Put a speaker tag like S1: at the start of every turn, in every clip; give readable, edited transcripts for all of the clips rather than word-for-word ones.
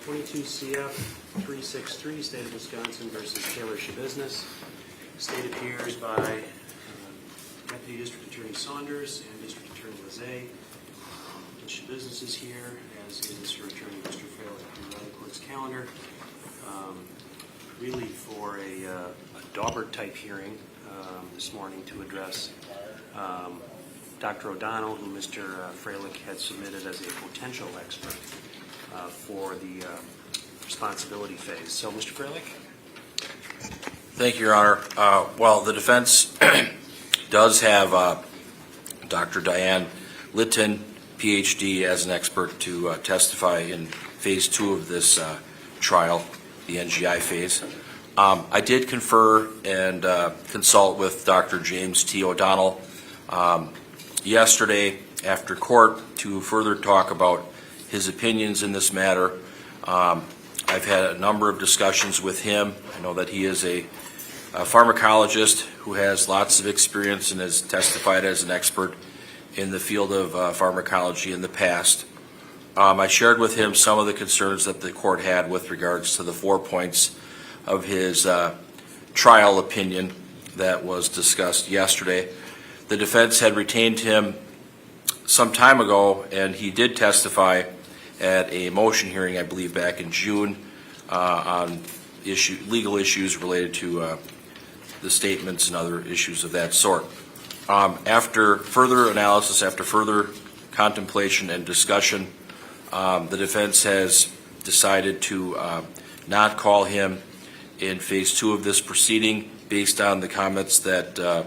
S1: 22 CF 363, State of Wisconsin versus Taylor Schabusiness. State appears by Deputy District Attorney Saunders and District Attorney Lezay. Schabusiness is here, as is her attorney, Mr. Fralick, on the court's calendar. Really for a Daubert-type hearing this morning to address Dr. O'Donnell, who Mr. Fralick had submitted as a potential expert for the responsibility phase. So, Mr. Fralick?
S2: Thank you, Your Honor. Well, the defense does have Dr. Diane Litton, PhD, as an expert to testify in phase 2 of this trial, the NGI phase. I did confer and consult with Dr. James T. O'Donnell yesterday after court to further talk about his opinions in this matter. I've had a number of discussions with him. I know that he is a pharmacologist who has lots of experience and has testified as an expert in the field of pharmacology in the past. I shared with him some of the concerns that the court had with regards to the 4 points of his trial opinion that was discussed yesterday. The defense had retained him some time ago, and he did testify at a motion hearing, I believe, back in June on legal issues related to the statements and other issues of that sort. After further analysis, after further contemplation and discussion, the defense has decided to not call him in phase 2 of this proceeding based on the comments that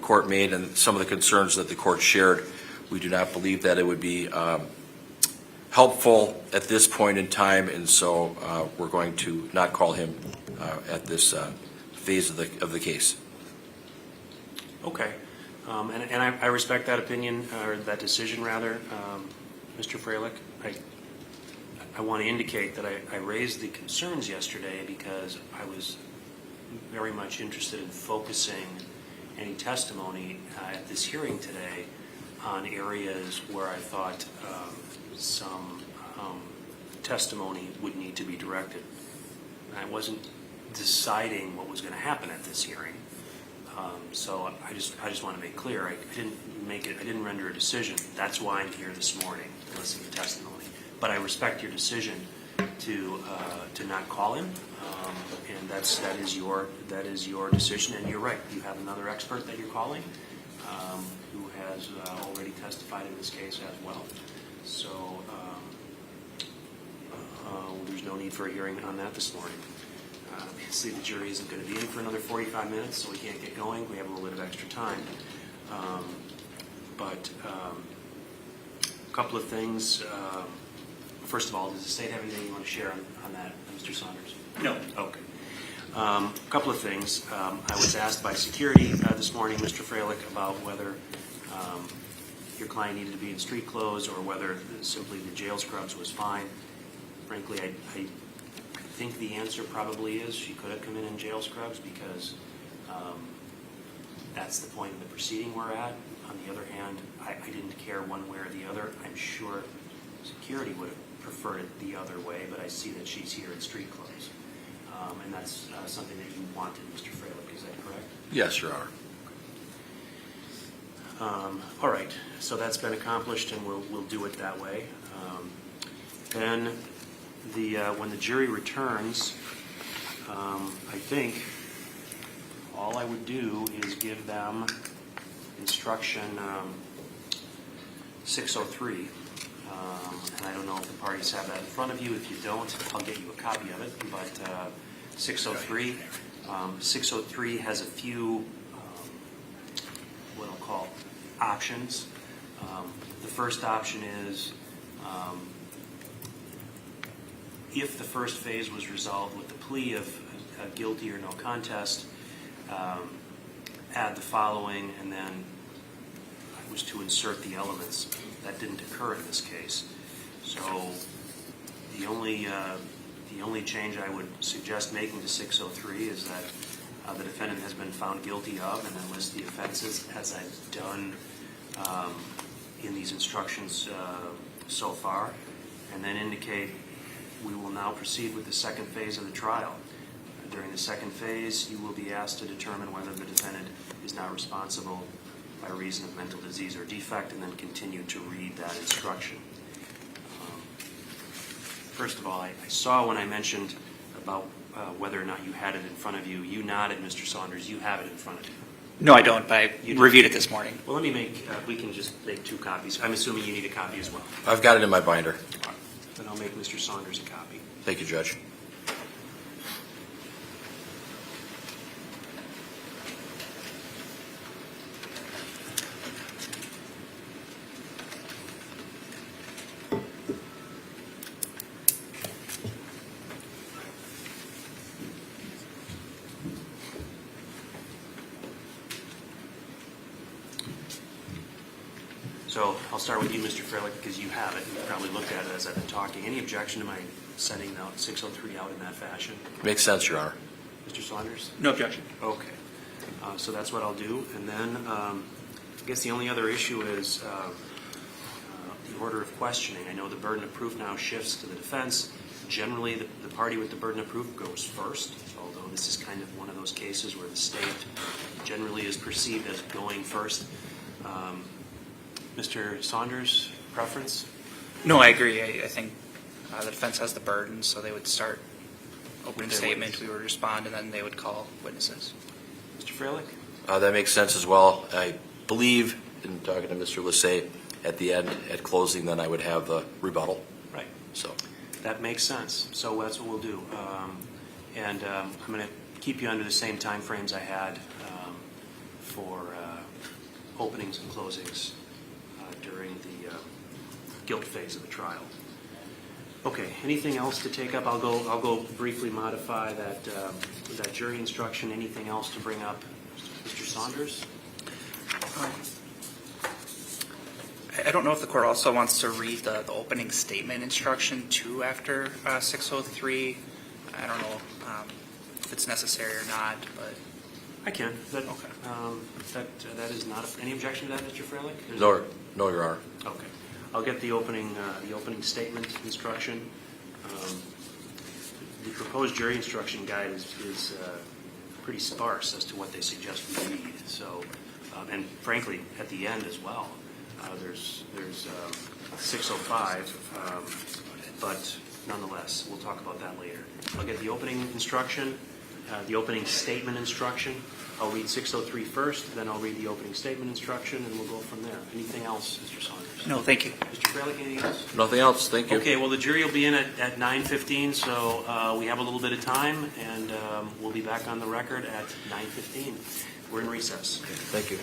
S2: court made and some of the concerns that the court shared. We do not believe that it would be helpful at this point in time, and so we're going to not call him at this phase of the case.
S1: Okay. And I respect that opinion, or that decision, rather. Mr. Fralick, I want to indicate that I raised the concerns yesterday because I was very much interested in focusing any testimony at this hearing today on areas where I thought some testimony would need to be directed. And I wasn't deciding what was going to happen at this hearing. So I just want to make clear, I didn't render a decision. That's why I'm here this morning to listen to testimony. But I respect your decision to not call him, and that is your decision. And you're right. You have another expert that you're calling, who has already testified in this case as well. So there's no need for a hearing on that this morning. Obviously, the jury isn't going to be in for another 45 minutes, so we can't get going. We have a little bit of extra time. But a couple of things. First of all, does the state have anything you want to share on that, Mr. Saunders?
S3: No.
S1: Okay. A couple of things. I was asked by security this morning, Mr. Fralick, about whether your client needed to be in street clothes or whether simply the jail scrubs was fine. Frankly, I think the answer probably is she could have come in jail scrubs because that's the point of the proceeding we're at. On the other hand, I didn't care one way or the other. I'm sure security would have preferred it the other way, but I see that she's here in street clothes. And that's something that you wanted, Mr. Fralick, is that correct?
S2: Yes, Your Honor.
S1: All right, so that's been accomplished, and we'll do it that way. Then when the jury returns, I think all I would do is give them instruction 603. And I don't know if the parties have that in front of you. If you don't, I'll get you a copy of it. But 603, 603 has a few what I'll call options. The first option is if the first phase was resolved with the plea of guilty or no contest, add the following, and then I was to insert the elements. That didn't occur in this case. So the only change I would suggest making to 603 is that the defendant has been found guilty of, and then list the offenses as I've done in these instructions so far, and then indicate We will now proceed with the second phase of the trial. During the second phase, you will be asked to determine whether the defendant is not responsible by reason of mental disease or defect, and then continue to read that instruction. First of all, I saw when I mentioned about whether or not you had it in front of you, you nodded, Mr. Saunders, you have it in front of you.
S3: No, I don't, but I
S1: You do?
S3: reviewed it this morning.
S1: Well, let me make, we can just make 2 copies. I'm assuming you need a copy as well.
S2: I've got it in my binder.
S1: Then I'll make Mr. Saunders a copy.
S2: Thank you, Judge.
S1: So I'll start with you, Mr. Freilich, because you have it. You've probably looked at it as I've been talking. Any objection to my setting out 603 out in that fashion?
S2: Makes sense, Your Honor.
S1: Mr. Saunders?
S3: No objection.
S1: Okay. So that's what I'll do. And then I guess the only other issue is the order of questioning. I know the burden of proof now shifts to the defense. Generally, the party with the burden of proof goes first, although this is kind of one of those cases where the state generally is perceived as going first. Mr. Saunders, preference?
S3: No, I agree. I think the defense has the burden, so they would start opening
S1: With their
S3: statement,
S1: witness.
S3: we would respond, and then they would call witnesses.
S1: Mr. Freilich?
S2: That makes sense as well. I believe, in talking to Mr. Lissay, at the end, at closing, then I would have the rebuttal.
S1: Right.
S2: So,
S1: That makes sense. So that's what we'll do. I'm going to keep you under the same time frames I had for openings and closings during the guilt phase of the trial. Okay. Anything else to take up? I'll go briefly modify that jury instruction. Anything else to bring up, Mr. Saunders?
S3: I don't know if the court also wants to read the opening statement instruction too after 603. I don't know if it's necessary or not, but
S1: I can. That,
S3: Okay.
S1: that is not any objection to that, Mr. Freilich?
S2: no, Your Honor.
S1: Okay. I'll get the opening statement instruction. The proposed jury instruction guide is pretty sparse as to what they suggest we read. So, and frankly, at the end as well, there's 605, but nonetheless, we'll talk about that later. I'll get the opening instruction, the opening statement instruction. I'll read 603 first, then I'll read the opening statement instruction, and we'll go from there. Anything else, Mr. Saunders?
S3: no, thank you.
S1: Mr. Freilich, anything else?
S2: Nothing else. Thank you.
S1: Okay, well, the jury will be in at 9:15, so we have a little bit of time, and we'll be back on the record at 9:15. We're in recess.
S2: Thank you.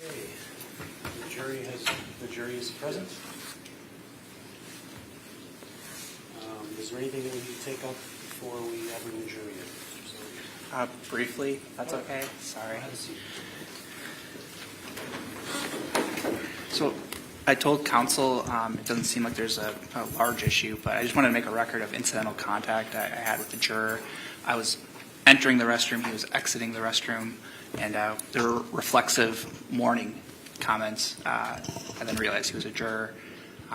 S1: Okay. The jury is present. Is there anything that we need to take up before we have a new jury in? Mr. Sanders?
S3: Briefly, if that's okay. Sorry.
S1: Have a seat.
S3: So I told counsel it doesn't seem like there's a large issue, but I just wanted to make a record of incidental contact I had with the juror. I was entering the restroom, he was exiting the restroom, and there were reflexive warning comments. I then realized he was a juror.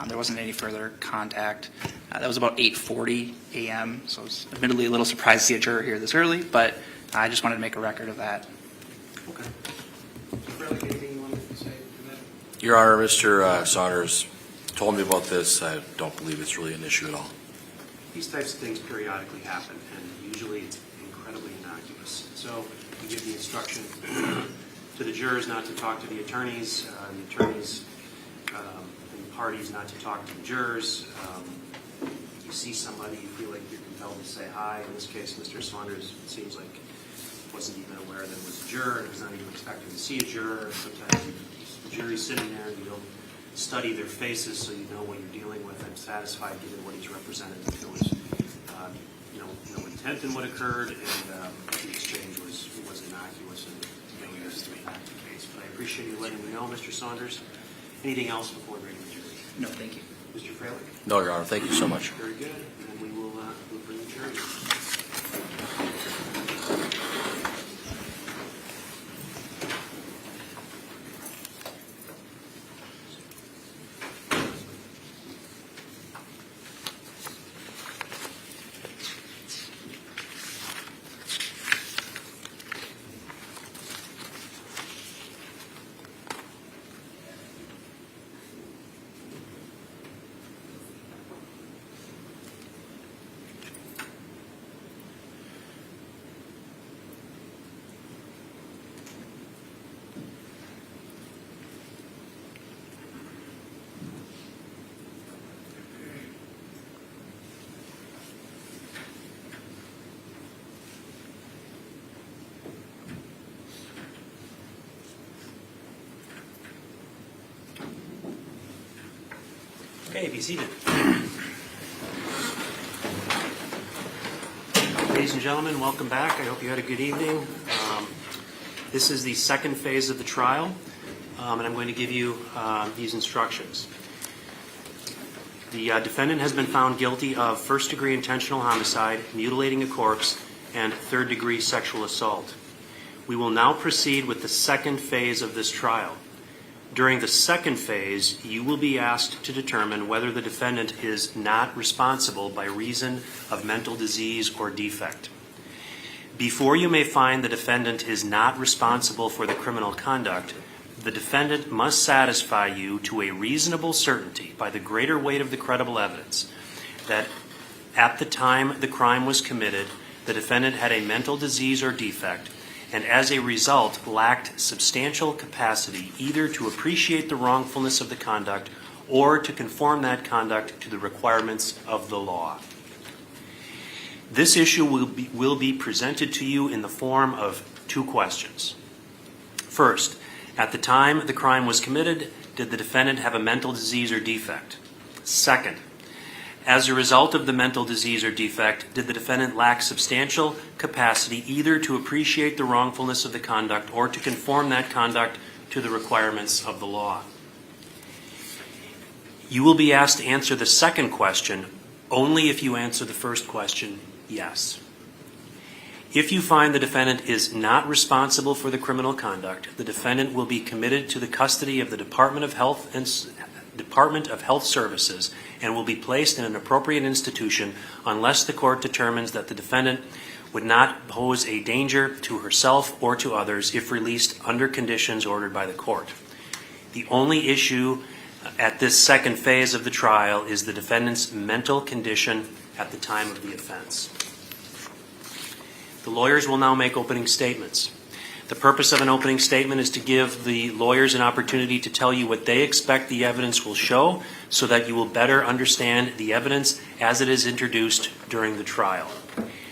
S3: There wasn't any further contact. That was about 8:40 a.m., so I was admittedly a little surprised to see a juror here this early, but I just wanted to make a record of that.
S1: Okay. Fairly, anything you want to say to that?
S2: Your Honor, Mr. Saunders told me about this. I don't believe it's really an issue at all.
S1: These types of things periodically happen, and usually it's incredibly innocuous. So we give the instruction to the jurors not to talk to the attorneys, and the parties not to talk to the jurors. You see somebody, you feel like you're compelled to say hi. In this case, Mr. Saunders, it seems like wasn't even aware that it was a juror, and was not even expecting to see a juror. Sometimes the jury's sitting there, and you don't study their faces so you know what you're dealing with. I'm satisfied, given what he's represented, that there was no intent in what occurred, and the exchange was innocuous and really is to impact the case. But I appreciate you letting me know, Mr. Saunders. Anything else before bringing the jury?
S3: No, thank you.
S1: Mr. Freilich?
S2: No, Your Honor. Thank you so much.
S1: Very good. And we will we'll bring the jury. Okay, be seated. Ladies and gentlemen, welcome back. I hope you had a good evening. This is the second phase of the trial, and I'm going to give you these instructions. The defendant has been found guilty of first-degree intentional homicide, mutilating a corpse, and third-degree sexual assault. We will now proceed with the second phase of this trial. During the second phase, you will be asked to determine whether the defendant is not responsible by reason of mental disease or defect. Before you may find the defendant is not responsible for the criminal conduct, the defendant must satisfy you to a reasonable certainty by the greater weight of the credible evidence that at the time the crime was committed, the defendant had a mental disease or defect, and as a result lacked substantial capacity either to appreciate the wrongfulness of the conduct or to conform that conduct to the requirements of the law. This issue will be presented to you in the form of two questions. First, at the time the crime was committed, did the defendant have a mental disease or defect? Second, as a result of the mental disease or defect, did the defendant lack substantial capacity either to appreciate the wrongfulness of the conduct or to conform that conduct to the requirements of the law? You will be asked to answer the second question only if you answer the first question, yes. If you find the defendant is not responsible for the criminal conduct, the defendant will be committed to the custody of the Department of Health Services and will be placed in an appropriate institution unless the court determines that the defendant would not pose a danger to herself or to others if released under conditions ordered by the court. The only issue at this second phase of the trial is the defendant's mental condition at the time of the offense. The lawyers will now make opening statements. The purpose of an opening statement is to give the lawyers an opportunity to tell you what they expect the evidence will show so that you will better understand the evidence as it is introduced during the trial.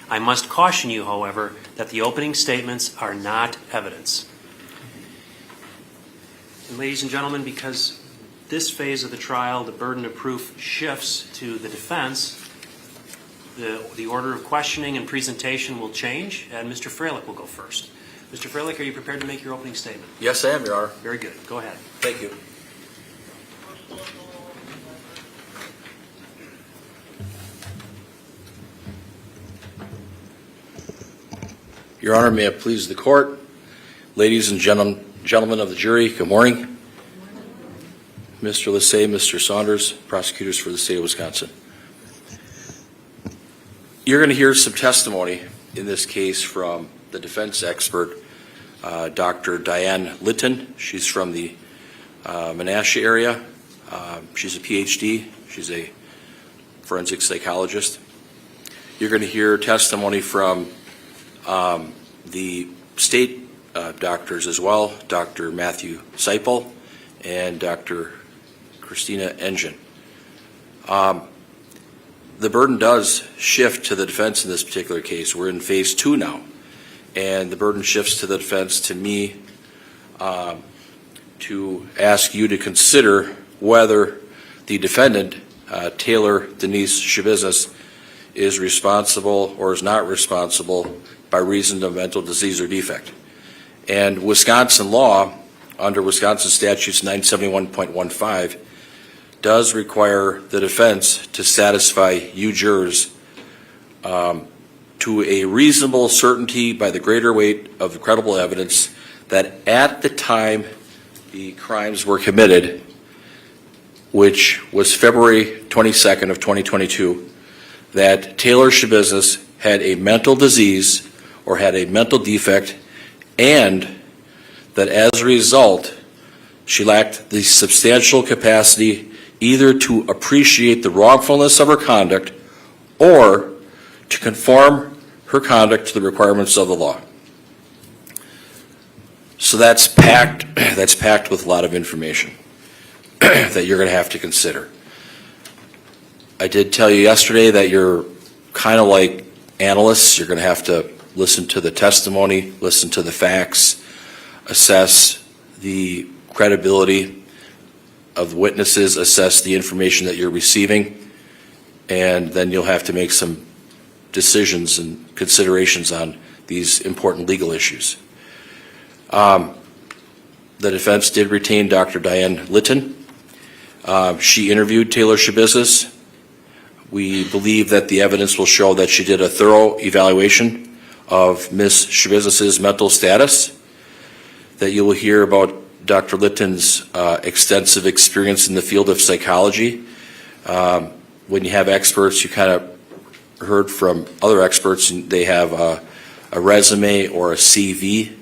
S1: I must caution you, however, that the opening statements are not evidence. And ladies and gentlemen, because this phase of the trial, the burden of proof shifts to the defense, the order of questioning and presentation will change, and Mr. Freilich will go first. Mr. Freilich, are you prepared to make your opening statement?
S2: Yes, I am, Your Honor.
S1: Very good. Go ahead.
S2: Thank you. Your Honor, may it please the court, ladies and gentlemen of the jury, good morning. Mr. Lissay, Mr. Saunders, prosecutors for the state of Wisconsin. You're going to hear some testimony in this case from the defense expert, Dr. Diane Litton. She's from the Menasha area. She's a PhD. She's a forensic psychologist. You're going to hear testimony from the state doctors as well, Dr. Matthew Seipel and Dr. Christina Engin. The burden does shift to the defense in this particular case. We're in phase 2 now, and the burden shifts to the defense, to me, to ask you to consider whether the defendant, Taylor Denise Schabusiness, is responsible or is not responsible by reason of mental disease or defect. And Wisconsin law, under Wisconsin statutes 971.15, does require the defense to satisfy you jurors to a reasonable certainty by the greater weight of the credible evidence that at the time the crimes were committed, which was February 22nd of 2022, that Taylor Schabusiness had a mental disease or had a mental defect, and that as a result she lacked the substantial capacity either to appreciate the wrongfulness of her conduct or to conform her conduct to the requirements of the law. So that's packed with a lot of information that you're going to have to consider. I did tell you yesterday that you're kind of like analysts. You're going to have to listen to the testimony, listen to the facts, assess the credibility of the witnesses, assess the information that you're receiving, and then you'll have to make some decisions and considerations on these important legal issues. The defense did retain Dr. Diane Litton. She interviewed Taylor Schabusiness. We believe that the evidence will show that she did a thorough evaluation of Ms. Schabusiness's mental status, that you will hear about Dr. Litton's extensive experience in the field of psychology. When you have experts, you kind of heard from other experts, and they have a resume or a CV.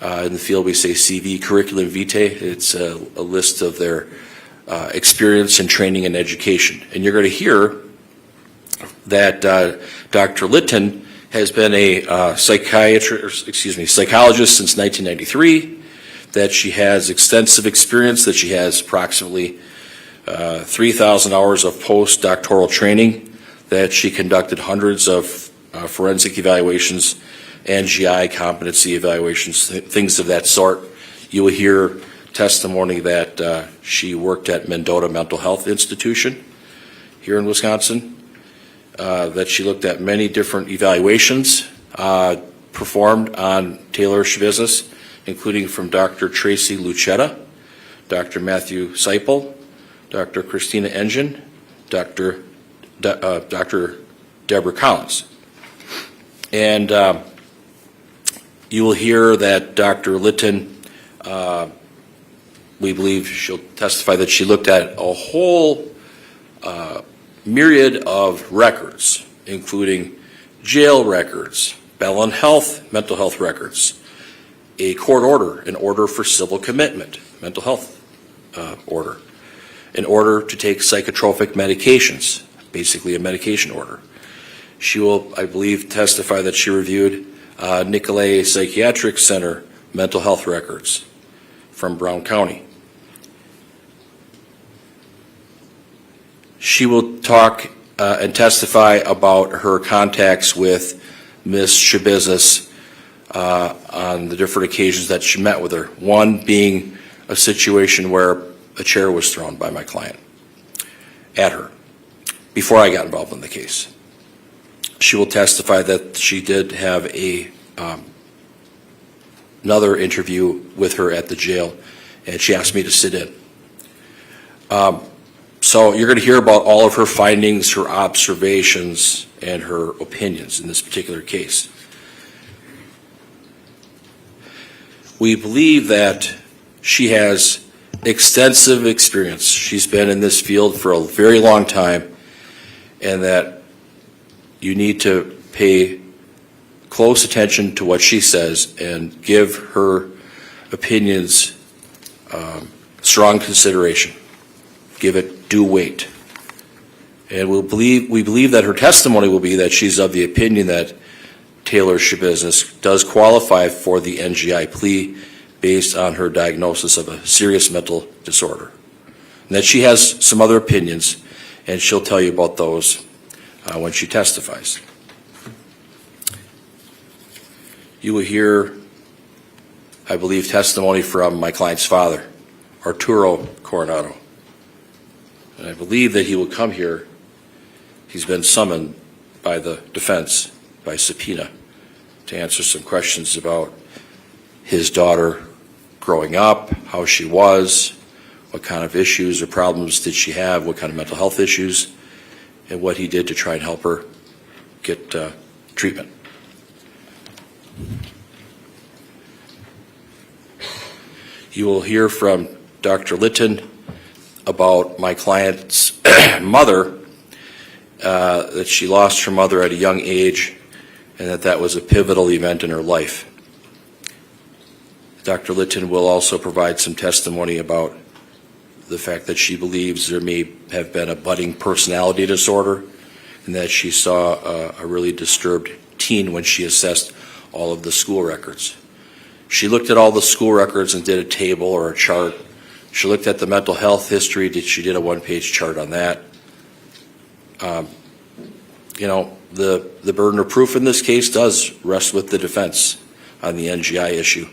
S2: In the field, we say CV, curriculum vitae. It's a list of their experience in training and education. And you're going to hear that Dr. Litton has been a psychologist since 1993, that she has extensive experience, that she has approximately 3,000 hours of postdoctoral training, that she conducted hundreds of forensic evaluations and GI competency evaluations, things of that sort. You will hear testimony that she worked at Mendota Mental Health Institution here in Wisconsin, that she looked at many different evaluations performed on Taylor Schabusiness, including from Dr. Tracy Lucetta, Dr. Matthew Seipel, Dr. Christina Engin, Dr. Deborah Collins. And you will hear that Dr. Litton, we believe she'll testify that she looked at a whole myriad of records, including jail records, mental health records, a court order, an order for civil commitment, mental health order, an order to take psychotropic medications, basically a medication order. She will, I believe, testify that she reviewed Nicolay Psychiatric Center mental health records from Brown County. She will talk and testify about her contacts with Ms. Schabusiness on the different occasions that she met with her. One being a situation where a chair was thrown by my client at her before I got involved in the case. She will testify that she did have another interview with her at the jail, and she asked me to sit in. So you're going to hear about all of her findings, her observations, and her opinions in this particular case. We believe that she has extensive experience. She's been in this field for a very long time, and that you need to pay close attention to what she says and give her opinions strong consideration. Give it due weight. And we believe that her testimony will be that she's of the opinion that Taylor Schabusiness does qualify for the NGI plea based on her diagnosis of a serious mental disorder. And that she has some other opinions, and she'll tell you about those when she testifies. You will hear, I believe, testimony from my client's father, Arturo Coronado. And I believe that he will come here. He's been summoned by the defense by subpoena to answer some questions about his daughter growing up, how she was, what kind of issues or problems did she have, what kind of mental health issues, and what he did to try and help her get treatment. You will hear from Dr. Litton about my client's mother, that she lost her mother at a young age, and that was a pivotal event in her life. Dr. Litton will also provide some testimony about the fact that she believes there may have been a budding personality disorder, and that she saw a really disturbed teen when she assessed all of the school records. She looked at all the school records and did a table or a chart. She looked at the mental health history. She did a one-page chart on that. The burden of proof in this case does rest with the defense on the NGI issue.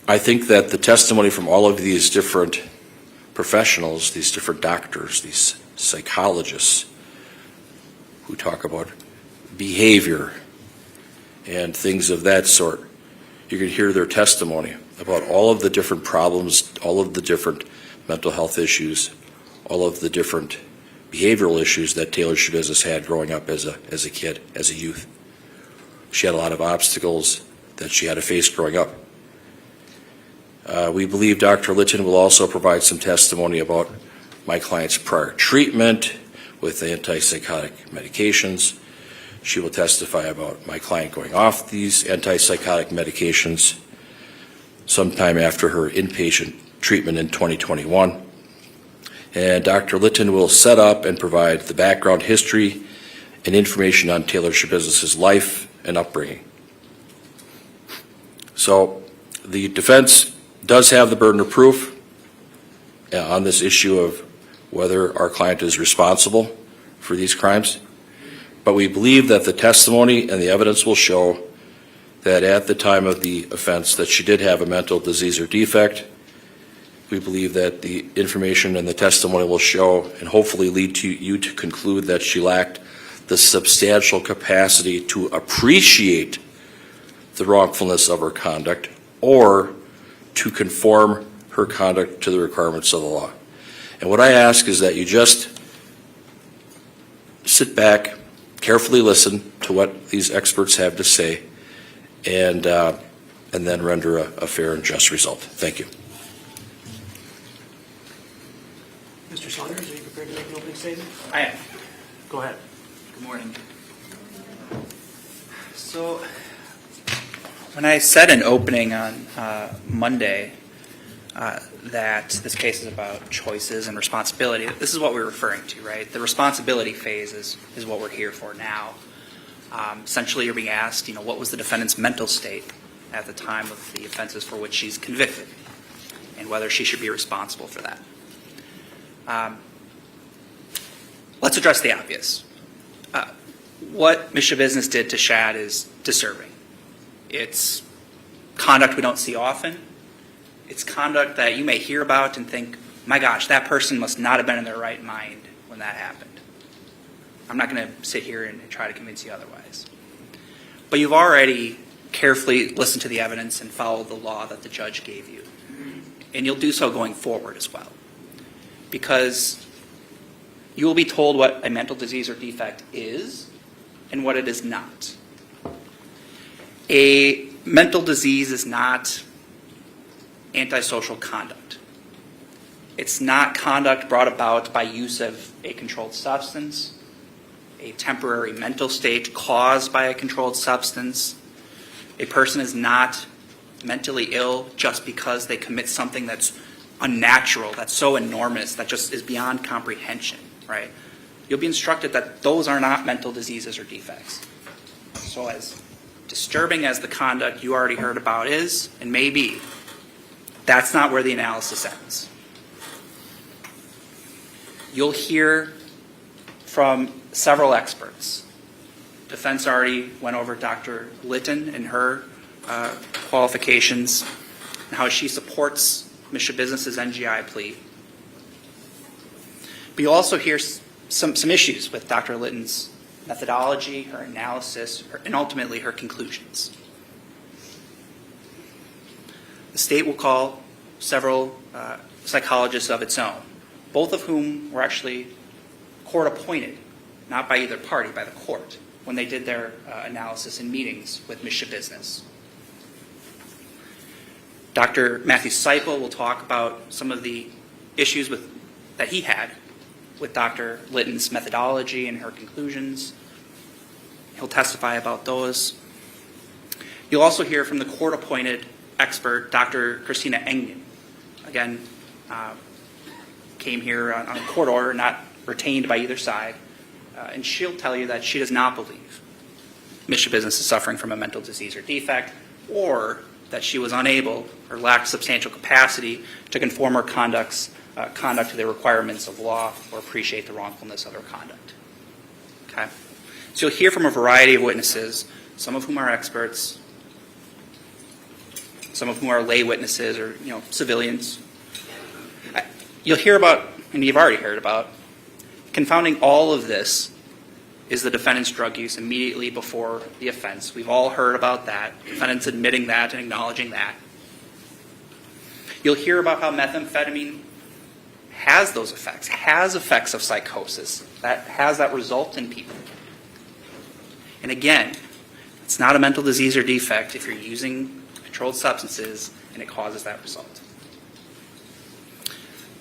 S2: I think that the testimony from all of these different professionals, these different doctors, these psychologists who talk about behavior and things of that sort, you can hear their testimony about all of the different problems, all of the different mental health issues, all of the different behavioral issues that Taylor Schabusiness had growing up as a kid, as a youth. She had a lot of obstacles that she had to face growing up. We believe Dr. Litton will also provide some testimony about my client's prior treatment with antipsychotic medications. She will testify about my client going off these antipsychotic medications sometime after her inpatient treatment in 2021. And Dr. Litton will set up and provide the background history and information on Taylor Schabusiness's life and upbringing. So the defense does have the burden of proof on this issue of whether our client is responsible for these crimes. But we believe that the testimony and the evidence will show that at the time of the offense that she did have a mental disease or defect. We believe that the information and the testimony will show and hopefully lead to you to conclude that she lacked the substantial capacity to appreciate the wrongfulness of her conduct or to conform her conduct to the requirements of the law. And what I ask is that you just sit back, carefully listen to what these experts have to say, and then render a fair and just result. Thank you.
S1: Mr. Saunders, are you prepared to make an opening statement?
S3: I am.
S1: Go ahead.
S3: Good morning. So, when I said in opening on Monday that this case is about choices and responsibility, this is what we're referring to, right? The responsibility phase is what we're here for now. Essentially, you're being asked, what was the defendant's mental state at the time of the offenses for which she's convicted, and whether she should be responsible for that. Let's address the obvious. What Ms. Schabusiness did to Shad is disturbing. It's conduct we don't see often. It's conduct that you may hear about and think, my gosh, that person must not have been in their right mind when that happened. I'm not going to sit here and try to convince you otherwise. But you've already carefully listened to the evidence and followed the law that the judge gave you. And you'll do so going forward as well. Because you will be told what a mental disease or defect is and what it is not. A mental disease is not antisocial conduct. It's not conduct brought about by use of a controlled substance, a temporary mental state caused by a controlled substance. A person is not mentally ill just because they commit something that's unnatural, that's so enormous, that just is beyond comprehension, right? You'll be instructed that those are not mental diseases or defects. So as disturbing as the conduct you already heard about is, and may be, that's not where the analysis ends. You'll hear from several experts. Defense already went over Dr. Litton and her qualifications and how she supports Ms. Schabusiness's NGI plea. But you'll also hear some issues with Dr. Litton's methodology, her analysis, and ultimately her conclusions. The state will call several psychologists of its own, both of whom were actually court appointed, not by either party, by the court, when they did their analysis and meetings with Ms. Schabusiness. Dr. Matthew Seipel will talk about some of the issues that he had with Dr. Litton's methodology and her conclusions. He'll testify about those. You'll also hear from the court-appointed expert, Dr. Christina Engen. Again, came here on a court order, not retained by either side. And she'll tell you that she does not believe Ms. Schabusiness is suffering from a mental disease or defect, or that she was unable or lacked substantial capacity to conform her conduct to the requirements of law or appreciate the wrongfulness of her conduct. Okay? So you'll hear from a variety of witnesses, some of whom are experts, some of whom are lay witnesses or civilians. You'll hear about, and you've already heard about, confounding all of this is the defendant's drug use immediately before the offense. We've all heard about that. Defendants admitting that and acknowledging that. You'll hear about how methamphetamine has those effects, has effects of psychosis, that has that result in people. And again, it's not a mental disease or defect if you're using controlled substances and it causes that result.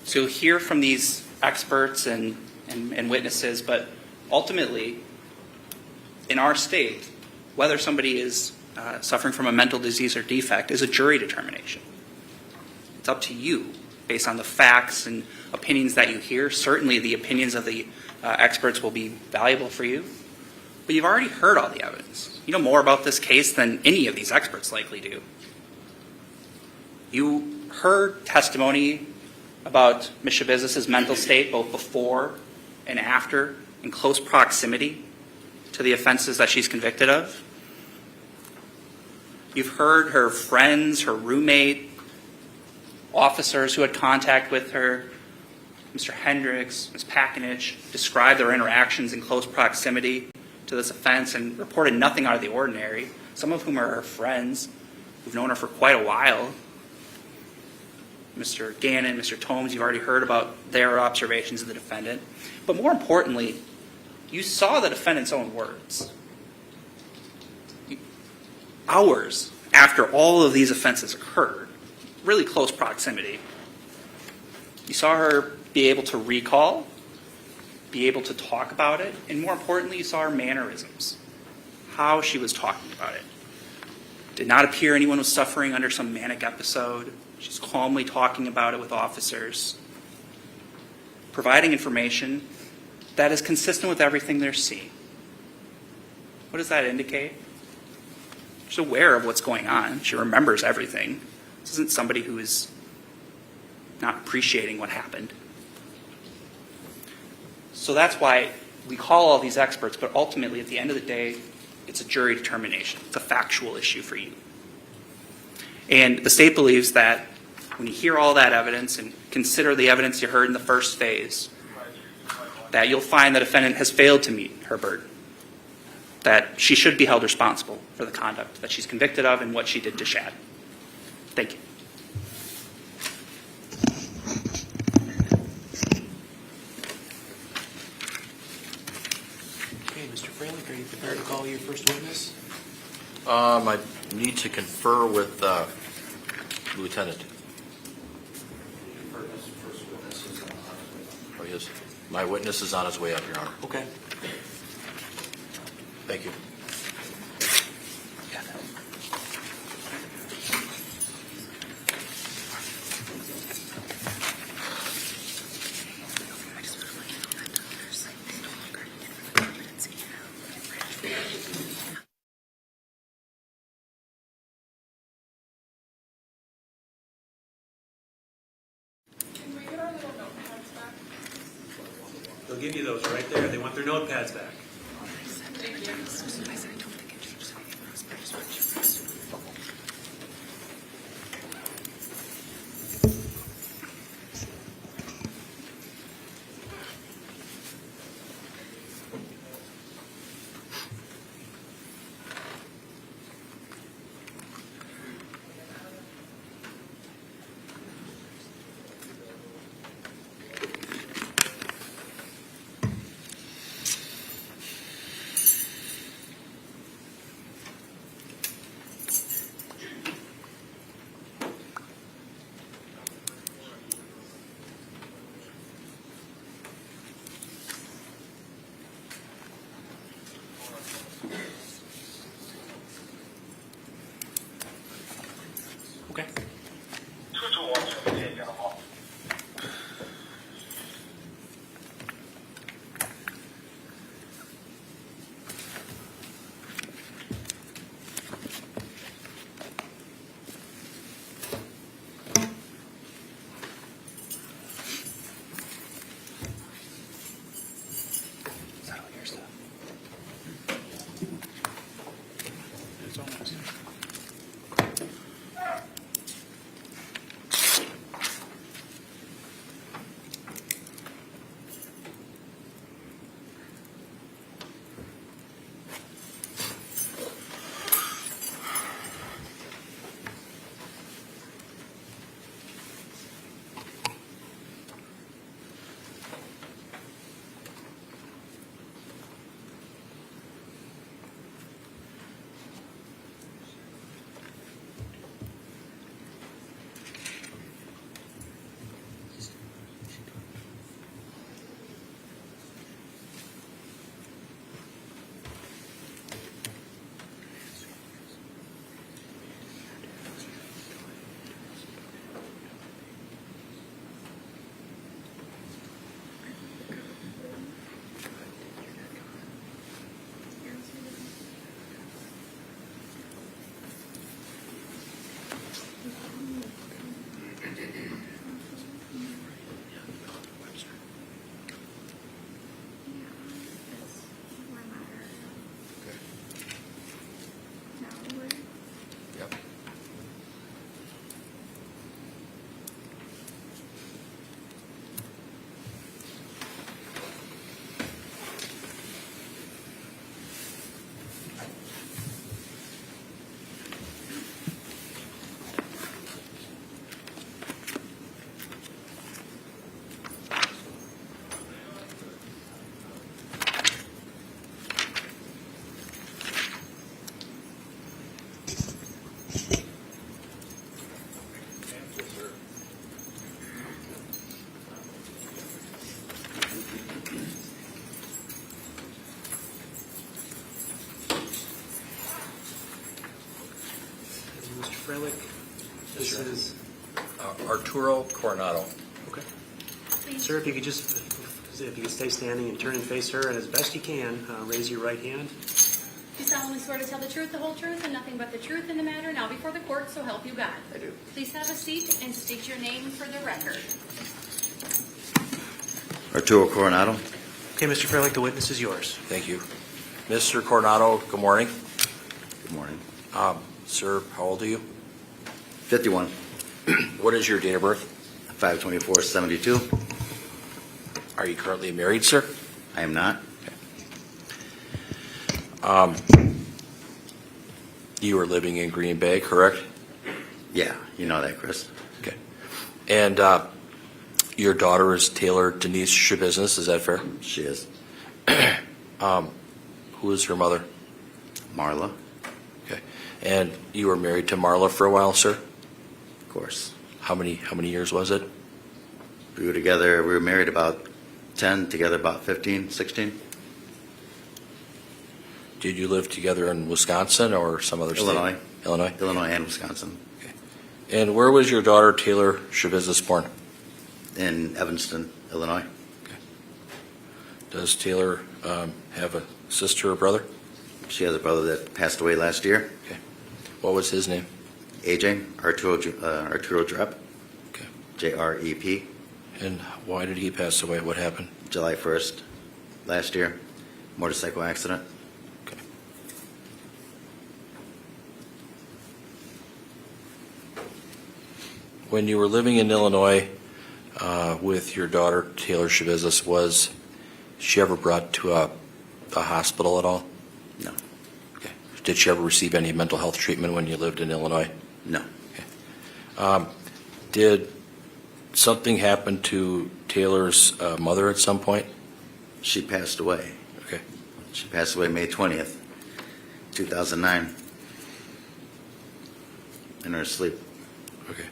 S3: So you'll hear from these experts and witnesses, but ultimately, in our state, whether somebody is suffering from a mental disease or defect is a jury determination. It's up to you, based on the facts and opinions that you hear. Certainly the opinions of the experts will be valuable for you, but you've already heard all the evidence. You know more about this case than any of these experts likely do. You heard testimony about Ms. Schabusiness's mental state both before and after, in close proximity to the offenses that she's convicted of. You've heard her friends, her roommate, officers who had contact with her, Mr. Hendricks, Ms. Pakinich, describe their interactions in close proximity to this offense and reported nothing out of the ordinary, some of whom are her friends who've known her for quite a while. Mr. Gannon, Mr. Tomes, you've already heard about their observations of the defendant. But more importantly, you saw the defendant's own words. Hours after all of these offenses occurred, really close proximity, you saw her be able to recall, be able to talk about it, and more importantly, you saw her mannerisms, how she was talking about it. Did not appear anyone was suffering under some manic episode. She's calmly talking about it with officers, providing information that is consistent with everything they're seeing. What does that indicate? She's aware of what's going on. She remembers everything. This isn't somebody who is not appreciating what happened. So that's why we call all these experts, but ultimately, at the end of the day, it's a jury determination. It's a factual issue for you. And the state believes that when you hear all that evidence and consider the evidence you heard in the first phase, that you'll find the defendant has failed to meet her burden, that she should be held responsible for the conduct that she's convicted of and what she did to Shad. Thank you.
S1: Okay, Mr. Freilich, are you prepared to call your first witness?
S2: I need to confer with Lieutenant. Oh, yes. My witness is on his way up, Your Honor.
S1: Okay.
S2: Thank you.
S1: They'll give you those right there. They want their notepads back. Okay.
S3: Is that all your stuff? It's almost.
S2: Yep.
S1: Mr. Freilich, this is,
S2: Arturo Coronado.
S1: okay. Sir, if you could just, if you could stay standing and turn and face her, and as best you can, raise your right hand.
S4: You solemnly swear to tell the truth, the whole truth, and nothing but the truth in the matter now before the court, so help you God.
S2: I do.
S4: Please have a seat and state your name for the record.
S5: Arturo Coronado.
S1: Okay, Mr. Freilich, the witness is yours.
S2: Thank you. Mr. Coronado, good morning.
S5: Good morning.
S2: Sir, how old are you?
S5: 51.
S2: What is your date of birth?
S5: 5/24/72.
S2: Are you currently married, sir?
S5: I am not.
S2: You were living in Green Bay, correct?
S5: Yeah, you know that, Chris.
S2: Okay. And your daughter is Taylor Denise Schabusiness, is that fair?
S5: She is.
S2: Who is her mother?
S5: Marla,
S2: Okay. And you were married to Marla for a while, sir?
S5: of course.
S2: How many years was it?
S5: We were married about 10, together about 15, 16.
S2: Did you live together in Wisconsin or some other state?
S5: Illinois.
S2: Illinois?
S5: Illinois and Wisconsin.
S2: And where was your daughter Taylor Schabusiness born?
S5: In Evanston, Illinois.
S2: Does Taylor have a sister or brother?
S5: She has a brother that passed away last year.
S2: What was his name?
S5: AJ, Arturo Drep.
S2: Okay.
S5: JREP.
S2: And why did he pass away? What happened?
S5: July 1st last year. Motorcycle accident.
S2: When you were living in Illinois with your daughter Taylor Schabusiness, was she ever brought to a hospital at all?
S5: No.
S2: Okay. Did she ever receive any mental health treatment when you lived in Illinois?
S5: No.
S2: Did something happen to Taylor's mother at some point?
S5: She passed away.
S2: Okay.
S5: She passed away May 20th, 2009. In her sleep.
S2: Okay.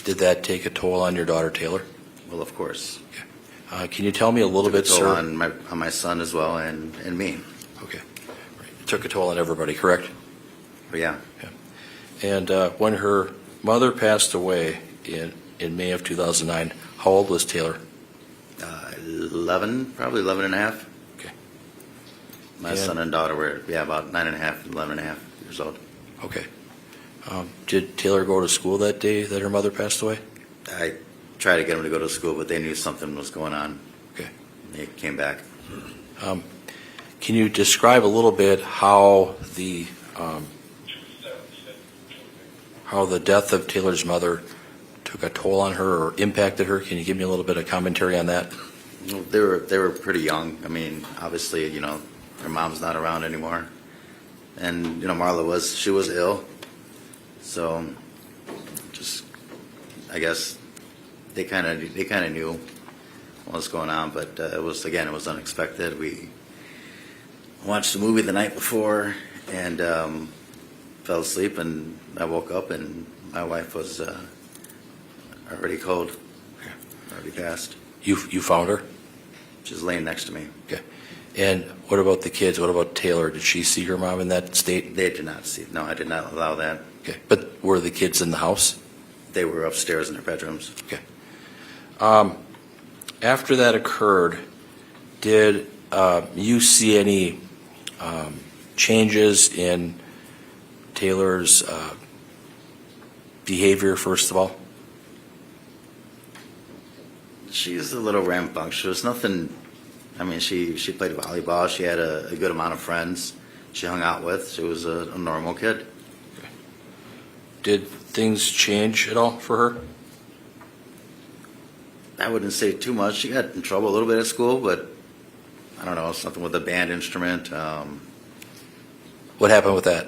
S2: Did that take a toll on your daughter Taylor?
S5: Well, of course.
S2: Can you tell me a little
S5: Took a
S2: bit,
S5: toll
S2: sir?
S5: on my son as well and me.
S2: Okay. It took a toll on everybody, correct?
S5: But yeah,
S2: And when her mother passed away in May of 2009, how old was Taylor?
S5: 11, probably 11 and a half.
S2: Okay.
S5: My
S2: And-
S5: son and daughter were, about 9 and a half and 11 and a half years old.
S2: Okay. Did Taylor go to school that day that her mother passed away?
S5: I tried to get them to go to school, but they knew something was going on.
S2: Okay.
S5: They came back.
S2: Can you describe a little bit how the death of Taylor's mother took a toll on her or impacted her? Can you give me a little bit of commentary on that?
S5: They were pretty young. I mean, obviously, their mom's not around anymore. And, Marla was ill. So, just, I guess, they kind of knew what was going on, but it was unexpected. We watched the movie the night before and fell asleep, and I woke up and my wife was already cold, already passed.
S2: You found her?
S5: She was laying next to me.
S2: Okay. And what about the kids? What about Taylor? Did she see her mom in that state?
S5: They did not see. No, I did not allow that.
S2: Okay. But were the kids in the house?
S5: They were upstairs in their bedrooms.
S2: Okay. After that occurred, did you see any changes in Taylor's behavior, first of all?
S5: She's a little rambunctious. Nothing. I mean, she played volleyball. She had a good amount of friends she hung out with. She was a normal kid.
S2: Did things change at all for her?
S5: I wouldn't say too much. She got in trouble a little bit at school, but I don't know, something with a band instrument.
S2: What happened with that?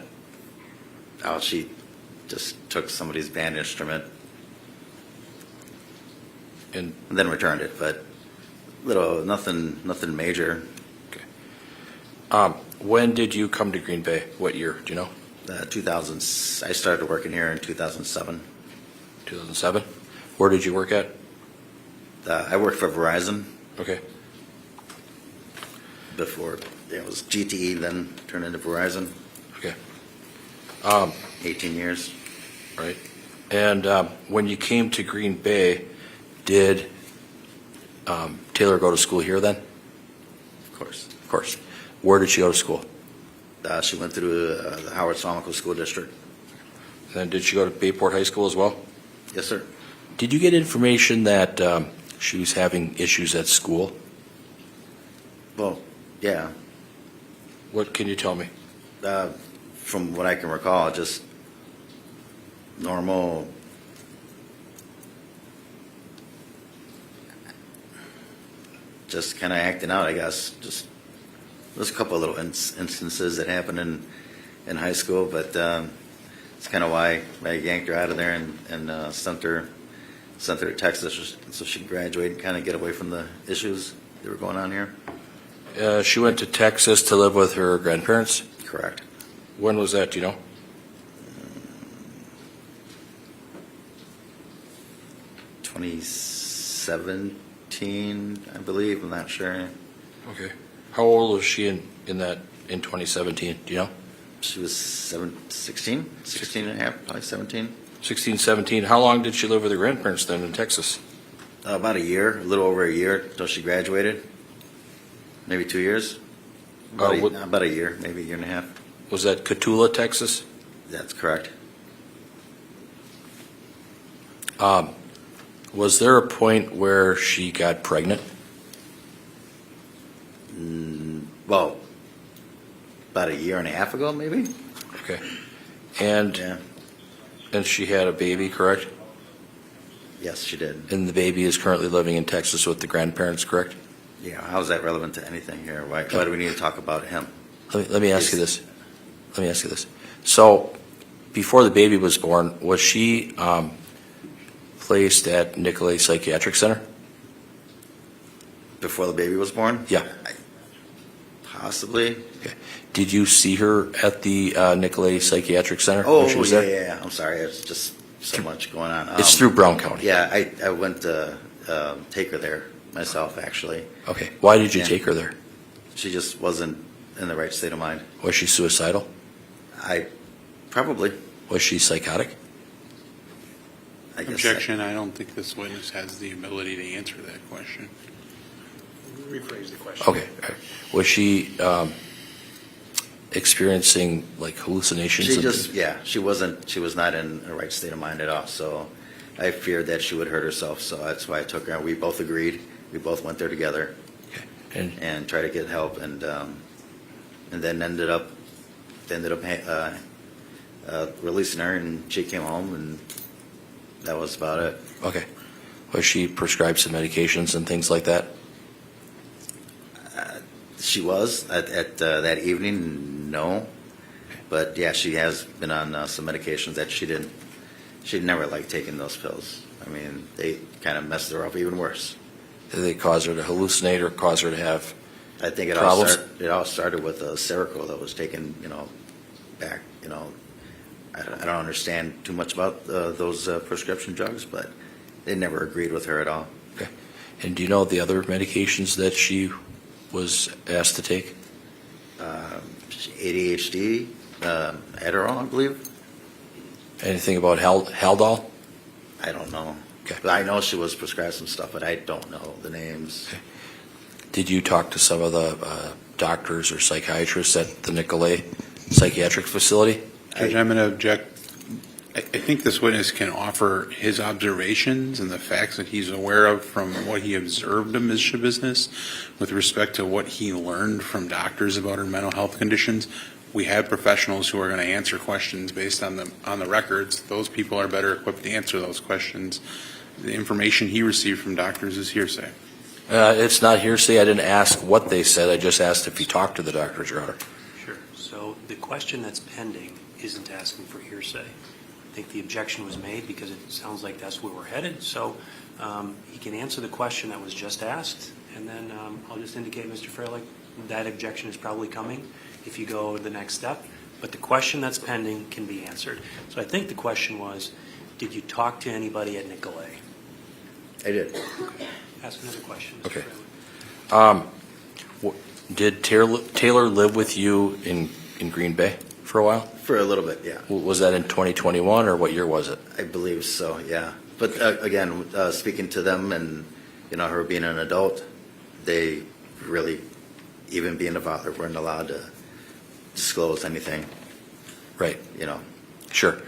S5: She just took somebody's band instrument
S2: And
S5: then returned it, but nothing major.
S2: when did you come to Green Bay? What year? Do you know?
S5: 2000. I started working here in 2007.
S2: 2007? Where did you work at?
S5: I worked for Verizon
S2: Okay.
S5: before. It was GTE, then turned into Verizon.
S2: Okay.
S5: 18 years.
S2: Right. And when you came to Green Bay, did Taylor go to school here then?
S5: Of course.
S2: Of course. Where did she go to school?
S5: She went through the Howard Somical School District.
S2: And then did she go to Bayport High School as well?
S5: Yes, sir.
S2: Did you get information that she was having issues at school?
S5: Well, yeah.
S2: What can you tell me?
S5: From what I can recall, just normal just kind of acting out, I guess. Just there's a couple of little instances that happened in high school, but it's kind of why I yanked her out of there and sent her to Texas so she could graduate and kind of get away from the issues that were going on here.
S2: She went to Texas to live with her grandparents.
S5: Correct.
S2: When was that, do you know?
S5: 2017, I believe. I'm not sure.
S2: Okay. How old was she in 2017, do you know?
S5: She was 16 and a half, probably 17.
S2: 16, 17. How long did she live with her grandparents then in Texas?
S5: About a year, a little over a year until she graduated. Maybe 2 years. About a year, maybe a year and a half.
S2: Was that Cotulla, Texas?
S5: That's correct.
S2: Was there a point where she got pregnant?
S5: Well, about a year and a half ago, maybe.
S2: Okay. And
S5: Yeah.
S2: and she had a baby, correct?
S5: Yes, she did.
S2: And the baby is currently living in Texas with the grandparents, correct?
S5: Yeah. How's that relevant to anything here? Why do we need to talk about him?
S2: Let me ask you this. Let me ask you this. So, before the baby was born, was she placed at Nicolay Psychiatric Center?
S5: Before the baby was born?
S2: Yeah.
S5: Possibly.
S2: Okay. Did you see her at the Nicolay Psychiatric Center
S5: Oh,
S2: when she was
S5: yeah,
S2: there?
S5: yeah. I'm sorry. It's just so much going on.
S2: It's through Brown County.
S5: Yeah, I went to take her there myself, actually.
S2: Okay. Why did you
S5: Yeah.
S2: take her there?
S5: She just wasn't in the right state of mind.
S2: Was she suicidal?
S5: Probably.
S2: Was she psychotic?
S5: I guess.
S6: Objection, I don't think this witness has the ability to answer that question.
S1: Rephrase the question.
S2: Okay. All right. Was she experiencing like hallucinations?
S5: She
S2: and
S5: just,
S2: things?
S5: yeah, she was not in the right state of mind at all. So I feared that she would hurt herself. So that's why I took her. We both agreed. We both went there together and tried to get help. And then ended up releasing her, and she came home, and that was about it.
S2: Okay. Was she prescribed some medications and things like that?
S5: She was at that evening, no, but yeah, she has been on some medications that she never liked taking those pills. I mean, they kind of messed her up even worse.
S2: Did they cause her to hallucinate or cause her to have?
S5: I think it
S2: Problems?
S5: all started with a Seroquel that was taken, back. I don't understand too much about those prescription drugs, but they never agreed with her at all.
S2: Okay. And do you know the other medications that she was asked to take?
S5: ADHD, Adderall, I believe.
S2: Anything about Haldol?
S5: I don't know.
S2: Okay.
S5: But I know she was prescribed some stuff, but I don't know the names.
S2: Okay. Did you talk to some of the doctors or psychiatrists at the Nicolay Psychiatric Facility?
S6: Judge, I'm going to object. I think this witness can offer his observations and the facts that he's aware of from what he observed of Ms. Schabusiness with respect to what he learned from doctors about her mental health conditions. We have professionals who are going to answer questions based on the records. Those people are better equipped to answer those questions. The information he received from doctors is hearsay.
S2: It's not hearsay. I didn't ask what they said. I just asked if you talked to the doctors, Your Honor.
S1: Sure. So the question that's pending isn't asking for hearsay. I think the objection was made because it sounds like that's where we're headed. So he can answer the question that was just asked, and then I'll just indicate, Mr. Freilich, that objection is probably coming if you go to the next step. But the question that's pending can be answered. So I think the question was, did you talk to anybody at Nicolay?
S5: I did.
S1: Ask another question, Mr.
S2: Okay.
S1: Freilich.
S2: Did Taylor live with you in Green Bay for a while?
S5: For a little bit, yeah.
S2: Was that in 2021 or what year was it?
S5: I believe so, yeah. But again, speaking to them and, her being an adult, they really, even being a father, weren't allowed to disclose anything,
S2: Right.
S5: Sure.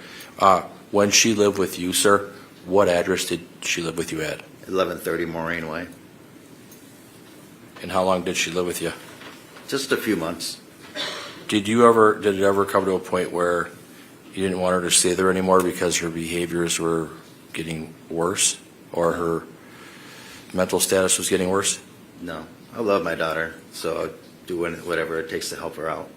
S2: When she lived with you, sir, what address did she live with you at?
S5: 1130 Maureen Way.
S2: And how long did she live with you?
S5: Just a few months.
S2: Did it ever come to a point where you didn't want her to stay there anymore because her behaviors were getting worse or her mental status was getting worse?
S5: No. I love my daughter, so I'll do whatever it takes to help her out.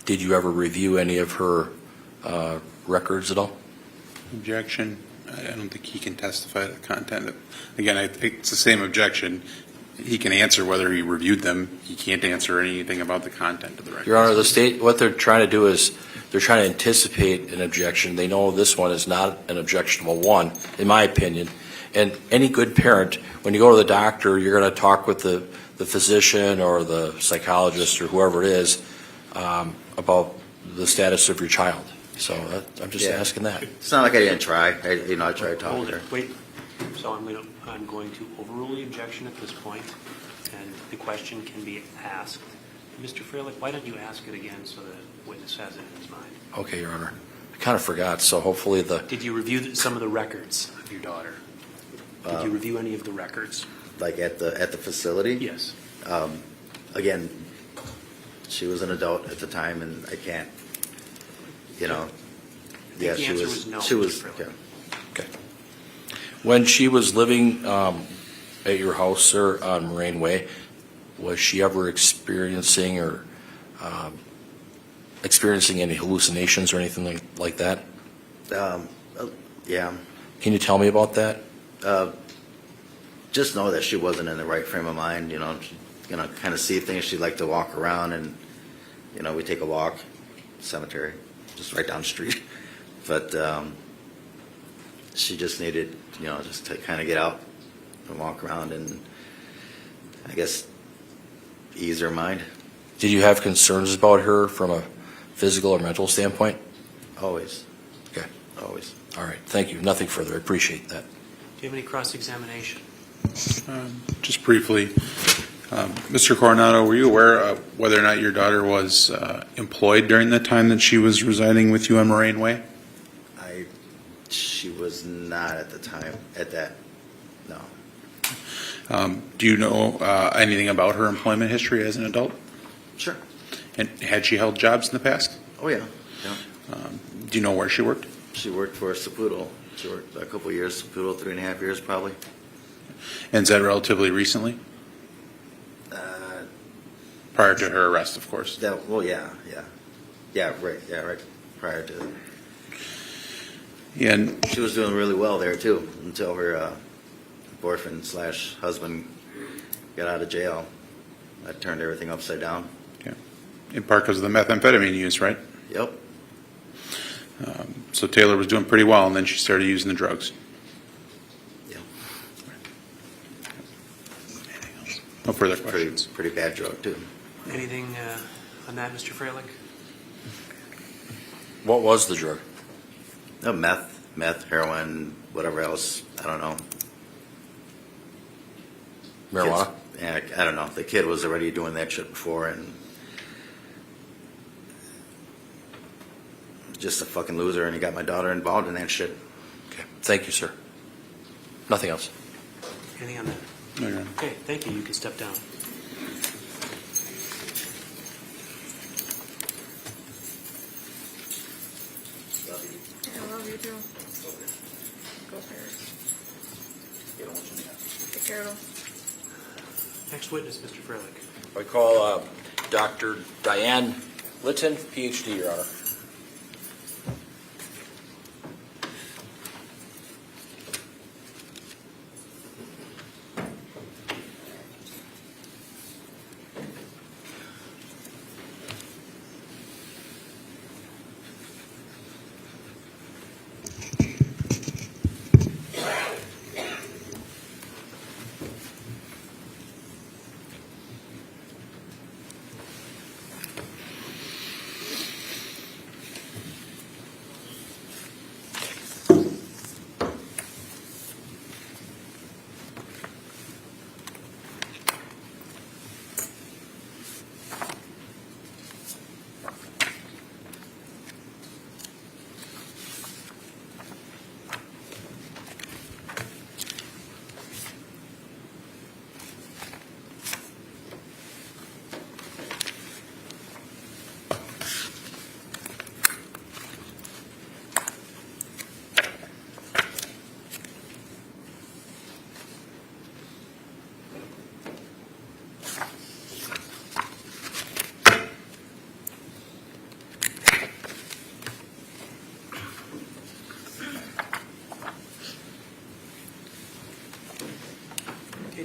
S2: Did you ever review any of her records at all?
S6: Objection. I don't think he can testify to the content. Again, I think it's the same objection. He can answer whether he reviewed them. He can't answer anything about the content of the records.
S2: Your Honor, the state, what they're trying to do is they're trying to anticipate an objection. They know this one is not an objectionable one, in my opinion. And any good parent, when you go to the doctor, you're going to talk with the physician or the psychologist or whoever it is about the status of your child. So I'm just
S5: Yeah.
S2: asking that.
S5: It's not like I didn't try. I tried talking
S1: Hold
S5: to
S1: it.
S5: her.
S1: Wait. So I'm going to overrule the objection at this point, and the question can be asked. Mr. Freilich, why don't you ask it again so the witness has it in his mind?
S2: Okay, Your Honor. I kind of forgot, so hopefully
S1: Did you review some of the records of your daughter? Did you review any of the records?
S5: Like at the facility.
S1: Yes.
S5: Again, she was an adult at the time, and I can't. Yeah,
S1: the
S5: she
S1: answer
S5: was.
S1: was no,
S5: She was.
S1: Mr. Freilich.
S5: Yeah.
S2: when she was living at your house, sir, on Moraine Way, was she ever experiencing any hallucinations or anything like that?
S5: Yeah.
S2: Can you tell me about that?
S5: Just know that she wasn't in the right frame of mind. Kind of see things. She'd like to walk around, and we take a walk, cemetery, just right down the street. But she just needed, just to kind of get out and walk around, and I guess ease her mind.
S2: Did you have concerns about her from a physical or mental standpoint?
S5: Always.
S2: Okay.
S5: Always.
S2: All right. Thank you. Nothing further. I appreciate that.
S1: Do you have any cross-examination?
S6: Just briefly, Mr. Coronado, were you aware of whether or not your daughter was employed during the time that she was residing with you on Moraine Way?
S5: She was not at the time. At that, no.
S6: Do you know anything about her employment history as an adult?
S5: Sure.
S6: And had she held jobs in the past?
S5: Oh yeah. Yeah.
S6: Do you know where she worked?
S5: She worked for Saputo. She worked a couple years. Saputo, 3.5 years probably.
S6: And is that relatively recently? Prior to her arrest, of course.
S5: Yeah. Right. Prior to.
S6: And
S5: She was doing really well there too until her boyfriend/husband got out of jail. That turned everything upside down.
S6: in part because of the methamphetamine use, right?
S5: Yep.
S6: So Taylor was doing pretty well, and then she started using the drugs.
S5: Yeah.
S6: No further questions.
S5: Pretty bad drug too.
S1: Anything on that, Mr. Freilich?
S2: What was the drug?
S5: No, meth, heroin, whatever else. I don't know.
S2: Marijuana?
S5: Yeah, I don't know. The kid was already doing that shit before, and just a fucking loser, and he got my daughter involved in that shit.
S2: Okay. Thank you, sir. Nothing else.
S1: Anything on that?
S6: No, Your Honor.
S1: Okay, thank you. You can step down.
S7: I love you too. Go Bears. Take care of them.
S1: Next witness, Mr. Freilich.
S2: I call Dr. Diane Litton, PhD, Your Honor.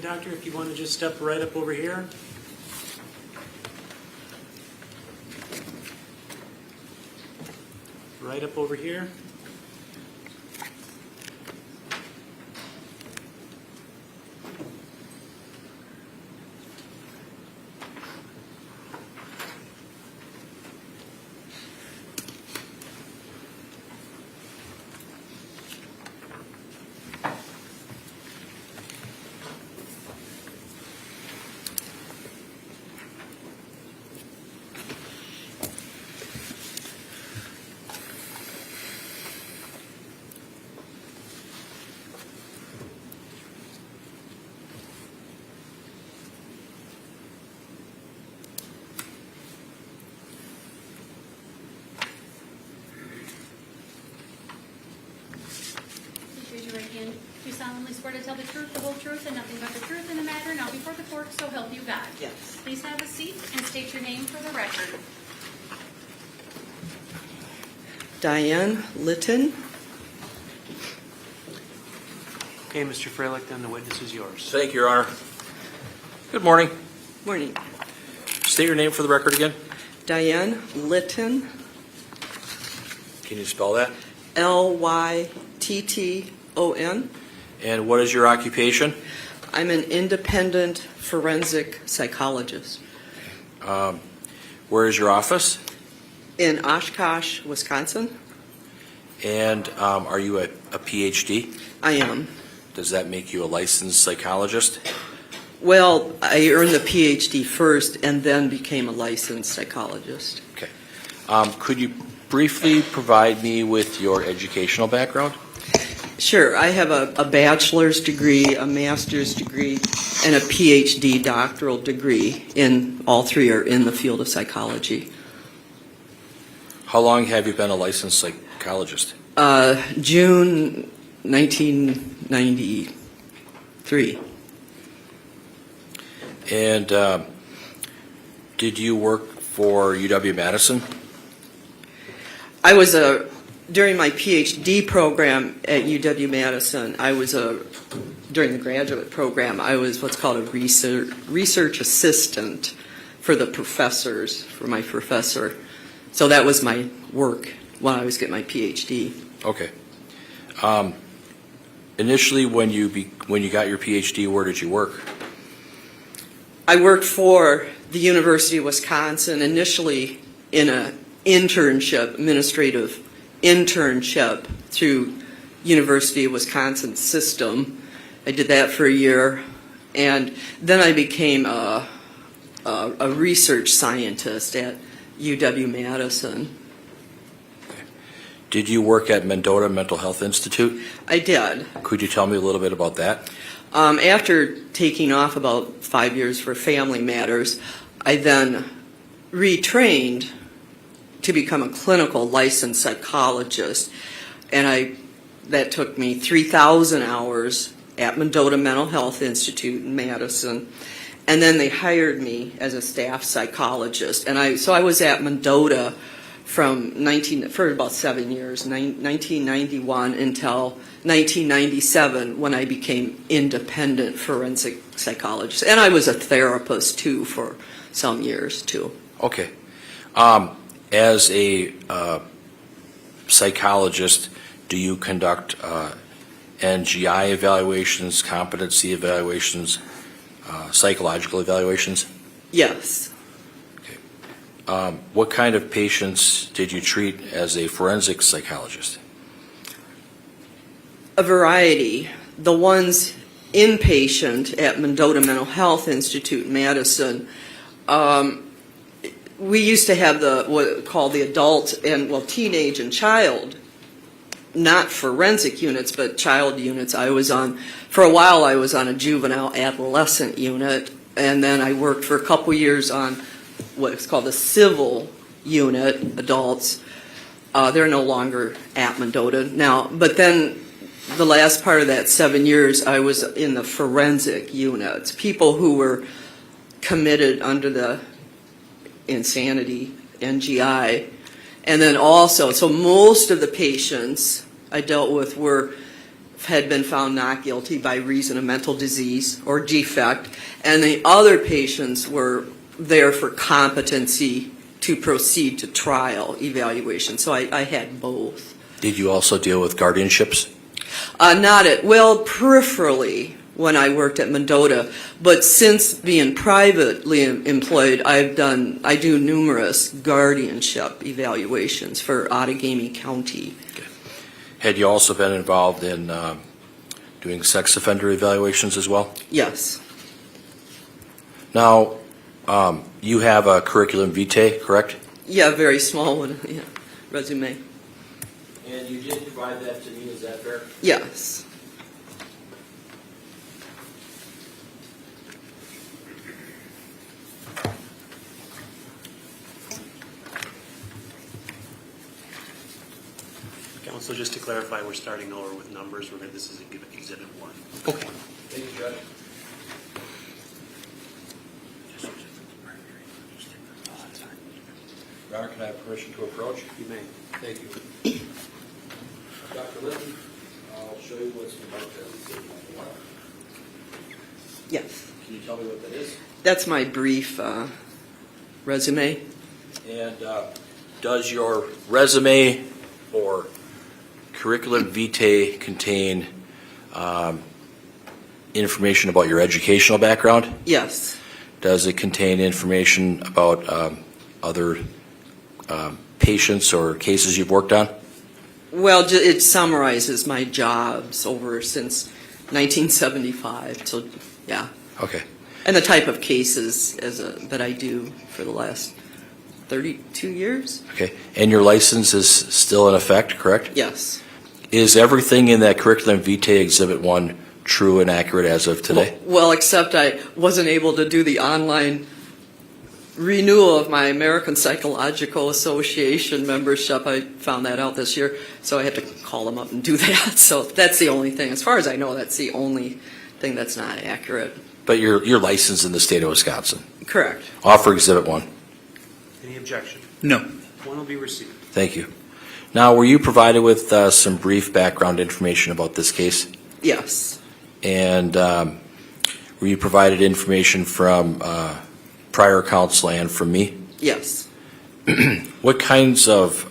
S1: Doctor, if you want to just step right up over here. Right up over here.
S4: Please raise your right hand. Do you solemnly swear to tell the truth, the whole truth, and nothing but the truth in the matter, now before the court, so help you God?
S8: Yes.
S4: Please have a seat and state your name for the record.
S8: Diane Litton.
S1: Okay, Mr. Freilich, then the witness is yours.
S2: Thank you, Your Honor. Good morning.
S8: Morning.
S2: State your name for the record again.
S8: Diane Litton,
S2: Can you spell that?
S8: Lytton.
S2: And what is your occupation?
S8: I'm an independent forensic psychologist
S2: Where is your office?
S8: in Oshkosh, Wisconsin.
S2: And are you a PhD?
S8: I am.
S2: Does that make you a licensed psychologist?
S8: Well, I earned the PhD first and then became a licensed psychologist.
S2: Okay. Could you briefly provide me with your educational background?
S8: Sure. I have a bachelor's degree, a master's degree, and a PhD doctoral degree. All three are in the field of psychology.
S2: How long have you been a licensed psychologist?
S8: June 1993.
S2: And did you work for UW-Madison?
S8: I was during my PhD program at UW-Madison, during the graduate program, I was what's called a research assistant for the professors, for my professor. So that was my work when I was getting my PhD.
S2: Okay. Initially, when you got your PhD, where did you work?
S8: I worked for the University of Wisconsin, initially in an internship, administrative internship through University of Wisconsin system. I did that for a year, and then I became a research scientist at UW-Madison.
S2: Did you work at Mendota Mental Health Institute?
S8: I did.
S2: Could you tell me a little bit about that?
S8: After taking off about 5 years for family matters, I then retrained to become a clinical licensed psychologist, and that took me 3,000 hours at Mendota Mental Health Institute in Madison, and then they hired me as a staff psychologist, and I was at Mendota for about 7 years, 1991 until 1997, when I became independent forensic psychologist, and I was a therapist too for some years too.
S2: Okay. As a psychologist, do you conduct NGI evaluations, competency evaluations, psychological evaluations?
S8: Yes.
S2: What kind of patients did you treat as a forensic psychologist?
S8: A variety. The ones inpatient at Mendota Mental Health Institute in Madison, we used to have what called the adult and teenage and child, not forensic units, but child units. For a while I was on a juvenile adolescent unit, and then I worked for a couple years on what's called the civil unit, adults. They're no longer at Mendota now, but then the last part of that 7 years, I was in the forensic units, people who were committed under the insanity, NGI. And then also, so most of the patients I dealt with were had been found not guilty by reason of mental disease or defect, and the other patients were there for competency to proceed to trial evaluation. So I had both.
S2: Did you also deal with guardianships?
S8: Peripherally when I worked at Mendota, but since being privately employed, I do numerous guardianship evaluations for Outagamie County.
S2: Had you also been involved in doing sex offender evaluations as well?
S8: Yes,
S2: Now, you have a curriculum vitae, correct?
S8: yeah, very small one, yeah, resume.
S2: And you did provide that to me, is that fair?
S8: Yes.
S1: Counsel, just to clarify, we're starting over with numbers. This is Exhibit 1.
S2: Okay. Thank you, Judge. Your Honor, can I have permission to approach?
S1: You may.
S2: Thank you. Dr. Litton, I'll show you what's marked as Exhibit 1.
S8: Yes.
S2: Can you tell me what that is?
S8: That's my brief resume.
S2: And does your resume or curriculum vitae contain information about your educational background?
S8: Yes.
S2: Does it contain information about other patients or cases you've worked on?
S8: Well, it summarizes my jobs over since 1975. So, yeah.
S2: Okay.
S8: And the type of cases that I do for the last 32 years?
S2: Okay. And your license is still in effect, correct?
S8: Yes.
S2: Is everything in that curriculum vitae Exhibit 1 true and accurate as of today?
S8: Well, except I wasn't able to do the online renewal of my American Psychological Association membership. I found that out this year, so I had to call them up and do that. So that's the only thing. As far as I know, that's the only thing that's not accurate.
S2: But you're licensed in the state of Wisconsin.
S8: Correct.
S2: Offer Exhibit 1.
S1: Any objection?
S6: No.
S1: One will be received.
S2: Thank you. Now, were you provided with some brief background information about this case?
S8: Yes.
S2: And were you provided information from prior counsel and from me?
S8: Yes.
S2: What kinds of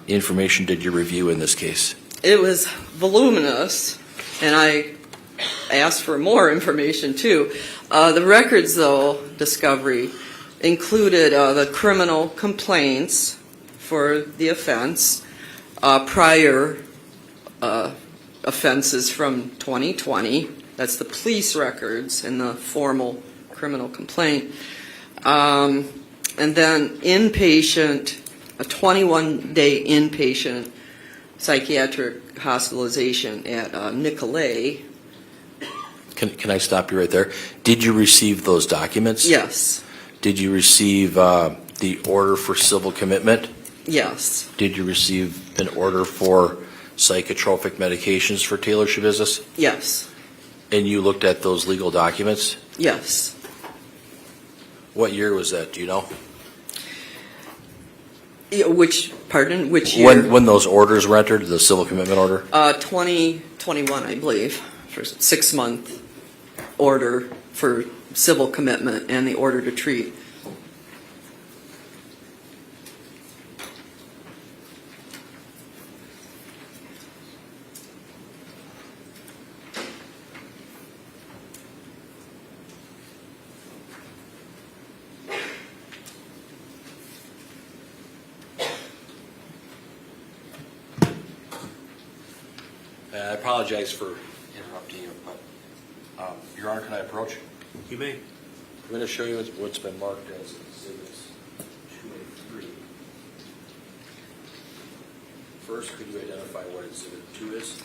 S2: information did you review in this case?
S8: It was voluminous, and I asked for more information too. The records, though, discovery included the criminal complaints for the offense, prior offenses from 2020. That's the police records and the formal criminal complaint. And then inpatient, a 21-day inpatient psychiatric hospitalization at Nicolay.
S2: Can I stop you right there? Did you receive those documents?
S8: Yes.
S2: Did you receive the order for civil commitment?
S8: Yes.
S2: Did you receive an order for psychotropic medications for Taylor Schabusiness?
S8: Yes.
S2: And you looked at those legal documents?
S8: Yes.
S2: What year was that? Do you know?
S8: Which year?
S2: When those orders were entered, the civil commitment order?
S8: 2021, I believe, for a 6-month order for civil commitment and the order to treat.
S2: I apologize for interrupting you, but Your Honor, can I approach?
S1: You may.
S2: I'm going to show you what's been marked as Exhibits 2 and 3. First, could you identify what Exhibit 2 is?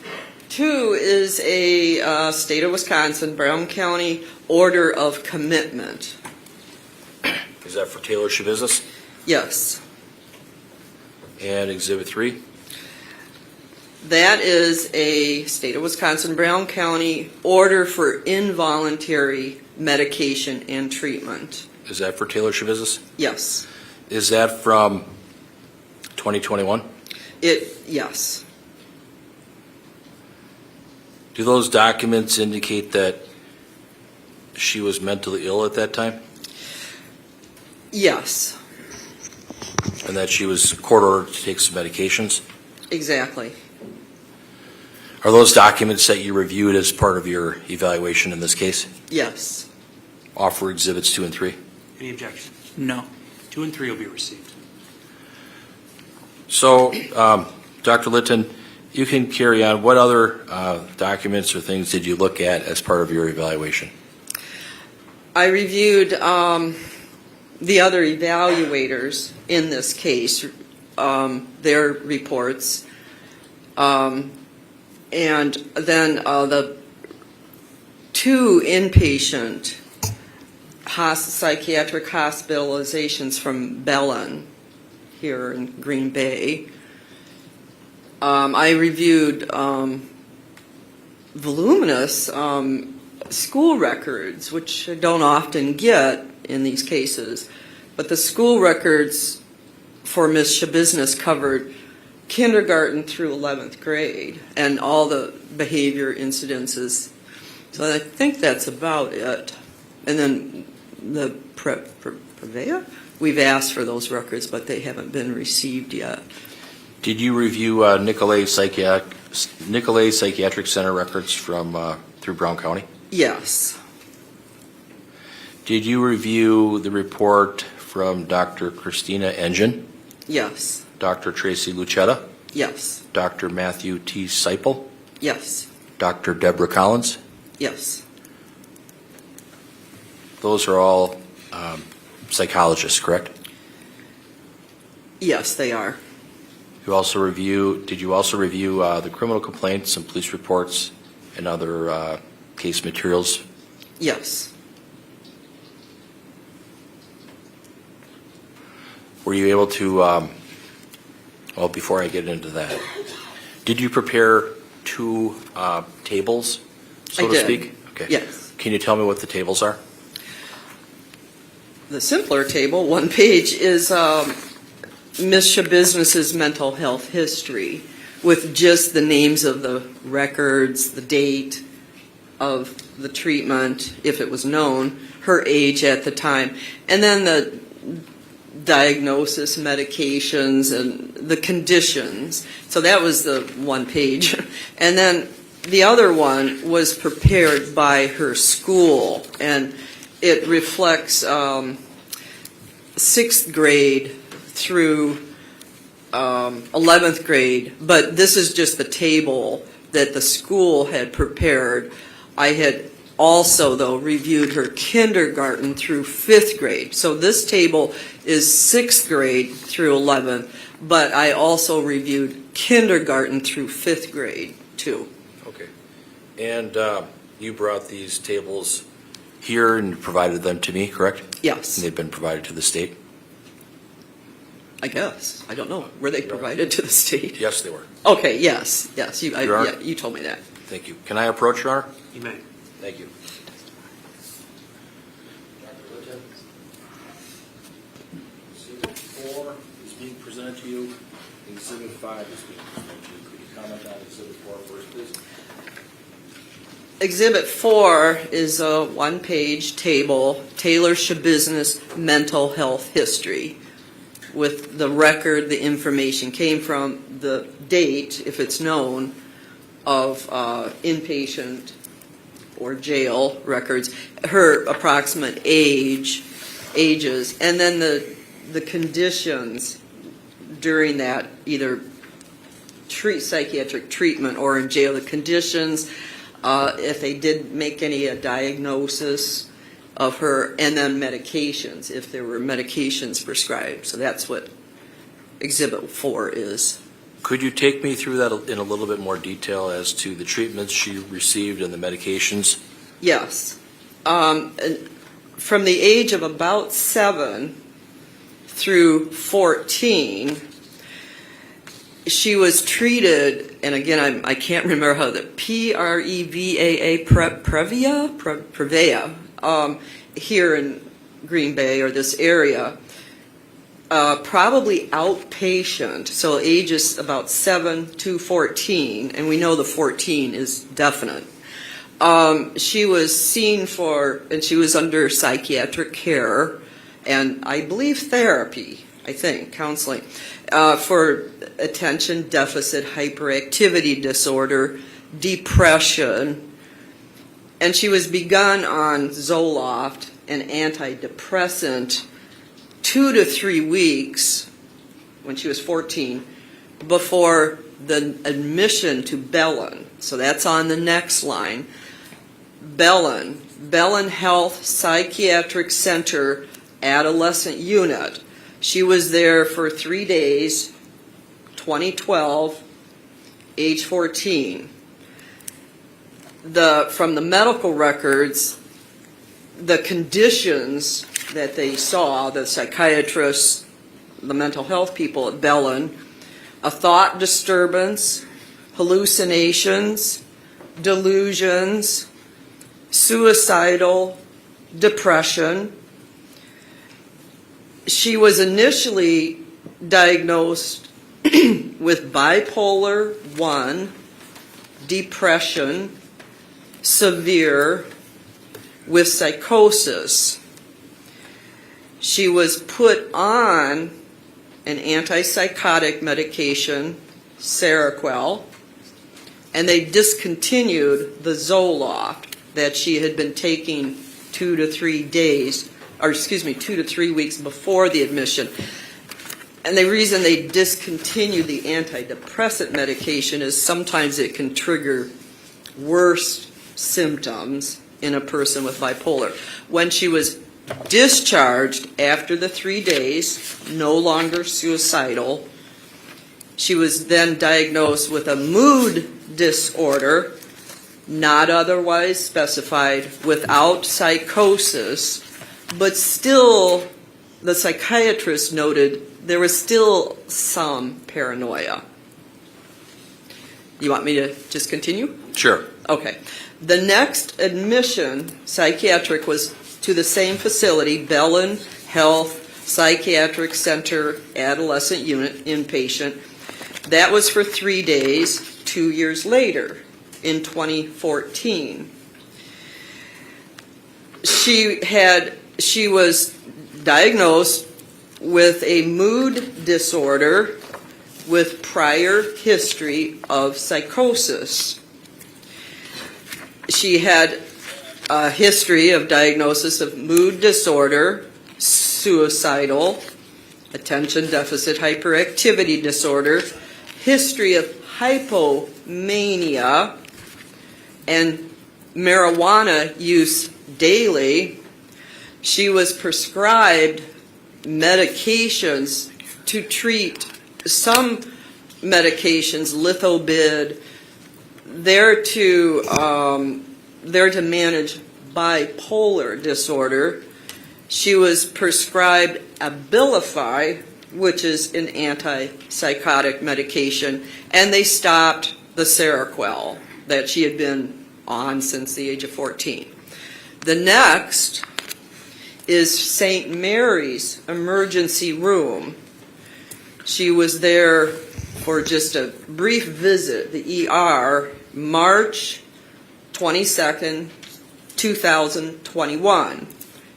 S8: 2 is a state of Wisconsin, Brown County order of commitment.
S2: Is that for Taylor Schabusiness?
S8: Yes.
S2: And Exhibit 3?
S8: That is a state of Wisconsin, Brown County order for involuntary medication and treatment.
S2: Is that for Taylor Schabusiness?
S8: Yes.
S2: Is that from 2021?
S8: Yes.
S2: Do those documents indicate that she was mentally ill at that time
S8: Yes,
S2: and that she was court ordered to take some medications?
S8: exactly.
S2: Are those documents that you reviewed as part of your evaluation in this case?
S8: Yes.
S2: Offer exhibits 2 and 3.
S1: Any objection?
S3: No.
S1: 2 and 3 will be received.
S2: So, Dr. Litton, you can carry on. What other documents or things did you look at as part of your evaluation?
S8: I reviewed the other evaluators in this case, their reports, and then the 2 inpatient psychiatric hospitalizations from Bellin here in Green Bay. I reviewed voluminous school records, which I don't often get in these cases, but the school records for Ms. Schabusiness covered kindergarten through 11th grade and all the behavior incidences. So I think that's about it. And then the Prevea, we've asked for those records, but they haven't been received yet.
S2: Did you review Nicolay Psychiatric Center records from through Brown County?
S8: Yes.
S2: Did you review the report from Dr. Christina Engine,
S8: Yes.
S2: Dr. Tracy Lucetta,
S8: Yes.
S2: Dr. Matthew T. Seipel,
S8: Yes.
S2: Dr. Deborah Collins?
S8: Yes.
S2: Those are all psychologists, correct?
S8: Yes, they are.
S2: Did you also review the criminal complaints and police reports and other case materials?
S8: Yes.
S2: Were you able to, well, before I get into that, did you prepare 2 tables, so
S8: I
S2: to
S8: did.
S2: speak? Okay.
S8: Yes.
S2: Can you tell me what the tables are?
S8: The simpler table, 1 page, is Ms. Schabusiness's mental health history with just the names of the records, the date of the treatment, if it was known, her age at the time, and then the diagnosis, medications, and the conditions. So that was the 1 page. And then the other one was prepared by her school, and it reflects 6th grade through 11th grade, but this is just the table that the school had prepared. I had also, though, reviewed her kindergarten through 5th grade. So this table is 6th grade through 11th, but I also reviewed kindergarten through 5th grade, too.
S2: Okay. And you brought these tables here and provided them to me, correct?
S8: Yes,
S2: And they've been provided to the state?
S8: I guess. I don't know. Were they provided to the state?
S2: Yes, they were.
S8: Okay, yes. You
S2: Your Honor?
S8: you told me that.
S2: Thank you. Can I approach, Your Honor?
S1: You may.
S2: Thank you. Dr. Litton, Exhibit 4 is being presented to you. Exhibit 5 is being presented to you. Could you comment on Exhibit 4 first, please?
S8: Exhibit 4 is a 1-page table, Taylor Schabusiness mental health history, with the record, the information came from, the date, if it's known, of inpatient or jail records, her approximate ages, and then the conditions during that, either psychiatric treatment or in jail, the conditions, if they did make any diagnosis of her, and then medications, if there were medications prescribed. So that's what Exhibit 4 is.
S2: Could you take me through that in a little bit more detail as to the treatments she received and the medications?
S8: Yes. From the age of about 7 through 14, she was treated, and again, I can't remember how the Prevea, here in Green Bay or this area. probably outpatient, so ages about 7 to 14, and we know the 14 is definite. She was seen for, and she was under psychiatric care, and I believe therapy, counseling, for attention deficit hyperactivity disorder, depression, and she was begun on Zoloft, an antidepressant, 2 to 3 weeks when she was 14 before the admission to Bellin. So that's on the next line. Bellin Health Psychiatric Center Adolescent Unit. She was there for 3 days, 2012, age 14. From the medical records, the conditions that they saw, the psychiatrists, the mental health people at Bellin, a thought disturbance, hallucinations, delusions, suicidal, depression. She was initially diagnosed with bipolar 1, depression, severe, with psychosis. She was put on an antipsychotic medication, Seroquel, and they discontinued the Zoloft that she had been taking 2 to 3 weeks before the admission. And the reason they discontinued the antidepressant medication is sometimes it can trigger worse symptoms in a person with bipolar. When she was discharged after the 3 days, no longer suicidal, she was then diagnosed with a mood disorder, not otherwise specified, without psychosis, but still, the psychiatrist noted there was still some paranoia. You want me to just continue?
S2: Sure.
S8: Okay. The next admission, psychiatric, was to the same facility, Bellin Health Psychiatric Center Adolescent Unit, inpatient. That was for 3 days, 2 years later, in 2014. She was diagnosed with a mood disorder with prior history of psychosis. She had a history of diagnosis of mood disorder, suicidal, attention deficit hyperactivity disorder, history of hypomania, and marijuana use daily. She was prescribed medications to treat some medications, Lithobid, there to manage bipolar disorder. She was prescribed Abilify, which is an antipsychotic medication, and they stopped the Seroquel that she had been on since the age of 14. The next is St. Mary's emergency room. She was there for just a brief visit, the ER, March 22nd, 2021.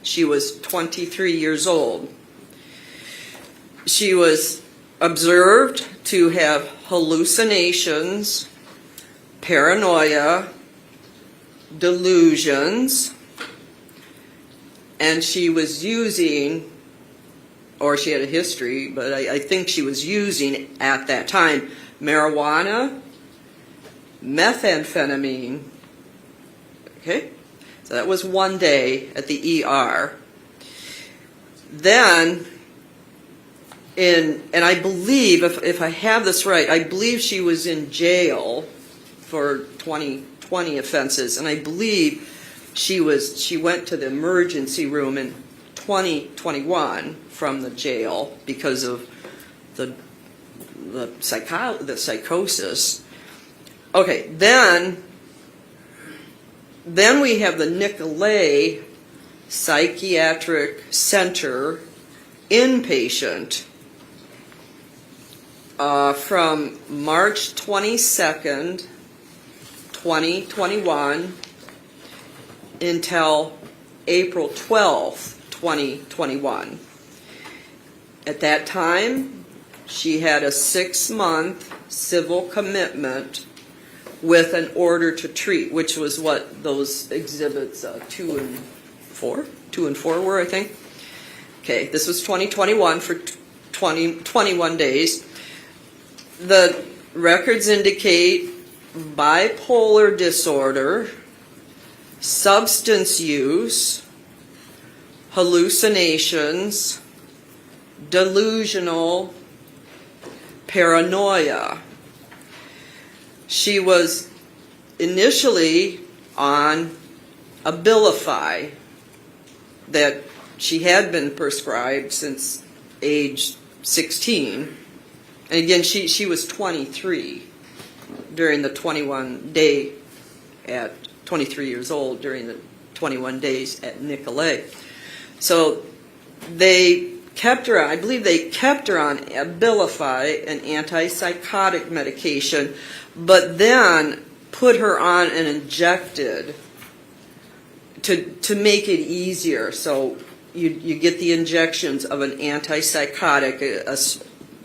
S8: She was 23 years old. She was observed to have hallucinations, paranoia, delusions, and she was using, or she had a history, but I think she was using at that time, marijuana, methamphetamine. Okay? So that was 1 day at the ER. Then, and I believe, if I have this right, I believe she was in jail for 2020 offenses, and I believe she went to the emergency room in 2021 from the jail because of the psychosis. Okay, then we have the Nicolay Psychiatric Center inpatient from March 22nd, 2021 until April 12th, 2021. At that time, she had a 6-month civil commitment with an order to treat, which was what those exhibits 2 and 4 were, I think. Okay, this was 2021 for 21 days. The records indicate bipolar disorder, substance use, hallucinations, delusional, paranoia. She was initially on Abilify that she had been prescribed since age 16. And again, she was 23 during the 21-day at 23 years old during the 21 days at Nicolay. So they kept her on, I believe they kept her on Abilify, an antipsychotic medication, but then put her on an injected to make it easier. So you get the injections of an antipsychotic,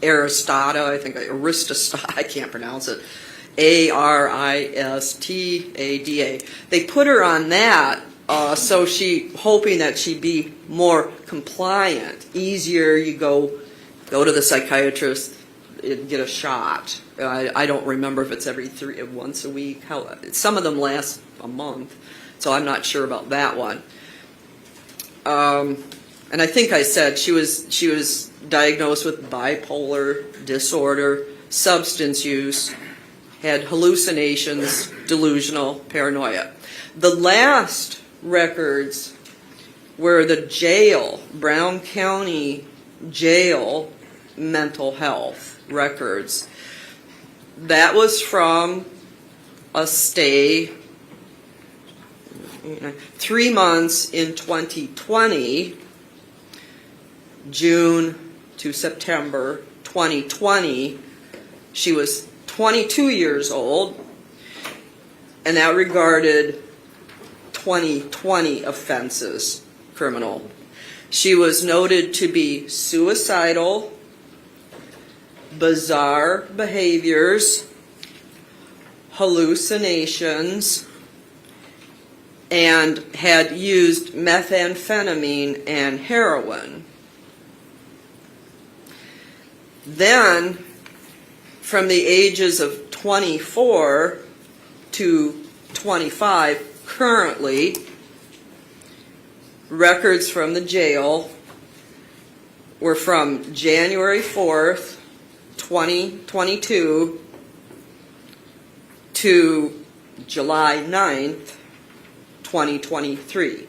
S8: Aristada, I think, Aristada, I can't pronounce it, Aristada. They put her on that so hoping that she'd be more compliant, easier. You go to the psychiatrist, get a shot. I don't remember if it's once a week. Some of them last a month, so I'm not sure about that one. And I think I said she was diagnosed with bipolar disorder, substance use, had hallucinations, delusional, paranoia. The last records were the jail, Brown County Jail mental health records. That was from a stay 3 months in 2020, June to September 2020. She was 22 years old, and that regarded 2020 offenses, criminal. She was noted to be suicidal, bizarre behaviors, hallucinations, and had used methamphetamine and heroin. Then, from the ages of 24 to 25, currently, records from the jail were from January 4th, 2022 to July 9th, 2023.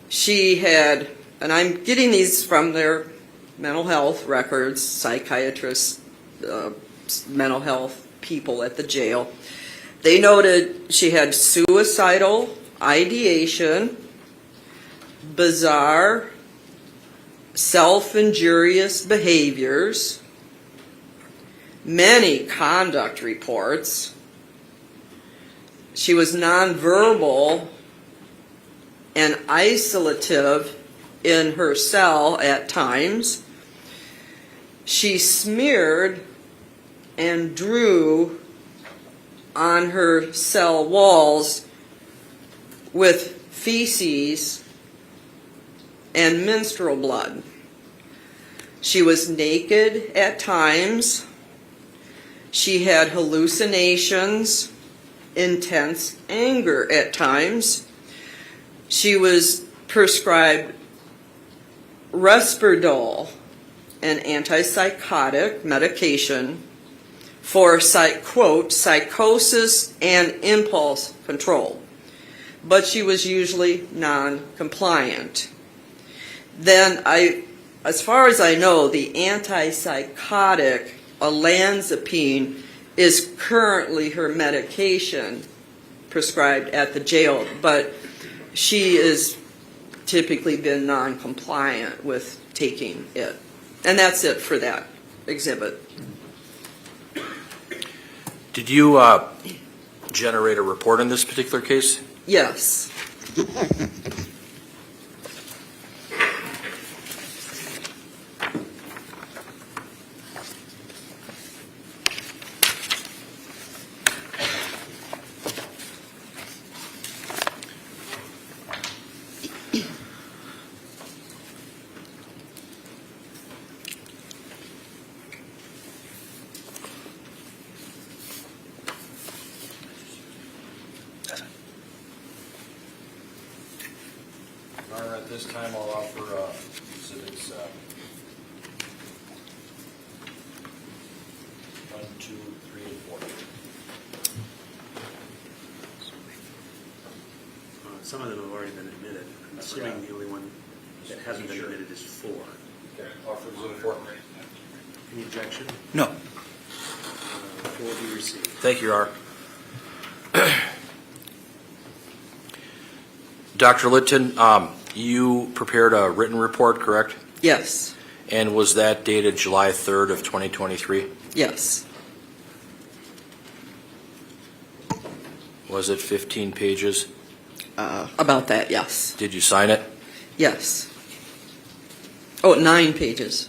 S8: She had, and I'm getting these from their mental health records, psychiatrists, mental health people at the jail. They noted she had suicidal ideation, bizarre, self-injurious behaviors, many conduct reports. She was nonverbal and isolative in her cell at times. She smeared and drew on her cell walls with feces and menstrual blood. She was naked at times. She had hallucinations, intense anger at times. She was prescribed Risperdal, an antipsychotic medication for, quote, psychosis and impulse control. But she was usually non-compliant. Then, as far as I know, the antipsychotic olanzapine is currently her medication prescribed at the jail, but she is typically been non-compliant with taking it. And that's it for that exhibit.
S2: Did you generate a report in this particular case?
S8: Yes.
S2: Your Honor, at this time, I'll offer exhibits 1, 2, 3, and 4.
S1: Some of them have already been admitted. I'm assuming the only one that hasn't been admitted is 4.
S2: Okay, offer exhibit 4.
S1: Any objection?
S3: No.
S1: 4 will be received.
S2: Thank you, Your Honor. Dr. Litton, you prepared a written report, correct?
S8: Yes.
S2: And was that dated July 3rd of 2023?
S8: Yes.
S2: Was it 15 pages?
S8: About that, yes.
S2: Did you sign it?
S8: Yes. Oh, 9 pages.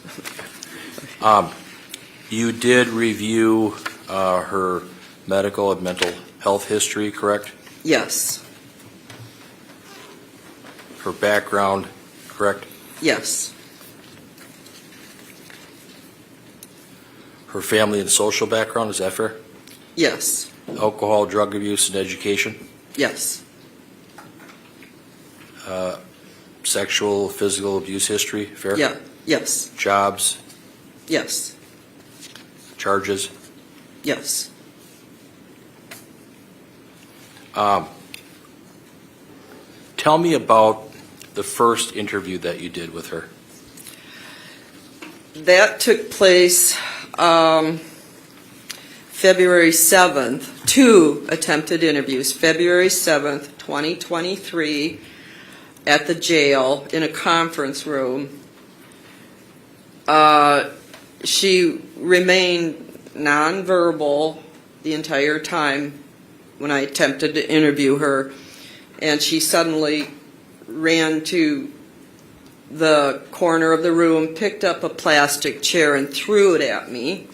S2: You did review her medical and mental health history, correct?
S8: Yes.
S2: Her background, correct?
S8: Yes.
S2: Her family and social background, is that fair?
S8: Yes.
S2: Alcohol, drug abuse, and education?
S8: Yes.
S2: Sexual, physical abuse history, fair?
S8: Yeah. Yes.
S2: Jobs,
S8: Yes.
S2: charges?
S8: Yes.
S2: Tell me about the first interview that you did with her.
S8: That took place February 7th, 2 attempted interviews, February 7th, 2023, at the jail in a conference room. She remained nonverbal the entire time when I attempted to interview her, and she suddenly ran to the corner of the room, picked up a plastic chair and threw it at me.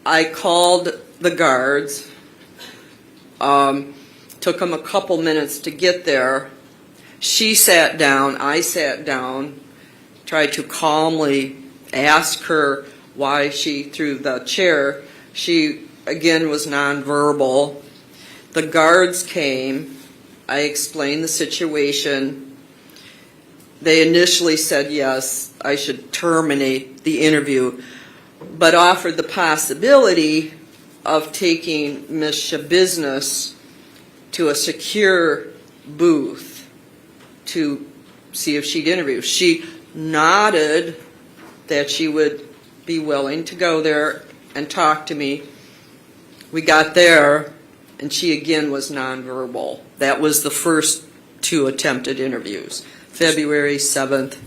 S8: I called the guards. Took them a couple minutes to get there. She sat down, I sat down, tried to calmly ask her why she threw the chair. She, again, was nonverbal. The guards came. I explained the situation. They initially said yes, I should terminate the interview, but offered the possibility of taking Ms. Schabusiness to a secure booth to see if she'd interview. She nodded that she would be willing to go there and talk to me. We got there, and she again was nonverbal. That was the first 2 attempted interviews, February 7th,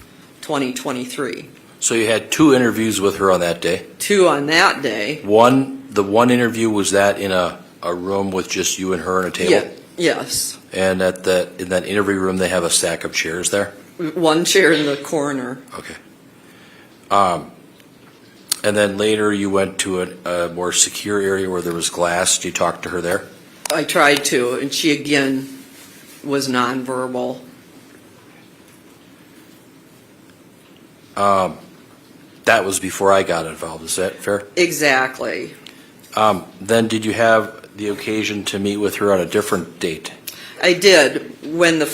S8: 2023.
S2: So you had 2 interviews with her on that day.
S8: 2 on that day.
S2: The one interview, was that in a room with just you and her and a table?
S8: Yeah, yes.
S2: And in that interview room, they have a stack of chairs there?
S8: 1 chair in the corner.
S2: Okay. And then later you went to a more secure area where there was glass. Did you talk to her there?
S8: I tried to, and she again was nonverbal.
S2: That was before I got involved. Is that fair?
S8: Exactly.
S2: Then did you have the occasion to meet with her on a different date?
S8: I did when the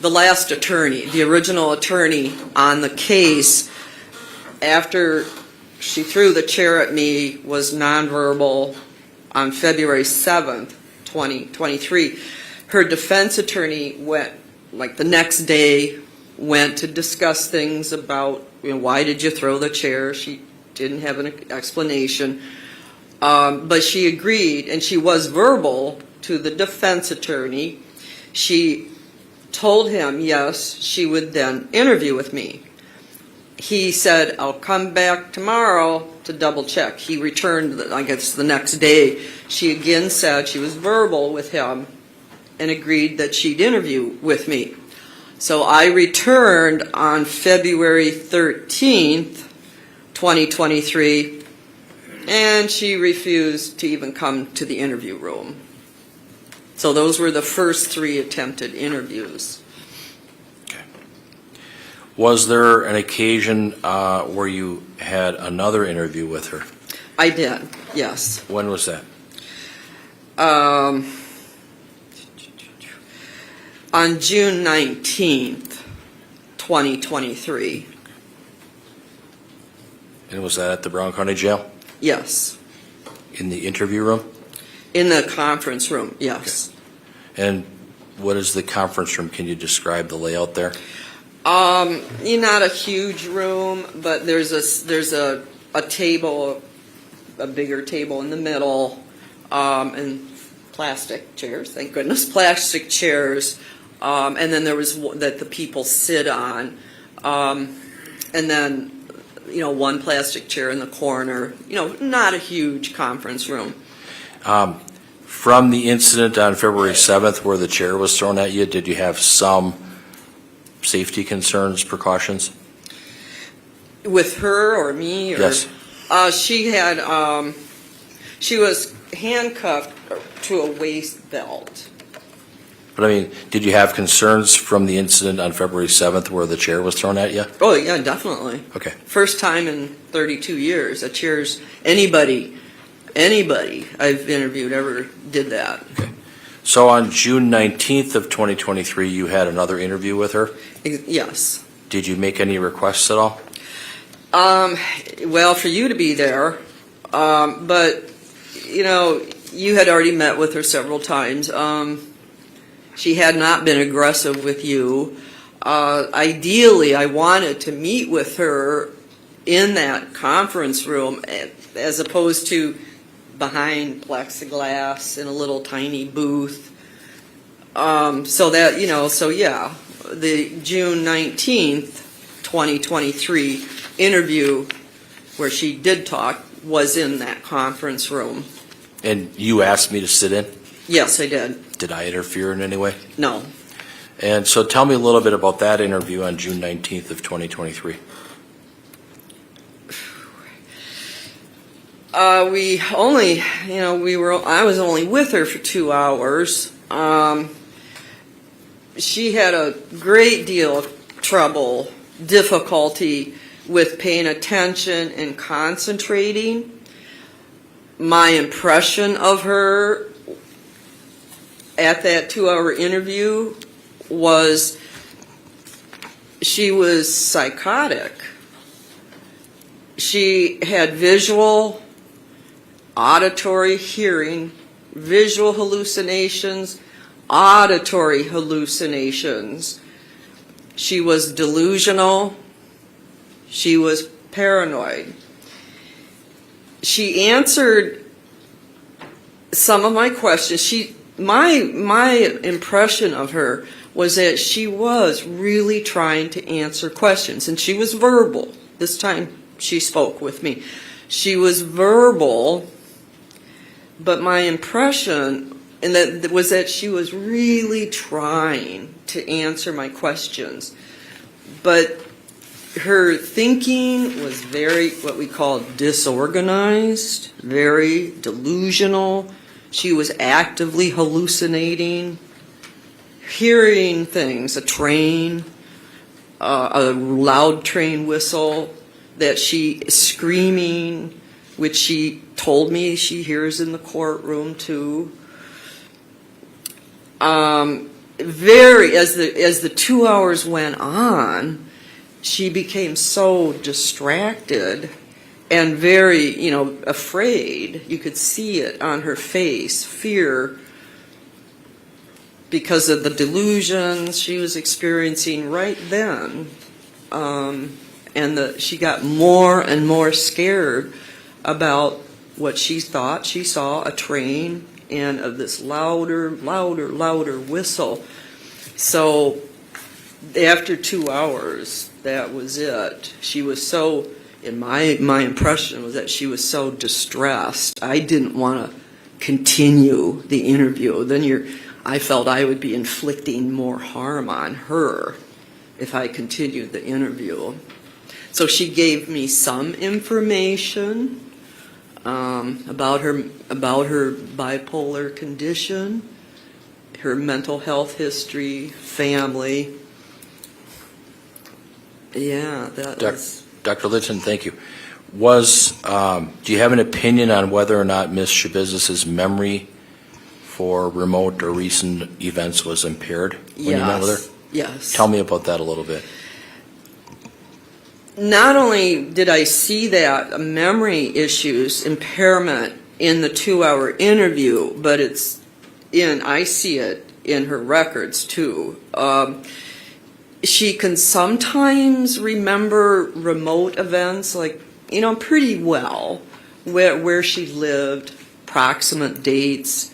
S8: last attorney, the original attorney on the case, after she threw the chair at me, was nonverbal on February 7th, 2023. Her defense attorney went, like the next day, went to discuss things about, why did you throw the chair? She didn't have an explanation. But she agreed, and she was verbal to the defense attorney. She told him, yes, she would then interview with me. He said, I'll come back tomorrow to double check. He returned, I guess, the next day. She again said she was verbal with him and agreed that she'd interview with me. So I returned on February 13th, 2023, and she refused to even come to the interview room. So those were the first 3 attempted interviews.
S2: Was there an occasion where you had another interview with her?
S8: I did, yes.
S2: When was that?
S8: On June 19th, 2023.
S2: And was that at the Brown County Jail?
S8: Yes.
S2: In the interview room?
S8: In the conference room, yes.
S2: And what is the conference room? Can you describe the layout there?
S8: Not a huge room, but there's a table, a bigger table in the middle, and plastic chairs, thank goodness, plastic chairs. And then there was that the people sit on. And then, one plastic chair in the corner, not a huge conference room.
S2: From the incident on February 7th where the chair was thrown at you, did you have some safety concerns, precautions?
S8: With her or me? Or,
S2: Yes.
S8: She was handcuffed to a waist belt.
S2: But I mean, did you have concerns from the incident on February 7th where the chair was thrown at you?
S8: Oh, yeah, definitely.
S2: Okay.
S8: First time in 32 years, a chair's, anybody I've interviewed ever did that.
S2: So on June 19th of 2023, you had another interview with her?
S8: Yes.
S2: Did you make any requests at all?
S8: Well, for you to be there, but, you had already met with her several times. She had not been aggressive with you. Ideally, I wanted to meet with her in that conference room as opposed to behind plexiglass in a little tiny booth. So yeah, the June 19th, 2023 interview where she did talk was in that conference room.
S2: And you asked me to sit in?
S8: Yes, I did.
S2: Did I interfere in any way?
S8: No.
S2: And so tell me a little bit about that interview on June 19th of 2023.
S8: I was only with her for 2 hours. She had a great deal of trouble, difficulty with paying attention and concentrating. My impression of her at that 2-hour interview was she was psychotic. She had visual, auditory, hearing, visual hallucinations, auditory hallucinations. She was delusional. She was paranoid. She answered some of my questions. My impression of her was that she was really trying to answer questions, and she was verbal. This time she spoke with me. She was verbal, but my impression was that she was really trying to answer my questions. But her thinking was very, what we call disorganized, very delusional. She was actively hallucinating, hearing things, a train, a loud train whistle, that she screaming, which she told me she hears in the courtroom too. As the 2 hours went on, she became so distracted and very, afraid. You could see it on her face, fear, because of the delusions she was experiencing right then. And she got more and more scared about what she thought she saw, a train and of this louder whistle. So after 2 hours, that was it. She was so, in my impression was that she was so distressed. I didn't want to continue the interview. Then I felt I would be inflicting more harm on her if I continued the interview. So she gave me some information about her bipolar condition, her mental health history, family. Yeah, that was.
S2: Dr. Litton, thank you. Do you have an opinion on whether or not Ms. Schabusiness's memory for remote or recent events was impaired when you met with her?
S8: Yes.
S2: Tell me about that a little bit.
S8: Not only did I see that memory issues, impairment in the 2-hour interview, but I see it in her records too. She can sometimes remember remote events, like, pretty well, where she lived, approximate dates,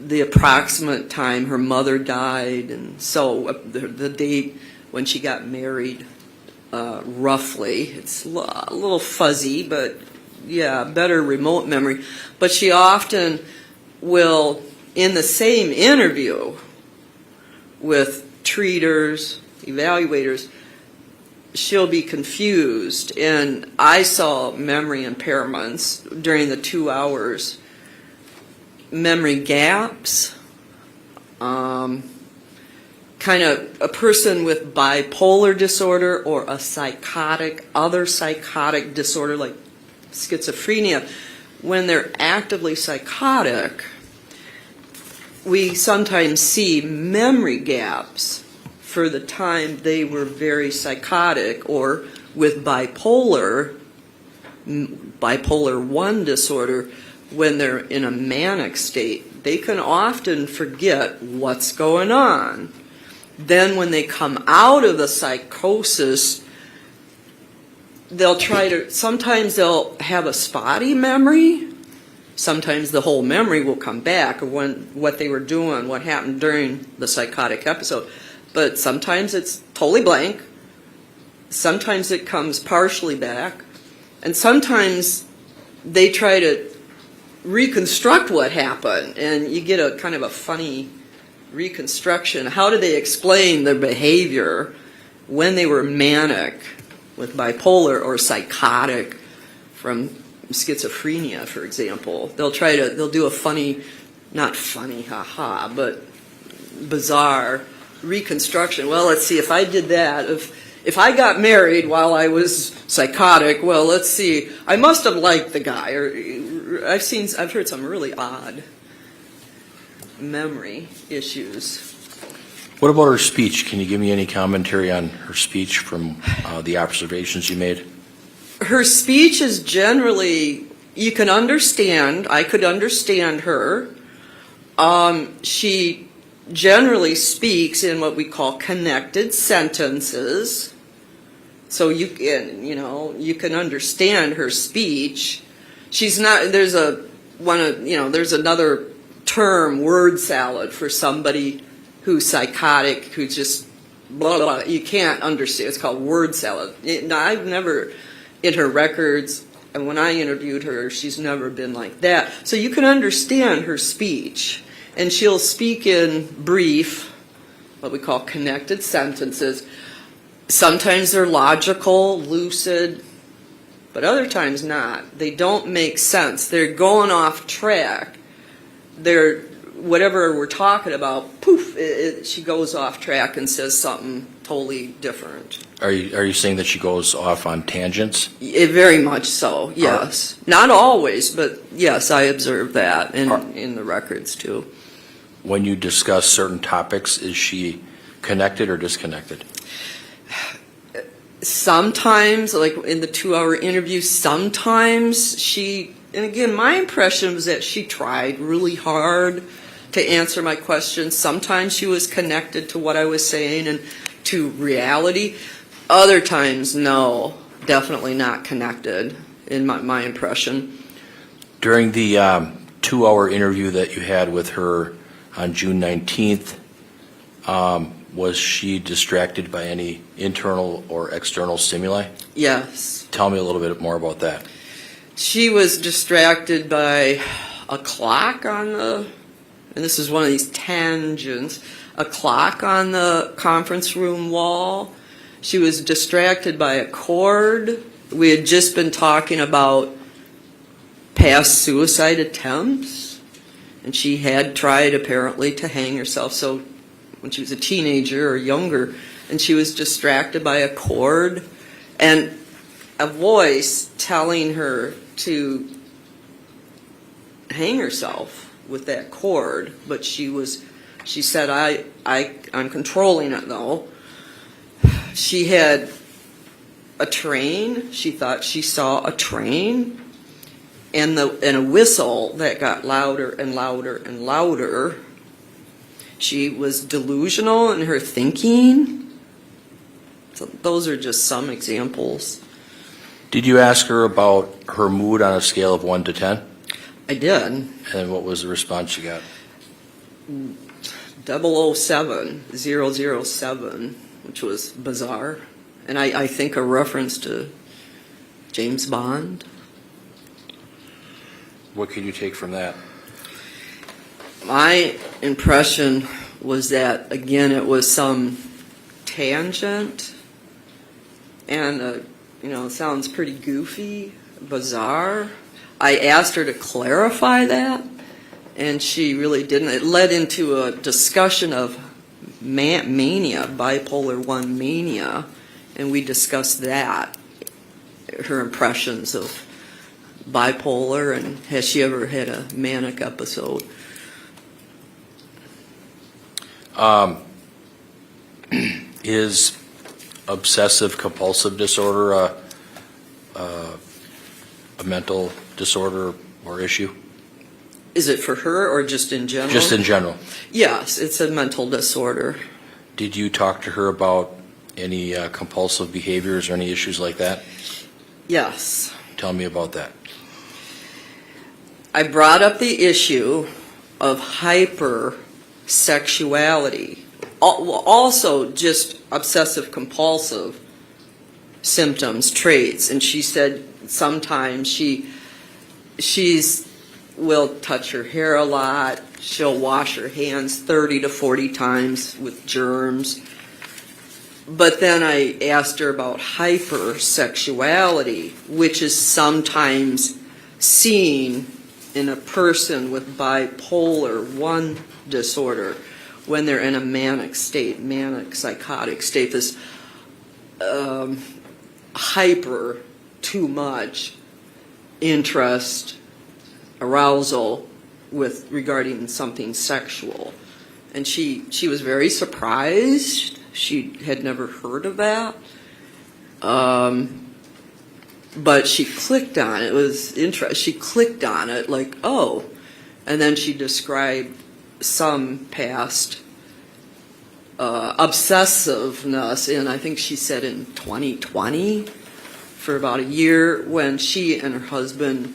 S8: the approximate time her mother died, and so the date when she got married, roughly. It's a little fuzzy, but yeah, better remote memory. But she often will, in the same interview with treaters, evaluators, she'll be confused. And I saw memory impairments during the 2 hours, memory gaps, kind of a person with bipolar disorder or a other psychotic disorder like schizophrenia. When they're actively psychotic, we sometimes see memory gaps for the time they were very psychotic, or with bipolar 1 disorder, when they're in a manic state, they can often forget what's going on. Then when they come out of the psychosis, sometimes they'll have a spotty memory. Sometimes the whole memory will come back of what they were doing, what happened during the psychotic episode. But sometimes it's totally blank. Sometimes it comes partially back. And sometimes they try to reconstruct what happened, and you get a kind of a funny reconstruction. How do they explain their behavior when they were manic with bipolar or psychotic from schizophrenia, for example? They'll do a funny, not funny, haha, but bizarre reconstruction. Well, let's see, if I did that, if I got married while I was psychotic, well, let's see, I must have liked the guy. Or I've heard some really odd memory issues.
S2: What about her speech? Can you give me any commentary on her speech from the observations you made?
S8: Her speech is generally, you can understand, I could understand her. She generally speaks in what we call connected sentences. So you can understand her speech. She's not, there's another term, word salad, for somebody who's psychotic, who just blah, blah, blah. You can't understand. It's called word salad. I've never, in her records, and when I interviewed her, she's never been like that. So you can understand her speech. And she'll speak in brief, what we call connected sentences. Sometimes they're logical, lucid, but other times not. They don't make sense. They're going off track. Whatever we're talking about, poof, she goes off track and says something totally different.
S2: Are you saying that she goes off on tangents?
S8: Very much so, yes. Not always, but yes, I observe that in the records too.
S2: When you discuss certain topics, is she connected or disconnected?
S8: Sometimes, like in the 2-hour interview, sometimes and again, my impression was that she tried really hard to answer my questions. Sometimes she was connected to what I was saying and to reality. Other times, no, definitely not connected, in my impression.
S2: During the 2-hour interview that you had with her on June 19th, was she distracted by any internal or external stimuli?
S8: Yes.
S2: Tell me a little bit more about that.
S8: She was distracted by a clock on the, and this is one of these tangents, a clock on the conference room wall. She was distracted by a cord. We had just been talking about past suicide attempts, and she had tried apparently to hang herself. So when she was a teenager or younger, and she was distracted by a cord and a voice telling her to hang herself with that cord, but she said, I'm controlling it though. She had a train. She thought she saw a train and a whistle that got louder and louder and louder. She was delusional in her thinking. So those are just some examples.
S2: Did you ask her about her mood on a scale of 1 to 10?
S8: I did.
S2: And what was the response you got?
S8: 007, which was bizarre. And I think a reference to James Bond.
S2: What can you take from that?
S8: My impression was that, again, it was some tangent. And, it sounds pretty goofy, bizarre. I asked her to clarify that, and she really didn't. It led into a discussion of mania, bipolar 1 mania, and we discussed that, her impressions of bipolar, and has she ever had a manic episode.
S2: Is obsessive compulsive disorder a mental disorder or issue?
S8: Is it for her or just in general?
S2: Just in general.
S8: Yes, it's a mental disorder.
S2: Did you talk to her about any compulsive behaviors or any issues like that?
S8: Yes.
S2: Tell me about that.
S8: I brought up the issue of hypersexuality, also just obsessive compulsive symptoms, traits, and she said sometimes she's will touch her hair a lot. She'll wash her hands 30 to 40 times with germs. But then I asked her about hypersexuality, which is sometimes seen in a person with bipolar 1 disorder when they're in a manic state, manic psychotic state, this hyper, too much interest, arousal with regarding something sexual. And she was very surprised. She had never heard of that. But she clicked on it. It was interesting. She clicked on it like, oh. And then she described some past obsessiveness in, I think she said in 2020, for about a year, when she and her husband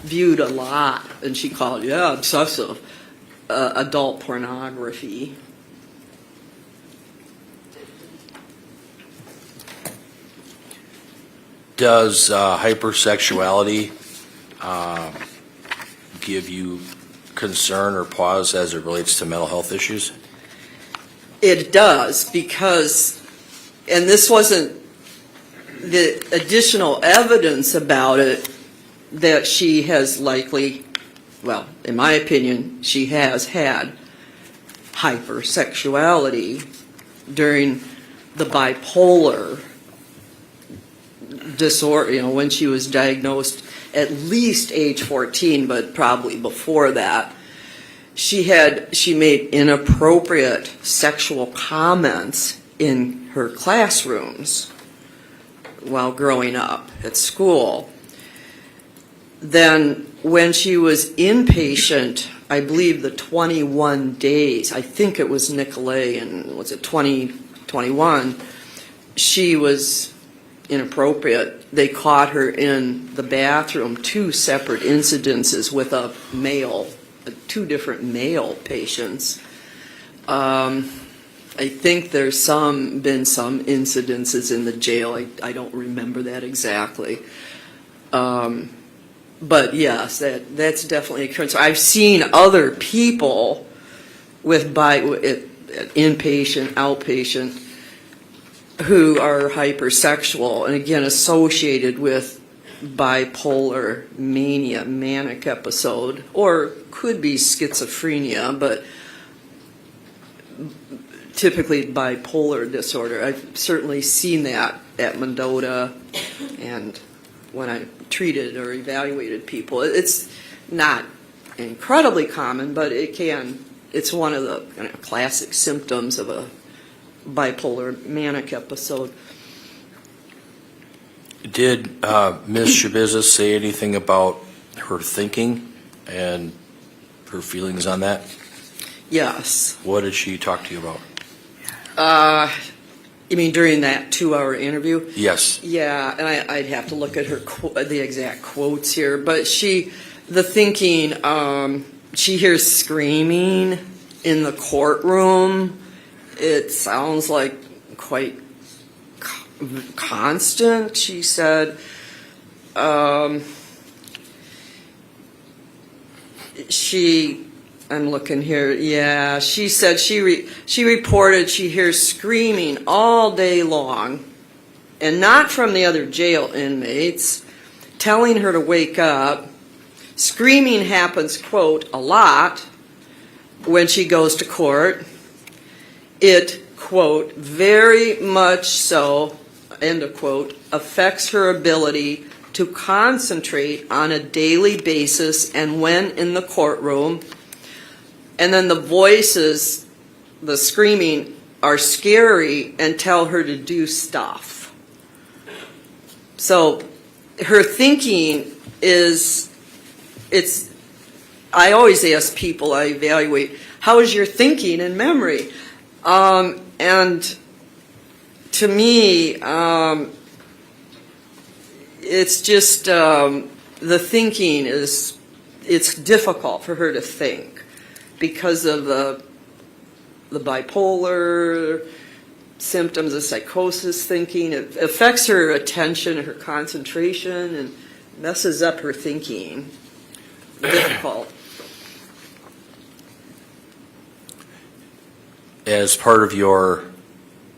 S8: viewed a lot, and she called it, obsessive, adult pornography.
S2: Does hypersexuality give you concern or pause as it relates to mental health issues?
S8: It does, because, and this wasn't the additional evidence about it, that she has likely, well, in my opinion, she has had hypersexuality during the bipolar disorder, when she was diagnosed at least age 14, but probably before that. She made inappropriate sexual comments in her classrooms while growing up at school. Then when she was inpatient, I believe the 21 days, I think it was Nicolay, and was it 2021, she was inappropriate. They caught her in the bathroom, 2 separate incidences with a male, 2 different male patients. I think there's been some incidences in the jail. I don't remember that exactly. But yes, that's definitely a concern. I've seen other people with inpatient, outpatient, who are hypersexual, and again associated with bipolar mania, manic episode, or could be schizophrenia, but typically bipolar disorder. I've certainly seen that at Mendota and when I treated or evaluated people. It's not incredibly common, but it's one of the kind of classic symptoms of a bipolar manic episode.
S2: Did Ms. Schabusiness say anything about her thinking and her feelings on that?
S8: Yes.
S2: What did she talk to you about?
S8: You mean during that 2-hour interview?
S2: Yes.
S8: Yeah, and I'd have to look at the exact quotes here, but the thinking, she hears screaming in the courtroom. It sounds like quite constant, she said. I'm looking here. Yeah, she said she reported she hears screaming all day long, and not from the other jail inmates, telling her to wake up. Screaming happens, quote, a lot when she goes to court. It, quote, very much so, end of quote, affects her ability to concentrate on a daily basis and when in the courtroom. And then the voices, the screaming, are scary and tell her to do stuff. So her thinking I always ask people I evaluate, how is your thinking and memory? And to me, it's just the thinking it's difficult for her to think because of the bipolar symptoms of psychosis thinking. It affects her attention, her concentration, and messes up her thinking. Difficult.
S2: As part of your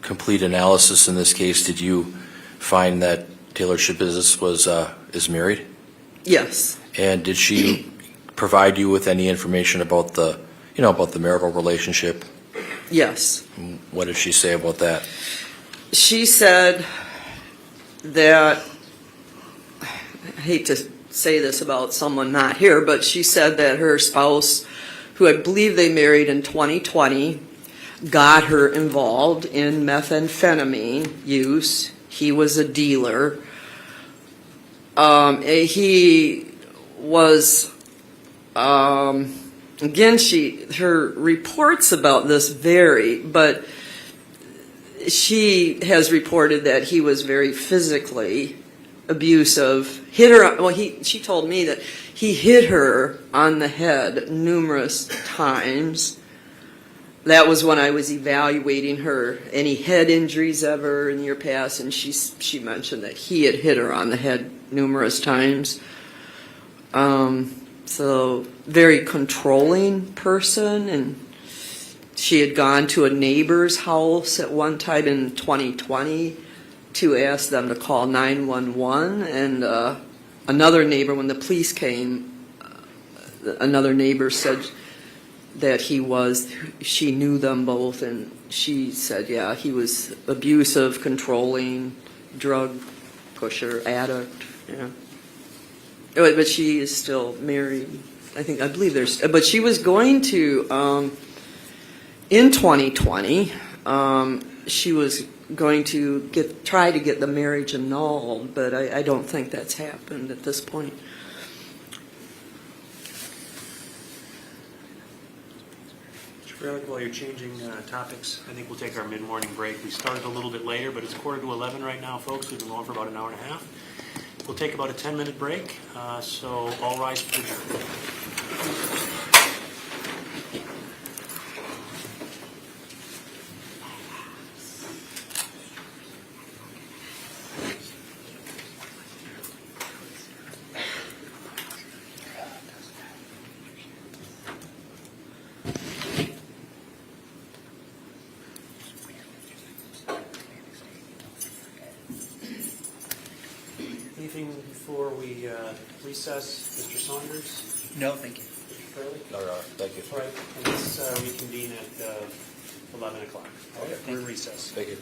S2: complete analysis in this case, did you find that Taylor Schabusiness is married?
S8: Yes.
S2: And did she provide you with any information about the marital relationship?
S8: Yes.
S2: What did she say about that?
S8: She said that, I hate to say this about someone not here, but she said that her spouse, who I believe they married in 2020, got her involved in methamphetamine use. He was a dealer. He was, again, her reports about this vary, but she has reported that he was very physically abusive. Hit her. Well, she told me that he hit her on the head numerous times. That was when I was evaluating her. Any head injuries ever in your past? And she mentioned that he had hit her on the head numerous times. So very controlling person, and she had gone to a neighbor's house at one time in 2020 to ask them to call 911, and another neighbor, when the police came, another neighbor said that she knew them both, and she said, yeah, he was abusive, controlling, drug pusher, addict, yeah. But she is still married. I believe but she was going to, in 2020, she was going to try to get the marriage annulled, but I don't think that's happened at this point.
S1: Freilich, while you're changing topics, I think we'll take our mid-morning break. We started a little bit later, but it's 10:45 right now, folks. We've been going for about an hour and a half. We'll take about a 10-minute break, so all rise for adjournment. Anything before we recess, Mr. Saunders?
S3: No, thank you.
S1: Mr. Freilich?
S2: No, thank you.
S1: All right, and let's reconvene at 11 o'clock. We're in recess.
S2: Thank you.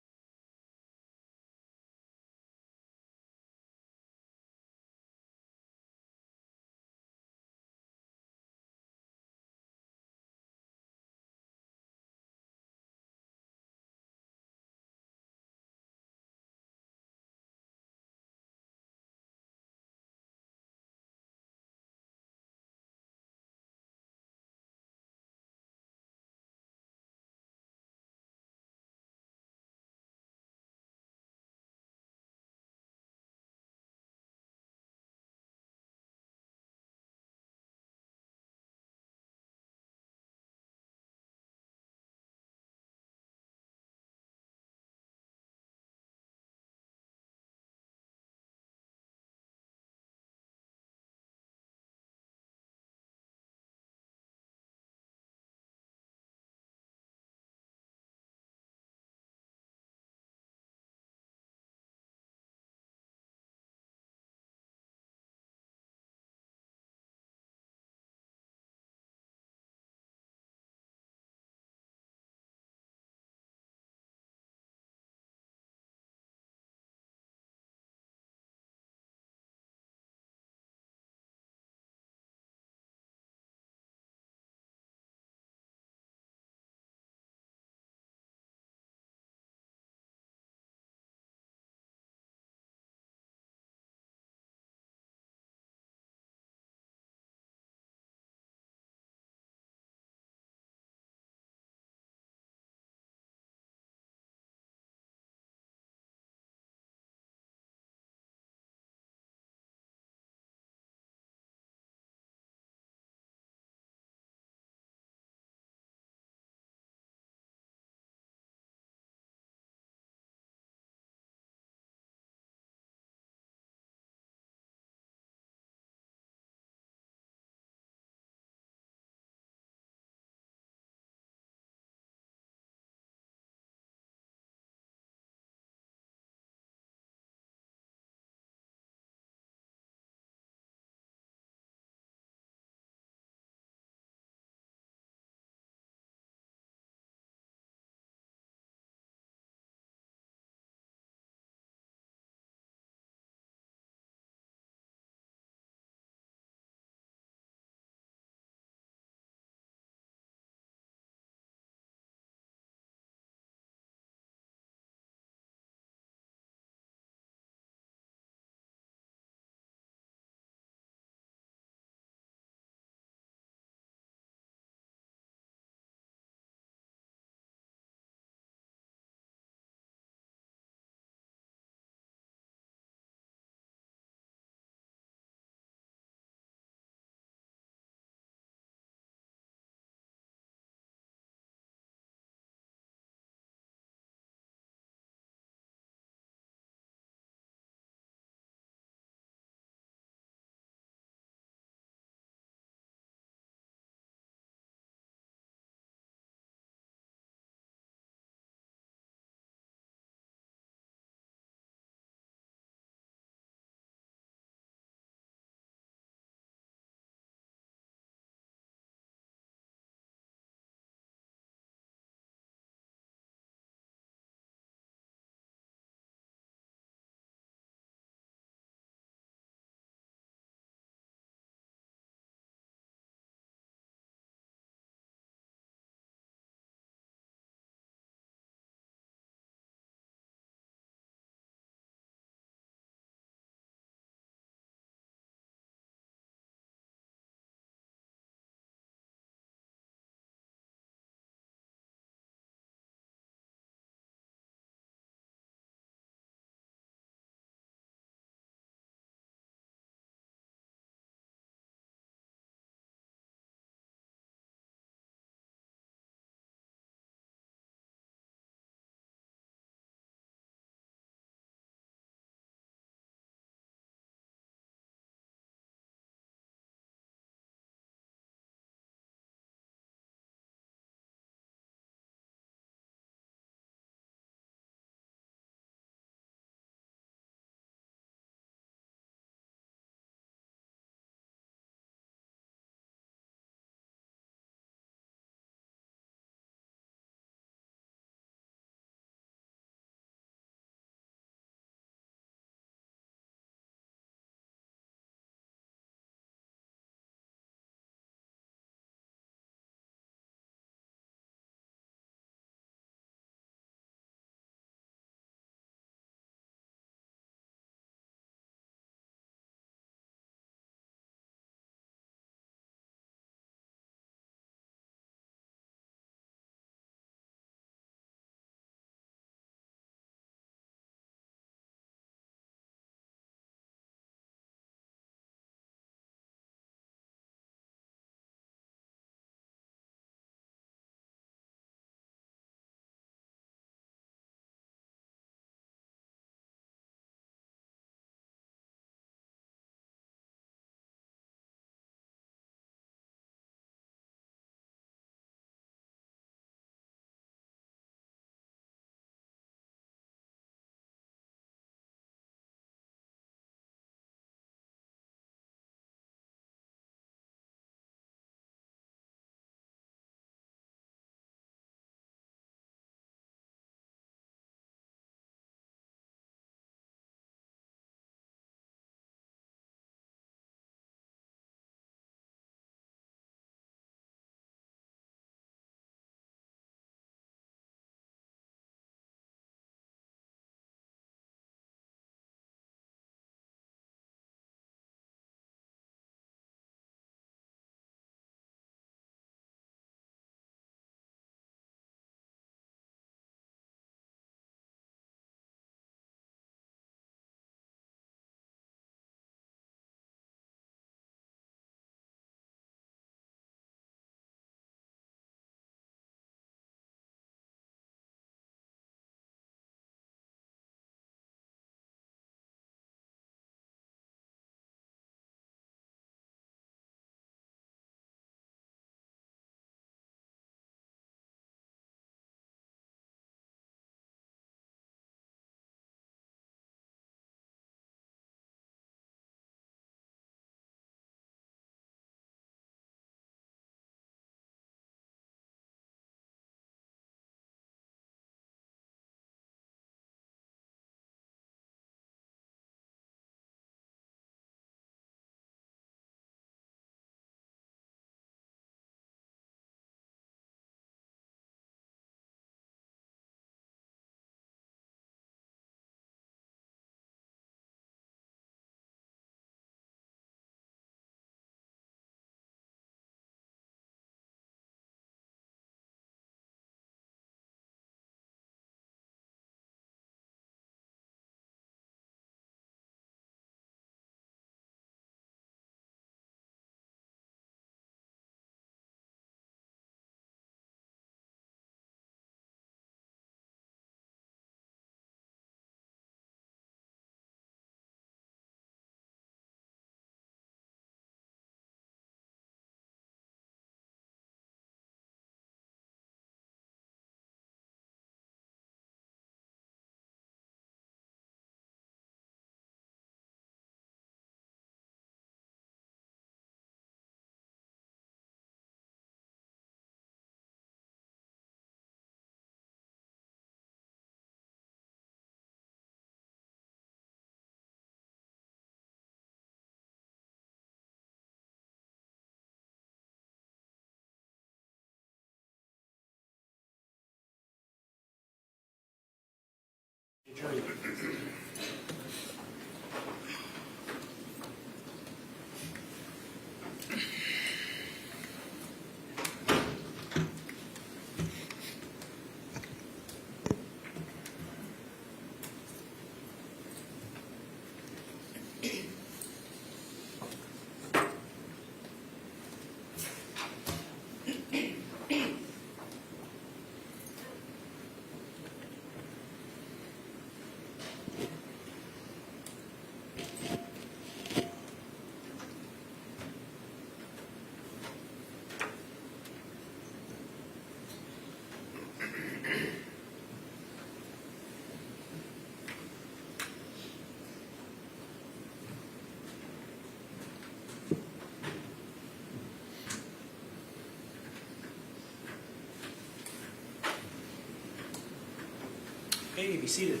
S1: Okay, be seated.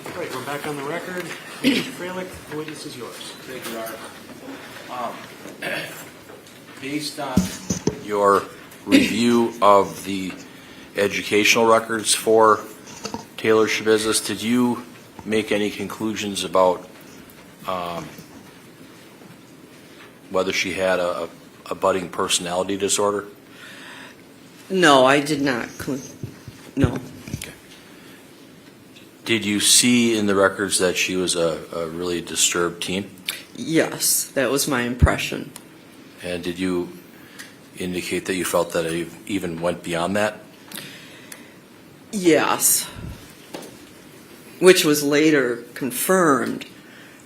S1: All right, we're back on the record. Mr. Freilich, the witness is yours.
S2: Thank you, Art. Based on your review of the educational records for Taylor Schabusiness, did you make any conclusions about whether she had a budding personality disorder?
S8: No, I did not. No.
S2: Did you see in the records that she was a really disturbed teen?
S8: Yes, that was my impression.
S2: And did you indicate that you felt that it even went beyond that?
S8: Yes, which was later confirmed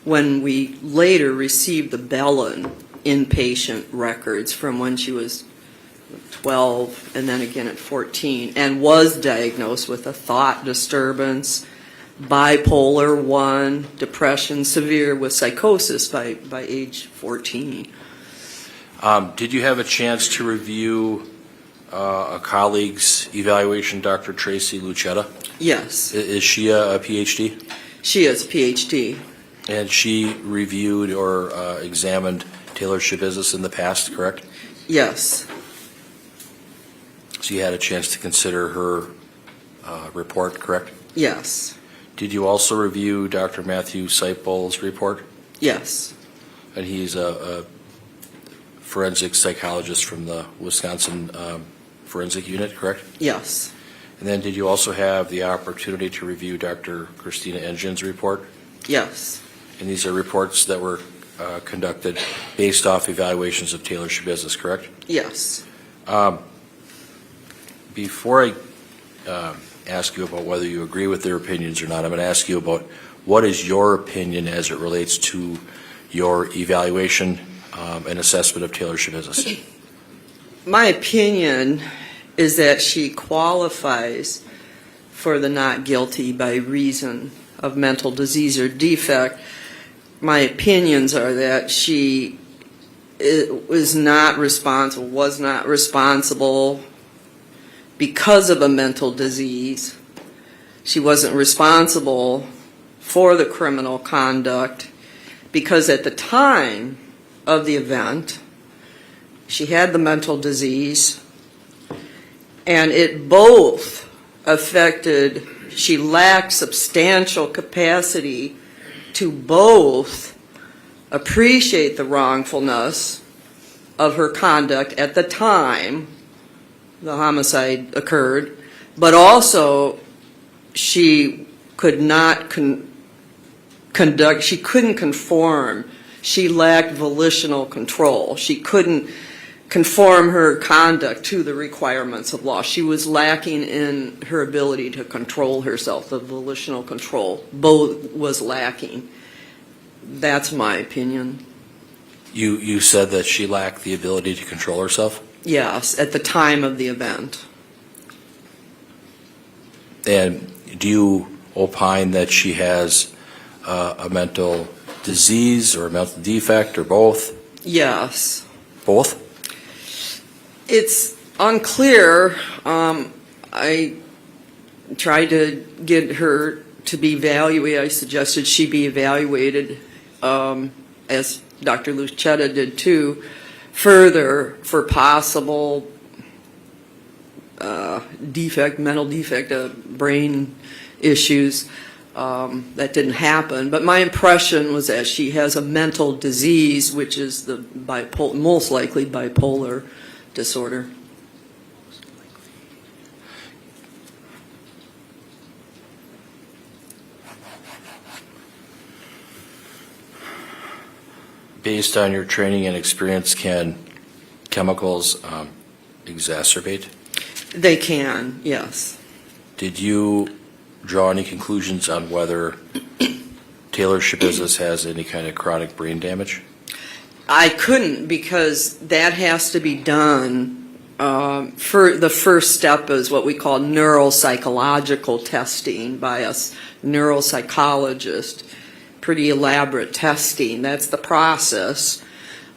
S8: when we later received the Bellin inpatient records from when she was 12 and then again at 14, and was diagnosed with a thought disturbance, bipolar 1, depression, severe with psychosis by age 14.
S2: Did you have a chance to review a colleague's evaluation, Dr. Tracy Lucetta?
S8: Yes,
S2: Is she a PhD?
S8: she is PhD.
S2: And she reviewed or examined Taylor Schabusiness in the past, correct?
S8: Yes,
S2: So you had a chance to consider her report, correct?
S8: yes,
S2: Did you also review Dr. Matthew Seipel's report?
S8: yes,
S2: And he's a forensic psychologist from the Wisconsin Forensic Unit, correct?
S8: yes,
S2: And then did you also have the opportunity to review Dr. Christina Engine's report?
S8: yes,
S2: And these are reports that were conducted based off evaluations of Taylor Schabusiness, correct?
S8: yes.
S2: Before I ask you about whether you agree with their opinions or not, I'm going to ask you about what is your opinion as it relates to your evaluation and assessment of Taylor Schabusiness?
S8: My opinion is that she qualifies for the not guilty by reason of mental disease or defect. My opinions are that she was not responsible because of a mental disease. She wasn't responsible for the criminal conduct because at the time of the event, she had the mental disease, and it both affected, she lacked substantial capacity to both appreciate the wrongfulness of her conduct at the time the homicide occurred, but also she could not conduct, she couldn't conform. She lacked volitional control. She couldn't conform her conduct to the requirements of law. She was lacking in her ability to control herself. The volitional control both was lacking. That's my opinion.
S2: You said that she lacked the ability to control herself?
S8: Yes, at the time of the event.
S2: And do you opine that she has a mental disease or a mental defect or both?
S8: Yes.
S2: Both?
S8: It's unclear. I tried to get her to be evaluated. I suggested she be evaluated, as Dr. Lucetta did too, further for possible mental defect, brain issues. That didn't happen, but my impression was that she has a mental disease, which is the most likely bipolar disorder.
S2: Based on your training and experience, can chemicals exacerbate?
S8: They can, yes.
S2: Did you draw any conclusions on whether Taylor Schabusiness has any kind of chronic brain damage?
S8: I couldn't, because that has to be done. For the first step is what we call neuropsychological testing by a neuropsychologist. Pretty elaborate testing. That's the process.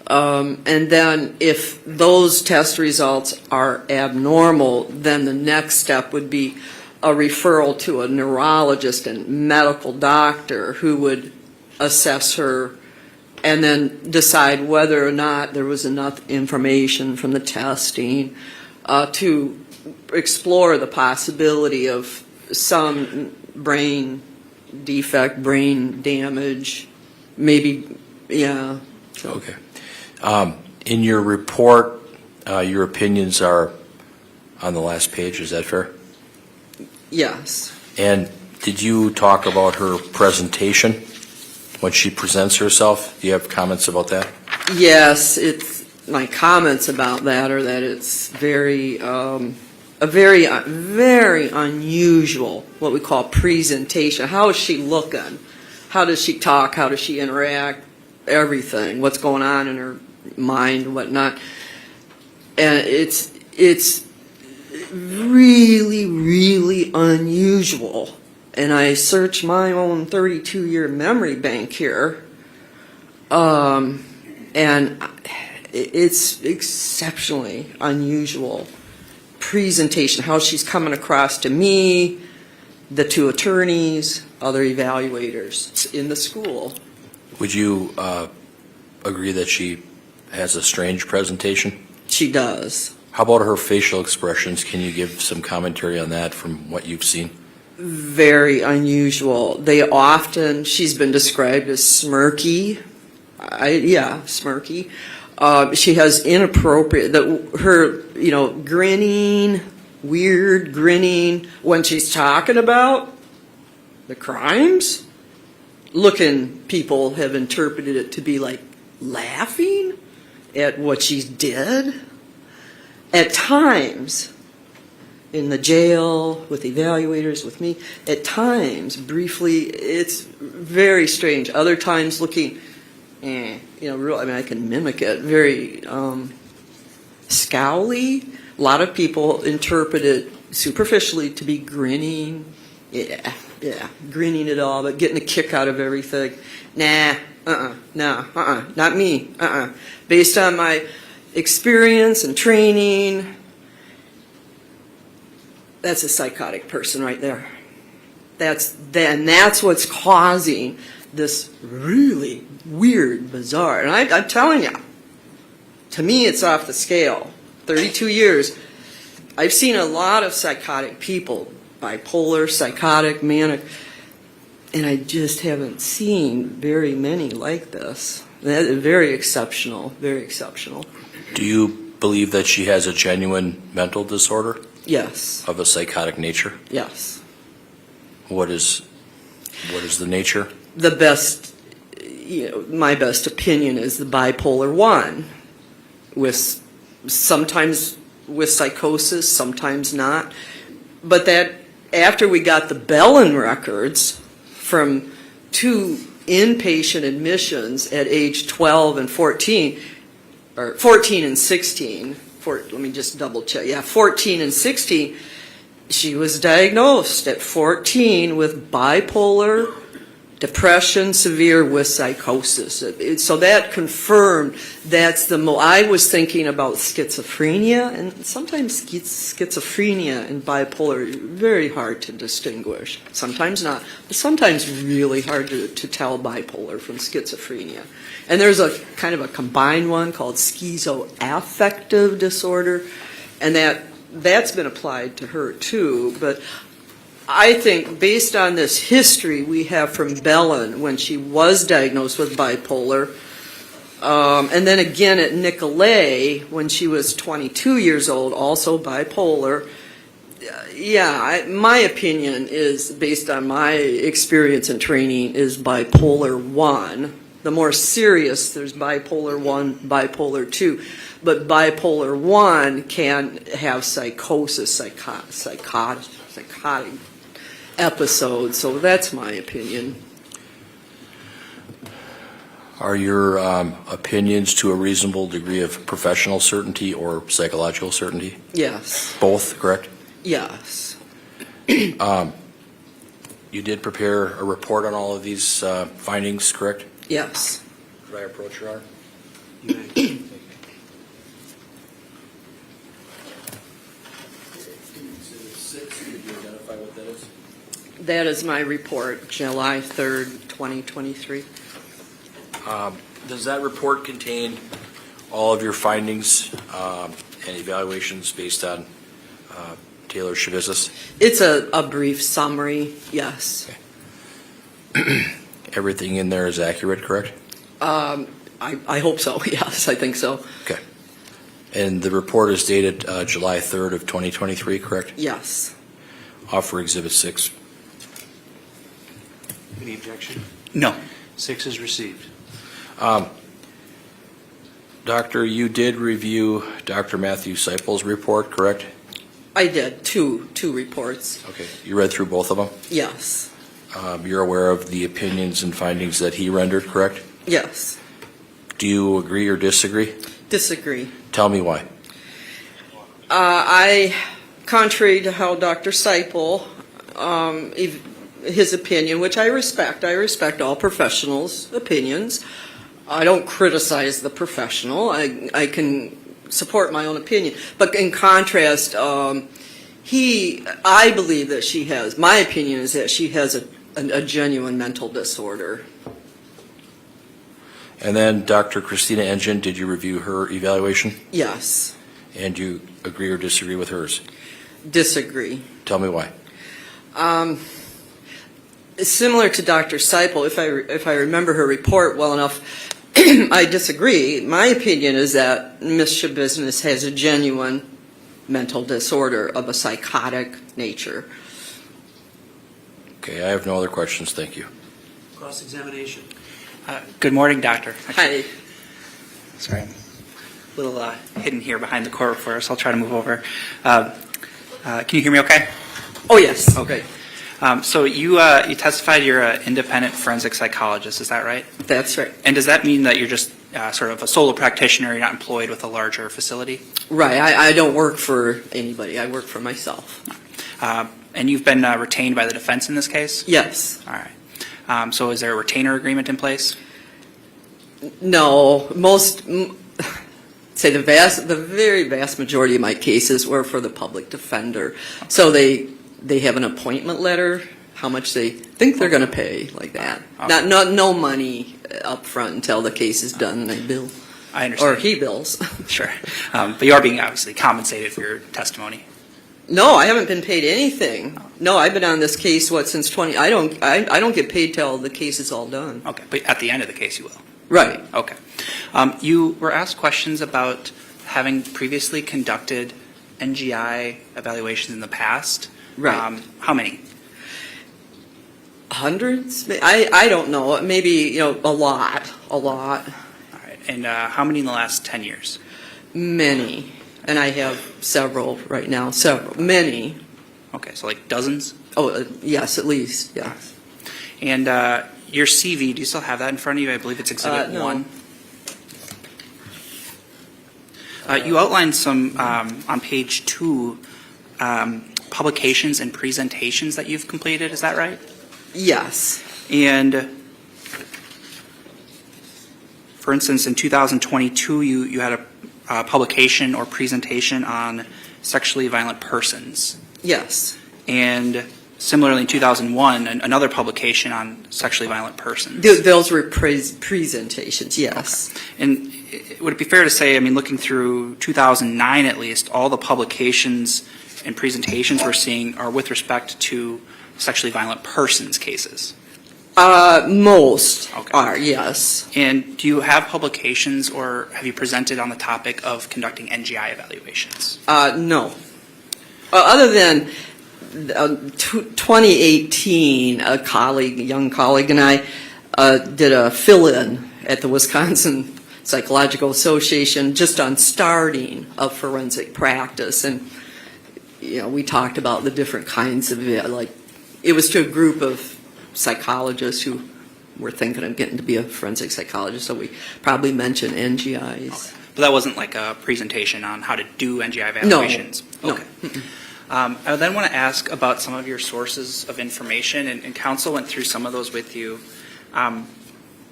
S8: And then if those test results are abnormal, then the next step would be a referral to a neurologist and medical doctor who would assess her and then decide whether or not there was enough information from the testing to explore the possibility of some brain defect, brain damage, maybe, yeah. So.
S2: Okay. In your report, your opinions are on the last page, is that fair?
S8: Yes.
S2: And did you talk about her presentation when she presents herself? Do you have comments about that?
S8: Yes, my comments about that are that it's very unusual, what we call presentation. How is she looking? How does she talk? How does she interact? Everything. What's going on in her mind, whatnot. And it's really, really unusual. And I searched my own 32-year memory bank here, and it's exceptionally unusual presentation, how she's coming across to me, the two attorneys, other evaluators in the school.
S2: Would you agree that she has a strange presentation?
S8: She does.
S2: How about her facial expressions? Can you give some commentary on that from what you've seen?
S8: Very unusual. She's been described as smirky. Smirky. She has inappropriate, grinning, weird grinning when she's talking about the crimes. People have interpreted it to be like laughing at what she did. At times, in the jail, with evaluators, with me, at times, briefly, it's very strange. Other times looking, I can mimic it, very scowly. A lot of people interpret it superficially to be grinning. Grinning it all, but getting a kick out of everything. Not me. Based on my experience and training, that's a psychotic person right there. That's what's causing this really weird, bizarre. And I'm telling you, to me, it's off the scale. 32 years. I've seen a lot of psychotic people, bipolar, psychotic, manic, and I just haven't seen very many like this. Very exceptional, very exceptional.
S2: Do you believe that she has a genuine mental disorder?
S8: Yes.
S2: Of a psychotic nature?
S8: Yes.
S2: What is the nature?
S8: The best, my best opinion is the bipolar 1, with sometimes with psychosis, sometimes not. But that after we got the Bellin records from 2 inpatient admissions at age 12 and 14, or 14 and 16, let me just double check. 14 and 16, she was diagnosed at 14 with bipolar depression, severe with psychosis. So that confirmed I was thinking about schizophrenia, and sometimes schizophrenia and bipolar are very hard to distinguish. Sometimes not, but sometimes really hard to tell bipolar from schizophrenia. And there's a kind of a combined one called schizoaffective disorder, and that that's been applied to her too, but I think based on this history we have from Belen when she was diagnosed with bipolar, and then again at Nicolay when she was 22 years old, also bipolar. My opinion is, based on my experience and training, is bipolar 1. The more serious, there's bipolar 1, bipolar 2. But bipolar 1 can have psychosis, psychotic episodes. So that's my opinion.
S2: Are your opinions to a reasonable degree of professional certainty or psychological certainty?
S8: Yes.
S2: Both, correct?
S8: Yes.
S2: You did prepare a report on all of these findings, correct?
S8: Yes.
S2: Could I approach your honor?
S1: You may.
S8: That is my report, July 3rd, 2023.
S2: Does that report contain all of your findings and evaluations based on Taylor Schabusiness?
S8: It's a brief summary, yes.
S2: Everything in there is accurate, correct?
S8: I hope so, yes, I think so.
S2: Okay. And the report is dated July 3rd of 2023, correct?
S8: Yes.
S2: Offer Exhibit 6.
S1: Any objection?
S3: No.
S1: 6 is received.
S2: Doctor, you did review Dr. Matthew Seipel's report, correct?
S8: I did, two reports,
S2: Okay. You read through both of them?
S8: yes,
S2: You're aware of the opinions and findings that he rendered, correct?
S8: yes.
S2: Do you agree or disagree?
S8: Disagree.
S2: Tell me why.
S8: Contrary to how Dr. Seipel, his opinion, which I respect all professionals' opinions. I don't criticize the professional. I can support my own opinion. But in contrast, I believe that my opinion is that she has a genuine mental disorder.
S2: And then Dr. Christina Engine, did you review her evaluation?
S8: Yes.
S2: And do you agree or disagree with hers?
S8: Disagree.
S2: Tell me why.
S8: Similar to Dr. Seipel, if I remember her report well enough, I disagree. My opinion is that Ms. Schabusiness has a genuine mental disorder of a psychotic nature.
S2: Okay, I have no other questions. Thank you.
S1: Cross-examination.
S3: Good morning, doctor.
S8: Hi.
S3: Sorry, I'm a little hidden here behind the court reporter, so I'll try to move over. Can you hear me okay?
S8: Oh, yes.
S3: Okay. So you testified you're an independent forensic psychologist, is that right?
S8: That's right.
S3: And does that mean that you're just sort of a solo practitioner, you're not employed with a larger facility?
S8: Right. I don't work for anybody. I work for myself.
S3: And you've been retained by the defense in this case?
S8: Yes.
S3: All right. So is there a retainer agreement in place?
S8: No. Say the very vast majority of my cases were for the public defender. So they have an appointment letter, how much they think they're going to pay, like that.
S3: Okay.
S8: No money up front until the case is done and they bill.
S3: I understand.
S8: Or he bills.
S3: Sure. But you are being obviously compensated for your testimony.
S8: No, I haven't been paid anything. No, I've been on this case, since 20, I don't get paid till the case is all done.
S3: Okay, but at the end of the case you will.
S8: Right.
S3: Okay. You were asked questions about having previously conducted NGI evaluations in the past.
S8: Right.
S3: How many?
S8: Hundreds? I don't know. Maybe, a lot.
S3: All right. And how many in the last 10 years?
S8: Many. And I have several right now. Many.
S3: Okay, so like dozens?
S8: Oh, yes, at least, yes.
S3: And your CV, do you still have that in front of you? I believe it's Exhibit
S8: No.
S3: 1. You outlined some, on page 2, publications and presentations that you've completed, is that right?
S8: Yes.
S3: And for instance, in 2022, you had a publication or presentation on sexually violent persons.
S8: Yes.
S3: And similarly in 2001, another publication on sexually violent persons.
S8: Those were presentations, yes.
S3: And would it be fair to say, I mean, looking through 2009 at least, all the publications and presentations we're seeing are with respect to sexually violent persons cases?
S8: Most
S3: Okay.
S8: are, yes.
S3: And do you have publications or have you presented on the topic of conducting NGI evaluations?
S8: No. Other than 2018, a young colleague and I did a fill-in at the Wisconsin Psychological Association just on starting of forensic practice. And, we talked about the different kinds of, it was to a group of psychologists who were thinking of getting to be a forensic psychologist, so we probably mentioned NGIs.
S3: But that wasn't like a presentation on how to do NGI evaluations?
S8: No.
S3: Okay. I then want to ask about some of your sources of information, and counsel went through some of those with you.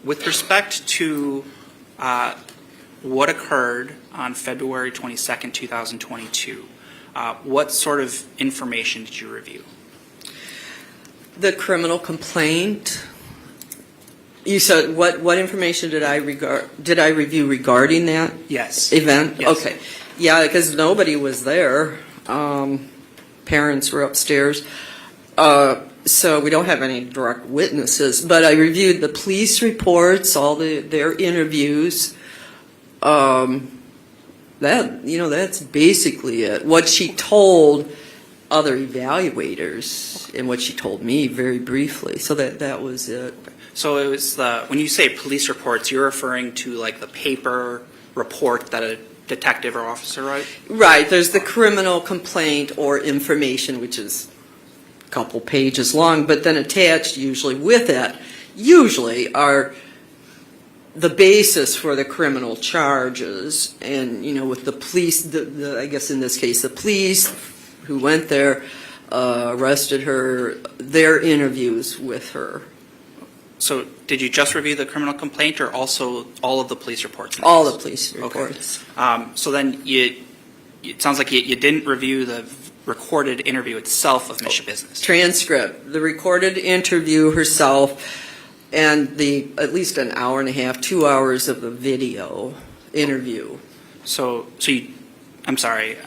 S3: With respect to what occurred on February 22nd, 2022, what sort of information did you review?
S8: The criminal complaint. You said what information did I review regarding that
S3: Yes.
S8: event?
S3: Yes.
S8: Okay. Yeah, because nobody was there. Parents were upstairs. So we don't have any direct witnesses, but I reviewed the police reports, all their interviews. That's basically it. What she told other evaluators and what she told me very briefly. So that was it.
S3: So it was when you say police reports, you're referring to like the paper report that a detective or officer wrote?
S8: Right. There's the criminal complaint or information, which is a couple pages long, but then attached usually with it, are the basis for the criminal charges. And, with the police, I guess in this case, the police who went there, arrested her, their interviews with her.
S3: So did you just review the criminal complaint or also all of the police reports?
S8: All the police reports.
S3: So then it sounds like you didn't review the recorded interview itself of Ms. Schabusiness.
S8: Transcript, the recorded interview herself, and at least an hour and a half, 2 hours of the video interview.
S3: I'm sorry.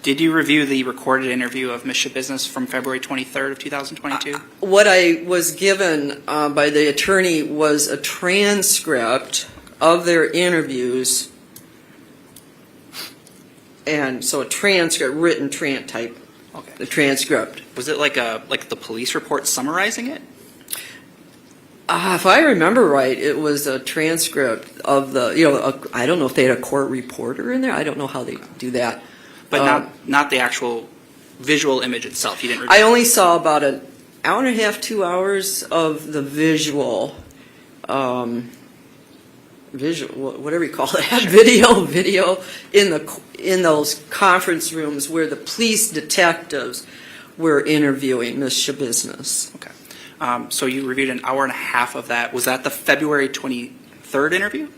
S3: Did you review the recorded interview of Ms. Schabusiness from February 23rd of 2022?
S8: What I was given by the attorney was a transcript of their interviews, and so a transcript, written type,
S3: Okay.
S8: the transcript.
S3: Was it like the police report summarizing it?
S8: If I remember right, it was a transcript of the, I don't know if they had a court reporter in there. I don't know how they do that.
S3: But not the actual visual image itself. You didn't review
S8: I only saw about an hour and a half, 2 hours of the visual, whatever you call that, video in those conference rooms where the police detectives were interviewing Ms. Schabusiness.
S3: Okay. So you reviewed an hour and a half of that. Was that the February 23rd interview?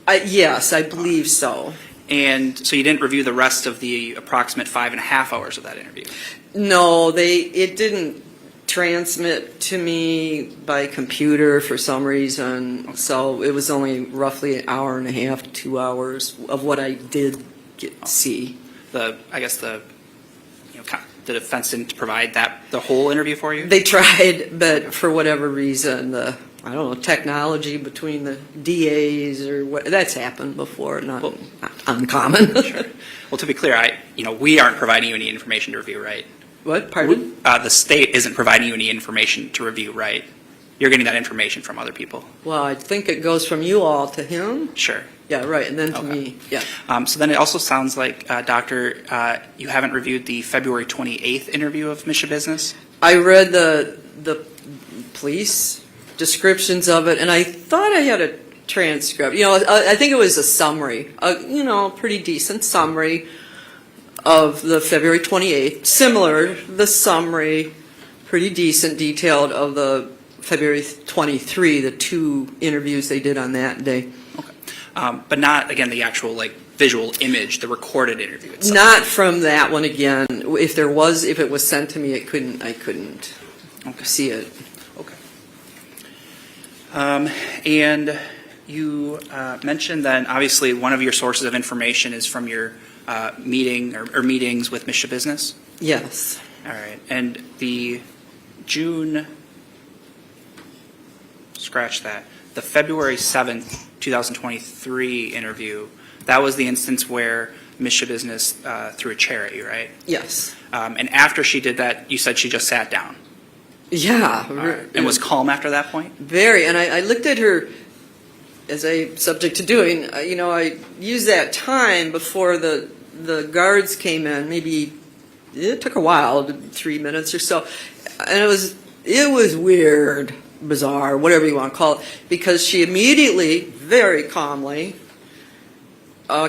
S8: Yes, I believe so.
S3: And so you didn't review the rest of the approximate 5.5 hours of that interview?
S8: No, it didn't transmit to me by computer for some reason, so it was only roughly an hour and a half, 2 hours of what I did see.
S3: I guess the defense didn't provide the whole interview for you?
S8: They tried, but for whatever reason, I don't know, technology between the DAs or what, that's happened before, not uncommon.
S3: Sure. Well, to be clear, we aren't providing you any information to review, right?
S8: What, pardon?
S3: The state isn't providing you any information to review, right? You're getting that information from other people.
S8: Well, I think it goes from you all to him.
S3: Sure.
S8: Yeah, right, and then to
S3: Okay.
S8: me, yeah.
S3: So then it also sounds like, Doctor, you haven't reviewed the February 28th interview of Ms. Schabusiness?
S8: I read the police descriptions of it, and I thought I had a transcript. I think it was a summary, pretty decent summary of the February 28th. Similar, the summary, pretty decent, detailed of the February 23, the two interviews they did on that day.
S3: But not, again, the actual visual image, the recorded interview itself?
S8: Not from that one again. If it was sent to me, I couldn't see it.
S3: Okay. And you mentioned that obviously one of your sources of information is from your meeting or meetings with Ms. Schabusiness?
S8: Yes.
S3: All right. And the the February 7th, 2023 interview, that was the instance where Ms. Schabusiness threw a chair at you, right?
S8: Yes.
S3: And after she did that, you said she just sat down.
S8: Yeah.
S3: And was calm after that point?
S8: Very. And I looked at her, as I'm subject to doing, I used that time before the guards came in. Maybe it took a while, 3 minutes or so. And it was weird, bizarre, whatever you want to call it, because she immediately, very calmly,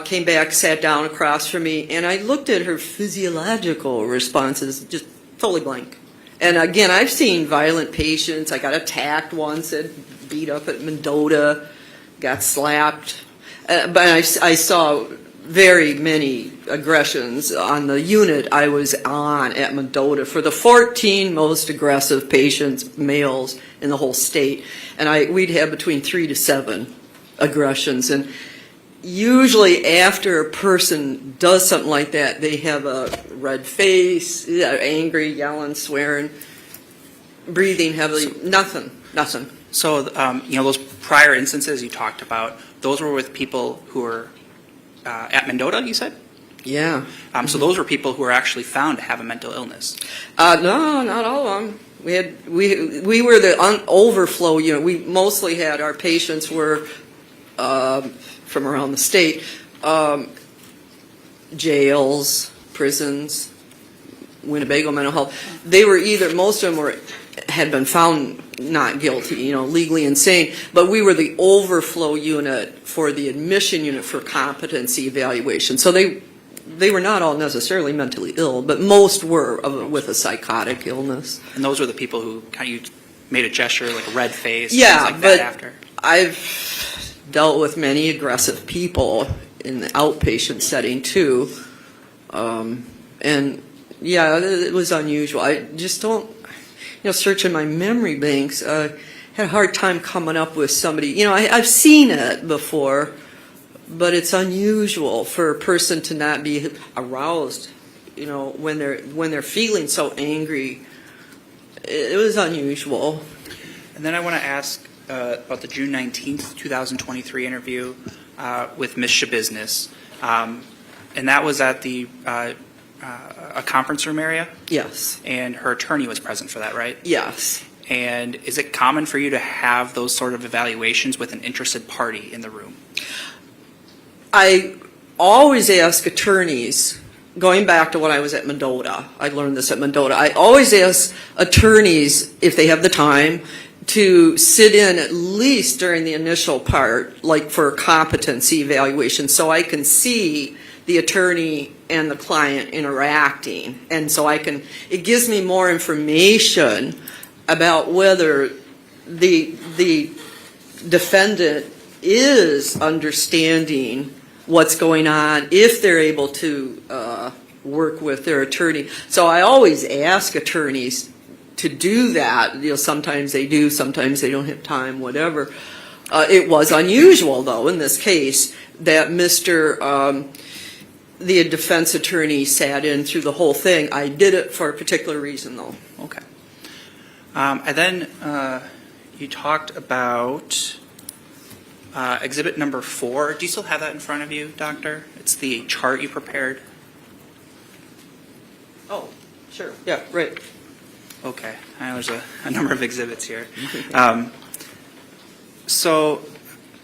S8: came back, sat down across from me, and I looked at her physiological responses, just totally blank. And again, I've seen violent patients. I got attacked once, beat up at Mendota, got slapped. But I saw very many aggressions on the unit I was on at Mendota for the 14 most aggressive patients, males, in the whole state. And we'd have between 3 to 7 aggressions. And usually after a person does something like that, they have a red face, angry, yelling, swearing, breathing heavily. Nothing.
S3: So, those prior instances you talked about, those were with people who were at Mendota, you said?
S8: Yeah.
S3: So those were people who were actually found to have a mental illness.
S8: No, not all of them. We were the overflow unit. We mostly had our patients were from around the state, jails, prisons, Winnebago mental health. They were most of them had been found not guilty, legally insane, but we were the overflow unit for the admission unit for competency evaluation. So they were not all necessarily mentally ill, but most were with a psychotic illness.
S3: And those were the people who you made a gesture, like a red face,
S8: Yeah,
S3: things like
S8: but
S3: that after?
S8: I've dealt with many aggressive people in the outpatient setting too. And yeah, it was unusual. I just don't, searching my memory banks, had a hard time coming up with somebody. I've seen it before, but it's unusual for a person to not be aroused, when they're feeling so angry. It was unusual.
S3: And then I want to ask about the June 19th, 2023 interview with Ms. Schabusiness. And that was at a conference room area?
S8: Yes.
S3: And her attorney was present for that, right?
S8: Yes.
S3: And is it common for you to have those sort of evaluations with an interested party in the room?
S8: I always ask attorneys, going back to when I was at Mendota, I learned this at Mendota, I always ask attorneys, if they have the time, to sit in at least during the initial part, like for a competency evaluation, so I can see the attorney and the client interacting. And so it gives me more information about whether the defendant is understanding what's going on, if they're able to work with their attorney. So I always ask attorneys to do that. Sometimes they do, sometimes they don't have time, whatever. It was unusual, though, in this case, that the defense attorney sat in through the whole thing. I did it for a particular reason, though.
S3: Okay. And then you talked about exhibit number 4. Do you still have that in front of you, Doctor? It's the chart you prepared.
S8: Oh, sure. Yeah, right.
S3: Okay. I know there's a number of exhibits here. So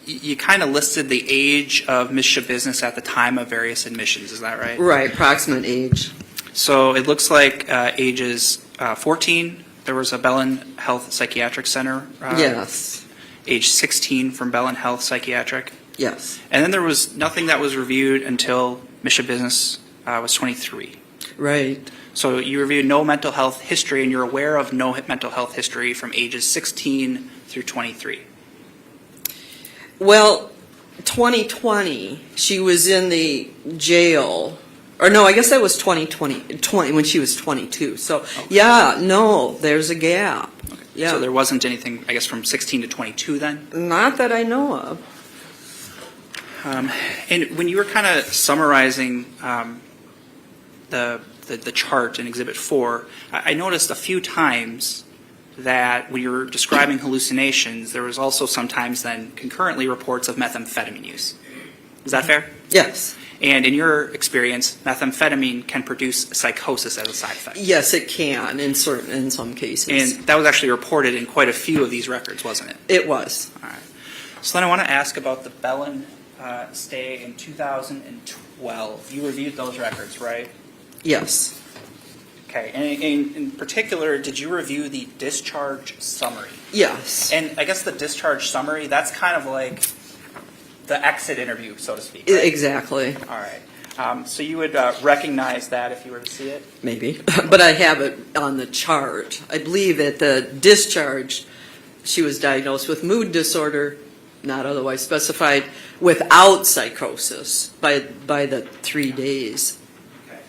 S3: you kind of listed the age of Ms. Schabusiness at the time of various admissions. Is that right?
S8: Right, approximate age.
S3: So it looks like ages 14, there was a Bellin Health Psychiatric Center.
S8: Yes.
S3: Age 16 from Bellin Health Psychiatric.
S8: Yes.
S3: And then there was nothing that was reviewed until Ms. Schabusiness was 23.
S8: Right.
S3: So you reviewed no mental health history, and you're aware of no mental health history from ages 16 through 23.
S8: Well, 2020, she was in the jail, or no, I guess that was 2020, when she was 22. So, yeah, no, there's a gap. Yeah.
S3: So there wasn't anything, I guess, from 16 to 22 then?
S8: Not that I know of.
S3: And when you were kind of summarizing the chart in Exhibit 4, I noticed a few times that when you were describing hallucinations, there was also sometimes then concurrently reports of methamphetamine use. Is that fair?
S8: Yes.
S3: And in your experience, methamphetamine can produce psychosis as a side effect.
S8: Yes, it can in some cases.
S3: And that was actually reported in quite a few of these records, wasn't it?
S8: It was.
S3: All right. So then I want to ask about the Bellin stay in 2012. You reviewed those records, right?
S8: Yes.
S3: Okay. And in particular, did you review the discharge summary?
S8: Yes.
S3: And I guess the discharge summary, that's kind of like the exit interview, so to speak. Right?
S8: Exactly.
S3: All right. So you would recognize that if you were to see it?
S8: Maybe. But I have it on the chart. I believe at the discharge, she was diagnosed with mood disorder, not otherwise specified, without psychosis by the 3 days.
S3: Okay.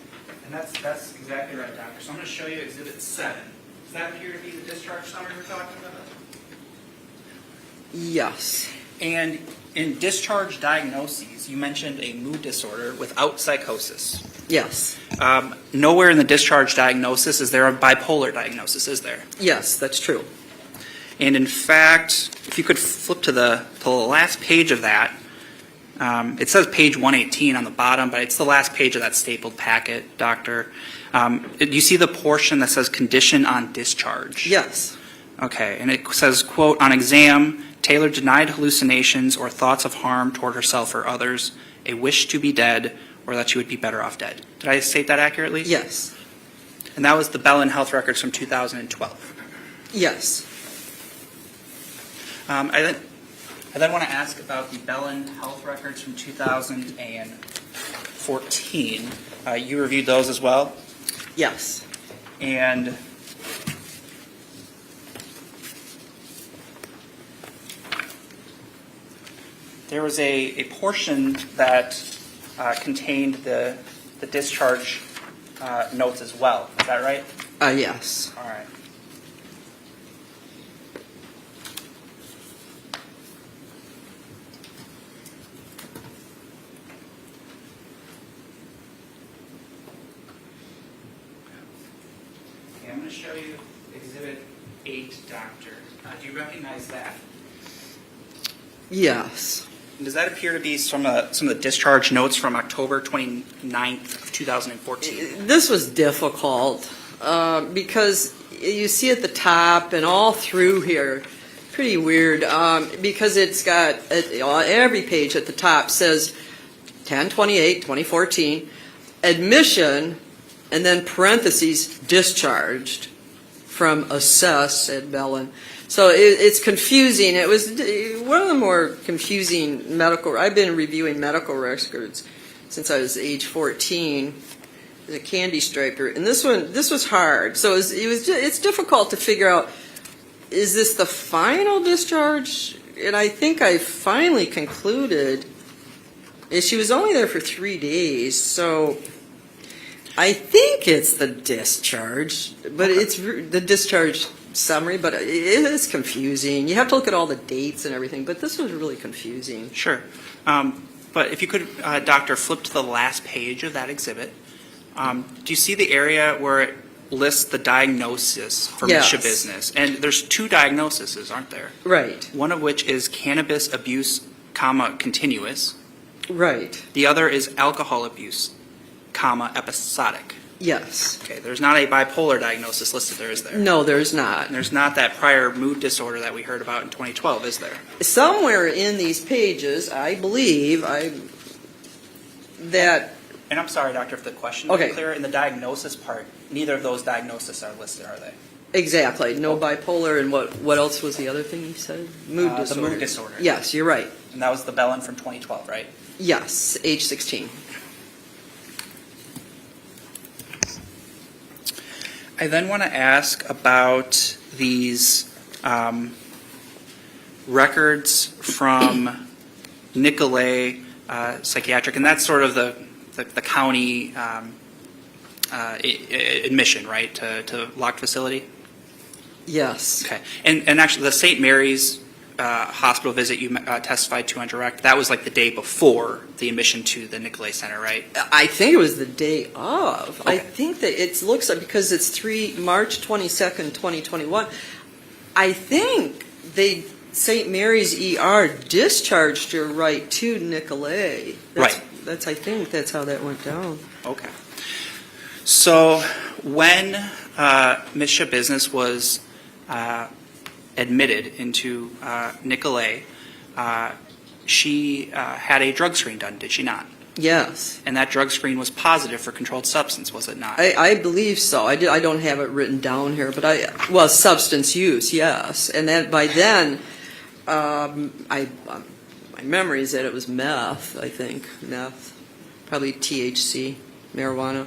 S3: And that's exactly right, Doctor. So I'm going to show you Exhibit 7. Does that appear to be the discharge summary we're talking about?
S8: Yes.
S3: And in discharge diagnoses, you mentioned a mood disorder without psychosis.
S8: Yes.
S3: Nowhere in the discharge diagnosis is there a bipolar diagnosis, is there?
S8: Yes, that's true.
S3: And in fact, if you could flip to the last page of that, it says page 118 on the bottom, but it's the last page of that stapled packet, Doctor. Do you see the portion that says condition on discharge?
S8: Yes.
S3: Okay, and it says, quote, on exam, Taylor denied hallucinations or thoughts of harm toward herself or others, a wish to be dead, or that she would be better off dead. Did I state that accurately?
S8: Yes.
S3: And that was the Bellin Health Records from 2012.
S8: Yes.
S3: I then want to ask about the Bellin Health Records from 2014. You reviewed those as well?
S8: Yes.
S3: And there was a portion that contained the discharge notes as well. Is that right?
S8: Yes.
S3: All right. Okay, I'm going to show you Exhibit 8, Doctor. Do you recognize that?
S8: Yes.
S3: Does that appear to be some of the discharge notes from October 29th of 2014?
S8: This was difficult because you see at the top and all through here, pretty weird, because it's got, every page at the top says 10/28/2014, admission, and then parentheses, discharged from assess at Bellin. So it's confusing. It was one of the more confusing I've been reviewing medical records since I was age 14 as a candy striper. And this was hard. So it's difficult to figure out, is this the final discharge? And I think I finally concluded she was only there for 3 days. So I think it's the discharge, but it's the discharge summary, but it is confusing. You have to look at all the dates and everything, but this was really confusing.
S3: Sure. But if you could, Doctor, flip to the last page of that exhibit. Do you see the area where it lists the diagnosis for
S8: Yes.
S3: Schabusiness? And there's 2 diagnoses, aren't there?
S8: Right,
S3: One of which is cannabis abuse, continuous.
S8: right,
S3: The other is alcohol abuse, episodic.
S8: yes.
S3: Okay, there's not a bipolar diagnosis listed there, is there?
S8: No, there's not.
S3: And there's not that prior mood disorder that we heard about in 2012, is there?
S8: Somewhere in these pages, I believe, that,
S3: And I'm sorry, Doctor, if the question
S8: Okay.
S3: is clear. In the diagnosis part, neither of those diagnoses are listed, are they?
S8: exactly, no bipolar, and what else was the other thing you said? Mood
S3: The
S8: disorder.
S3: mood disorder.
S8: Yes, you're right.
S3: And that was the Bellin from 2012, right?
S8: Yes, age 16.
S3: I then want to ask about these records from Nicolay Psychiatric, and that's sort of the county admission, right, to locked facility?
S8: Yes.
S3: Okay. And actually, the St. Mary's hospital visit you testified to on direct, that was like the day before the admission to the Nicolay Center, right?
S8: I think it was the day of. I
S3: Okay.
S8: think that it looks like, because it's March 22nd, 2021, I think St. Mary's ER discharged her right to Nicolay.
S3: Right.
S8: I think that's how that went down.
S3: Okay. So when Ms. Schabusiness was admitted into Nicolay, she had a drug screen done, did she not?
S8: Yes.
S3: And that drug screen was positive for controlled substance, was it not?
S8: I believe so. I don't have it written down here, but substance use, yes. And then by then, my memory is that it was meth, I think, probably THC, marijuana.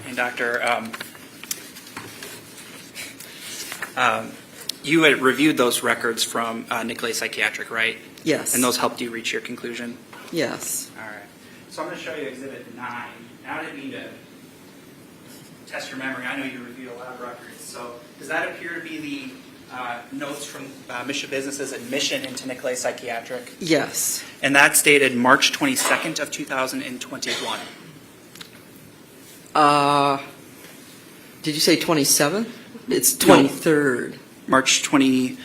S3: And Doctor, you had reviewed those records from Nicolay Psychiatric, right?
S8: Yes.
S3: And those helped you reach your conclusion?
S8: Yes.
S3: All right. So I'm going to show you Exhibit 9. Now, I didn't mean to test your memory. I know you reviewed a lot of records. So does that appear to be the notes from Ms. Schabusiness's admission into Nicolay Psychiatric?
S8: Yes.
S3: And that's dated March 22nd of 2021.
S8: Did you say 27th? It's 23rd.
S3: March 20,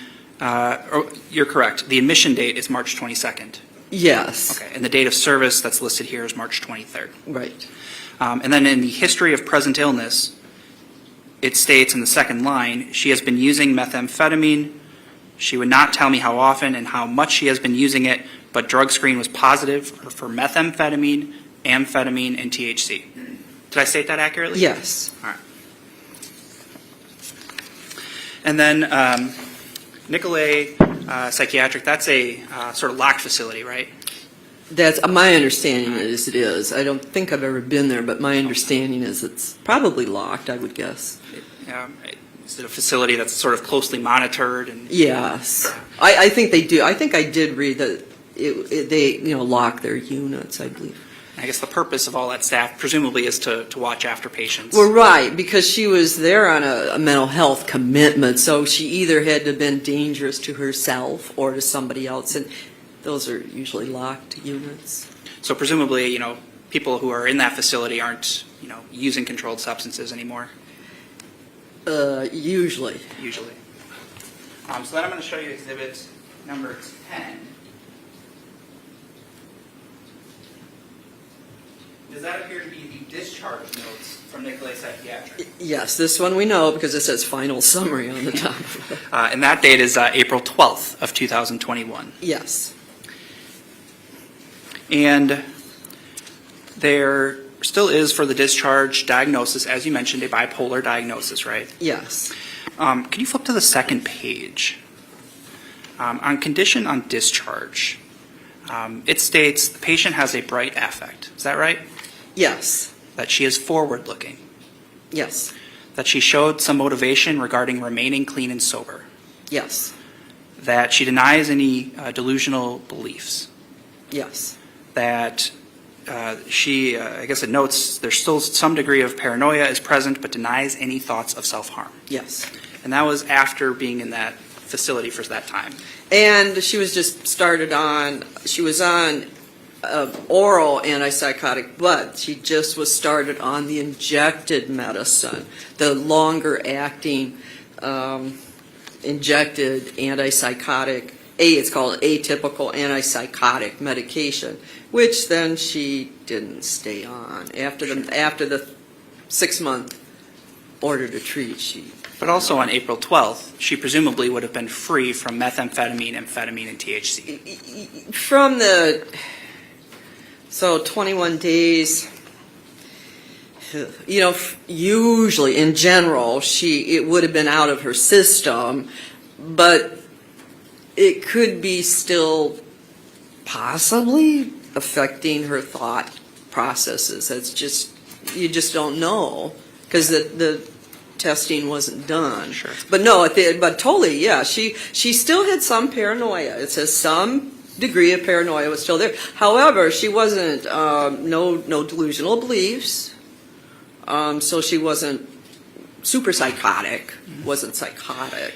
S3: you're correct. The admission date is March 22nd.
S8: Yes.
S3: Okay, and the date of service that's listed here is March 23rd.
S8: Right.
S3: And then in the history of present illness, it states in the second line, she has been using methamphetamine. She would not tell me how often and how much she has been using it, but drug screen was positive for methamphetamine, amphetamine, and THC. Did I state that accurately?
S8: Yes.
S3: All right. And then Nicolay Psychiatric, that's a sort of locked facility, right?
S8: That's my understanding is it is. I don't think I've ever been there, but my understanding is it's probably locked, I would guess.
S3: Is it a facility that's sort of closely monitored? And
S8: Yes. I think they do. I think I did read that they lock their units, I believe.
S3: I guess the purpose of all that staff presumably is to watch after patients.
S8: Well, right, because she was there on a mental health commitment, so she either had to have been dangerous to herself or to somebody else, and those are usually locked units.
S3: So presumably, people who are in that facility aren't, using controlled substances anymore?
S8: Usually.
S3: Usually. So then I'm going to show you exhibit number 10. Does that appear to be the discharge notes from Nicolay Psychiatric?
S8: Yes, this one we know because it says final summary on the top.
S3: And that date is April 12th of 2021.
S8: Yes.
S3: And there still is for the discharge diagnosis, as you mentioned, a bipolar diagnosis, right?
S8: Yes.
S3: Can you flip to the second page? On condition on discharge, it states the patient has a bright affect. Is that right?
S8: Yes,
S3: That she is forward-looking.
S8: yes,
S3: That she showed some motivation regarding remaining clean and sober.
S8: yes,
S3: That she denies any delusional beliefs.
S8: yes,
S3: That she, I guess it notes, there's still some degree of paranoia is present, but denies any thoughts of self-harm.
S8: yes.
S3: And that was after being in that facility for that time.
S8: And she was on oral antipsychotic, but she just was started on the injected medicine, the longer acting injected antipsychotic, it's called atypical antipsychotic medication, which then she didn't stay on. After the 6-month order to treat, she.
S3: But also on April 12th, she presumably would have been free from methamphetamine, amphetamine, and THC.
S8: From 21 days, usually in general, it would have been out of her system, but it could be still possibly affecting her thought processes. You just don't know, because the testing wasn't done.
S3: Sure.
S8: But no, but totally, yeah. She still had some paranoia. It says some degree of paranoia was still there. However, she wasn't no delusional beliefs. So she wasn't super psychotic. Wasn't psychotic.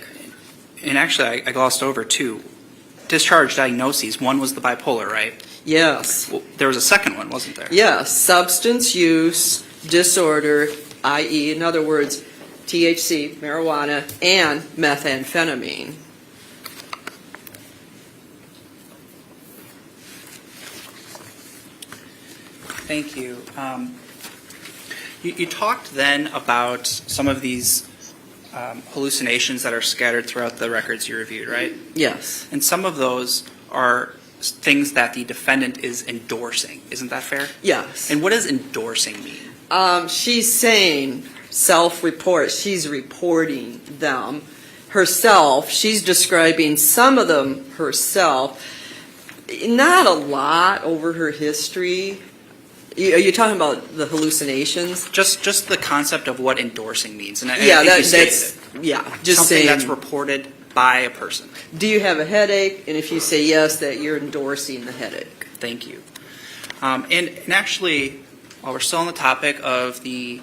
S3: And actually, I glossed over two discharge diagnoses. One was the bipolar, right?
S8: Yes.
S3: Well, there was a second one, wasn't there?
S8: Yes. Substance use disorder, i.e., in other words, THC, marijuana, and methamphetamine.
S3: Thank you. You talked then about some of these hallucinations that are scattered throughout the records you reviewed, right?
S8: Yes.
S3: And some of those are things that the defendant is endorsing. Isn't that fair?
S8: Yes.
S3: And what does endorsing mean?
S8: She's saying self-report. She's reporting them herself. She's describing some of them herself. Not a lot over her history. Are you talking about the hallucinations?
S3: Just the concept of what endorsing means. And I
S8: Yeah,
S3: think you stated
S8: that's
S3: it.
S8: yeah. Just
S3: Something
S8: saying.
S3: that's reported by a person.
S8: Do you have a headache? And if you say yes, that you're endorsing the headache.
S3: Thank you. And actually, while we're still on the topic of the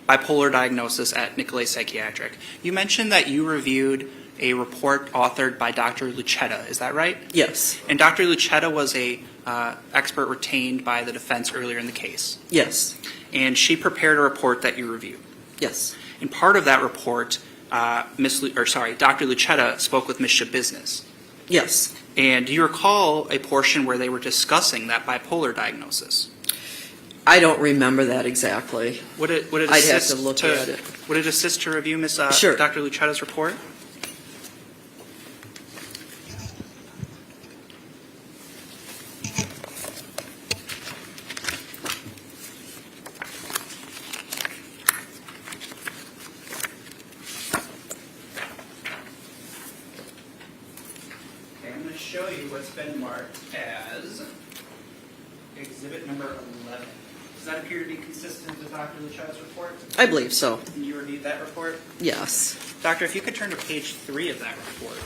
S3: bipolar diagnosis at Nicolay Psychiatric, you mentioned that you reviewed a report authored by Dr. Lucetta. Is that right?
S8: Yes.
S3: And Dr. Lucetta was a expert retained by the defense earlier in the case.
S8: Yes.
S3: And she prepared a report that you reviewed.
S8: Yes.
S3: And part of that report, Dr. Lucetta spoke with Ms. Schabusiness.
S8: Yes.
S3: And do you recall a portion where they were discussing that bipolar diagnosis?
S8: I don't remember that exactly.
S3: Would it
S8: I'd have
S3: assist
S8: to look at it.
S3: Would it assist to review
S8: Sure.
S3: Dr. Lucetta's report? Okay, I'm going to show you what's been marked as exhibit number 11. Does that appear to be consistent with Dr. Lucetta's report?
S8: I believe so.
S3: And you reviewed that report?
S8: Yes.
S3: Doctor, if you could turn to page 3 of that report.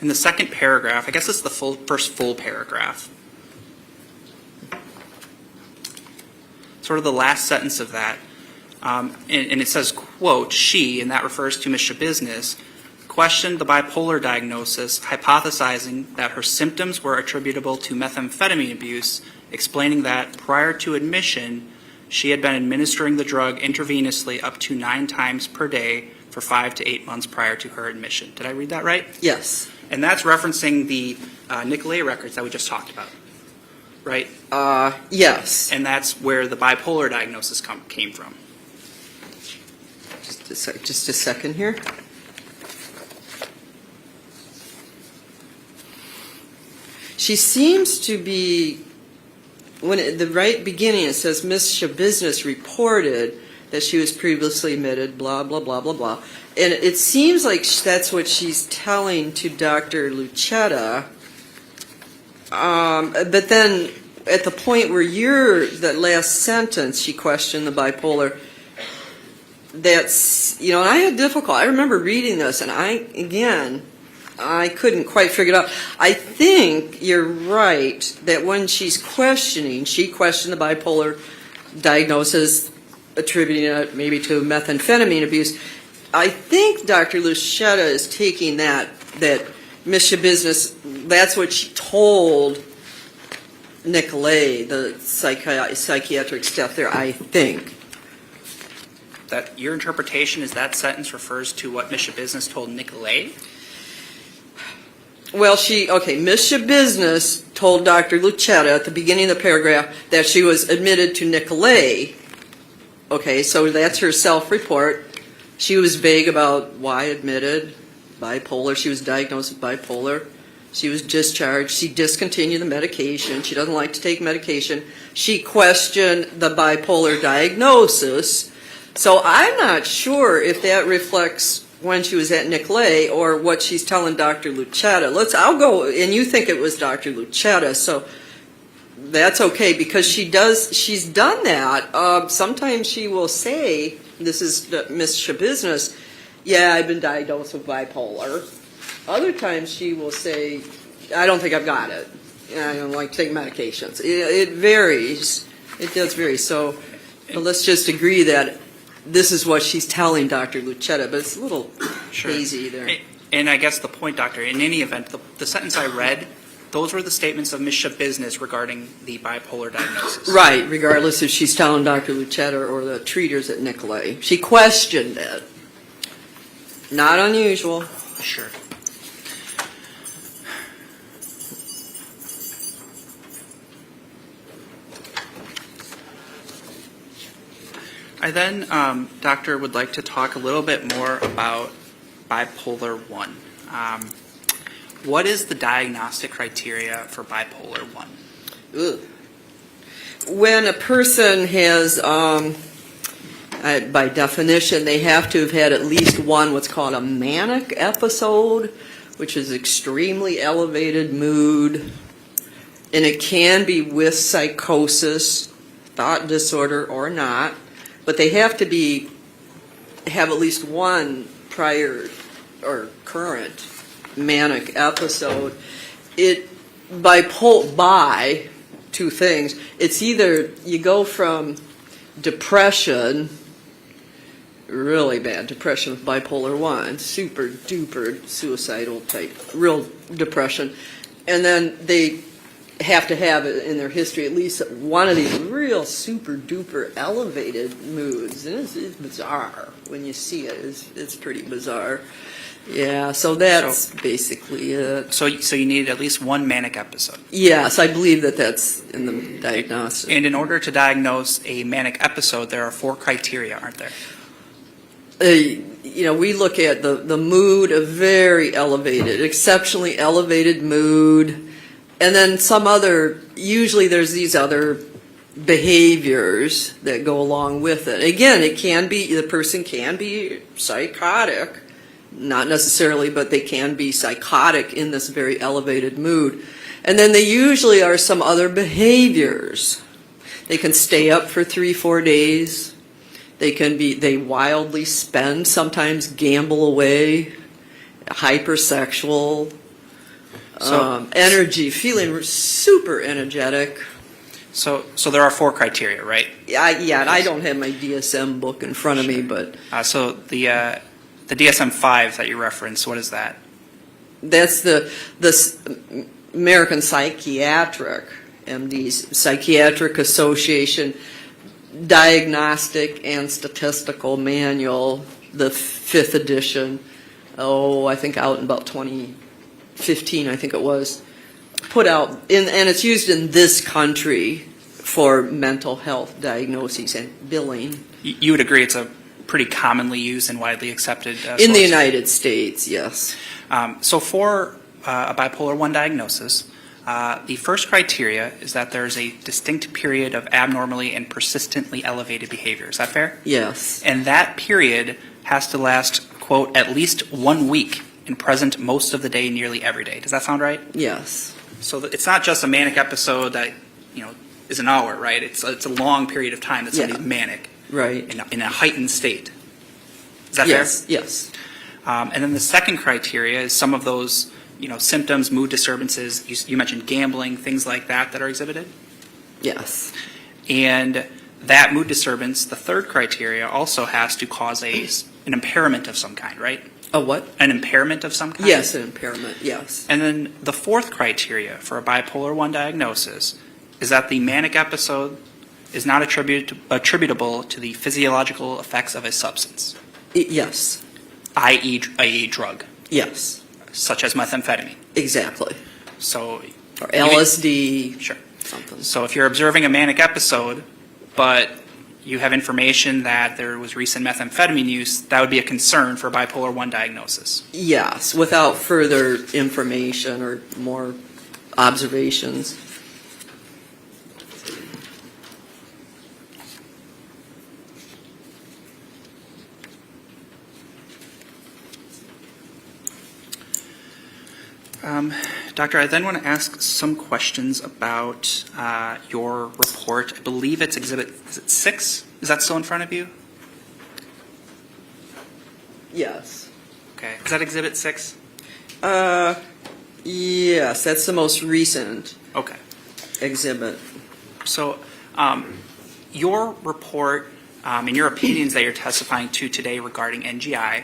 S3: In the second paragraph, I guess it's the first full paragraph. Sort of the last sentence of that. And it says, quote, she, and that refers to Ms. Schabusiness, questioned the bipolar diagnosis, hypothesizing that her symptoms were attributable to methamphetamine abuse, explaining that prior to admission, she had been administering the drug intravenously up to 9 times per day for 5 to 8 months prior to her admission. Did I read that right?
S8: Yes.
S3: And that's referencing the Nicolay records that we just talked about, right?
S8: Yes.
S3: And that's where the bipolar diagnosis came from.
S8: Just a second here. She seems to be at the right beginning, it says Ms. Schabusiness reported that she was previously admitted, blah, blah, blah, blah, blah. And it seems like that's what she's telling to Dr. Lucetta. But then at the point where that last sentence, she questioned the bipolar, that's, and I had difficulty. I remember reading this, and I couldn't quite figure it out. I think you're right that when she's questioning, she questioned the bipolar diagnosis, attributing it maybe to methamphetamine abuse. I think Dr. Lucetta is taking that Ms. Schabusiness, that's what she told Nicolay, the psychiatric staff there, I think.
S3: That your interpretation is that sentence refers to what Ms. Schabusiness told Nicolay?
S8: Well, Ms. Schabusiness told Dr. Lucetta at the beginning of the paragraph that she was admitted to Nicolay. Okay, so that's her self-report. She was vague about why admitted, bipolar. She was diagnosed with bipolar. She was discharged. She discontinued the medication. She doesn't like to take medication. She questioned the bipolar diagnosis. So I'm not sure if that reflects when she was at Nicolay or what she's telling Dr. Lucetta. I'll go, and you think it was Dr. Lucetta, so that's okay because she's done that. Sometimes she will say, this is Ms. Schabusiness, yeah, I've been diagnosed with bipolar. Other times she will say, I don't think I've got it. I don't like to take medications. It varies. It does vary. So let's just agree that this is what she's telling Dr. Lucetta, but it's a little hazy there.
S3: And I guess the point, Doctor, in any event, the sentence I read, those were the statements of Ms. Schabusiness regarding the bipolar diagnosis.
S8: Right, regardless if she's telling Dr. Lucetta or the treaters at Nicolay. She questioned it. Not unusual.
S3: Sure. I then, Doctor, would like to talk a little bit more about bipolar 1. What is the diagnostic criteria for bipolar 1?
S8: Ugh. When a person has, by definition, they have to have had at least one what's called a manic episode, which is extremely elevated mood, and it can be with psychosis, thought disorder, or not. But they have to have at least one prior or current manic episode. By two things. It's either you go from depression, really bad depression with bipolar 1, super duper suicidal type, real depression, and then they have to have in their history at least one of these real super duper elevated moods. And it's bizarre when you see it. It's pretty bizarre. Yeah, so that's basically it.
S3: So you need at least one manic episode.
S8: Yes, I believe that's in the diagnosis.
S3: And in order to diagnose a manic episode, there are 4 criteria, aren't there?
S8: We look at the mood, a very elevated, exceptionally elevated mood. And then usually there's these other behaviors that go along with it. Again, the person can be psychotic, not necessarily, but they can be psychotic in this very elevated mood. And then they usually are some other behaviors. They can stay up for 3-4 days. They wildly spend, sometimes gamble away, hypersexual. Energy, feeling super energetic.
S3: So there are 4 criteria, right?
S8: Yeah, I don't have my DSM book in front of me, but
S3: So the DSM-5 that you referenced, what is that?
S8: that's the American Psychiatric MDs Psychiatric Association Diagnostic and Statistical Manual, the 5th edition. I think out in about 2015, I think it was, put out, and it's used in this country for mental health diagnoses and billing.
S3: You would agree it's a pretty commonly used and widely accepted
S8: In the
S3: source?
S8: United States, yes.
S3: So for a bipolar 1 diagnosis, The first criteria is that there's a distinct period of abnormally and persistently elevated behavior. Is that fair?
S8: Yes.
S3: And that period has to last, quote, at least 1 week and present most of the day, nearly every day. Does that sound right?
S8: Yes.
S3: So it's not just a manic episode that, is an hour, right? It's a long period of time that somebody's manic
S8: Right.
S3: in a heightened state. Is that
S8: Yes. Yes.
S3: fair? And then the second criteria is some of those, symptoms, mood disturbances. You mentioned gambling, things like that are exhibited.
S8: Yes.
S3: And that mood disturbance, the third criteria, also has to cause an impairment of some kind, right?
S8: A what?
S3: An impairment of some kind?
S8: Yes, an impairment. Yes.
S3: And then the fourth criteria for a bipolar 1 diagnosis is that the manic episode is not attributable to the physiological effects of a substance,
S8: Yes.
S3: i.e. a drug,
S8: Yes.
S3: such as methamphetamine.
S8: Exactly.
S3: So,
S8: Or LSD.
S3: sure.
S8: Something.
S3: So if you're observing a manic episode, but you have information that there was recent methamphetamine use, that would be a concern for bipolar 1 diagnosis.
S8: Yes, without further information or more observations.
S3: Doctor, I then want to ask some questions about your report. I believe it's Exhibit 6. Is that still in front of you?
S8: Yes.
S3: Okay. Is that Exhibit 6?
S8: Yes, that's the most recent
S3: Okay.
S8: exhibit.
S3: So your report and your opinions that you're testifying to today regarding NGI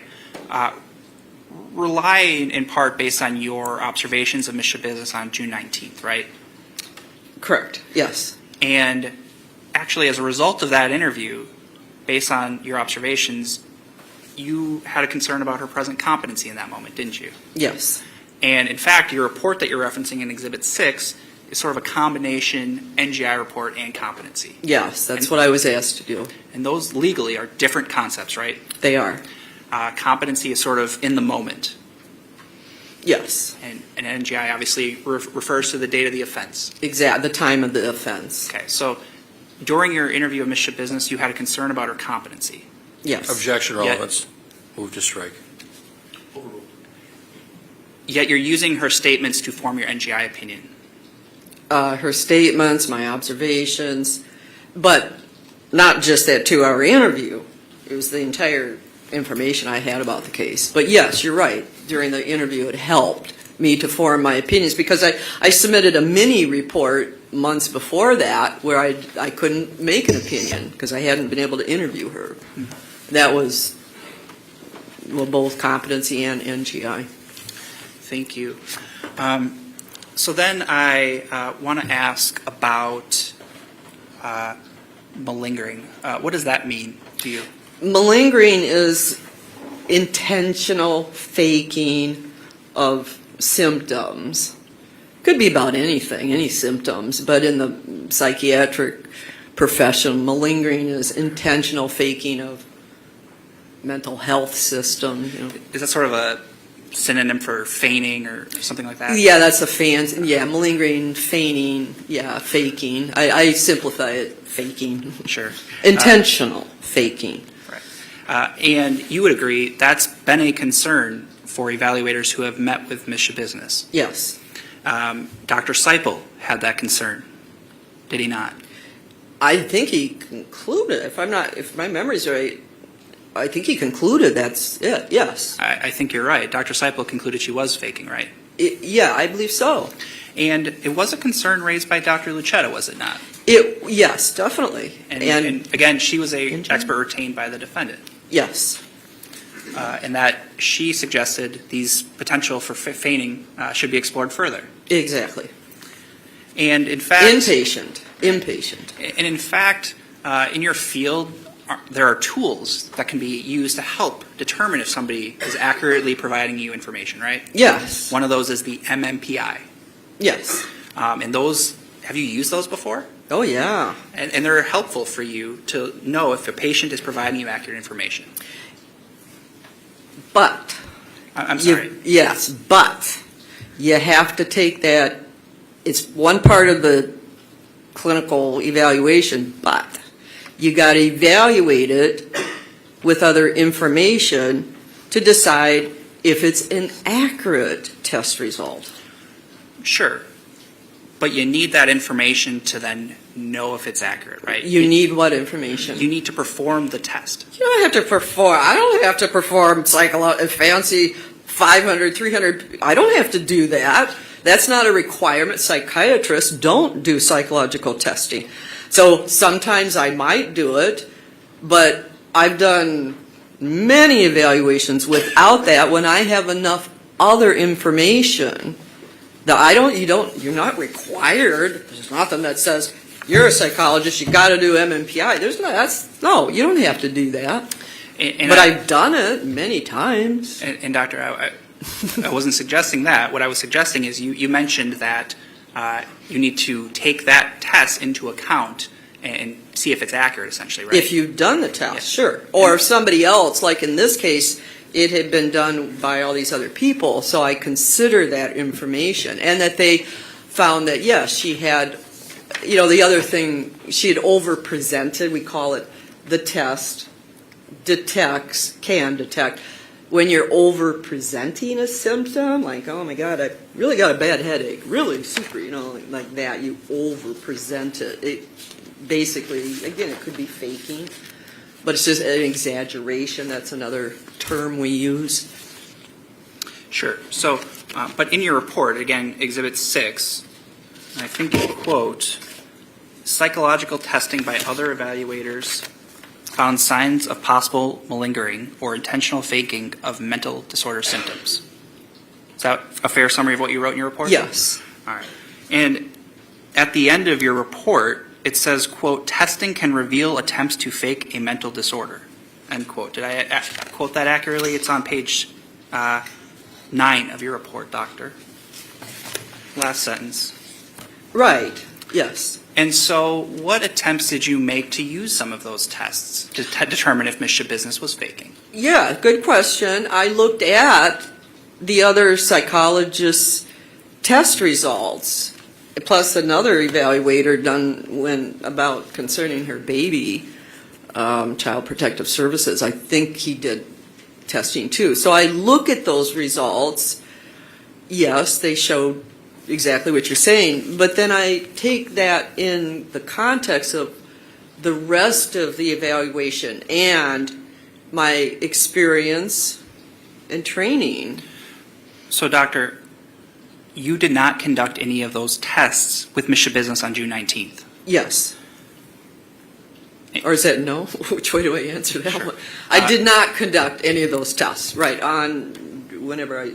S3: rely in part based on your observations of Ms. Schabusiness on June 19th, right?
S8: Correct, yes.
S3: And actually, as a result of that interview, based on your observations, you had a concern about her present competency in that moment, didn't you?
S8: Yes.
S3: And in fact, your report that you're referencing in Exhibit 6 is sort of a combination NGI report and competency.
S8: Yes, that's what I was asked to do.
S3: And those legally are different concepts, right?
S8: They are.
S3: Competency is sort of in the moment.
S8: Yes,
S3: And NGI obviously refers to the date of the offense.
S8: the time of the offense.
S3: Okay, so during your interview with Ms. Schabusiness, you had a concern about her competency.
S8: Yes.
S2: Objection,
S3: Yeah.
S2: relevance. Move to strike.
S3: Yet you're using her statements to form your NGI opinion.
S8: Her statements, my observations, but not just that 2-hour interview. It was the entire information I had about the case. But yes, you're right. During the interview, it helped me to form my opinions because I submitted a mini report months before that where I couldn't make an opinion because I hadn't been able to interview her. That was both competency and NGI.
S3: Thank you. So then I want to ask about malingering. What does that mean to you?
S8: Malingering is intentional faking of symptoms. Could be about anything, any symptoms, but in the psychiatric profession, malingering is intentional faking of mental health system.
S3: Is that sort of a synonym for feigning or something like that?
S8: Yeah, that's a malingering, feigning, faking. I simplify it, faking.
S3: Sure.
S8: Intentional faking.
S3: And you would agree that's been a concern for evaluators who have met with Ms. Schabusiness.
S8: Yes.
S3: Dr. Seipel had that concern, did he not?
S8: I think he concluded, if my memory's right, I think he concluded that's it, yes.
S3: I think you're right. Dr. Seipel concluded she was faking, right?
S8: Yeah, I believe so.
S3: And it was a concern raised by Dr. Lucetta, was it not?
S8: Yes, definitely.
S3: And again, she was an
S8: Injury?
S3: expert retained by the defendant.
S8: Yes,
S3: And that she suggested these potential for feigning should be explored further.
S8: exactly.
S3: And in fact,
S8: Impatient.
S3: And in fact, in your field, there are tools that can be used to help determine if somebody is accurately providing you information, right?
S8: Yes,
S3: One of those is the MMPI.
S8: yes.
S3: And those, have you used those before?
S8: Oh, yeah.
S3: And they're helpful for you to know if a patient is providing you accurate information.
S8: But,
S3: I'm sorry.
S8: yes, but you have to take that it's one part of the clinical evaluation, but you got to evaluate it with other information to decide if it's an accurate test result.
S3: Sure. But you need that information to then know if it's accurate, right?
S8: You need what information?
S3: You need to perform the test.
S8: You don't have to perform. I don't have to perform fancy 500, 300. I don't have to do that. That's not a requirement. Psychiatrists don't do psychological testing. So sometimes I might do it, but I've done many evaluations without that when I have enough other information that you're not required. There's nothing that says you're a psychologist, you got to do MMPI. No, you don't have to do that. But I've done it many times.
S3: And Doctor, I wasn't suggesting that. What I was suggesting is you mentioned that you need to take that test into account and see if it's accurate, essentially, right?
S8: If you've done the test,
S3: Yes.
S8: sure. Or if somebody else, like in this case, it had been done by all these other people, so I consider that information. And that they found that, yes, she had, the other thing, she had over-presented, we call it the test, can detect. When you're over-presenting a symptom, like, oh my God, I really got a bad headache, really super, like that, you over-present it. Basically, again, it could be faking, but it's just an exaggeration. That's another term we use.
S3: Sure. So, but in your report, again, Exhibit 6, I think you quote, psychological testing by other evaluators found signs of possible malingering or intentional faking of mental disorder symptoms. Is that a fair summary of what you wrote in your report?
S8: Yes.
S3: All right. And at the end of your report, it says, quote, testing can reveal attempts to fake a mental disorder, end quote. Did I quote that accurately? It's on page 9 of your report, Doctor. Last sentence.
S8: Right. Yes.
S3: And so what attempts did you make to use some of those tests to determine if Ms. Schabusiness was faking?
S8: Yeah, good question. I looked at the other psychologists' test results, plus another evaluator done concerning her baby, Child Protective Services. I think he did testing too. So I look at those results. Yes, they showed exactly what you're saying, but then I take that in the context of the rest of the evaluation and my experience and training.
S3: So, Doctor, you did not conduct any of those tests with Ms. Schabusiness on June 19th?
S8: Yes. Or is that no? Which way do I answer that
S3: Sure.
S8: one? I did not conduct any of those tests, right, on whenever I...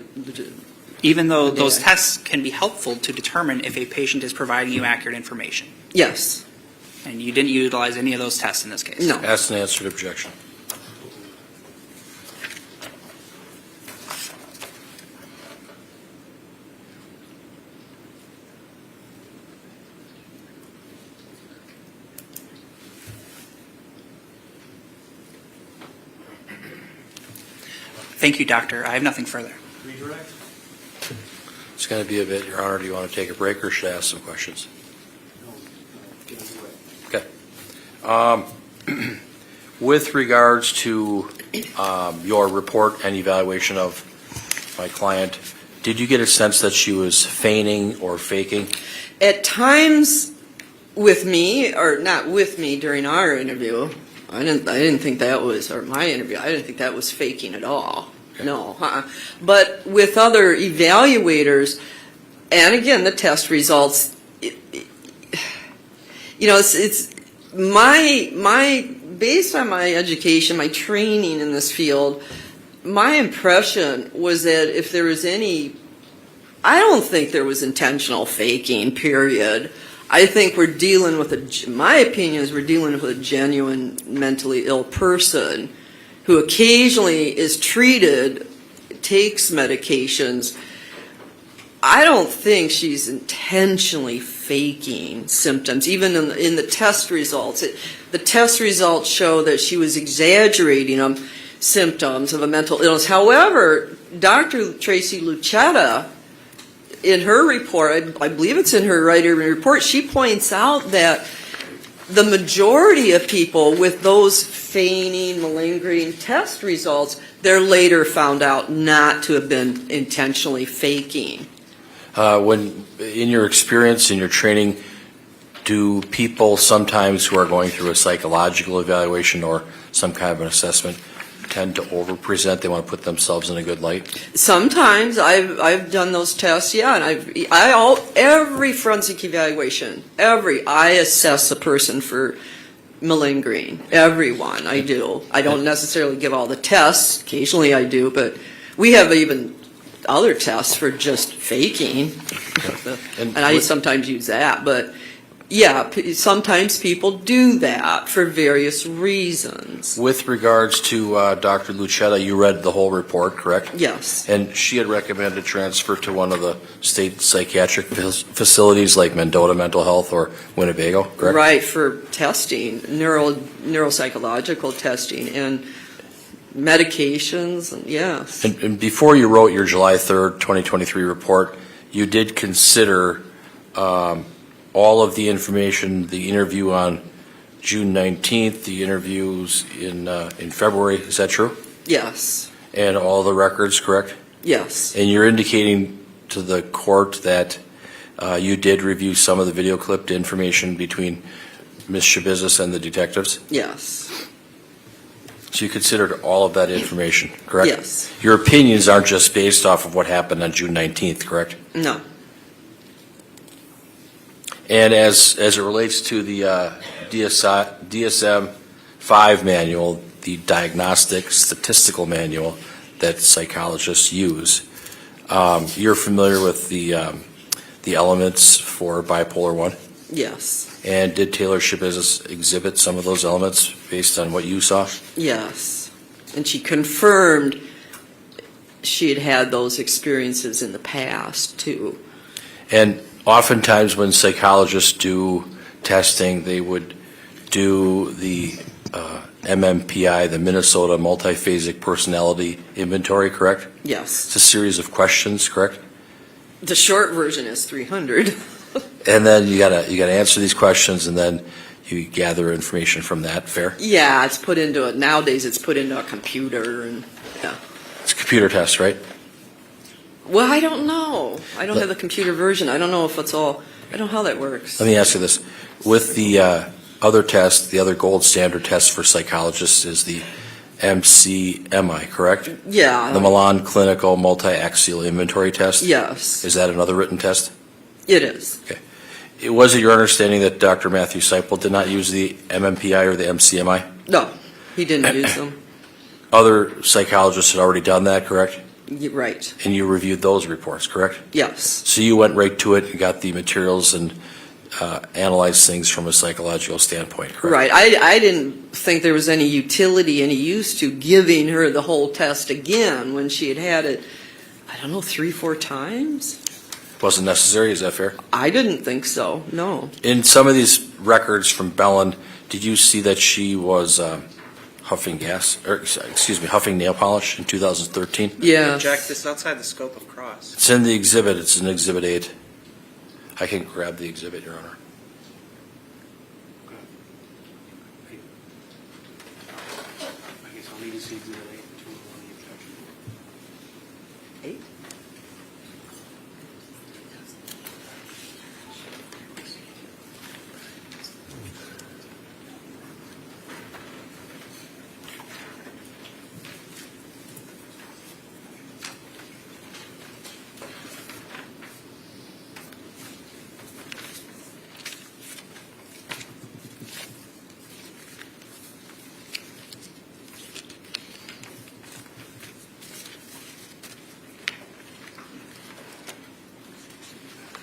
S3: Even though those
S8: Yeah.
S3: tests can be helpful to determine if a patient is providing you accurate information.
S8: Yes.
S3: And you didn't utilize any of those tests in this case?
S8: No.
S2: Asked and answered objection.
S3: Thank you, Doctor. I have nothing further.
S1: Redirect?
S2: It's going to be a bit, Your Honor. Do you want to take a break or should I ask some questions?
S1: Get us away.
S2: Okay. With regards to your report and evaluation of my client, did you get a sense that she was feigning or faking?
S8: At times with me, or not with me during our interview, I didn't think that was, or my interview, I didn't think that was faking at all.
S2: Okay.
S8: No. But with other evaluators, and again, the test results, it's based on my education, my training in this field, my impression was that if there was I don't think there was intentional faking, period. I think we're dealing with my opinion is we're dealing with a genuine mentally ill person who occasionally is treated, takes medications. I don't think she's intentionally faking symptoms, even in the test results. The test results show that she was exaggerating symptoms of a mental illness. However, Dr. Tracy Lucetta in her report, I believe it's in her writer report, she points out that the majority of people with those feigning, malingering test results, they're later found out not to have been intentionally faking.
S2: When, in your experience, in your training, do people sometimes who are going through a psychological evaluation or some kind of an assessment tend to over-present? They want to put themselves in a good light?
S8: Sometimes I've done those tests, yeah, and every forensic evaluation, I assess a person for malingering. Everyone, I do. I don't necessarily give all the tests. Occasionally I do, but we have even other tests for just faking, and I sometimes use that. But yeah, sometimes people do that for various reasons.
S2: With regards to Dr. Lucetta, you read the whole report, correct?
S8: Yes.
S2: And she had recommended transfer to one of the state psychiatric facilities like Mendota Mental Health or Winnebago, correct?
S8: Right, for testing, neuropsychological testing and medications, and yes.
S2: And before you wrote your July 3rd, 2023 report, you did consider all of the information, the interview on June 19th, the interviews in February, is that true?
S8: Yes,
S2: And all the records, correct?
S8: yes,
S2: And you're indicating to the court that you did review some of the video clipped information between Ms. Schabusiness and the detectives?
S8: yes,
S2: So you considered all of that information, correct?
S8: yes.
S2: Your opinions aren't just based off of what happened on June 19th, correct?
S8: No,
S2: And as it relates to the DSM-5 manual, the diagnostic statistical manual that psychologists use, you're familiar with the elements for bipolar 1?
S8: yes,
S2: And did Taylor Schabusiness exhibit some of those elements based on what you saw?
S8: yes. And she confirmed she had had those experiences in the past, too.
S2: And oftentimes when psychologists do testing, they would do the MMPI, the Minnesota Multiphasic Personality Inventory, correct?
S8: Yes.
S2: It's a series of questions, correct?
S8: The short version is 300.
S2: And then you gotta answer these questions, and then you gather information from that. Fair?
S8: Yeah, it's put into it. Nowadays, it's put into a computer, and yeah.
S2: It's a computer test, right?
S8: Well, I don't know. I don't have the computer version. I don't know if it's all. I don't know how that works.
S2: Let me ask you this: with the other test, the other gold standard test for psychologists is the MCMI, correct?
S8: Yeah.
S2: The Milan Clinical Multi-Axial Inventory Test.
S8: Yes,
S2: Is that another written test?
S8: it is.
S2: Was it your understanding that Dr. Matthew Seipel did not use the MMPI or the MCMI?
S8: No, he didn't use them.
S2: Other psychologists had already done that, correct?
S8: Right.
S2: And you reviewed those reports, correct?
S8: Yes.
S2: So you went right to it and got the materials and analyzed things from a psychological standpoint, correct?
S8: Right. I didn't think there was any utility, any use to giving her the whole test again when she had it, I don't know, 3-4 times?
S2: Wasn't necessary, is that fair?
S8: I didn't think so, no.
S2: In some of these records from Bellin, did you see that she was huffing nail polish in 2013?
S8: Yeah.
S9: Jack, this is outside the scope of cross.
S2: It's in the exhibit, it's in Exhibit 8. I can grab the exhibit, Your Honor.
S1: I guess I'll need to see Exhibit 8 to rule on the objection.
S8: 8?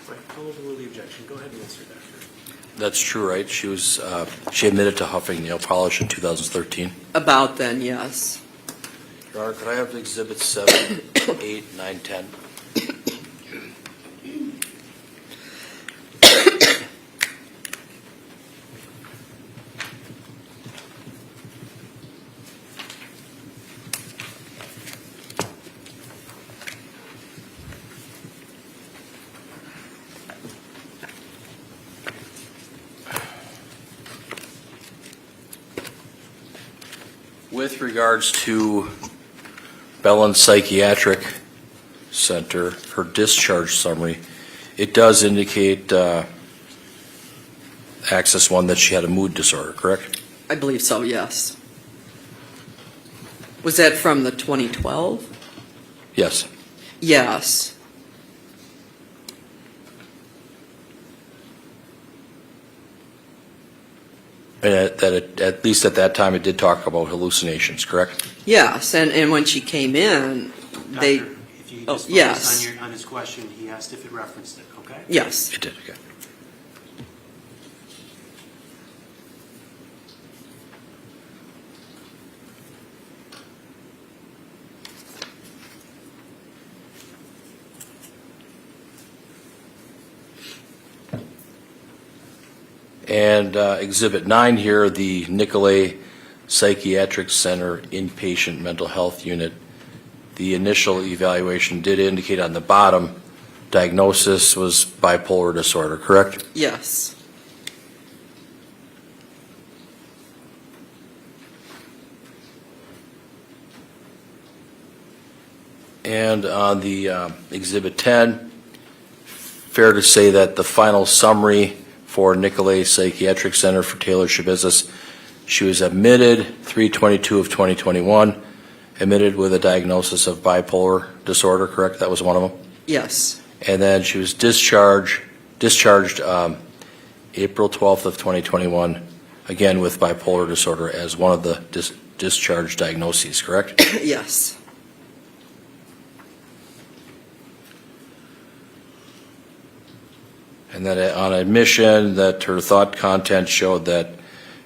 S1: Right, I'll overrule the objection. Go ahead and answer, Doctor.
S2: That's true, right? She admitted to huffing nail polish in 2013.
S8: About then, yes.
S2: Your Honor, could I have Exhibit 7, 8, 9, 10? with regards to Bellin Psychiatric Center, her discharge summary, it does indicate, Access 1, that she had a mood disorder, correct?
S8: I believe so, yes. Was that from the 2012?
S2: Yes.
S8: Yes.
S2: And at least at that time, it did talk about hallucinations, correct?
S8: Yes, and when she came in, they,
S1: Doctor, if you
S8: oh,
S1: just
S8: yes.
S1: focus on his question, he asked if it referenced it, okay?
S8: yes.
S2: It did, okay. And Exhibit 9 here, the Nicolay Psychiatric Center Inpatient Mental Health Unit. The initial evaluation did indicate on the bottom, diagnosis was bipolar disorder, correct?
S8: Yes.
S2: And on the Exhibit 10, fair to say that the final summary for Nicolay Psychiatric Center for Taylor Schabusiness, she was admitted 3/22 of 2021, admitted with a diagnosis of bipolar disorder, correct? That was one of them?
S8: Yes.
S2: And then she was discharged April 12th of 2021, again with bipolar disorder as one of the discharge diagnoses, correct?
S8: Yes.
S2: And that on admission, that her thought content showed that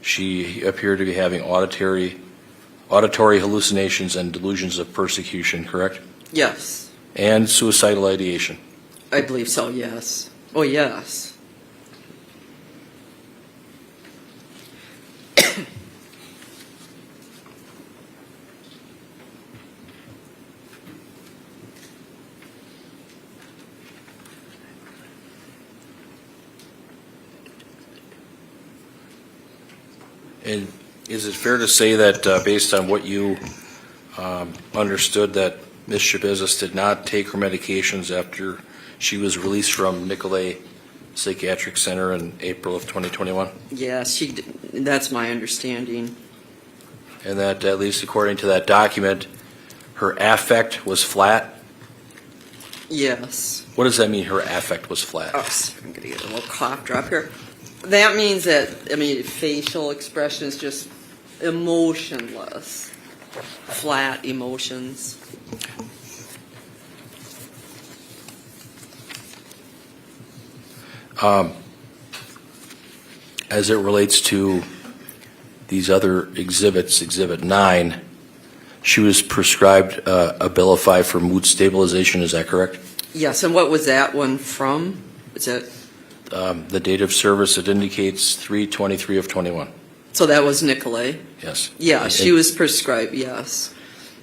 S2: she appeared to be having auditory hallucinations and delusions of persecution, correct?
S8: Yes.
S2: And suicidal ideation.
S8: I believe so, yes. Oh, yes.
S2: And is it fair to say that based on what you understood, that Ms. Schabusiness did not take her medications after she was released from Nicolay Psychiatric Center in April of 2021?
S8: Yes, she did. That's my understanding.
S2: And that, at least according to that document, her affect was flat?
S8: Yes.
S2: What does that mean, her affect was flat?
S8: Oh, I'm going to get a little cough drop here. That means that, facial expression is just emotionless, flat emotions.
S2: As it relates to these other exhibits, Exhibit 9, she was prescribed Abilify for mood stabilization, is that correct?
S8: Yes, and what was that one from? Is that,
S2: The date of service, it indicates 3/23 of 21.
S8: so that was Nicolay?
S2: Yes.
S8: Yeah, she was prescribed, yes.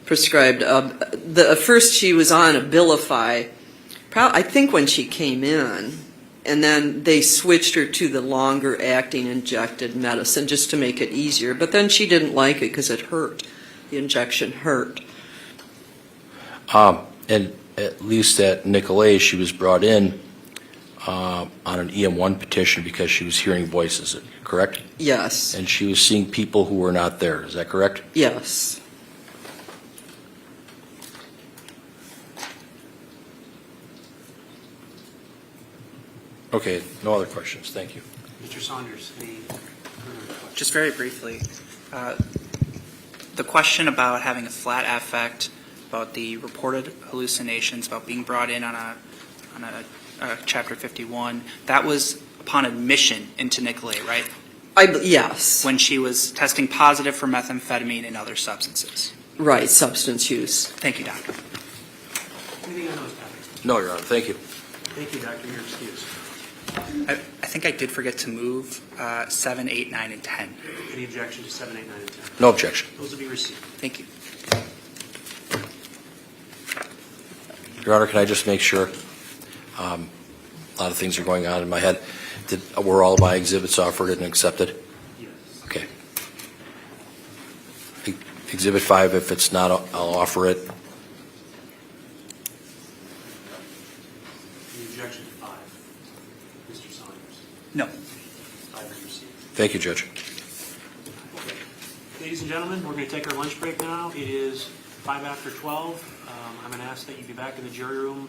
S8: Prescribed. First she was on Abilify, I think when she came in, and then they switched her to the longer acting injected medicine just to make it easier. But then she didn't like it because it hurt. The injection hurt.
S2: And at least at Nicolay, she was brought in on an EM1 petition because she was hearing voices, correct?
S8: Yes.
S2: And she was seeing people who were not there, is that correct?
S8: Yes.
S2: Okay, no other questions, thank you.
S1: Mr. Saunders, any further questions?
S3: Just very briefly, the question about having a flat affect, about the reported hallucinations, about being brought in on a Chapter 51, that was upon admission into Nicolay, right?
S8: Yes.
S3: When she was testing positive for methamphetamine and other substances.
S8: Right, substance use.
S3: Thank you, Doctor.
S1: Anything on those topics?
S2: No, Your Honor, thank you.
S1: Thank you, Doctor. You're excused.
S3: I think I did forget to move 7, 8, 9, and 10.
S1: Any objection to 7, 8, 9, and 10?
S2: No objection.
S1: Those will be received.
S3: Thank you.
S2: Your Honor, can I just make sure? A lot of things are going on in my head. Were all my exhibits offered and accepted?
S1: Yes.
S2: Okay. Exhibit 5, if it's not, I'll offer it.
S1: Any objection to 5? Mr. Saunders?
S3: No.
S1: 5 is received.
S2: Thank you, Judge.
S1: Okay. Ladies and gentlemen, we're going to take our lunch break now. It is 5 after 12. I'm going to ask that you be back in the jury room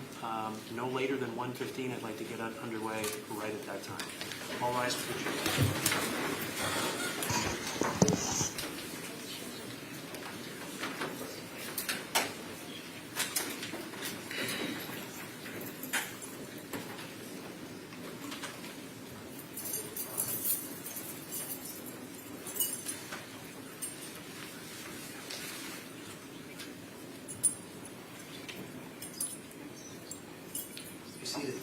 S1: no later than 1:15. I'd like to get underway right at that time. All rise for the jury. Be seated.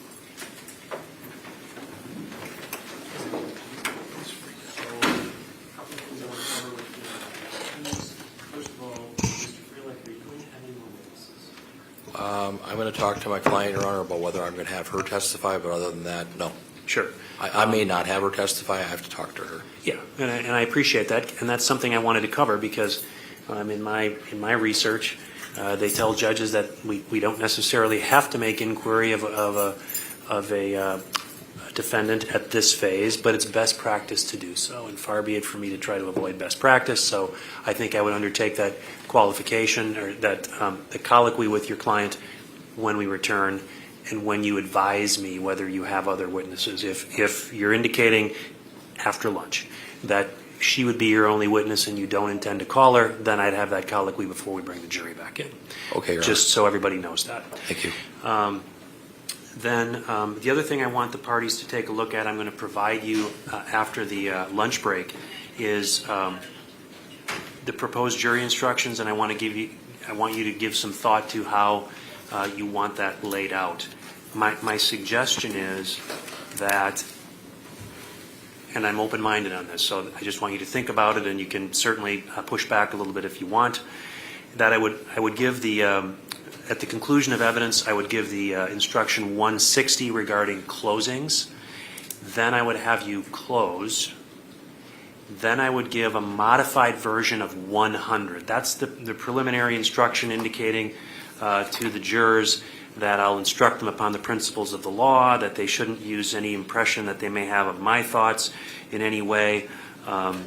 S1: First of all, Mr. Freeland, are you going to have any more witnesses?
S2: I'm going to talk to my client, Your Honor, about whether I'm going to have her testify, but other than that, no.
S1: Sure.
S2: I may not have her testify. I have to talk to her.
S1: Yeah, and I appreciate that, and that's something I wanted to cover because in my research, they tell judges that we don't necessarily have to make inquiry of a defendant at this phase, but it's best practice to do so, and far be it for me to try to avoid best practice. So I think I would undertake that qualification or that the colloquy with your client when we return and when you advise me whether you have other witnesses. If you're indicating after lunch that she would be your only witness and you don't intend to call her, then I'd have that colloquy before we bring the jury back in.
S2: Okay, Your Honor.
S1: Just so everybody knows that.
S2: Thank you.
S1: Then the other thing I want the parties to take a look at, I'm going to provide you after the lunch break, is the proposed jury instructions, and I want you to give some thought to how you want that laid out. My suggestion is that, and I'm open-minded on this, so I just want you to think about it, and you can certainly push back a little bit if you want. That I would give the at the conclusion of evidence, I would give the instruction 160 regarding closings. Then I would have you close. Then I would give a modified version of 100. That's the preliminary instruction indicating to the jurors that I'll instruct them upon the principles of the law, that they shouldn't use any impression that they may have of my thoughts in any way, and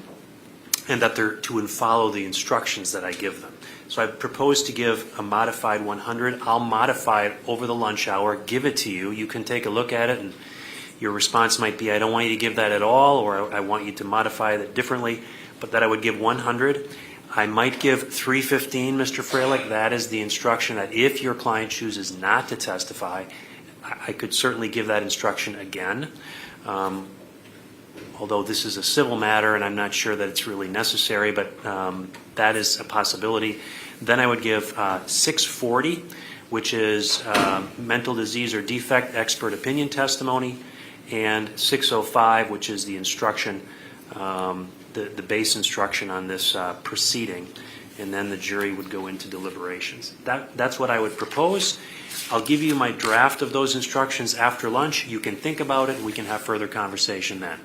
S1: that they're to follow the instructions that I give them. So I propose to give a modified 100. I'll modify it over the lunch hour, give it to you. You can take a look at it, and your response might be, I don't want you to give that at all, or I want you to modify it differently, but that I would give 100. I might give 315, Mr. Freilich. That is the instruction that if your client chooses not to testify, I could certainly give that instruction again. Although this is a civil matter and I'm not sure that it's really necessary, but that is a possibility. Then I would give 640, which is mental disease or defect expert opinion testimony, and 605, which is the instruction, the base instruction on this proceeding, and then the jury would go into deliberations. That's what I would propose. I'll give you my draft of those instructions after lunch. You can think about it, and we can have further conversation then.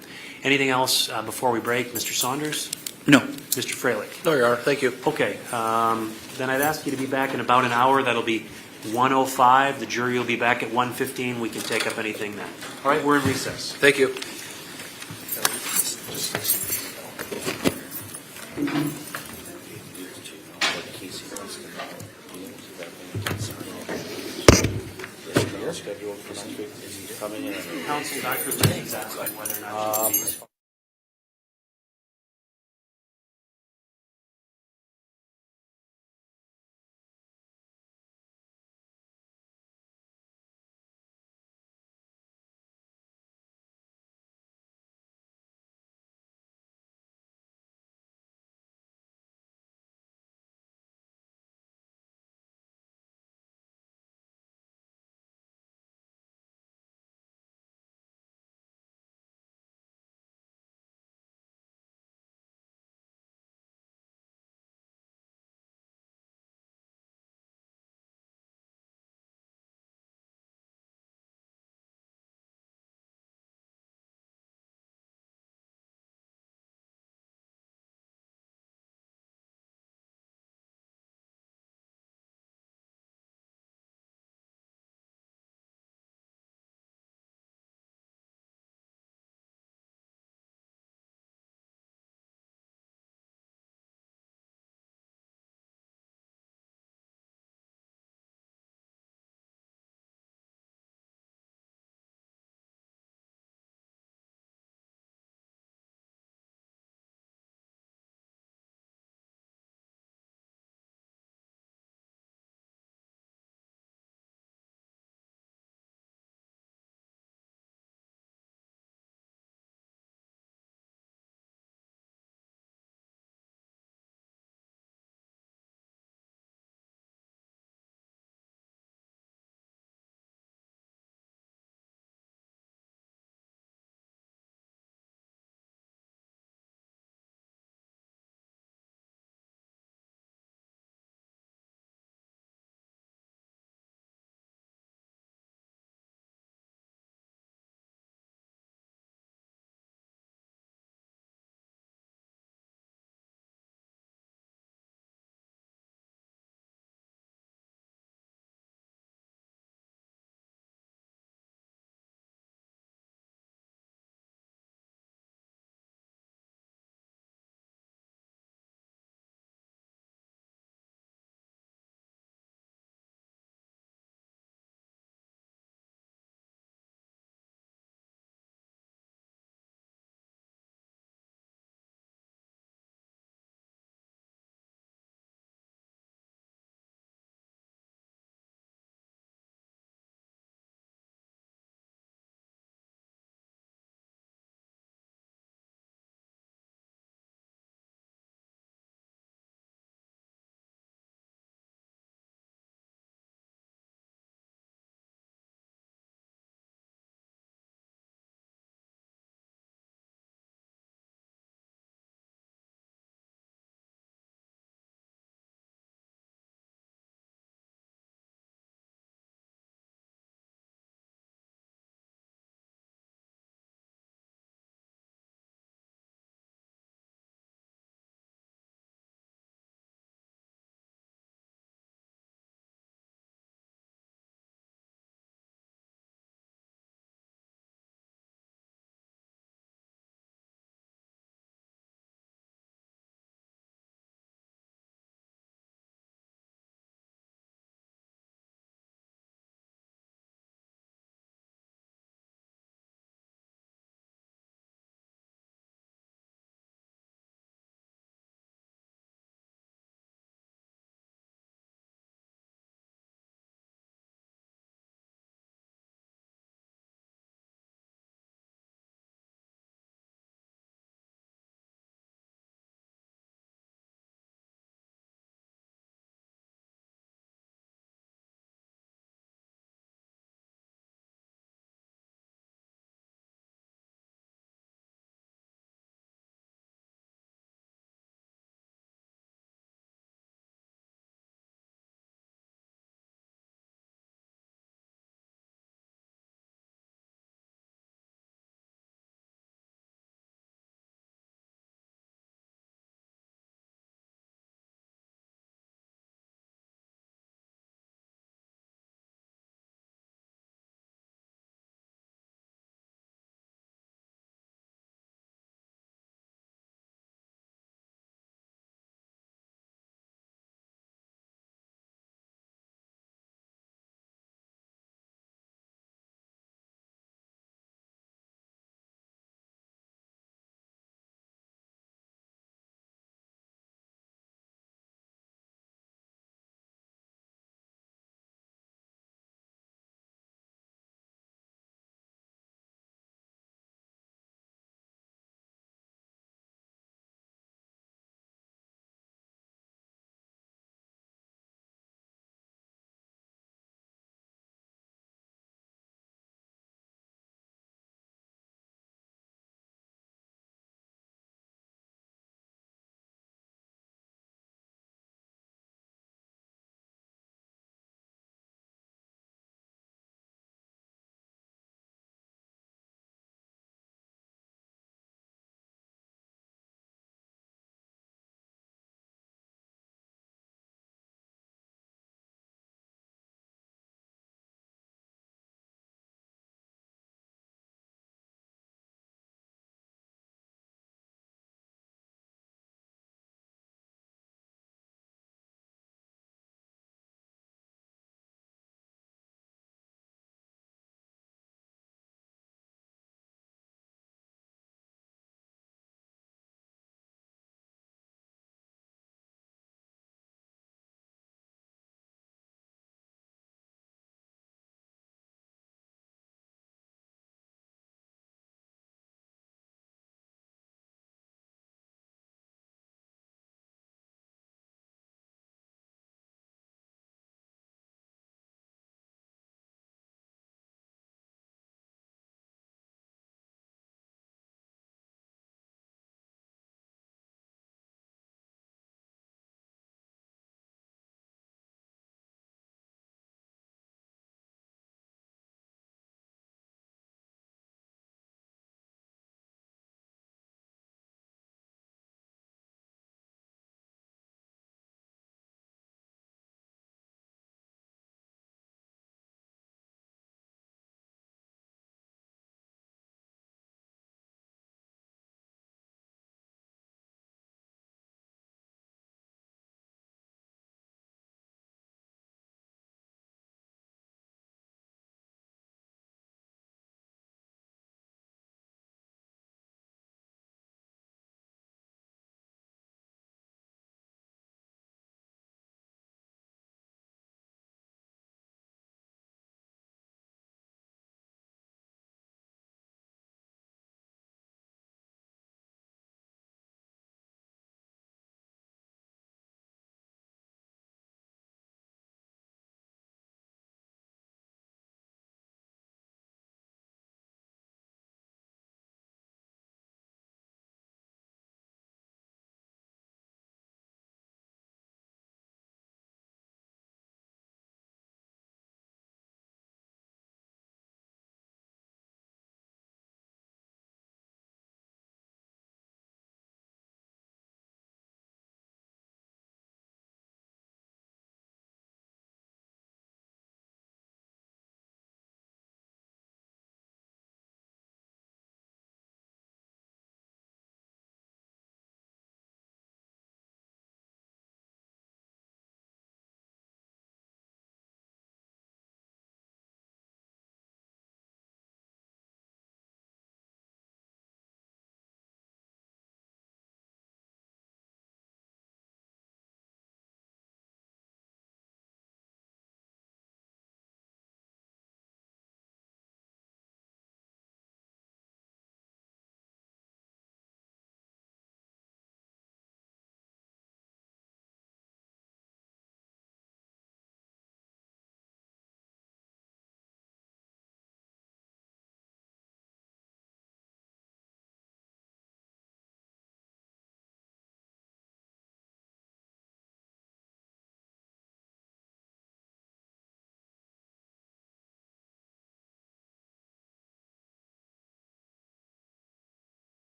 S1: Anything else before we break? Mr. Saunders?
S3: No.
S1: Mr. Freilich?
S2: No, Your Honor. Thank you.
S1: Okay. Then I'd ask you to be back in about an hour. That'll be 1:05. The jury will be back at 1:15. We can take up anything then. All right, we're in recess.
S2: Thank you.
S1: Counsel, Dr. Lee, exactly whether or not you can be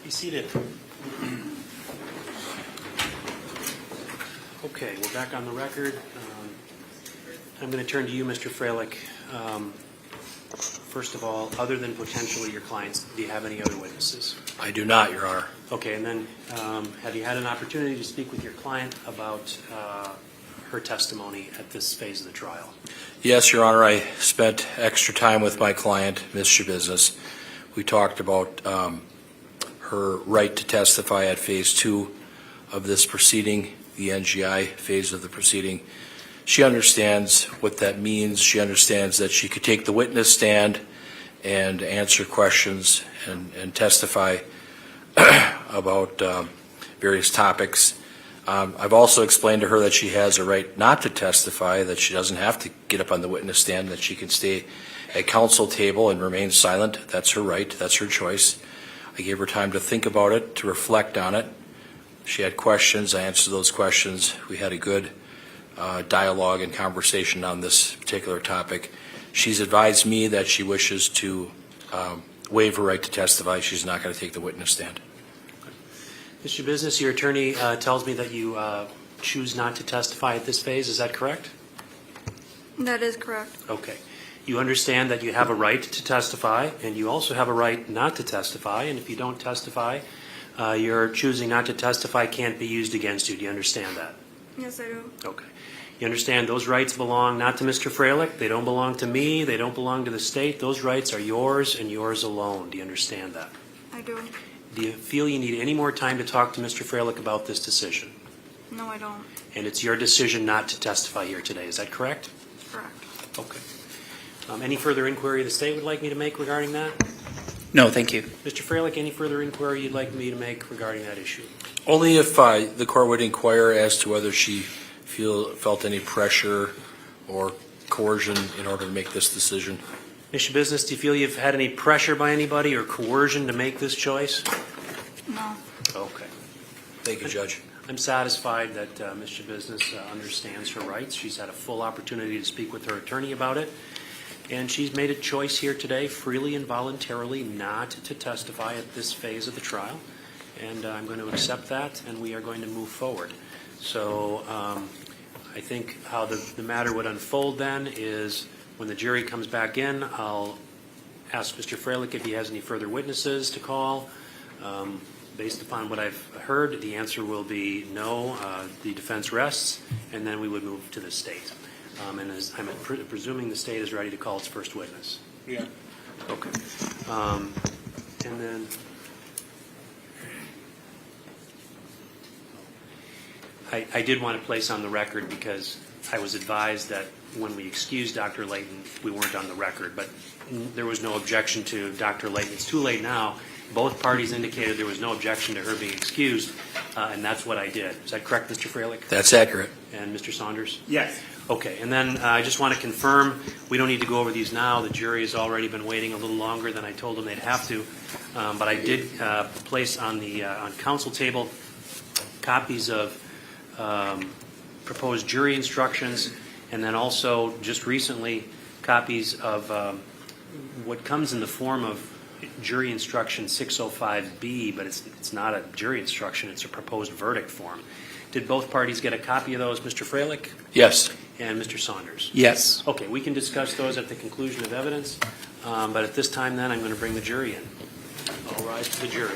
S1: Be seated. Okay, we're back on the record. I'm going to turn to you, Mr. Freilich. First of all, other than potentially your clients, do you have any other witnesses?
S2: I do not, Your Honor.
S1: Okay, and then have you had an opportunity to speak with your client about her testimony at this phase of the trial?
S2: Yes, Your Honor, I spent extra time with my client, Ms. Schabusiness. We talked about her right to testify at Phase 2 of this proceeding, the NGI phase of the proceeding. She understands what that means. She understands that she could take the witness stand and answer questions and testify about various topics. I've also explained to her that she has a right not to testify, that she doesn't have to get up on the witness stand, that she can stay at counsel table and remain silent. That's her right. That's her choice. I gave her time to think about it, to reflect on it. She had questions. I answered those questions. We had a good dialogue and conversation on this particular topic. She's advised me that she wishes to waive her right to testify. She's not going to take the witness stand.
S1: Mr. Business, your attorney tells me that you choose not to testify at this phase. Is that correct?
S7: That is correct.
S1: Okay. You understand that you have a right to testify, and you also have a right not to testify, and if you don't testify, your choosing not to testify can't be used against you. Do you understand that?
S7: Yes, I do.
S1: Okay. You understand those rights belong not to Mr. Freilich, they don't belong to me, they don't belong to the state. Those rights are yours and yours alone. Do you understand that?
S7: I do.
S1: Do you feel you need any more time to talk to Mr. Freilich about this decision?
S7: No, I don't.
S1: And it's your decision not to testify here today, is that correct?
S7: Correct.
S1: Okay. Any further inquiry the state would like me to make regarding that?
S3: No, thank you.
S1: Mr. Freilich, any further inquiry you'd like me to make regarding that issue?
S2: Only if the court would inquire as to whether she felt any pressure or coercion in order to make this decision.
S1: Mr. Business, do you feel you've had any pressure by anybody or coercion to make this choice?
S7: No.
S1: Okay.
S2: Thank you, Judge.
S1: I'm satisfied that Mr. Business understands her rights. She's had a full opportunity to speak with her attorney about it. And she's made a choice here today, freely and voluntarily, not to testify at this phase of the trial. And I'm going to accept that, and we are going to move forward. So I think how the matter would unfold then is when the jury comes back in, I'll ask Mr. Freilich if he has any further witnesses to call. Based upon what I've heard, the answer will be no, the defense rests, and then we would move to the state. And as I'm presuming the state is ready to call its first witness.
S6: Yeah.
S1: Okay. And then I did want to place on the record, because I was advised that when we excused Dr. Layton, we weren't on the record, but there was no objection to Dr. Layton. It's too late now. Both parties indicated there was no objection to her being excused, and that's what I did. Is that correct, Mr. Freilich?
S2: That's accurate.
S1: And Mr. Saunders?
S9: Yes.
S1: Okay, and then I just want to confirm, we don't need to go over these now. The jury has already been waiting a little longer than I told them they'd have to. But I did place on the on council table copies of proposed jury instructions, and then also just recently copies of what comes in the form of jury instruction 605B, but it's not a jury instruction, it's a proposed verdict form. Did both parties get a copy of those, Mr. Freilich
S2: Yes.
S1: and Mr. Saunders?
S3: Yes.
S1: Okay, we can discuss those at the conclusion of evidence, but at this time then, I'm going to bring the jury in. All rise to the jury.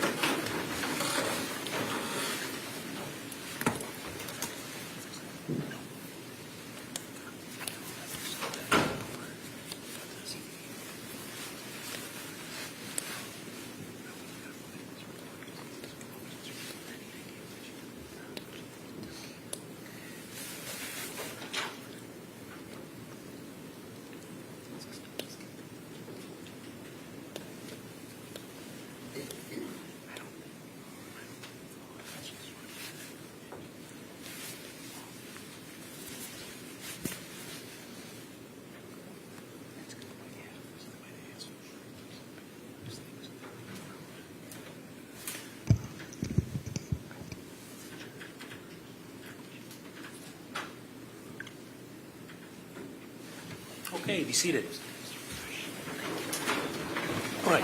S1: Okay, be seated. All right.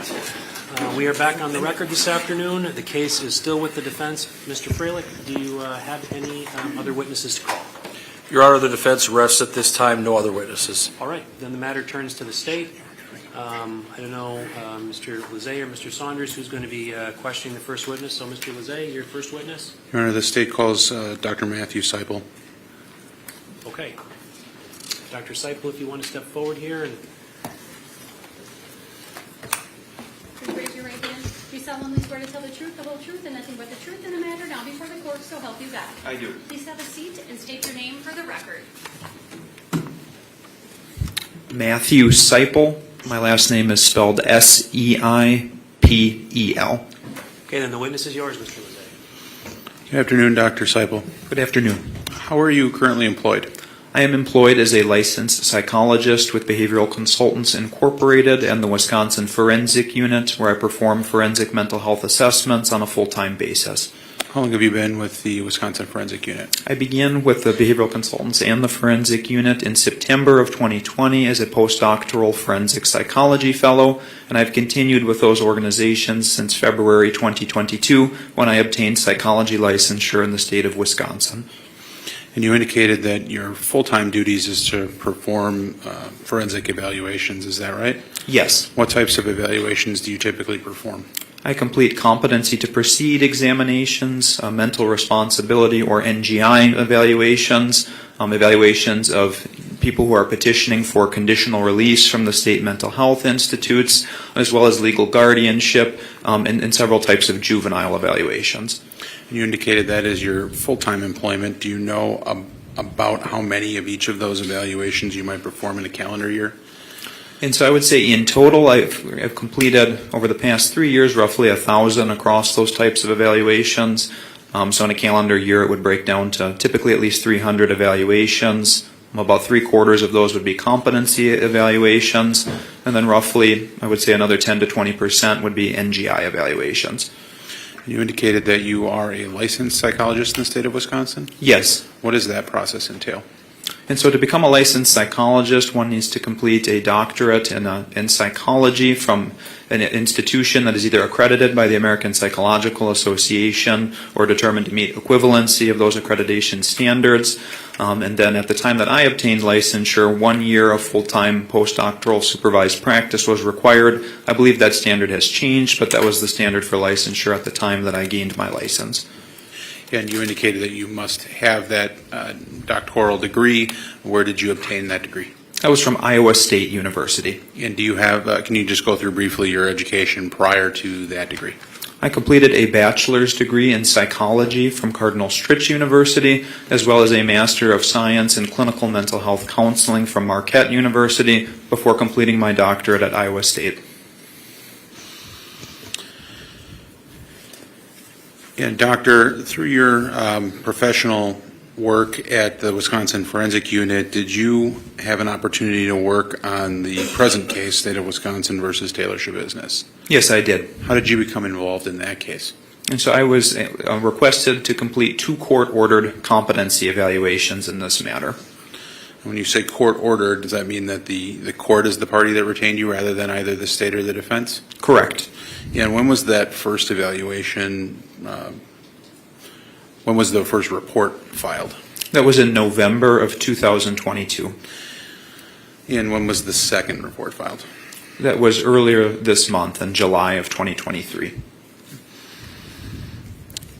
S1: We are back on the record this afternoon. The case is still with the defense. Mr. Freilich, do you have any other witnesses to call?
S2: Your Honor, the defense rests at this time, no other witnesses.
S1: All right, then the matter turns to the state. I don't know, Mr. Lizet or Mr. Saunders, who's going to be questioning the first witness. So, Mr. Lizet, your first witness?
S6: Your Honor, the state calls Dr. Matthew Seipel.
S1: Okay. Dr. Seipel, if you want to step forward here. And
S4: Please raise your right hand. Do you solemnly swear to tell the truth, the whole truth, and nothing but the truth in the matter now before the court, so help you God?
S10: I do.
S4: Please have a seat and state your name for the record.
S10: Matthew Seipel. My last name is spelled Seipel.
S1: okay, then the witness is yours, Mr. Lizet.
S6: Good afternoon, Dr. Seipel.
S10: Good afternoon.
S6: How are you currently employed?
S10: I am employed as a licensed psychologist with Behavioral Consultants Incorporated and the Wisconsin Forensic Unit, where I perform forensic mental health assessments on a full-time basis.
S6: How long have you been with the Wisconsin Forensic Unit?
S10: I began with the Behavioral Consultants and the Forensic Unit in September of 2020 as a postdoctoral forensic psychology fellow, and I've continued with those organizations since February 2022 when I obtained psychology licensure in the state of Wisconsin.
S6: And you indicated that your full-time duties is to perform forensic evaluations, is that right?
S10: Yes.
S6: What types of evaluations do you typically perform?
S10: I complete competency to proceed examinations, mental responsibility or NGI evaluations, evaluations of people who are petitioning for conditional release from the state mental health institutes, as well as legal guardianship, and several types of juvenile evaluations.
S6: And you indicated that is your full-time employment. Do you know about how many of each of those evaluations you might perform in a calendar year?
S10: And so I would say in total, I've completed over the past 3 years roughly 1,000 across those types of evaluations. So in a calendar year, it would break down to typically at least 300 evaluations. About 3/4 of those would be competency evaluations, and then roughly, I would say another 10 to 20% would be NGI evaluations.
S6: You indicated that you are a licensed psychologist in the state of Wisconsin.
S10: Yes.
S6: What does that process entail?
S10: And so to become a licensed psychologist, one needs to complete a doctorate in psychology from an institution that is either accredited by the American Psychological Association or determined to meet equivalency of those accreditation standards. And then at the time that I obtained licensure, 1 year of full-time postdoctoral supervised practice was required. I believe that standard has changed, but that was the standard for licensure at the time that I gained my license.
S6: And you indicated that you must have that doctoral degree. Where did you obtain that degree?
S10: That was from Iowa State University.
S6: And do you have, can you just go through briefly your education prior to that degree?
S10: I completed a bachelor's degree in psychology from Cardinal Stritch University, as well as a Master of Science in Clinical Mental Health Counseling from Marquette University before completing my doctorate at Iowa State.
S6: And Doctor, through your professional work at the Wisconsin Forensic Unit, did you have an opportunity to work on the present case, State of Wisconsin versus Taylor Schabusiness?
S10: Yes, I did.
S6: How did you become involved in that case?
S10: And so I was requested to complete 2 court-ordered competency evaluations in this matter.
S6: When you say court-ordered, does that mean that the court is the party that retained you rather than either the state or the defense?
S10: Correct.
S6: Yeah, and when was that first evaluation, when was the first report filed?
S10: That was in November of 2022.
S6: And when was the second report filed?
S10: That was earlier this month in July of 2023.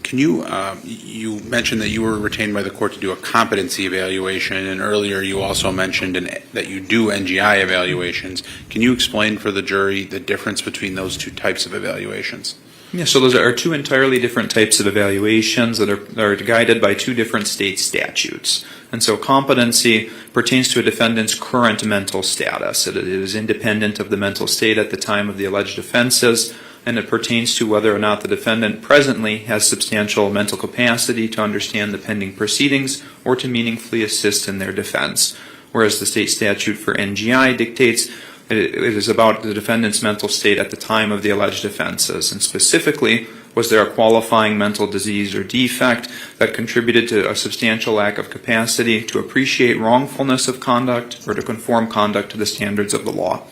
S6: Can you, you mentioned that you were retained by the court to do a competency evaluation, and earlier you also mentioned that you do NGI evaluations. Can you explain for the jury the difference between those two types of evaluations?
S10: Yeah, so those are 2 entirely different types of evaluations that are guided by 2 different state statutes. And so competency pertains to a defendant's current mental status. It is independent of the mental state at the time of the alleged offenses, and it pertains to whether or not the defendant presently has substantial mental capacity to understand the pending proceedings or to meaningfully assist in their defense. Whereas the state statute for NGI dictates it is about the defendant's mental state at the time of the alleged offenses, and specifically, was there a qualifying mental disease or defect that contributed to a substantial lack of capacity to appreciate wrongfulness of conduct or to conform conduct to the standards of the law.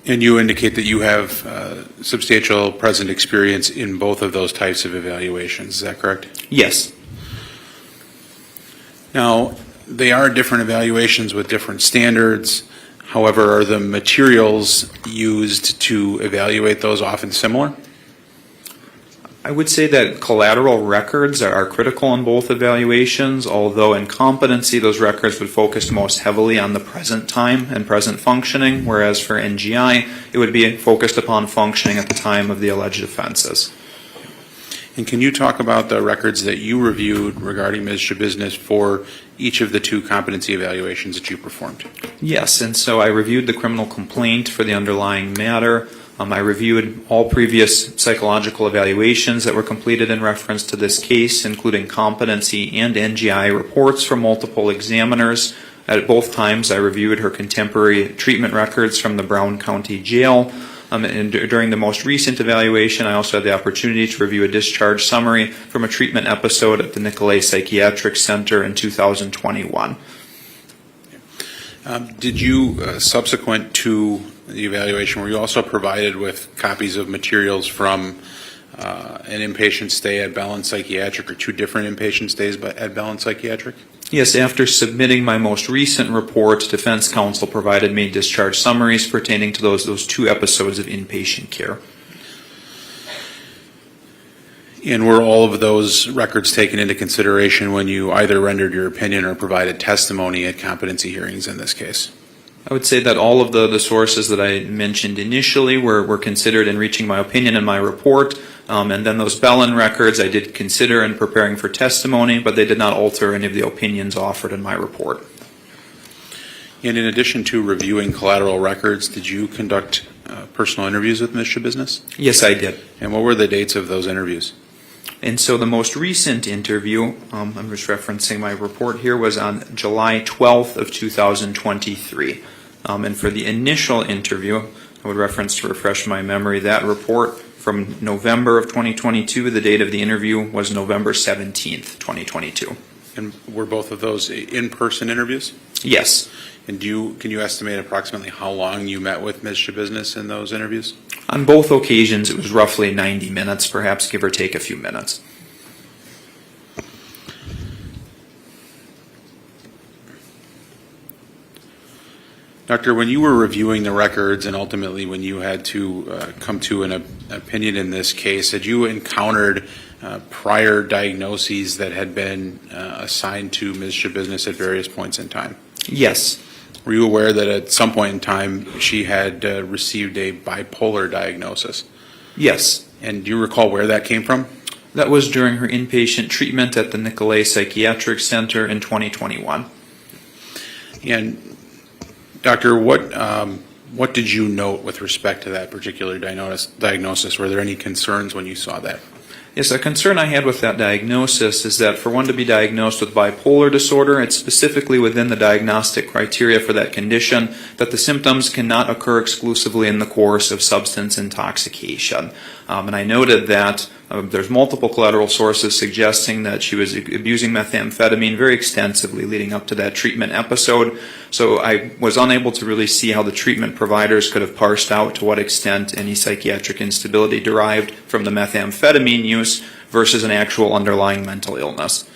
S6: And you indicate that you have substantial present experience in both of those types of evaluations, is that correct?
S10: Yes.
S6: Now, they are different evaluations with different standards. However, are the materials used to evaluate those often similar?
S10: I would say that collateral records are critical in both evaluations, although in competency, those records would focus most heavily on the present time and present functioning, whereas for NGI, it would be focused upon functioning at the time of the alleged offenses.
S6: And can you talk about the records that you reviewed regarding Ms. Schabusiness for each of the two competency evaluations that you performed?
S10: Yes, and so I reviewed the criminal complaint for the underlying matter. I reviewed all previous psychological evaluations that were completed in reference to this case, including competency and NGI reports from multiple examiners. At both times, I reviewed her contemporary treatment records from the Brown County Jail. And during the most recent evaluation, I also had the opportunity to review a discharge summary from a treatment episode at the Nicolay Psychiatric Center in 2021.
S6: Did you, subsequent to the evaluation, were you also provided with copies of materials from an inpatient stay at Bellin Psychiatric or two different inpatient stays at Bellin Psychiatric?
S10: Yes, after submitting my most recent report, defense counsel provided me discharge summaries pertaining to those two episodes of inpatient care.
S6: And were all of those records taken into consideration when you either rendered your opinion or provided testimony at competency hearings in this case?
S10: I would say that all of the sources that I mentioned initially were considered in reaching my opinion in my report, and then those Bellin records I did consider in preparing for testimony, but they did not alter any of the opinions offered in my report.
S6: And in addition to reviewing collateral records, did you conduct personal interviews with Ms. Schabusiness?
S10: Yes, I did.
S6: And what were the dates of those interviews?
S10: And so the most recent interview, I'm just referencing my report here, was on July 12th of 2023. And for the initial interview, I would reference to refresh my memory, that report from November of 2022, the date of the interview was November 17th, 2022.
S6: And were both of those in-person interviews?
S10: Yes.
S6: And can you estimate approximately how long you met with Ms. Schabusiness in those interviews?
S10: On both occasions, it was roughly 90 minutes, perhaps give or take a few minutes.
S6: Doctor, when you were reviewing the records and ultimately when you had to come to an opinion in this case, had you encountered prior diagnoses that had been assigned to Ms. Schabusiness at various points in time?
S10: Yes.
S6: Were you aware that at some point in time she had received a bipolar diagnosis?
S10: Yes.
S6: And do you recall where that came from?
S10: That was during her inpatient treatment at the Nicolay Psychiatric Center in 2021.
S6: And Doctor, what did you note with respect to that particular diagnosis? Were there any concerns when you saw that?
S10: Yes, a concern I had with that diagnosis is that for one to be diagnosed with bipolar disorder, it's specifically within the diagnostic criteria for that condition that the symptoms cannot occur exclusively in the course of substance intoxication. And I noted that there's multiple collateral sources suggesting that she was abusing methamphetamine very extensively leading up to that treatment episode. So I was unable to really see how the treatment providers could have parsed out to what extent any psychiatric instability derived from the methamphetamine use versus an actual underlying mental illness.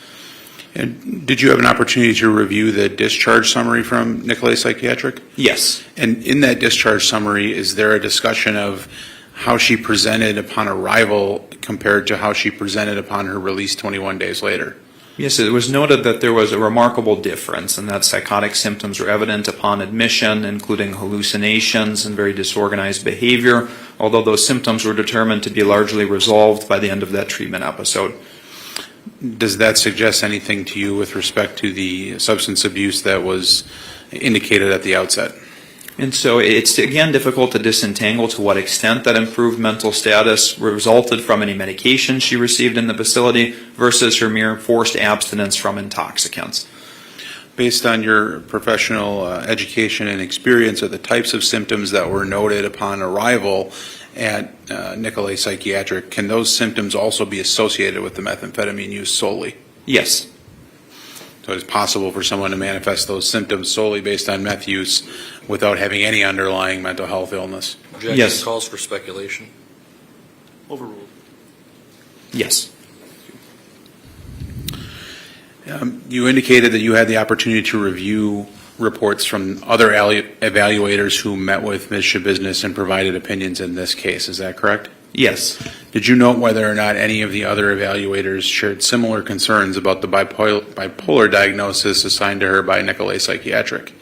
S6: And did you have an opportunity to review the discharge summary from Nicolay Psychiatric?
S10: Yes.
S6: And in that discharge summary, is there a discussion of how she presented upon arrival compared to how she presented upon her release 21 days later?
S10: Yes, it was noted that there was a remarkable difference and that psychotic symptoms were evident upon admission, including hallucinations and very disorganized behavior, although those symptoms were determined to be largely resolved by the end of that treatment episode.
S6: Does that suggest anything to you with respect to the substance abuse that was indicated at the outset?
S10: And so it's, again, difficult to disentangle to what extent that improved mental status resulted from any medication she received in the facility versus her mere forced abstinence from intoxicants.
S6: Based on your professional education and experience of the types of symptoms that were noted upon arrival at Nicolay Psychiatric, can those symptoms also be associated with the methamphetamine use solely?
S10: Yes.
S6: So it's possible for someone to manifest those symptoms solely based on meth use without having any underlying mental health illness.
S2: Objection
S10: Yes.
S2: calls for speculation.
S1: Overruled.
S10: Yes.
S6: You indicated that you had the opportunity to review reports from other evaluators who met with Ms. Schabusiness and provided opinions in this case. Is that correct?
S10: Yes.
S6: Did you note whether or not any of the other evaluators shared similar concerns about the bipolar diagnosis assigned to her by Nicolay Psychiatric?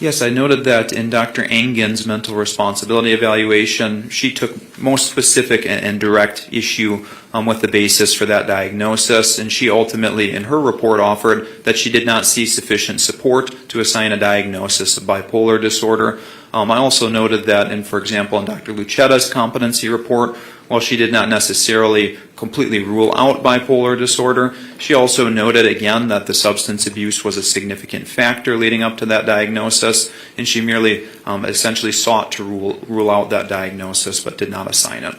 S10: Yes, I noted that in Dr. Engen's mental responsibility evaluation, she took most specific and direct issue with the basis for that diagnosis, and she ultimately, in her report, offered that she did not see sufficient support to assign a diagnosis of bipolar disorder. I also noted that, for example, in Dr. Lucetta's competency report, while she did not necessarily completely rule out bipolar disorder, she also noted again that the substance abuse was a significant factor leading up to that diagnosis, and she merely essentially sought to rule out that diagnosis but did not assign it.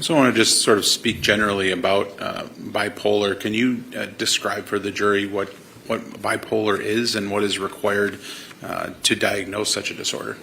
S6: So I want to just sort of speak generally about bipolar. Can you describe for the jury what bipolar is and what is required to diagnose such a disorder?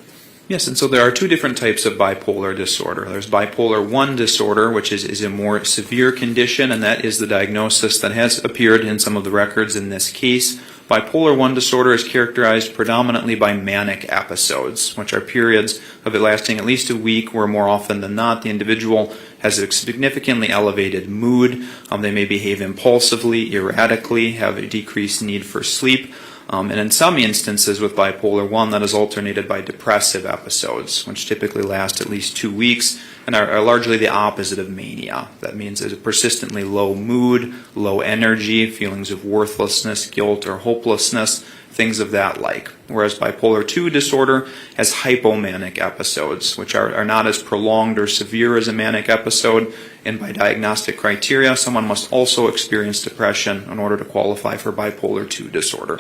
S10: Yes, and so there are two different types of bipolar disorder. There's bipolar 1 disorder, which is a more severe condition, and that is the diagnosis that has appeared in some of the records in this case. Bipolar 1 disorder is characterized predominantly by manic episodes, which are periods of it lasting at least a week, where more often than not the individual has a significantly elevated mood. They may behave impulsively, erratically, have a decreased need for sleep. And in some instances with bipolar 1, that is alternated by depressive episodes, which typically last at least 2 weeks and are largely the opposite of mania. That means there's a persistently low mood, low energy, feelings of worthlessness, guilt, or hopelessness, things of that like. Whereas bipolar 2 disorder has hypomanic episodes, which are not as prolonged or severe as a manic episode, and by diagnostic criteria, someone must also experience depression in order to qualify for bipolar 2 disorder.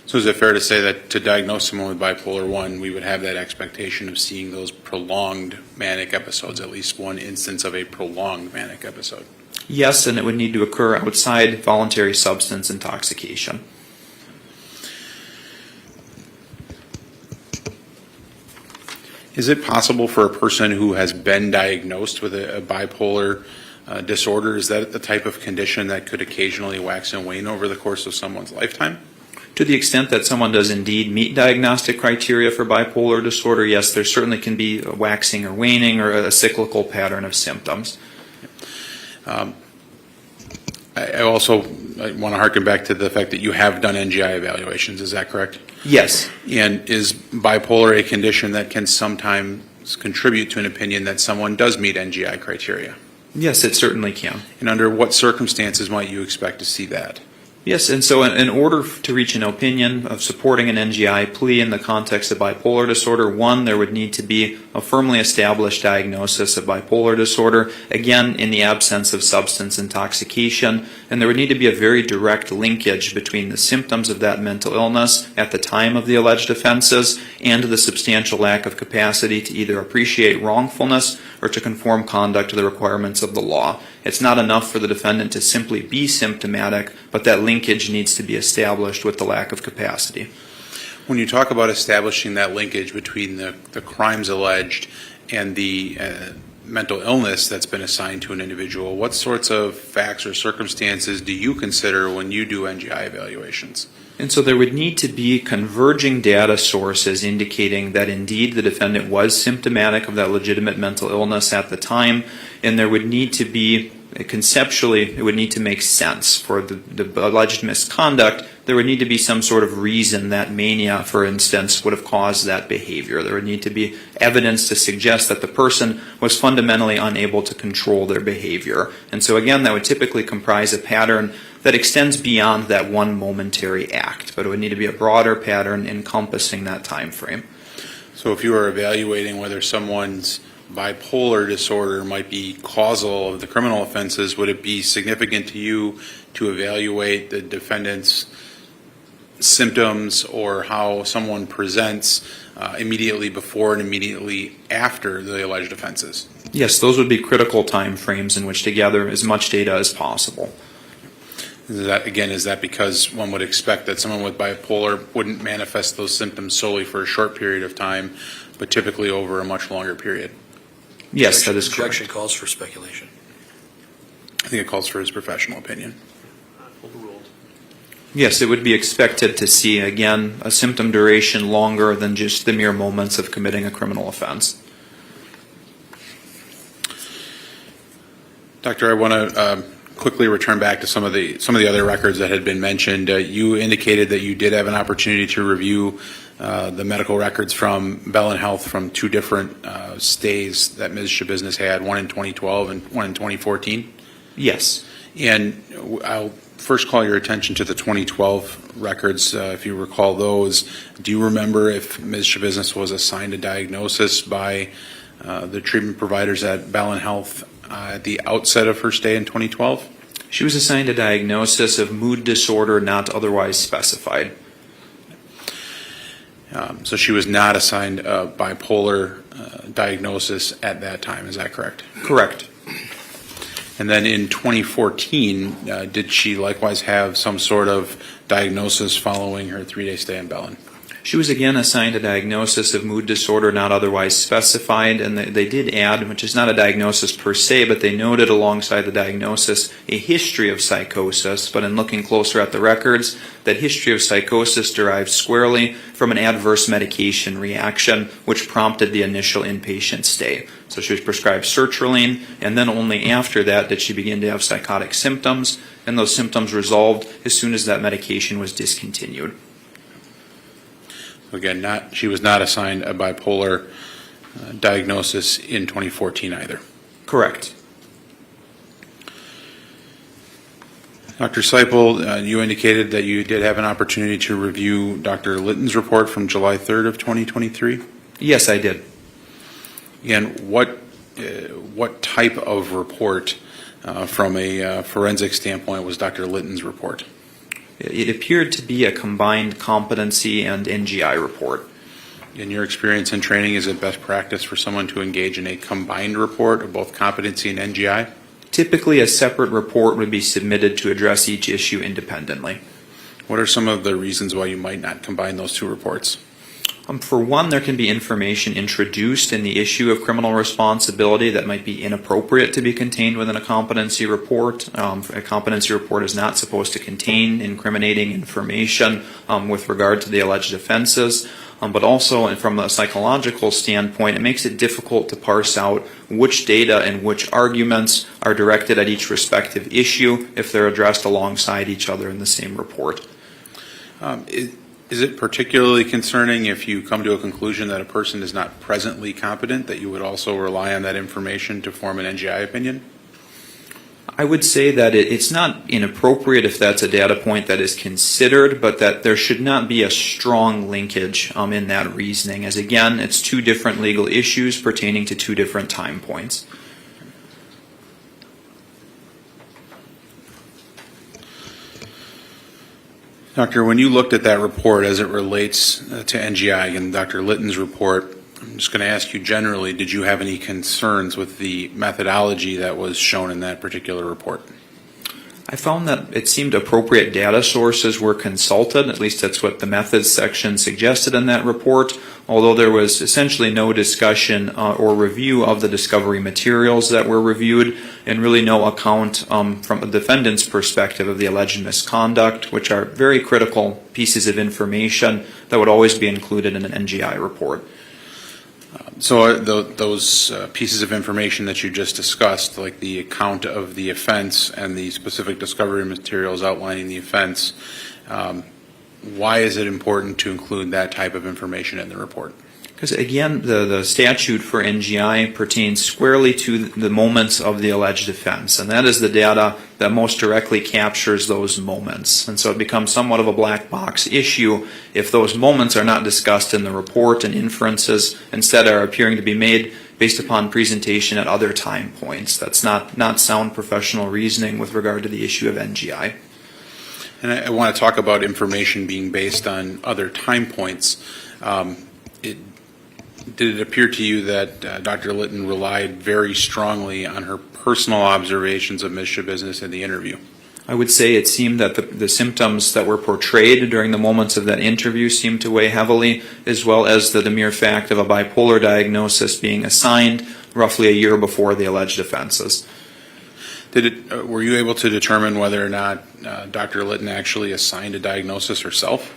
S6: So is it fair to say that to diagnose someone with bipolar 1, we would have that expectation of seeing those prolonged manic episodes, at least one instance of a prolonged manic episode?
S10: Yes, and it would need to occur outside voluntary substance intoxication.
S6: Is it possible for a person who has been diagnosed with a bipolar disorder, is that the type of condition that could occasionally wax and wane over the course of someone's lifetime?
S10: To the extent that someone does indeed meet diagnostic criteria for bipolar disorder, yes, there certainly can be a waxing or waning or a cyclical pattern of symptoms.
S6: I also want to harken back to the fact that you have done NGI evaluations, is that correct?
S10: Yes.
S6: And is bipolar a condition that can sometimes contribute to an opinion that someone does meet NGI criteria?
S10: Yes, it certainly can.
S6: And under what circumstances might you expect to see that?
S10: Yes, and so in order to reach an opinion of supporting an NGI plea in the context of bipolar disorder, one, there would need to be a firmly established diagnosis of bipolar disorder, again, in the absence of substance intoxication, and there would need to be a very direct linkage between the symptoms of that mental illness at the time of the alleged offenses and the substantial lack of capacity to either appreciate wrongfulness or to conform conduct to the requirements of the law. It's not enough for the defendant to simply be symptomatic, but that linkage needs to be established with the lack of capacity.
S6: When you talk about establishing that linkage between the crimes alleged and the mental illness that's been assigned to an individual, what sorts of facts or circumstances do you consider when you do NGI evaluations?
S10: And so there would need to be converging data sources indicating that indeed the defendant was symptomatic of that legitimate mental illness at the time, and there would need to be, conceptually, it would need to make sense for the alleged misconduct. There would need to be some sort of reason that mania, for instance, would have caused that behavior. There would need to be evidence to suggest that the person was fundamentally unable to control their behavior. And so again, that would typically comprise a pattern that extends beyond that one momentary act, but it would need to be a broader pattern encompassing that time frame.
S6: So if you are evaluating whether someone's bipolar disorder might be causal of the criminal offenses, would it be significant to you to evaluate the defendant's symptoms or how someone presents immediately before and immediately after the alleged offenses?
S10: Yes, those would be critical time frames in which to gather as much data as possible.
S6: Is that because one would expect that someone with bipolar wouldn't manifest those symptoms solely for a short period of time, but typically over a much longer period?
S10: Yes, that is correct.
S2: Objection calls for speculation.
S6: I think it calls for his professional opinion.
S1: Overruled.
S10: Yes, it would be expected to see, again, a symptom duration longer than just the mere moments of committing a criminal offense.
S6: Doctor, I want to quickly return back to some of the other records that had been mentioned. You indicated that you did have an opportunity to review the medical records from Bell and Health from two different stays that Ms. Schabusiness had, one in 2012 and one in 2014.
S10: Yes.
S6: And I'll first call your attention to the 2012 records, if you recall those. Do you remember if Ms. Schabusiness was assigned a diagnosis by the treatment providers at Bell and Health at the outset of her stay in 2012?
S10: She was assigned a diagnosis of mood disorder not otherwise specified.
S6: So she was not assigned a bipolar diagnosis at that time, is that correct?
S10: Correct.
S6: And then in 2014, did she likewise have some sort of diagnosis following her 3-day stay in Bellin?
S10: She was again assigned a diagnosis of mood disorder not otherwise specified, and they did add, which is not a diagnosis per se, but they noted alongside the diagnosis a history of psychosis. But in looking closer at the records, that history of psychosis derived squarely from an adverse medication reaction, which prompted the initial inpatient stay. So she was prescribed sertraline, and then only after that did she begin to have psychotic symptoms, and those symptoms resolved as soon as that medication was discontinued.
S6: Again, she was not assigned a bipolar diagnosis in 2014 either.
S10: Correct.
S6: Dr. Seipel, you indicated that you did have an opportunity to review Dr. Litton's report from July 3rd of 2023.
S10: Yes, I did.
S6: And what type of report from a forensic standpoint was Dr. Litton's report?
S10: It appeared to be a combined competency and NGI report.
S6: In your experience and training, is it best practice for someone to engage in a combined report of both competency and NGI?
S10: Typically, a separate report would be submitted to address each issue independently.
S6: What are some of the reasons why you might not combine those two reports?
S10: For one, there can be information introduced in the issue of criminal responsibility that might be inappropriate to be contained within a competency report. A competency report is not supposed to contain incriminating information with regard to the alleged offenses. But also, from a psychological standpoint, it makes it difficult to parse out which data and which arguments are directed at each respective issue if they're addressed alongside each other in the same report.
S6: Is it particularly concerning if you come to a conclusion that a person is not presently competent, that you would also rely on that information to form an NGI opinion?
S10: I would say that it's not inappropriate if that's a data point that is considered, but that there should not be a strong linkage in that reasoning, as again, it's two different legal issues pertaining to two different time points.
S6: Doctor, when you looked at that report as it relates to NGI and Dr. Litton's report, I'm just going to ask you generally, did you have any concerns with the methodology that was shown in that particular report?
S10: I found that it seemed appropriate data sources were consulted, at least that's what the methods section suggested in that report, although there was essentially no discussion or review of the discovery materials that were reviewed, and really no account from a defendant's perspective of the alleged misconduct, which are very critical pieces of information that would always be included in an NGI report.
S6: So those pieces of information that you just discussed, like the account of the offense and the specific discovery materials outlining the offense, why is it important to include that type of information in the report?
S10: Because again, the statute for NGI pertains squarely to the moments of the alleged offense, and that is the data that most directly captures those moments. And so it becomes somewhat of a black box issue if those moments are not discussed in the report and inferences instead are appearing to be made based upon presentation at other time points. That's not sound professional reasoning with regard to the issue of NGI.
S6: And I want to talk about information being based on other time points. Did it appear to you that Dr. Litton relied very strongly on her personal observations of Ms. Schabusiness in the interview?
S10: I would say it seemed that the symptoms that were portrayed during the moments of that interview seemed to weigh heavily, as well as the mere fact of a bipolar diagnosis being assigned roughly a year before the alleged offenses.
S6: Were you able to determine whether or not Dr. Litton actually assigned a diagnosis herself?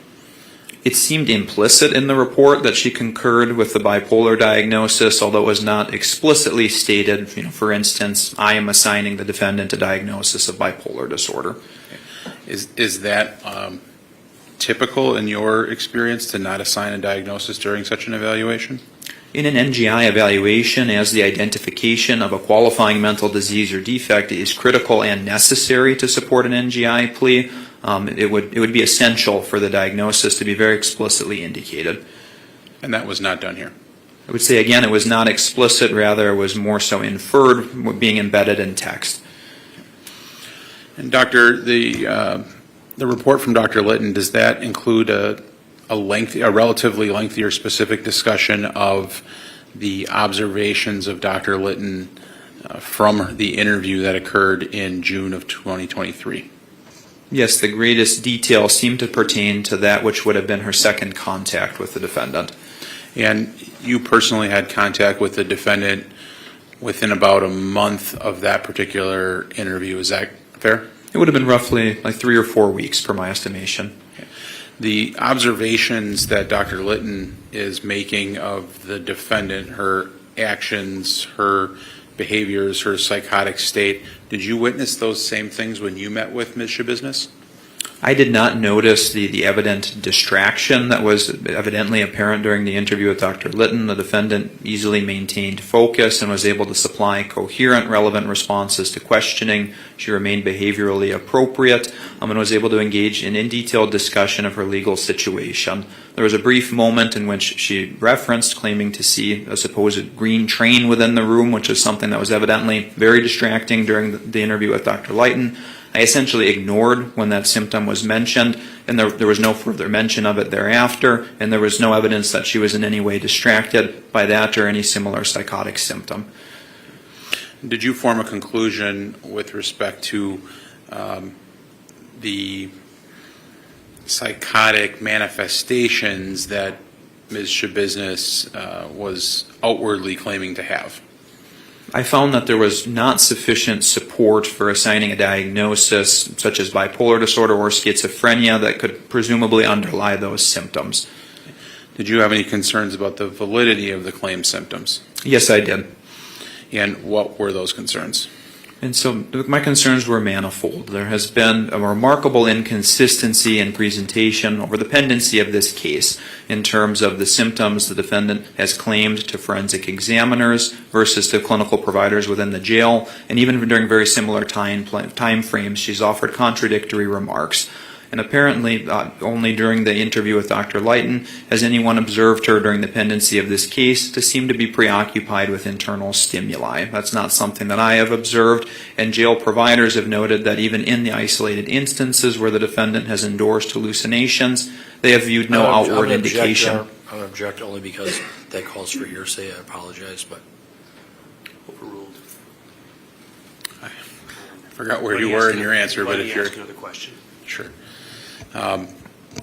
S10: It seemed implicit in the report that she concurred with the bipolar diagnosis, although it was not explicitly stated. For instance, I am assigning the defendant a diagnosis of bipolar disorder.
S6: Is that typical in your experience to not assign a diagnosis during such an evaluation?
S10: In an NGI evaluation, as the identification of a qualifying mental disease or defect is critical and necessary to support an NGI plea, it would be essential for the diagnosis to be very explicitly indicated.
S6: And that was not done here?
S10: I would say, again, it was not explicit, rather it was more so inferred, being embedded in text.
S6: And Doctor, the report from Dr. Litton, does that include a relatively lengthy or specific discussion of the observations of Dr. Litton from the interview that occurred in June of 2023?
S10: Yes, the greatest detail seemed to pertain to that which would have been her second contact with the defendant.
S6: And you personally had contact with the defendant within about a month of that particular interview. Is that fair?
S10: It would have been roughly like 3 or 4 weeks, per my estimation.
S6: The observations that Dr. Litton is making of the defendant, her actions, her behaviors, her psychotic state, did you witness those same things when you met with Ms. Schabusiness?
S10: I did not notice the evident distraction that was evidently apparent during the interview with Dr. Litton. The defendant easily maintained focus and was able to supply coherent, relevant responses to questioning. She remained behaviorally appropriate and was able to engage in detailed discussion of her legal situation. There was a brief moment in which she referenced claiming to see a supposed green train within the room, which is something that was evidently very distracting during the interview with Dr. Litton. I essentially ignored when that symptom was mentioned, and there was no further mention of it thereafter, and there was no evidence that she was in any way distracted by that or any similar psychotic symptom.
S6: Did you form a conclusion with respect to the psychotic manifestations that Ms. Schabusiness was outwardly claiming to have?
S10: I found that there was not sufficient support for assigning a diagnosis such as bipolar disorder or schizophrenia that could presumably underlie those symptoms.
S6: Did you have any concerns about the validity of the claimed symptoms?
S10: Yes, I did.
S6: And what were those concerns?
S10: And so my concerns were manifold. There has been a remarkable inconsistency in presentation over the pendency of this case in terms of the symptoms the defendant has claimed to forensic examiners versus to clinical providers within the jail. And even during very similar time frames, she's offered contradictory remarks. And apparently, only during the interview with Dr. Litton has anyone observed her during the pendency of this case to seem to be preoccupied with internal stimuli. That's not something that I have observed, and jail providers have noted that even in the isolated instances where the defendant has endorsed hallucinations, they have viewed no outward indication.
S2: I would object only because that calls for hearsay. I apologize, but
S1: Overruled.
S6: I forgot where you were in your answer, but if you're...
S1: ask another question.
S6: Sure.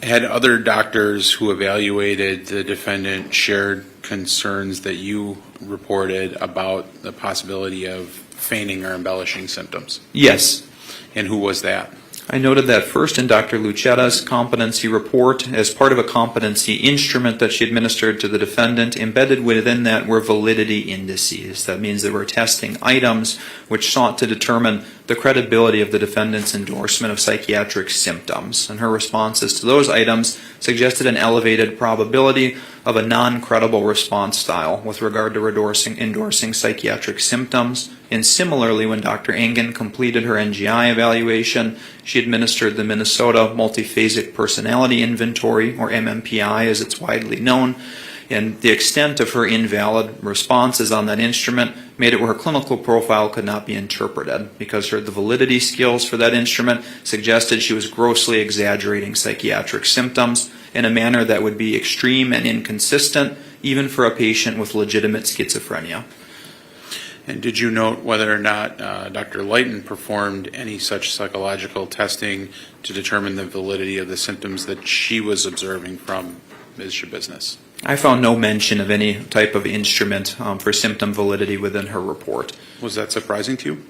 S6: Had other doctors who evaluated the defendant shared concerns that you reported about the possibility of feigning or embellishing symptoms?
S10: Yes.
S6: And who was that?
S10: I noted that first in Dr. Lucetta's competency report as part of a competency instrument that she administered to the defendant. Embedded within that were validity indices. That means they were testing items which sought to determine the credibility of the defendant's endorsement of psychiatric symptoms. And her responses to those items suggested an elevated probability of a non-credible response style with regard to endorsing psychiatric symptoms. And similarly, when Dr. Engen completed her NGI evaluation, she administered the Minnesota Multiphasic Personality Inventory, or MMPI as it's widely known, and the extent of her invalid responses on that instrument made it where her clinical profile could not be interpreted because the validity skills for that instrument suggested she was grossly exaggerating psychiatric symptoms in a manner that would be extreme and inconsistent even for a patient with legitimate schizophrenia.
S6: And did you note whether or not Dr. Lighton performed any such psychological testing to determine the validity of the symptoms that she was observing from Ms. Schabusiness?
S10: I found no mention of any type of instrument for symptom validity within her report.
S6: Was that surprising to you?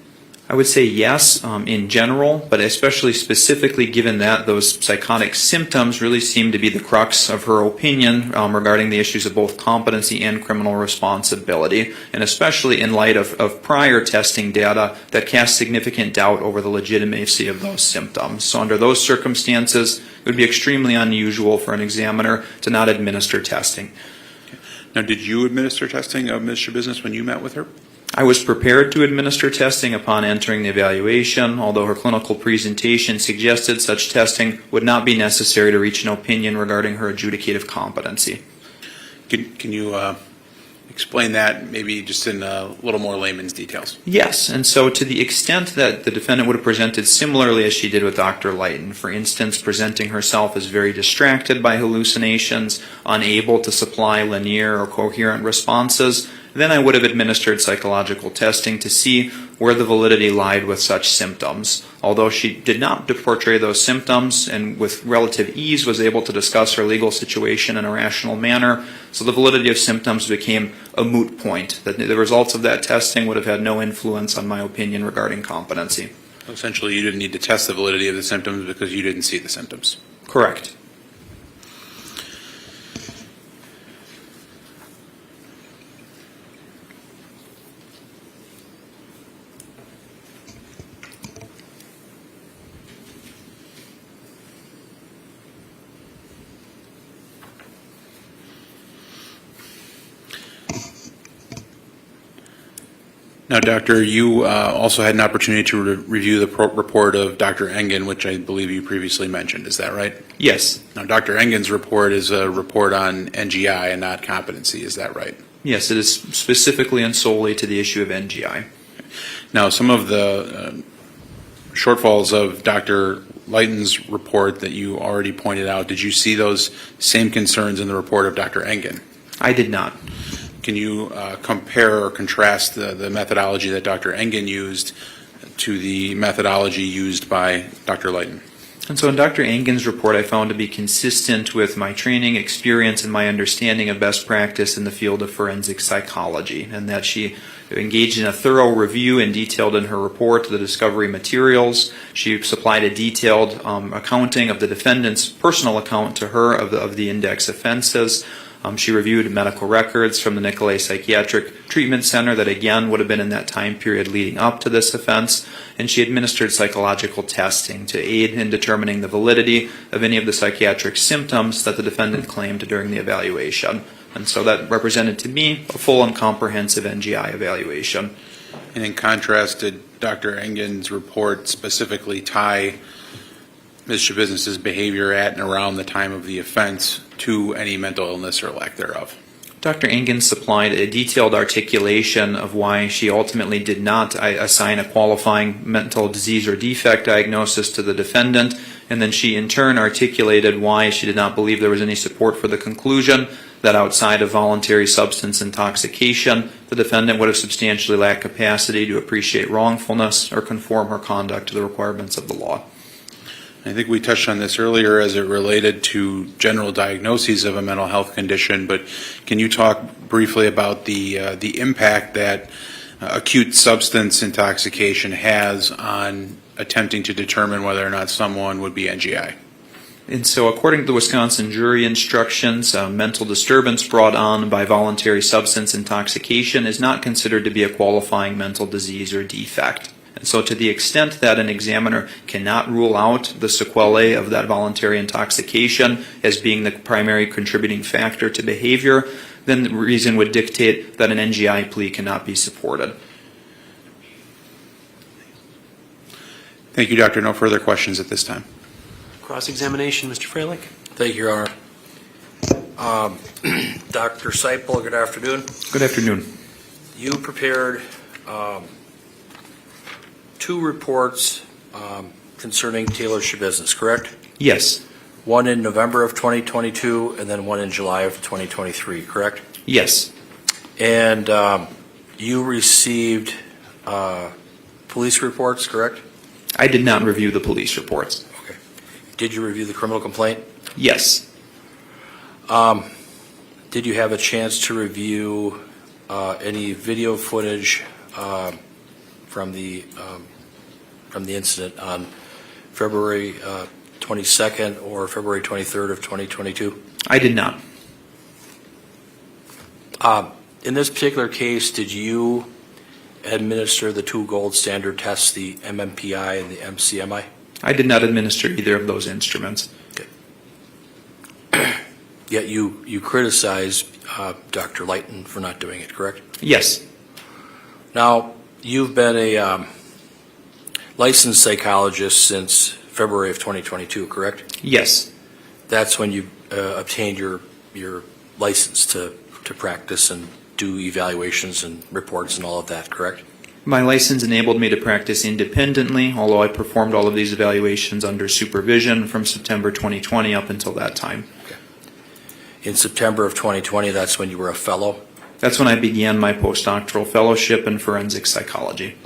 S10: I would say yes, in general, but especially specifically given that those psychotic symptoms really seem to be the crux of her opinion regarding the issues of both competency and criminal responsibility, and especially in light of prior testing data that cast significant doubt over the legitimacy of those symptoms. So under those circumstances, it would be extremely unusual for an examiner to not administer testing.
S6: Now, did you administer testing of Ms. Schabusiness when you met with her?
S10: I was prepared to administer testing upon entering the evaluation, although her clinical presentation suggested such testing would not be necessary to reach an opinion regarding her adjudicative competency.
S6: Can you explain that maybe just in a little more layman's details?
S10: Yes, and so to the extent that the defendant would have presented similarly as she did with Dr. Lighton, for instance, presenting herself as very distracted by hallucinations, unable to supply linear or coherent responses, then I would have administered psychological testing to see where the validity lied with such symptoms. Although she did not portray those symptoms and with relative ease was able to discuss her legal situation in a rational manner, so the validity of symptoms became a moot point. That the results of that testing would have had no influence on my opinion regarding competency.
S6: Essentially, you didn't need to test the validity of the symptoms because you didn't see the symptoms.
S10: Correct.
S6: Now, Doctor, you also had an opportunity to review the report of Dr. Engen, which I believe you previously mentioned. Is that right?
S10: Yes.
S6: Now, Dr. Engen's report is a report on NGI and not competency. Is that right?
S10: Yes, it is specifically and solely to the issue of NGI.
S6: Now, some of the shortfalls of Dr. Lighton's report that you already pointed out, did you see those same concerns in the report of Dr. Engen?
S10: I did not.
S6: Can you compare or contrast the methodology that Dr. Engen used to the methodology used by Dr. Lighton?
S10: And so in Dr. Engen's report, I found to be consistent with my training, experience, and my understanding of best practice in the field of forensic psychology, and that she engaged in a thorough review and detailed in her report the discovery materials. She supplied a detailed accounting of the defendant's personal account to her of the index offenses. She reviewed medical records from the Nicolay Psychiatric Treatment Center that again would have been in that time period leading up to this offense, and she administered psychological testing to aid in determining the validity of any of the psychiatric symptoms that the defendant claimed during the evaluation. And so that represented to me a full and comprehensive NGI evaluation.
S6: And in contrast, did Dr. Engen's report specifically tie Ms. Schabusiness's behavior at and around the time of the offense to any mental illness or lack thereof?
S10: Dr. Engen supplied a detailed articulation of why she ultimately did not assign a qualifying mental disease or defect diagnosis to the defendant, and then she in turn articulated why she did not believe there was any support for the conclusion that outside of voluntary substance intoxication, the defendant would have substantially lacked capacity to appreciate wrongfulness or conform her conduct to the requirements of the law.
S6: I think we touched on this earlier as it related to general diagnoses of a mental health condition, but can you talk briefly about the impact that acute substance intoxication has on attempting to determine whether or not someone would be NGI?
S10: And so according to the Wisconsin jury instructions, mental disturbance brought on by voluntary substance intoxication is not considered to be a qualifying mental disease or defect. And so to the extent that an examiner cannot rule out the sequelae of that voluntary intoxication as being the primary contributing factor to behavior, then the reason would dictate that an NGI plea cannot be supported.
S6: Thank you, Doctor. No further questions at this time.
S1: Cross-examination, Mr. Freilich?
S2: Thank you, Your Honor. Dr. Seipel, good afternoon.
S10: Good afternoon.
S2: You prepared two reports concerning Taylor Schabusiness, correct?
S10: Yes.
S2: One in November of 2022 and then one in July of 2023, correct?
S10: Yes.
S2: And You received police reports, correct?
S10: I did not review the police reports.
S2: Okay. Did you review the criminal complaint?
S10: Yes.
S2: Did you have a chance to review any video footage from the incident on February 22nd or February 23rd of 2022?
S10: I did not.
S2: In this particular case, did you administer the two gold standard tests, the MMPI and the MCMI?
S10: I did not administer either of those instruments.
S2: Yet you criticize Dr. Lighton for not doing it, correct?
S10: Yes.
S2: Now, you've been a licensed psychologist since February of 2022, correct?
S10: Yes.
S2: That's when you obtained your license to practice and do evaluations and reports and all of that, correct?
S10: My license enabled me to practice independently, although I performed all of these evaluations under supervision from September 2020 up until that time.
S2: In September of 2020, that's when you were a fellow?
S10: That's when I began my postdoctoral fellowship in forensic psychology.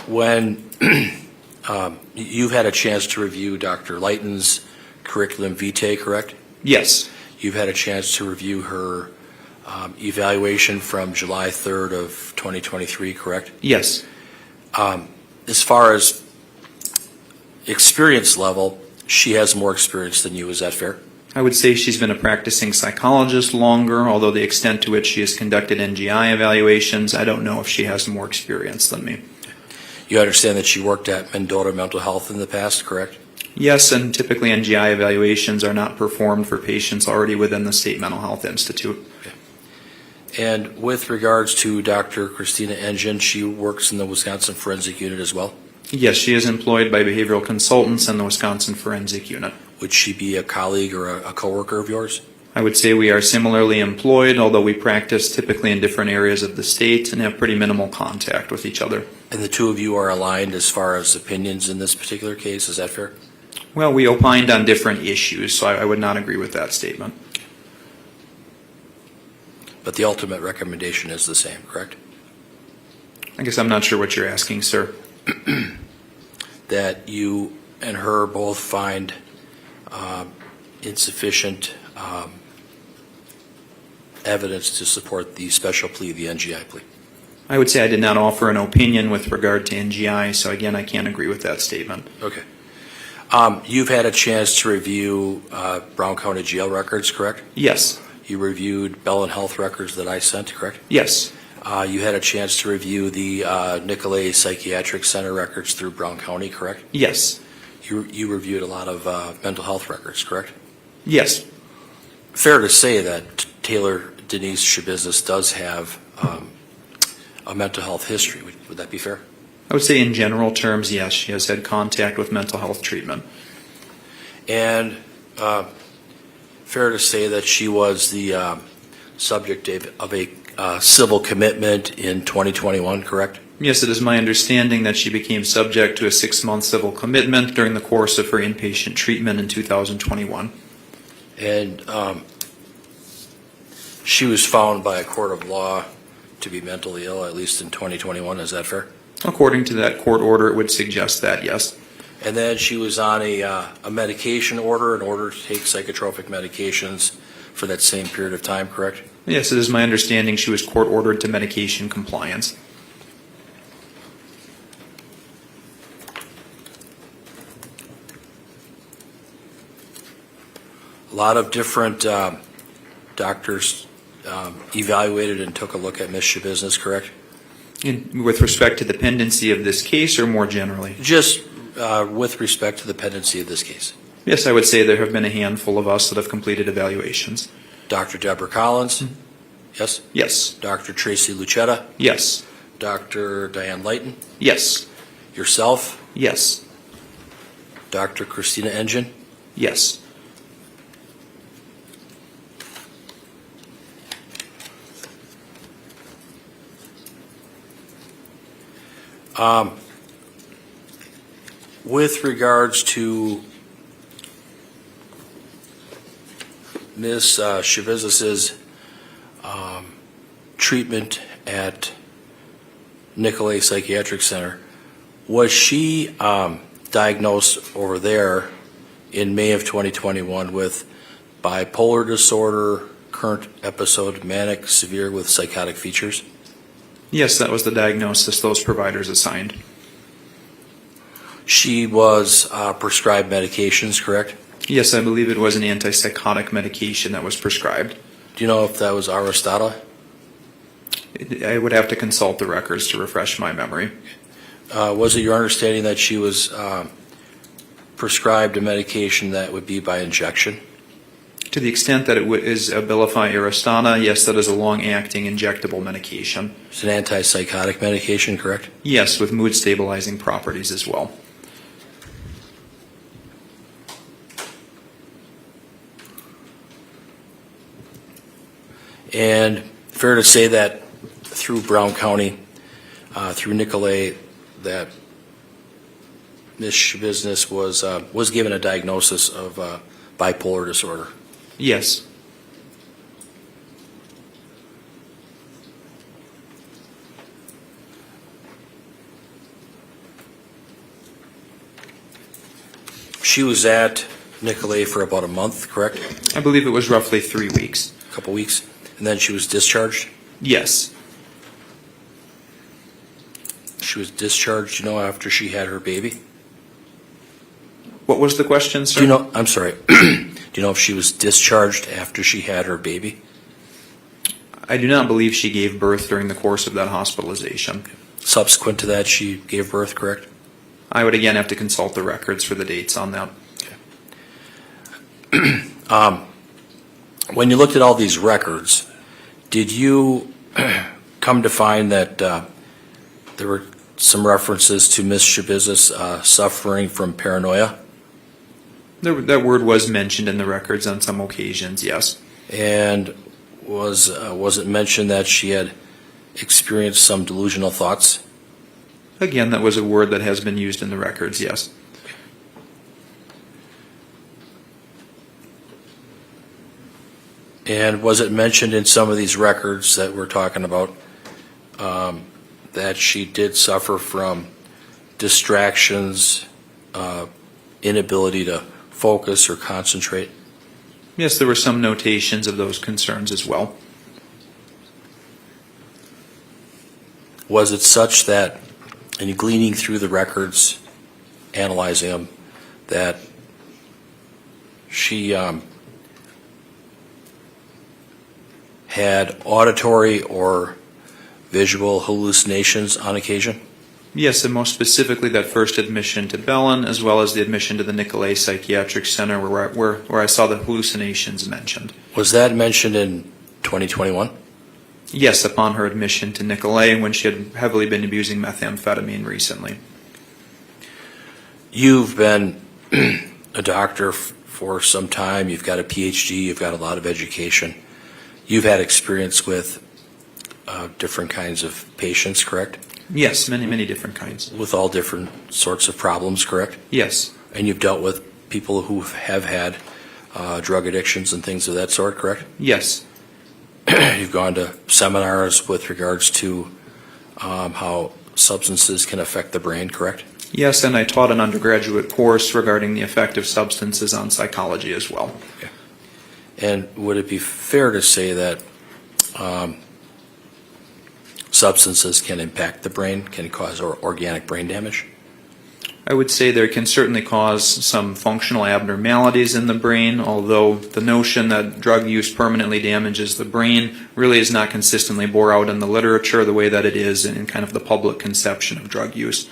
S2: When you've had a chance to review Dr. Lighton's curriculum vitae, correct?
S10: Yes.
S2: You've had a chance to review her evaluation from July 3rd of 2023, correct?
S10: Yes.
S2: As far as experience level, she has more experience than you, is that fair?
S10: I would say she's been a practicing psychologist longer, although the extent to which she has conducted NGI evaluations, I don't know if she has more experience than me.
S2: You understand that she worked at Mendota Mental Health in the past, correct?
S10: Yes, and typically NGI evaluations are not performed for patients already within the State Mental Health Institute.
S2: And with regards to Dr. Christina Engine, she works in the Wisconsin Forensic Unit as well?
S10: Yes, she is employed by behavioral consultants in the Wisconsin Forensic Unit.
S2: Would she be a colleague or a coworker of yours?
S10: I would say we are similarly employed, although we practice typically in different areas of the state and have pretty minimal contact with each other.
S2: And the two of you are aligned as far as opinions in this particular case, is that fair?
S10: Well, we opined on different issues, so I would not agree with that statement.
S2: But the ultimate recommendation is the same, correct?
S10: I guess I'm not sure what you're asking, sir.
S2: That you and her both find insufficient evidence to support the special plea, the NGI plea.
S10: I would say I did not offer an opinion with regard to NGI, so again, I can't agree with that statement.
S2: Okay. You've had a chance to review Brown County jail records, correct?
S10: Yes.
S2: You reviewed Bell and Health records that I sent, correct?
S10: Yes.
S2: You had a chance to review the Nicolay Psychiatric Center records through Brown County, correct?
S10: Yes.
S2: You reviewed a lot of mental health records, correct?
S10: Yes.
S2: Fair to say that Taylor Denise Schabusiness does have a mental health history. Would that be fair?
S10: I would say in general terms, yes, she has had contact with mental health treatment.
S2: And fair to say that she was the subject of a civil commitment in 2021, correct?
S10: Yes, it is my understanding that she became subject to a 6-month civil commitment during the course of her inpatient treatment in 2021.
S2: And she was found by a court of law to be mentally ill, at least in 2021. Is that fair?
S10: According to that court order, it would suggest that, yes.
S2: And then she was on a medication order in order to take psychotropic medications for that same period of time, correct?
S10: Yes, it is my understanding she was court ordered to medication compliance.
S2: A lot of different doctors evaluated and took a look at Ms. Schabusiness, correct?
S10: With respect to the pendency of this case or more generally?
S2: Just with respect to the pendency of this case.
S10: Yes, I would say there have been a handful of us that have completed evaluations.
S2: Dr. Deborah Collins? Yes?
S10: Yes.
S2: Dr. Tracy Lucetta?
S10: Yes.
S2: Dr. Diane Lighton?
S10: Yes.
S2: Yourself?
S10: Yes.
S2: Dr. Christina Engine?
S10: Yes.
S2: With regards to Ms. Schabusiness's treatment at Nicolay Psychiatric Center, was she diagnosed over there in May of 2021 with bipolar disorder, current episode manic severe with psychotic features?
S10: Yes, that was the diagnosis those providers assigned.
S2: She was prescribed medications, correct?
S10: Yes, I believe it was an antipsychotic medication that was prescribed.
S2: Do you know if that was Aristata?
S10: I would have to consult the records to refresh my memory.
S2: Was it your understanding that she was prescribed a medication that would be by injection?
S10: To the extent that it is Abilify Aristana, yes, that is a long-acting injectable medication.
S2: It's an antipsychotic medication, correct?
S10: Yes, with mood-stabilizing properties as well.
S2: And fair to say that through Brown County, through Nicolay, that Ms. Schabusiness was given a diagnosis of bipolar disorder.
S10: Yes.
S2: She was at Nicolay for about a month, correct?
S10: I believe it was roughly 3 weeks.
S2: A couple weeks, and then she was discharged?
S10: Yes.
S2: She was discharged, after she had her baby?
S10: What was the question, sir?
S2: Do you know, I'm sorry, do you know if she was discharged after she had her baby?
S10: I do not believe she gave birth during the course of that hospitalization.
S2: Subsequent to that, she gave birth, correct?
S10: I would again have to consult the records for the dates on that.
S2: When you looked at all these records, did you come to find that there were some references to Ms. Schabusiness suffering from paranoia?
S10: That word was mentioned in the records on some occasions, yes.
S2: And was it mentioned that she had experienced some delusional thoughts?
S10: Again, that was a word that has been used in the records, yes.
S2: And was it mentioned in some of these records that we're talking about that she did suffer from distractions, inability to focus or concentrate?
S10: Yes, there were some notations of those concerns as well.
S2: Was it such that, in gleaning through the records, analyzing them, that she had auditory or visual hallucinations on occasion?
S10: Yes, and most specifically that first admission to Bellin, as well as the admission to the Nicolay Psychiatric Center where I saw the hallucinations mentioned.
S2: Was that mentioned in 2021?
S10: Yes, upon her admission to Nicolay when she had heavily been abusing methamphetamine recently.
S2: You've been a doctor for some time. You've got a PhD. You've got a lot of education. You've had experience with different kinds of patients, correct?
S10: Yes, many different kinds.
S2: With all different sorts of problems, correct?
S10: Yes.
S2: And you've dealt with people who have had drug addictions and things of that sort, correct?
S10: Yes.
S2: You've gone to seminars with regards to how substances can affect the brain, correct?
S10: Yes, and I taught an undergraduate course regarding the effect of substances on psychology as well.
S2: Okay. And would it be fair to say that substances can impact the brain, can cause organic brain damage?
S10: I would say there can certainly cause some functional abnormalities in the brain, although the notion that drug use permanently damages the brain really is not consistently bore out in the literature the way that it is in kind of the public conception of drug use.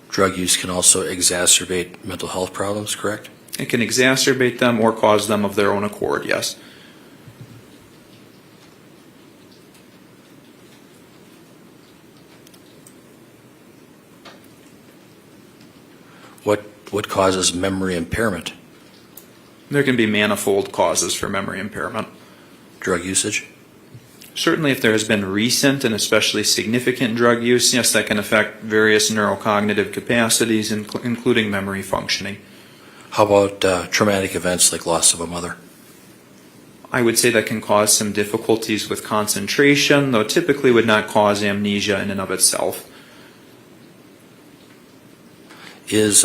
S2: Drug use can also exacerbate mental health problems, correct?
S10: It can exacerbate them or cause them of their own accord, yes.
S2: What causes memory impairment?
S10: There can be manifold causes for memory impairment.
S2: Drug usage?
S10: Certainly, if there has been recent and especially significant drug use, yes, that can affect various neurocognitive capacities, including memory functioning.
S2: How about traumatic events like loss of a mother?
S10: I would say that can cause some difficulties with concentration, though typically would not cause amnesia in and of itself.
S2: Is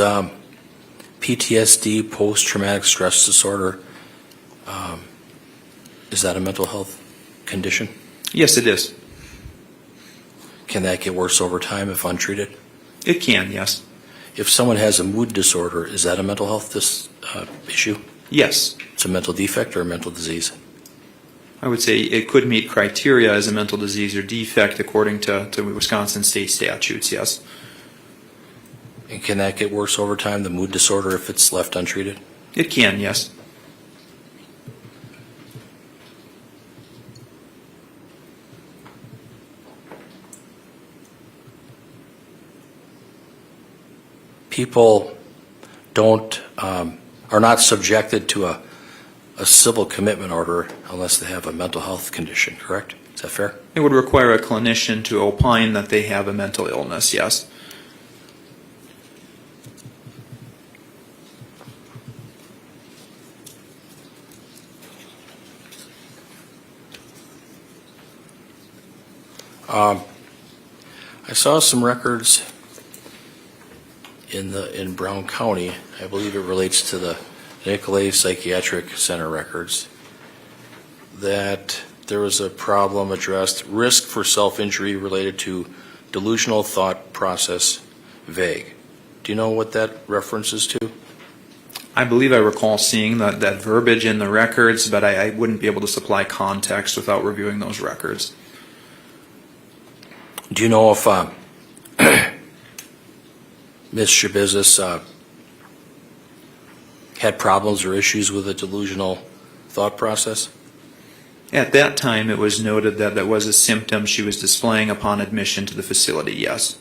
S2: PTSD, post-traumatic stress disorder, is that a mental health condition?
S10: Yes, it is.
S2: Can that get worse over time if untreated?
S10: It can, yes.
S2: If someone has a mood disorder, is that a mental health issue?
S10: Yes.
S2: It's a mental defect or a mental disease?
S10: I would say it could meet criteria as a mental disease or defect according to Wisconsin state statutes, yes.
S2: And can that get worse over time, the mood disorder, if it's left untreated?
S10: It can, yes.
S2: People are not subjected to a civil commitment order unless they have a mental health condition, correct? Is that fair?
S10: It would require a clinician to opine that they have a mental illness, yes.
S2: I saw some records in Brown County. I believe it relates to the Nicolay Psychiatric Center records, that there was a problem addressed, risk for self-injury related to delusional thought process vague. Do you know what that references to?
S10: I believe I recall seeing that verbiage in the records, but I wouldn't be able to supply context without reviewing those records.
S2: Do you know if Ms. Schabusiness had problems or issues with a delusional thought process?
S10: At that time, it was noted that that was a symptom she was displaying upon admission to the facility, yes.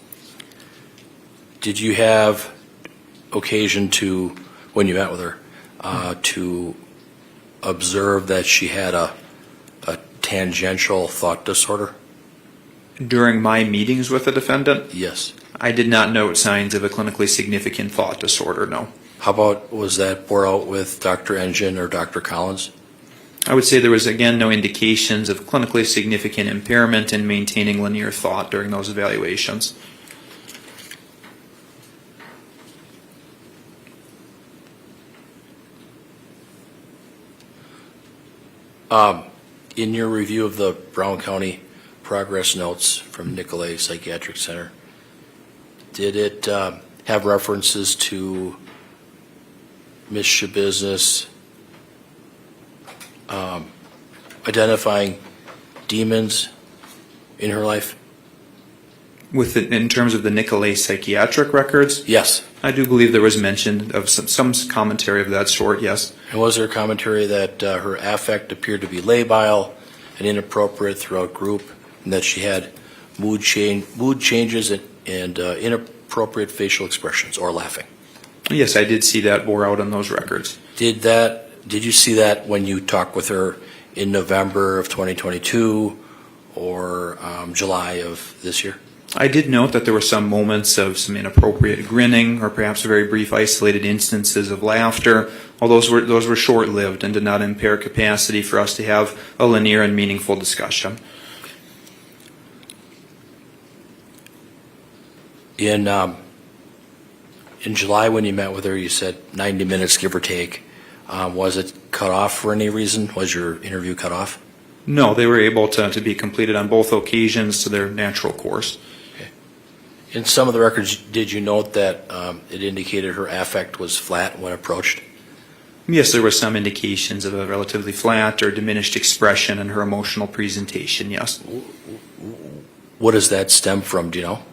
S2: Did you have occasion to, when you met with her, to observe that she had a tangential thought disorder?
S10: During my meetings with the defendant,
S2: Yes.
S10: I did not note signs of a clinically significant thought disorder, no.
S2: How about, was that bore out with Dr. Engine or Dr. Collins?
S10: I would say there was, again, no indications of clinically significant impairment in maintaining linear thought during those evaluations.
S2: In your review of the Brown County progress notes from Nicolay Psychiatric Center, did it have references to Ms. Schabusiness identifying demons in her life?
S10: In terms of the Nicolay psychiatric records,
S2: Yes.
S10: I do believe there was mention of some commentary of that sort, yes.
S2: And was there commentary that her affect appeared to be labile and inappropriate throughout group, and that she had mood changes and inappropriate facial expressions or laughing?
S10: Yes, I did see that bore out on those records.
S2: Did you see that when you talked with her in November of 2022 or July of this year?
S10: I did note that there were some moments of some inappropriate grinning or perhaps very brief isolated instances of laughter, although those were short-lived and did not impair capacity for us to have a linear and meaningful discussion.
S2: In July, when you met with her, you said 90 minutes, give or take. Was it cut off for any reason? Was your interview cut off?
S10: No, they were able to be completed on both occasions to their natural course.
S2: Okay. In some of the records, did you note that it indicated her affect was flat when approached?
S10: Yes, there were some indications of a relatively flat or diminished expression in her emotional presentation, yes.
S2: What does that stem from, do you know?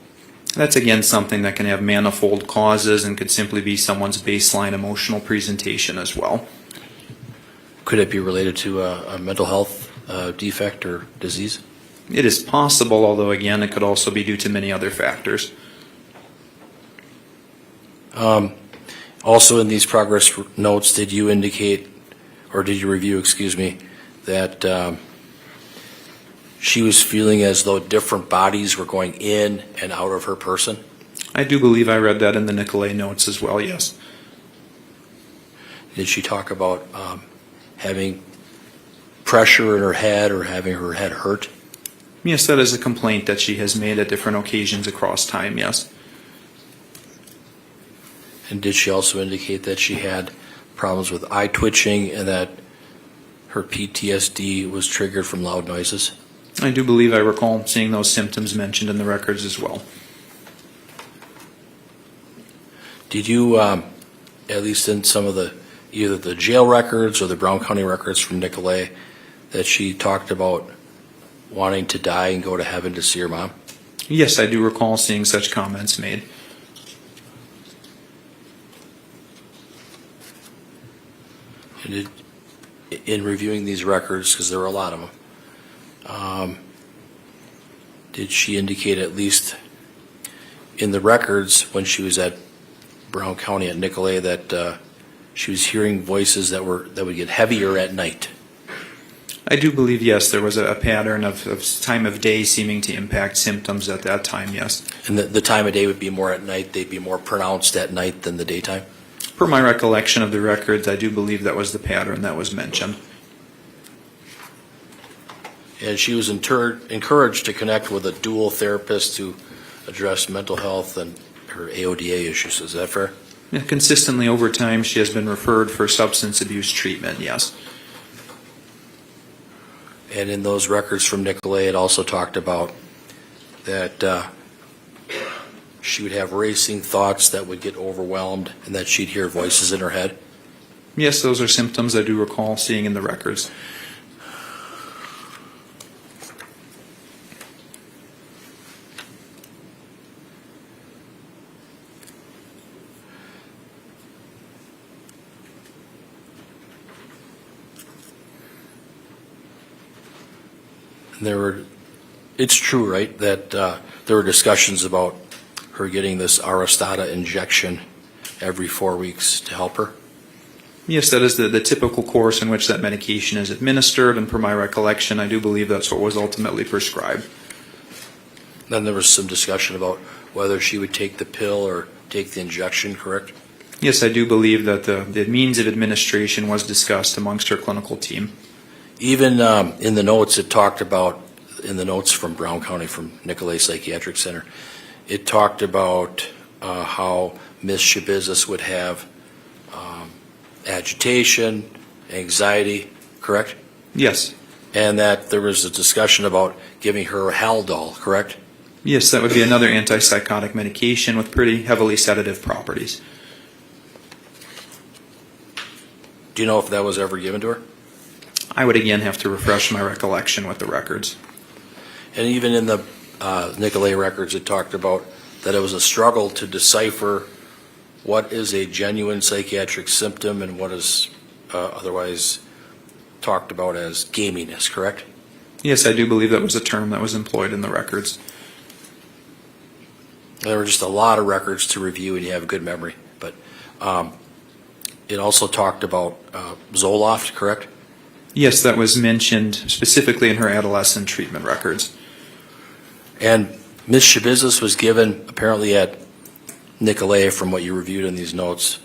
S10: That's again something that can have manifold causes and could simply be someone's baseline emotional presentation as well.
S2: Could it be related to a mental health defect or disease?
S10: It is possible, although again it could also be due to many other factors.
S2: Also in these progress notes, did you indicate, or did you review, excuse me, that she was feeling as though different bodies were going in and out of her person?
S10: I do believe I read that in the Nicolay notes as well, yes.
S2: Did she talk about having pressure in her head or having her head hurt?
S10: Yes, that is a complaint that she has made at different occasions across time, yes.
S2: And did she also indicate that she had problems with eye twitching and that her PTSD was triggered from loud noises?
S10: I do believe I recall seeing those symptoms mentioned in the records as well.
S2: Did you, at least in some of either the jail records or the Brown County records from Nicolay, that she talked about wanting to die and go to heaven to see her mom?
S10: Yes, I do recall seeing such comments made.
S2: And in reviewing these records, because there were a lot of them, did she indicate, at least in the records when she was at Brown County at Nicolay, that she was hearing voices that would get heavier at night?
S10: I do believe, yes, there was a pattern of time of day seeming to impact symptoms at that time, yes.
S2: And the time of day would be more at night, they'd be more pronounced at night than the daytime?
S10: Per my recollection of the records, I do believe that was the pattern that was mentioned.
S2: And she was encouraged to connect with a dual therapist to address mental health and her AODA issues. Is that fair?
S10: Yeah, consistently over time, she has been referred for substance abuse treatment, yes.
S2: And in those records from Nicolay, it also talked about that she would have racing thoughts that would get overwhelmed and that she'd hear voices in her head.
S10: Yes, those are symptoms I do recall seeing in the records.
S2: It's true, right, that there were discussions about her getting this Aristata injection every 4 weeks to help her?
S10: Yes, that is the typical course in which that medication is administered, and per my recollection, I do believe that's what was ultimately prescribed.
S2: Then there was some discussion about whether she would take the pill or take the injection, correct?
S10: Yes, I do believe that the means of administration was discussed amongst her clinical team.
S2: Even in the notes, it talked about, in the notes from Brown County, from Nicolay Psychiatric Center, it talked about how Ms. Schabusiness would have agitation, anxiety, correct?
S10: Yes.
S2: And that there was a discussion about giving her Haldol, correct?
S10: Yes, that would be another antipsychotic medication with pretty heavily sedative properties.
S2: Do you know if that was ever given to her?
S10: I would again have to refresh my recollection with the records.
S2: And even in the Nicolay records, it talked about that it was a struggle to decipher what is a genuine psychiatric symptom and what is otherwise talked about as gaminess, correct?
S10: Yes, I do believe that was a term that was employed in the records.
S2: There were just a lot of records to review, and you have a good memory. But it also talked about Zoloft, correct?
S10: Yes, that was mentioned specifically in her adolescent treatment records.
S2: And Ms. Schabusiness was given, apparently at Nicolay, from what you reviewed in these notes,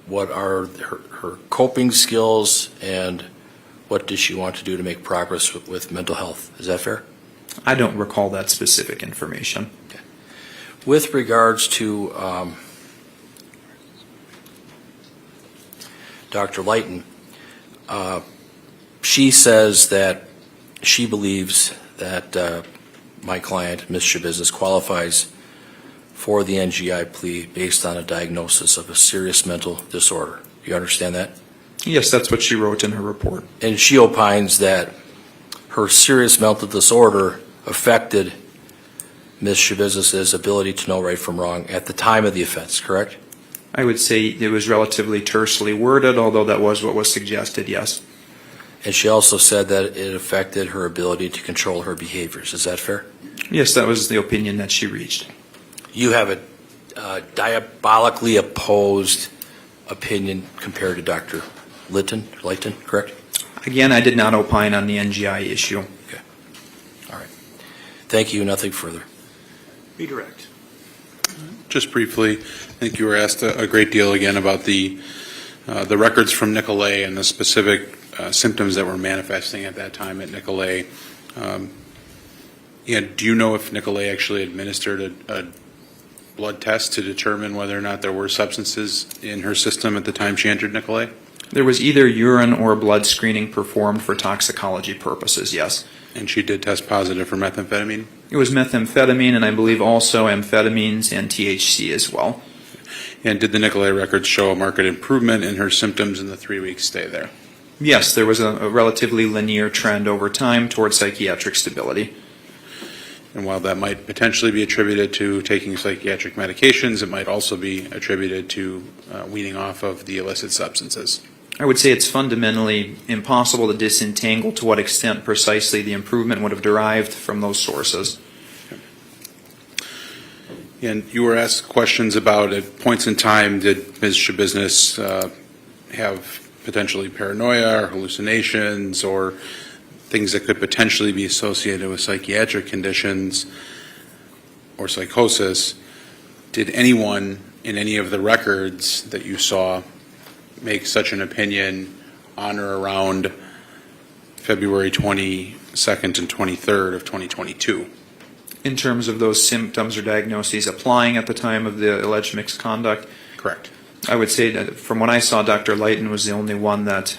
S2: what are her coping skills and what does she want to do to make progress with mental health? Is that fair?
S10: I don't recall that specific information.
S2: Okay. With regards to Dr. Lighton, she says that she believes that my client, Ms. Schabusiness, qualifies for the NGI plea based on a diagnosis of a serious mental disorder. You understand that?
S10: Yes, that's what she wrote in her report.
S2: And she opines that her serious mental disorder affected Ms. Schabusiness's ability to know right from wrong at the time of the offense, correct?
S10: I would say it was relatively tersely worded, although that was what was suggested, yes.
S2: And she also said that it affected her ability to control her behaviors. Is that fair?
S10: Yes, that was the opinion that she reached.
S2: You have a diabolically opposed opinion compared to Dr. Lighton, correct?
S10: Again, I did not opine on the NGI issue.
S2: All right. Thank you. Nothing further.
S1: Be direct.
S6: Just briefly, I think you were asked a great deal again about the records from Nicolay and the specific symptoms that were manifesting at that time at Nicolay. Do you know if Nicolay actually administered a blood test to determine whether or not there were substances in her system at the time she entered Nicolay?
S10: There was either urine or blood screening performed for toxicology purposes, yes.
S6: And she did test positive for methamphetamine?
S10: It was methamphetamine and I believe also amphetamines and THC as well.
S6: And did the Nicolay records show a marked improvement in her symptoms in the 3-week stay there?
S10: Yes, there was a relatively linear trend over time towards psychiatric stability.
S6: And while that might potentially be attributed to taking psychiatric medications, it might also be attributed to weaning off of the illicit substances.
S10: I would say it's fundamentally impossible to disentangle to what extent precisely the improvement would have derived from those sources.
S6: And you were asked questions about at points in time, did Ms. Schabusiness have potentially paranoia or hallucinations or things that could potentially be associated with psychiatric conditions or psychosis? Did anyone in any of the records that you saw make such an opinion on or around February 22nd and 23rd of 2022?
S10: In terms of those symptoms or diagnoses applying at the time of the alleged misconduct?
S6: Correct.
S10: I would say that from what I saw, Dr. Lighton was the only one that,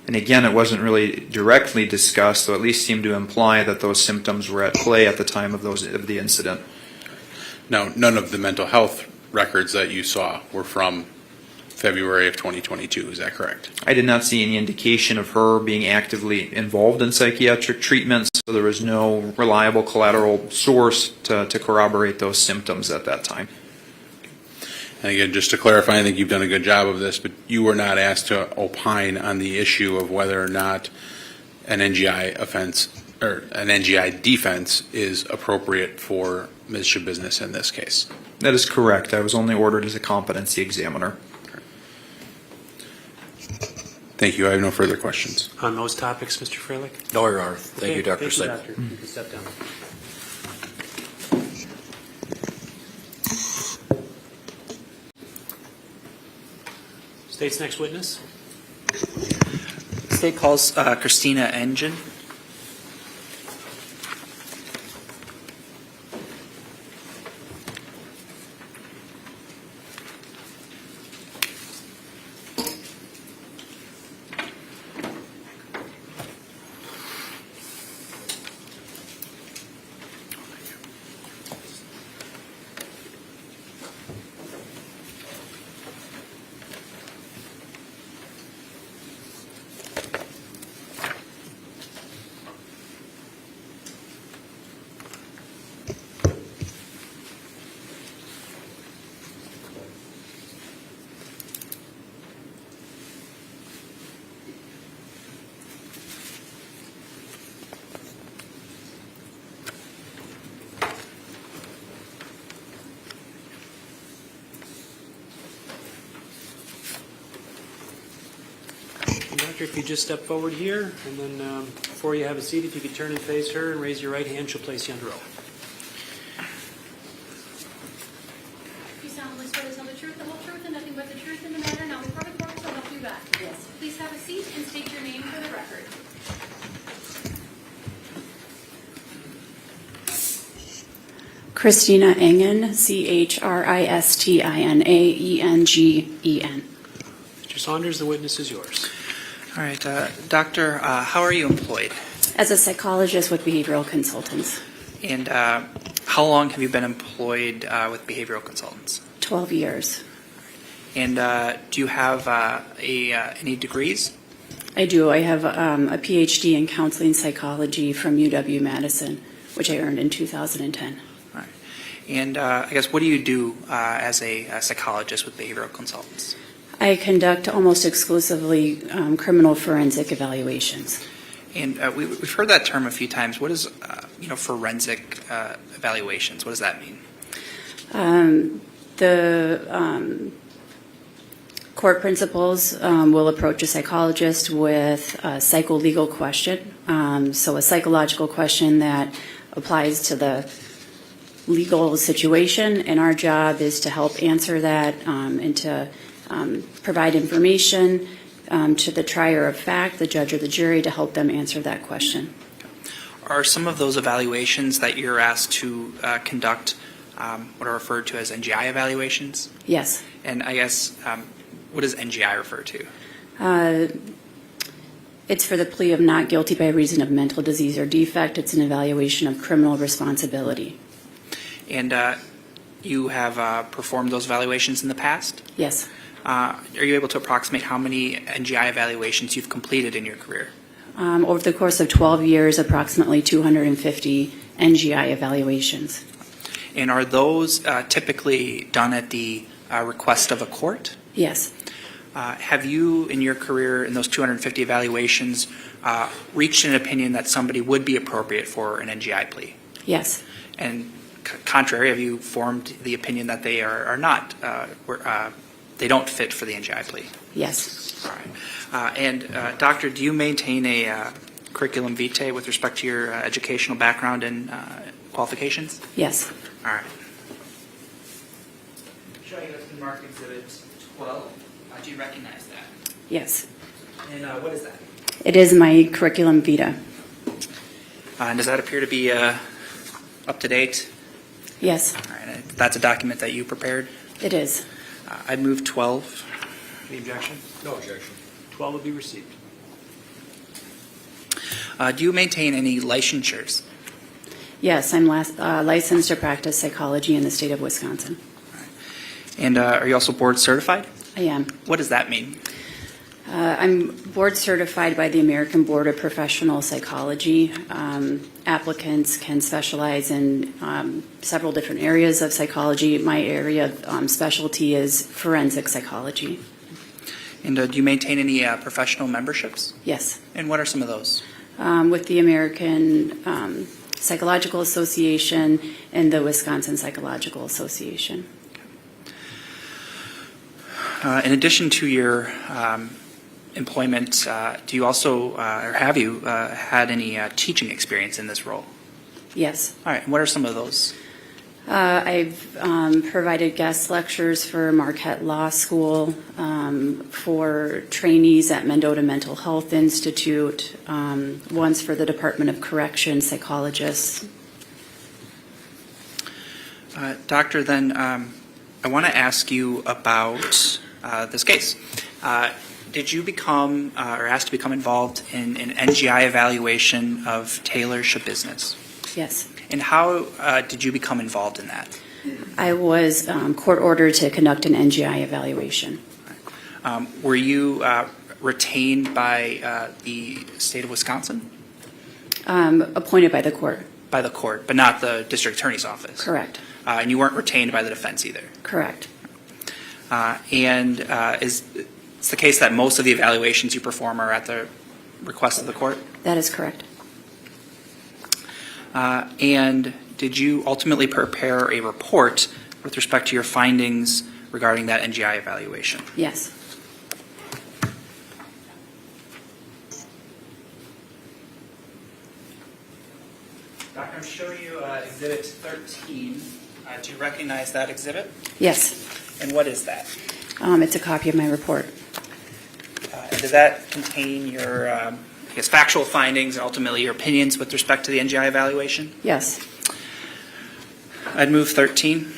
S10: and again, it wasn't really directly discussed, so at least seemed to imply that those symptoms were at play at the time of the incident.
S6: Now, none of the mental health records that you saw were from February of 2022, is that correct?
S10: I did not see any indication of her being actively involved in psychiatric treatment, so there was no reliable collateral source to corroborate those symptoms at that time.
S6: And again, just to clarify, I think you've done a good job of this, but you were not asked to opine on the issue of whether or not an NGI offense or an NGI defense is appropriate for Ms. Schabusiness in this case.
S10: That is correct. I was only ordered as a competency examiner.
S6: Thank you. I have no further questions.
S1: On those topics, Mr. Freilich?
S2: No, Your Honor. Thank you, Dr.
S1: Thank you,
S2: Seib.
S1: Doctor. You can step down. State's next witness.
S3: State calls Christina Engine.
S1: Doctor, if you just step forward here, and then before you have a seat, if you could turn and face her and raise your right hand, she'll place you under oath.
S4: You solemnly swear to tell the truth, the whole truth, and nothing but the truth in the matter, now before the court, so help you God. Yes. Please have a seat and state your name for the record.
S11: Christina Engen, CHRISTINAENGEN.
S1: Mr. Saunders, the witness is yours.
S3: All right, Doctor, how are you employed?
S11: As a psychologist with behavioral consultants,
S3: And how long have you been employed with behavioral consultants?
S11: 12 years.
S3: And do you have any degrees?
S11: I do. I have a PhD in counseling psychology from UW-Madison, which I earned in 2010.
S3: All right. And I guess what do you do as a psychologist with behavioral consultants?
S11: I conduct almost exclusively criminal forensic evaluations.
S3: And we've heard that term a few times. What is, forensic evaluations? What does that mean?
S11: The Court principals will approach a psychologist with a psycholegal question, so a psychological question that applies to the legal situation, and our job is to help answer that and to provide information to the trier of fact, the judge or the jury, to help them answer that question.
S3: Are some of those evaluations that you're asked to conduct what are referred to as NGI evaluations?
S11: Yes.
S3: And I guess, what does NGI refer to?
S11: It's for the plea of not guilty by reason of mental disease or defect. It's an evaluation of criminal responsibility.
S3: And you have performed those evaluations in the past?
S11: Yes.
S3: Are you able to approximate how many NGI evaluations you've completed in your career?
S11: Over the course of 12 years, approximately 250 NGI evaluations.
S3: And are those typically done at the request of a court?
S11: Yes.
S3: Have you, in your career, in those 250 evaluations, reached an opinion that somebody would be appropriate for an NGI plea?
S11: Yes.
S3: And contrary, have you formed the opinion that they are not, they don't fit for the NGI plea?
S11: Yes.
S3: All right. And Doctor, do you maintain a curriculum vitae with respect to your educational background and qualifications?
S11: Yes.
S3: All right. Showing that's been marked Exhibit 12. Do you recognize that?
S11: Yes.
S3: And what is that?
S11: It is my curriculum vitae.
S3: And does that appear to be up to date?
S11: Yes,
S3: All right. That's a document that you prepared?
S11: it is.
S3: I'd move 12.
S1: Any objection?
S2: No objection.
S1: 12 will be received.
S3: Do you maintain any licensures?
S11: Yes, I'm licensed to practice psychology in the state of Wisconsin.
S3: And are you also board certified?
S11: I am.
S3: What does that mean?
S11: I'm board certified by the American Board of Professional Psychology. Applicants can specialize in several different areas of psychology. My area of specialty is forensic psychology.
S3: And do you maintain any professional memberships?
S11: Yes.
S3: And what are some of those?
S11: With the American Psychological Association and the Wisconsin Psychological Association.
S3: In addition to your employment, do you also, or have you had any teaching experience in this role?
S11: Yes.
S3: All right. And what are some of those?
S11: I've provided guest lectures for Marquette Law School, for trainees at Mendota Mental Health Institute, once for the Department of Correction psychologists.
S3: Doctor, then I want to ask you about this case. Did you become or asked to become involved in an NGI evaluation of Taylor Schabusiness?
S11: Yes.
S3: And how did you become involved in that?
S11: I was court ordered to conduct an NGI evaluation.
S3: Were you retained by the state of Wisconsin?
S11: Appointed by the court.
S3: By the court, but not the district attorney's office?
S11: Correct.
S3: And you weren't retained by the defense either?
S11: Correct.
S3: And is it's the case that most of the evaluations you perform are at the request of the court?
S11: That is correct.
S3: And did you ultimately prepare a report with respect to your findings regarding that NGI evaluation?
S11: Yes.
S3: Doctor, I'm showing you Exhibit 13. Do you recognize that exhibit?
S11: Yes.
S3: And what is that?
S11: It's a copy of my report.
S3: And does that contain your, I guess, factual findings and ultimately your opinions with respect to the NGI evaluation?
S11: Yes.
S3: I'd move 13.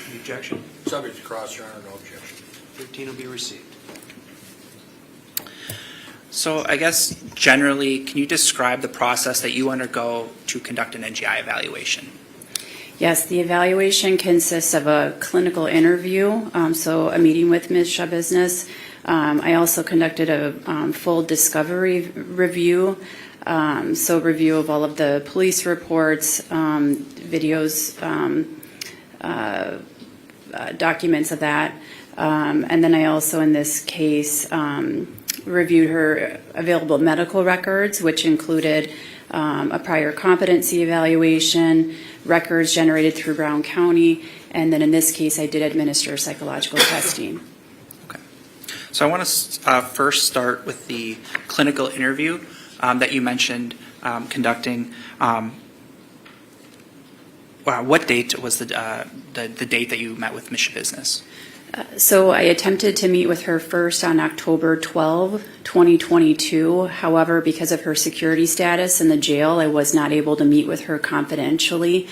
S1: Any objection?
S2: Subject to cross, Your Honor, no objection.
S1: 13 will be received.
S3: So I guess generally, can you describe the process that you undergo to conduct an NGI evaluation?
S11: Yes, the evaluation consists of a clinical interview, so a meeting with Ms. Schabusiness. I also conducted a full discovery review, so review of all of the police reports, videos, documents of that. And then I also, in this case, reviewed her available medical records, which included a prior competency evaluation, records generated through Brown County, and then in this case I did administer psychological testing.
S3: Okay. So I want to first start with the clinical interview that you mentioned conducting. What date was the date that you met with Ms. Schabusiness?
S11: So I attempted to meet with her first on October 12, 2022. However, because of her security status in the jail, I was not able to meet with her confidentially.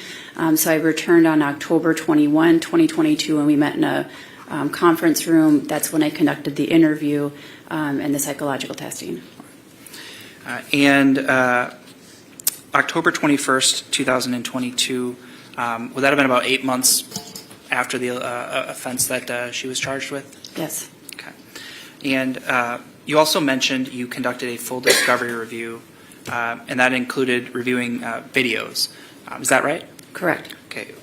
S11: So I returned on October 21, 2022, and we met in a conference room. That's when I conducted the interview and the psychological testing.
S3: And October 21st, 2022, would that have been about 8 months after the offense that she was charged with?
S11: Yes.
S3: Okay. And you also mentioned you conducted a full discovery review, and that included reviewing videos. Is that right?
S11: Correct.
S3: Okay.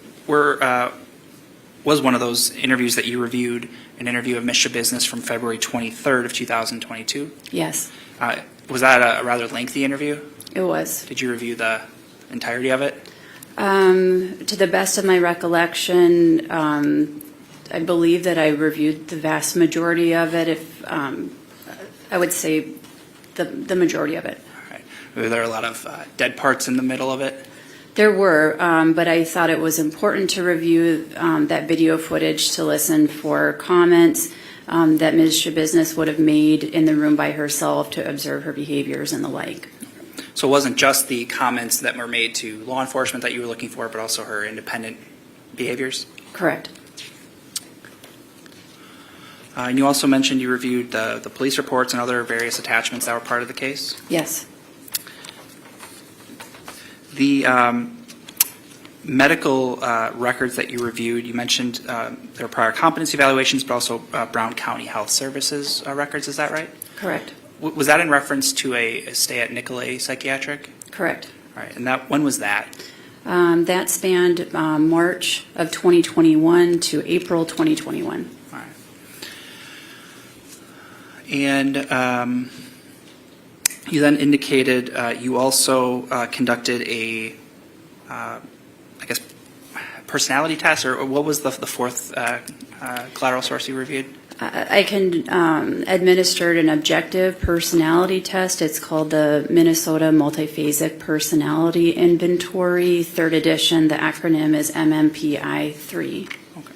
S3: Was one of those interviews that you reviewed an interview of Ms. Schabusiness from February 23rd of 2022?
S11: Yes,
S3: Was that a rather lengthy interview?
S11: it was.
S3: Did you review the entirety of it?
S11: To the best of my recollection, I believe that I reviewed the vast majority of it. If I would say the majority of it.
S3: All right. Were there a lot of dead parts in the middle of it?
S11: There were, but I thought it was important to review that video footage to listen for comments that Ms. Schabusiness would have made in the room by herself to observe her behaviors and the like.
S3: So it wasn't just the comments that were made to law enforcement that you were looking for, but also her independent behaviors?
S11: Correct.
S3: And you also mentioned you reviewed the police reports and other various attachments that were part of the case?
S11: Yes.
S3: The medical records that you reviewed, you mentioned there were prior competency evaluations, but also Brown County Health Services records, is that right?
S11: Correct.
S3: Was that in reference to a stay at Nicolay Psychiatric?
S11: Correct.
S3: All right, and when was that?
S11: That spanned March of 2021 to April 2021.
S3: All right. And you then indicated you also conducted a, personality test, or what was the fourth collateral source you reviewed?
S11: I can administer an objective personality test. It's called the Minnesota Multiphasic Personality Inventory, 3rd edition. The acronym is MMPI-3.
S3: Okay.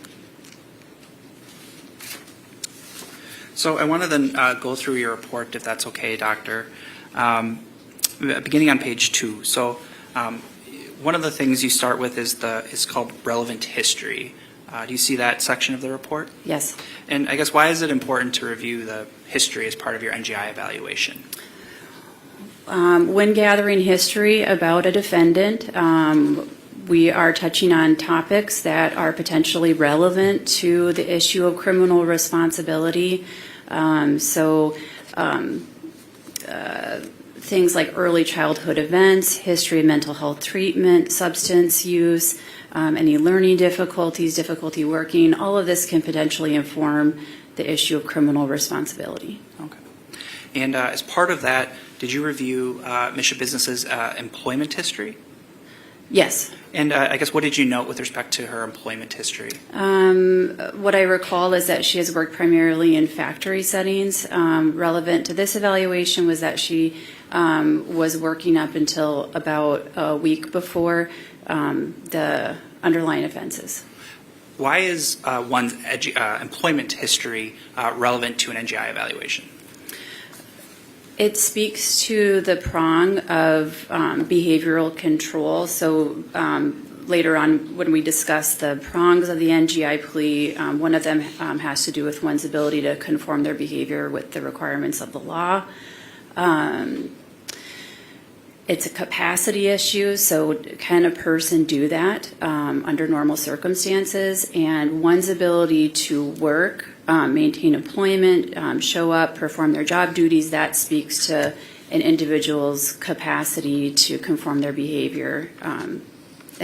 S3: So I want to then go through your report, if that's okay, Doctor. Beginning on page 2. So one of the things you start with is called relevant history. Do you see that section of the report?
S11: Yes.
S3: And I guess why is it important to review the history as part of your NGI evaluation?
S11: When gathering history about a defendant, we are touching on topics that are potentially relevant to the issue of criminal responsibility. Things like early childhood events, history of mental health treatment, substance use, any learning difficulties, difficulty working, all of this can potentially inform the issue of criminal responsibility.
S3: Okay. And as part of that, did you review Ms. Schabusiness's employment history?
S11: Yes.
S3: And I guess what did you note with respect to her employment history?
S11: What I recall is that she has worked primarily in factory settings. Relevant to this evaluation was that she was working up until about a week before the underlying offenses.
S3: Why is one's employment history relevant to an NGI evaluation?
S11: It speaks to the prong of behavioral control. So later on, when we discuss the prongs of the NGI plea, one of them has to do with one's ability to conform their behavior with the requirements of the law. It's a capacity issue, so can a person do that under normal circumstances? And one's ability to work, maintain employment, show up, perform their job duties, that speaks to an individual's capacity to conform their behavior and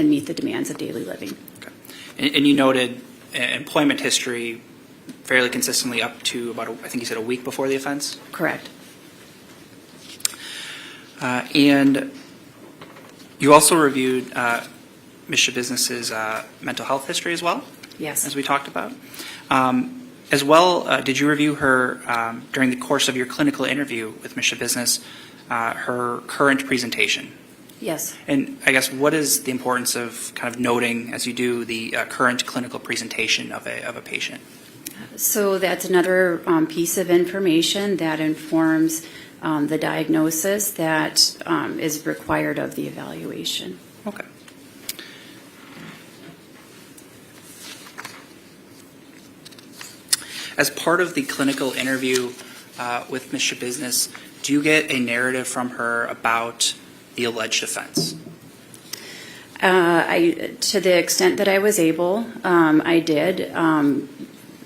S11: meet the demands of daily living.
S3: Okay. And you noted employment history fairly consistently up to about, I think you said a week before the offense?
S11: Correct.
S3: And you also reviewed Ms. Schabusiness's mental health history as well?
S11: Yes.
S3: As we talked about. As well, did you review her, during the course of your clinical interview with Ms. Schabusiness, her current presentation?
S11: Yes.
S3: And I guess what is the importance of kind of noting, as you do, the current clinical presentation of a patient?
S11: So that's another piece of information that informs the diagnosis that is required of the evaluation.
S3: Okay. As part of the clinical interview with Ms. Schabusiness, do you get a narrative from her about the alleged offense?
S11: To the extent that I was able, I did.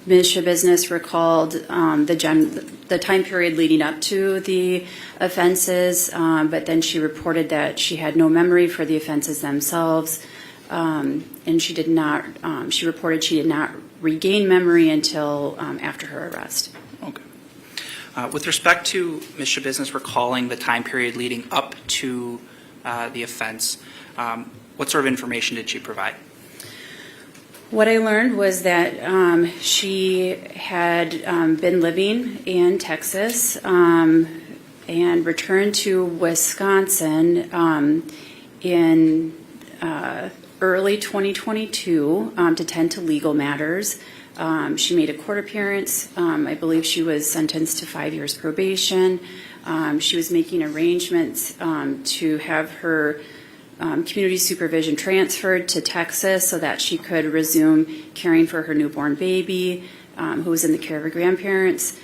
S11: Ms. Schabusiness recalled the time period leading up to the offenses, but then she reported that she had no memory for the offenses themselves, and she did not. She reported she did not regain memory until after her arrest.
S3: Okay. With respect to Ms. Schabusiness recalling the time period leading up to the offense, what sort of information did she provide?
S11: What I learned was that she had been living in Texas and returned to Wisconsin in early 2022 to tend to legal matters. She made a court appearance. I believe she was sentenced to 5 years probation. She was making arrangements to have her community supervision transferred to Texas so that she could resume caring for her newborn baby, who was in the care of her grandparents.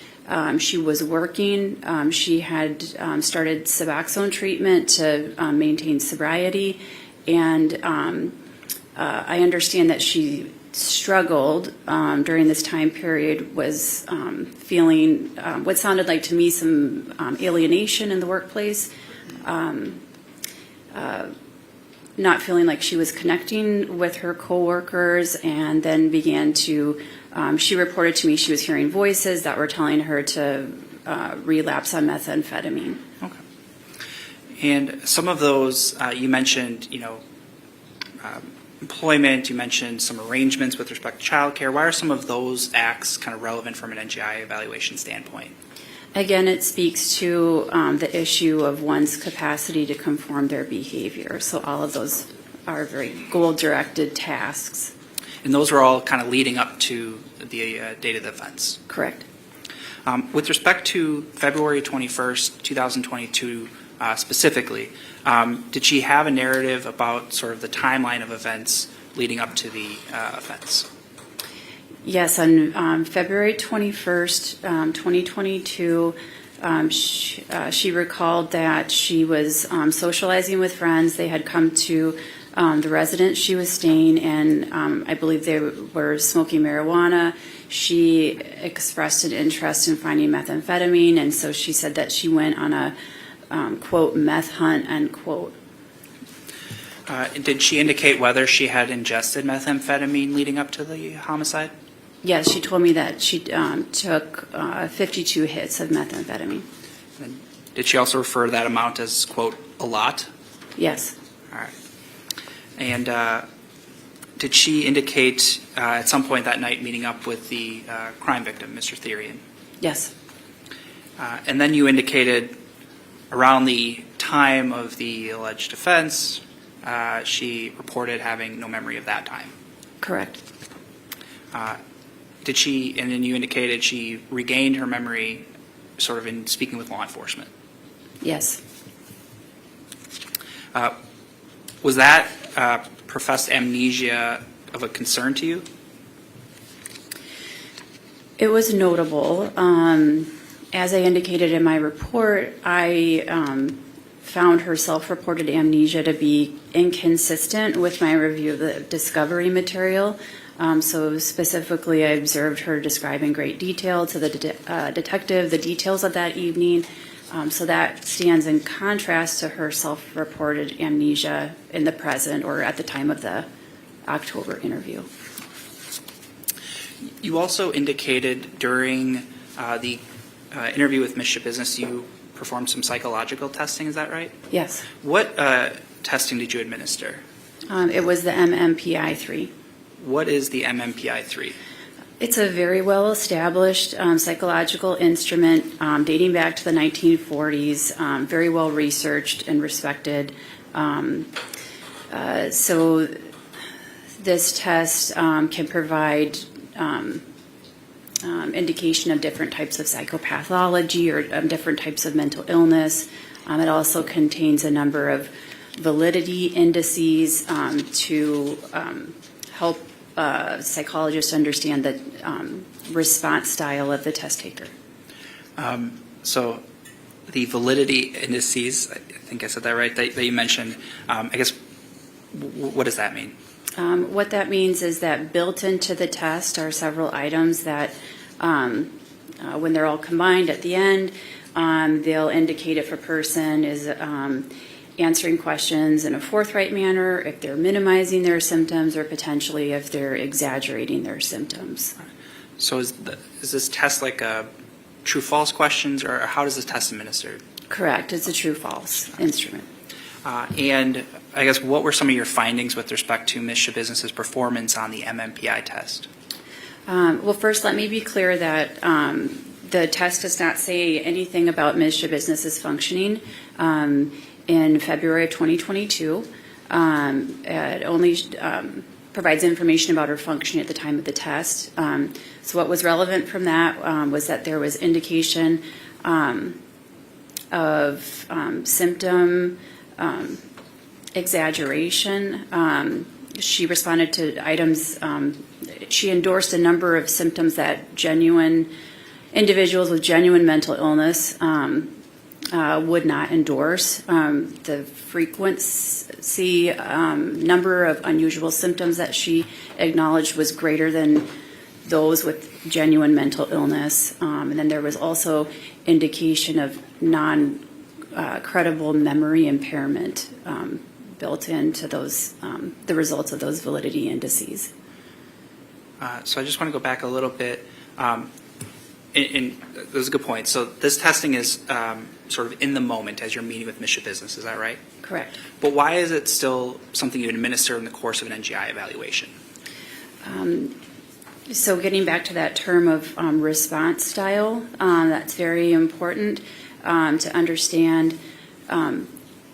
S11: She was working. She had started Suboxone treatment to maintain sobriety, and I understand that she struggled during this time period, was feeling what sounded like to me some alienation in the workplace. Not feeling like she was connecting with her coworkers, and then began to, she reported to me she was hearing voices that were telling her to relapse on methamphetamine.
S3: Okay. And some of those, you mentioned, employment, you mentioned some arrangements with respect to child care. Why are some of those acts kind of relevant from an NGI evaluation standpoint?
S11: Again, it speaks to the issue of one's capacity to conform their behavior. So all of those are very goal-directed tasks.
S3: And those were all kind of leading up to the date of the offense?
S11: Correct.
S3: With respect to February 21st, 2022 specifically, did she have a narrative about sort of the timeline of events leading up to the offense?
S11: Yes, on February 21st, 2022, she recalled that she was socializing with friends. They had come to the residence she was staying in. I believe they were smoking marijuana. She expressed an interest in finding methamphetamine, and so she said that she went on a, quote, meth hunt, end quote.
S3: Did she indicate whether she had ingested methamphetamine leading up to the homicide?
S11: Yes, she told me that she took 52 hits of methamphetamine.
S3: And did she also refer to that amount as, quote, a lot?
S11: Yes.
S3: All right. And did she indicate at some point that night meeting up with the crime victim, Mr. Thyrion?
S11: Yes.
S3: And then you indicated around the time of the alleged offense, she reported having no memory of that time.
S11: Correct.
S3: Did she, and then you indicated she regained her memory sort of in speaking with law enforcement.
S11: Yes.
S3: Was that professed amnesia of a concern to you?
S11: It was notable. As I indicated in my report, I found her self-reported amnesia to be inconsistent with my review of the discovery material. So specifically, I observed her describe in great detail to the detective the details of that evening. So that stands in contrast to her self-reported amnesia in the present or at the time of the October interview.
S3: You also indicated during the interview with Ms. Schabusiness you performed some psychological testing, is that right?
S11: Yes.
S3: What testing did you administer?
S11: It was the MMPI-3.
S3: What is the MMPI-3?
S11: It's a very well-established psychological instrument dating back to the 1940s, very well researched and respected. So this test can provide indication of different types of psychopathology or different types of mental illness. It also contains a number of validity indices to help psychologists understand the response style of the test taker.
S3: So the validity indices, I think I said that right, that you mentioned, I guess, what does that mean?
S11: What that means is that built into the test are several items that, when they're all combined at the end, they'll indicate if a person is answering questions in a forthright manner, if they're minimizing their symptoms, or potentially if they're exaggerating their symptoms.
S3: So is this test like a true-false questions, or how does this test administered?
S11: Correct. It's a true-false instrument.
S3: And I guess what were some of your findings with respect to Ms. Schabusiness's performance on the MMPI test?
S11: Well, first, let me be clear that the test does not say anything about Ms. Schabusiness's functioning. In February of 2022, it only provides information about her functioning at the time of the test. So what was relevant from that was that there was indication of symptom exaggeration. She responded to items, she endorsed a number of symptoms that individuals with genuine mental illness would not endorse. The frequency, number of unusual symptoms that she acknowledged was greater than those with genuine mental illness. And then there was also indication of non-credible memory impairment built into those, the results of those validity indices.
S3: So I just want to go back a little bit. That was a good point. So this testing is sort of in the moment as you're meeting with Ms. Schabusiness, is that right?
S11: Correct.
S3: But why is it still something you administer in the course of an NGI evaluation?
S11: So getting back to that term of response style, that's very important to understand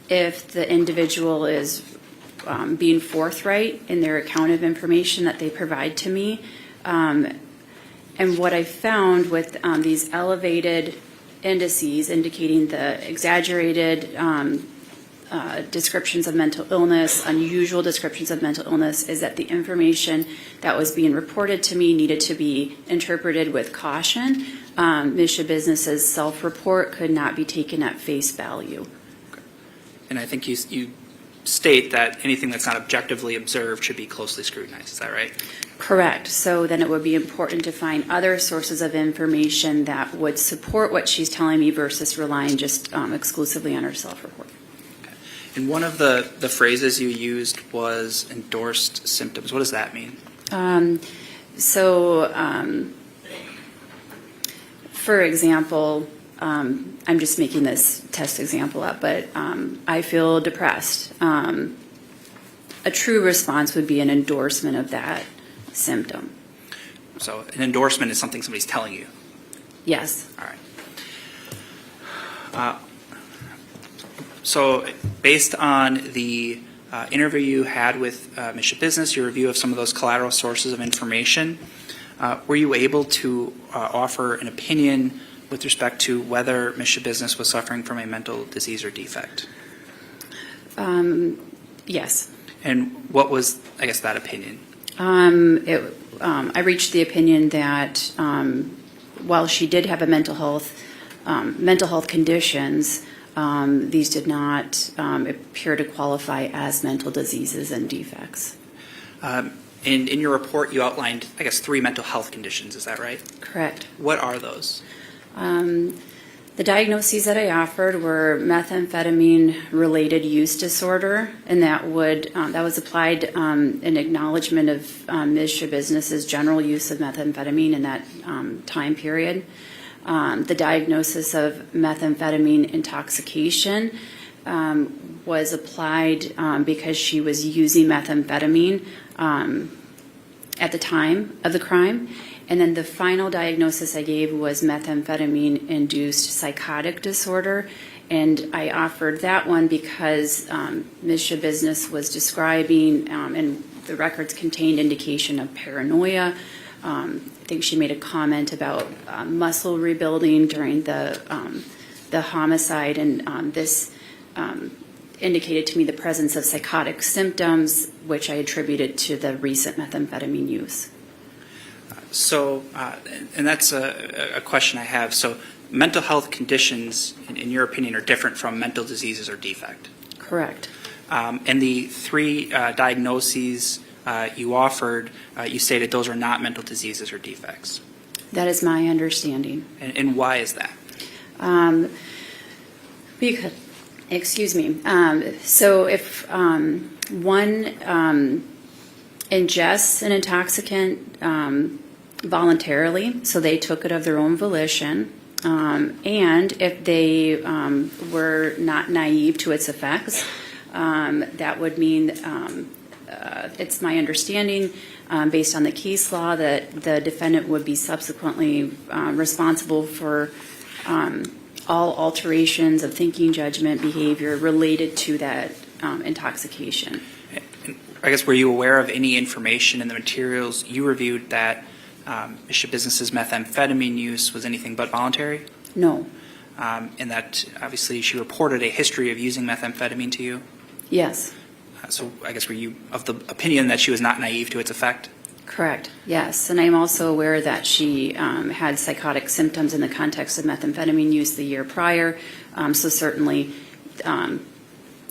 S11: if the individual is being forthright in their account of information that they provide to me. And what I found with these elevated indices indicating the exaggerated descriptions of mental illness, unusual descriptions of mental illness, is that the information that was being reported to me needed to be interpreted with caution. Ms. Schabusiness's self-report could not be taken at face value.
S3: Okay. And I think you state that anything that's not objectively observed should be closely scrutinized. Is that right?
S11: Correct. So then it would be important to find other sources of information that would support what she's telling me versus relying just exclusively on her self-report.
S3: Okay. And one of the phrases you used was endorsed symptoms. What does that mean?
S11: For example, I'm just making this test example up, but I feel depressed. A true response would be an endorsement of that symptom.
S3: So an endorsement is something somebody's telling you.
S11: Yes.
S3: All right. So based on the interview you had with Ms. Schabusiness, your review of some of those collateral sources of information, were you able to offer an opinion with respect to whether Ms. Schabusiness was suffering from a mental disease or defect?
S11: Yes.
S3: And what was, I guess, that opinion?
S11: I reached the opinion that while she did have a mental health conditions, these did not appear to qualify as mental diseases and defects.
S3: In your report, you outlined, I guess, 3 mental health conditions. Is that right?
S11: Correct.
S3: What are those?
S11: The diagnoses that I offered were methamphetamine-related use disorder, and that was applied in acknowledgement of Ms. Schabusiness's general use of methamphetamine in that time period. The diagnosis of methamphetamine intoxication was applied because she was using methamphetamine at the time of the crime. And then the final diagnosis I gave was methamphetamine-induced psychotic disorder. And I offered that one because Ms. Schabusiness was describing, and the records contained indication of paranoia. I think she made a comment about muscle rebuilding during the homicide, and this indicated to me the presence of psychotic symptoms, which I attributed to the recent methamphetamine use.
S3: So, and that's a question I have. So, mental health conditions, in your opinion, are different from mental diseases or defect.
S11: Correct.
S3: And the three diagnoses you offered, you stated those are not mental diseases or defects.
S11: That is my understanding.
S3: And why is that?
S11: Because, excuse me. So if one ingests an intoxicant voluntarily, so they took it of their own volition, and if they were not naive to its effects, that would mean it's my understanding, based on the case law, that the defendant would be subsequently responsible for all alterations of thinking, judgment, behavior related to that intoxication.
S3: I guess, were you aware of any information in the materials you reviewed that Ms. Schabusiness's methamphetamine use was anything but voluntary?
S11: No.
S3: And that obviously she reported a history of using methamphetamine to you?
S11: Yes.
S3: So I guess, were you of the opinion that she was not naive to its effect?
S11: Correct. Yes. And I'm also aware that she had psychotic symptoms in the context of methamphetamine use the year prior. So certainly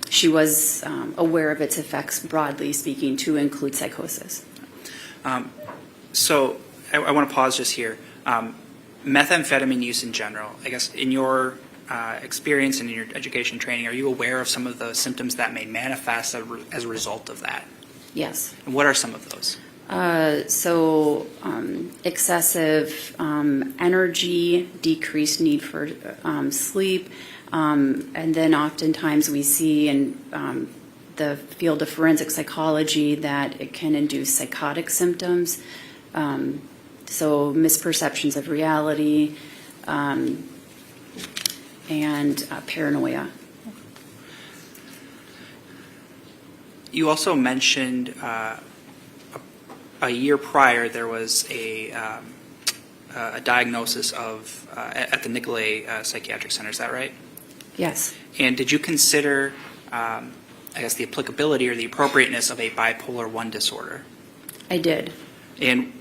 S11: she was aware of its effects, broadly speaking, to include psychosis.
S3: So I want to pause just here. Methamphetamine use in general, I guess, in your experience and in your education training, are you aware of some of the symptoms that may manifest as a result of that?
S11: Yes.
S3: And what are some of those?
S11: Excessive energy, decreased need for sleep, and then oftentimes we see in the field of forensic psychology that it can induce psychotic symptoms, so misperceptions of reality, and paranoia.
S3: You also mentioned a year prior there was a diagnosis of at the Nicolay Psychiatric Center. Is that right?
S11: Yes.
S3: And did you consider, I guess, the applicability or the appropriateness of a bipolar I disorder?
S11: I did.
S3: And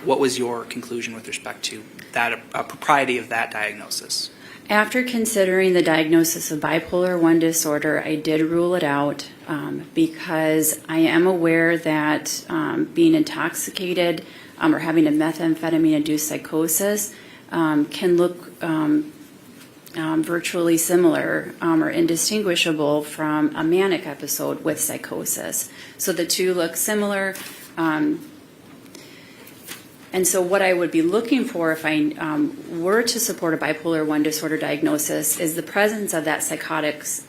S3: what was your conclusion with respect to that propriety of that diagnosis?
S11: After considering the diagnosis of bipolar I disorder, I did rule it out because I am aware that being intoxicated or having a methamphetamine-induced psychosis can look virtually similar or indistinguishable from a manic episode with psychosis. So the two look similar. And so what I would be looking for if I were to support a bipolar I disorder diagnosis is the presence of that psychosis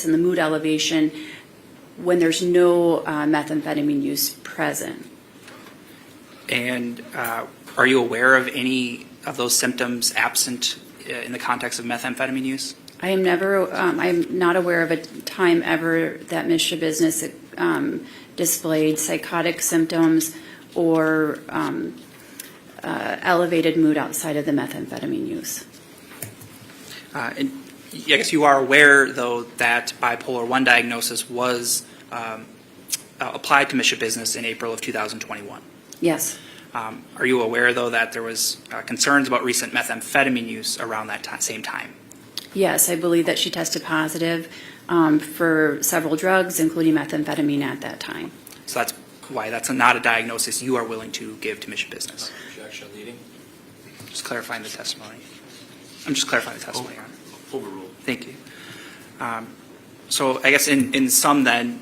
S11: and the mood elevation when there's no methamphetamine use present.
S3: And are you aware of any of those symptoms absent in the context of methamphetamine use?
S11: I'm not aware of a time ever that Ms. Schabusiness displayed psychotic symptoms or elevated mood outside of the methamphetamine use.
S3: And I guess you are aware, though, that bipolar I diagnosis was applied to Ms. Schabusiness in April of 2021.
S11: Yes.
S3: Are you aware, though, that there was concerns about recent methamphetamine use around that same time?
S11: Yes, I believe that she tested positive for several drugs, including methamphetamine at that time.
S3: So that's why that's not a diagnosis you are willing to give to Ms. Schabusiness.
S2: Objection leading.
S3: Just clarifying the testimony. I'm just clarifying the testimony, Your Honor.
S1: Overruled.
S3: Thank you. So I guess in sum then,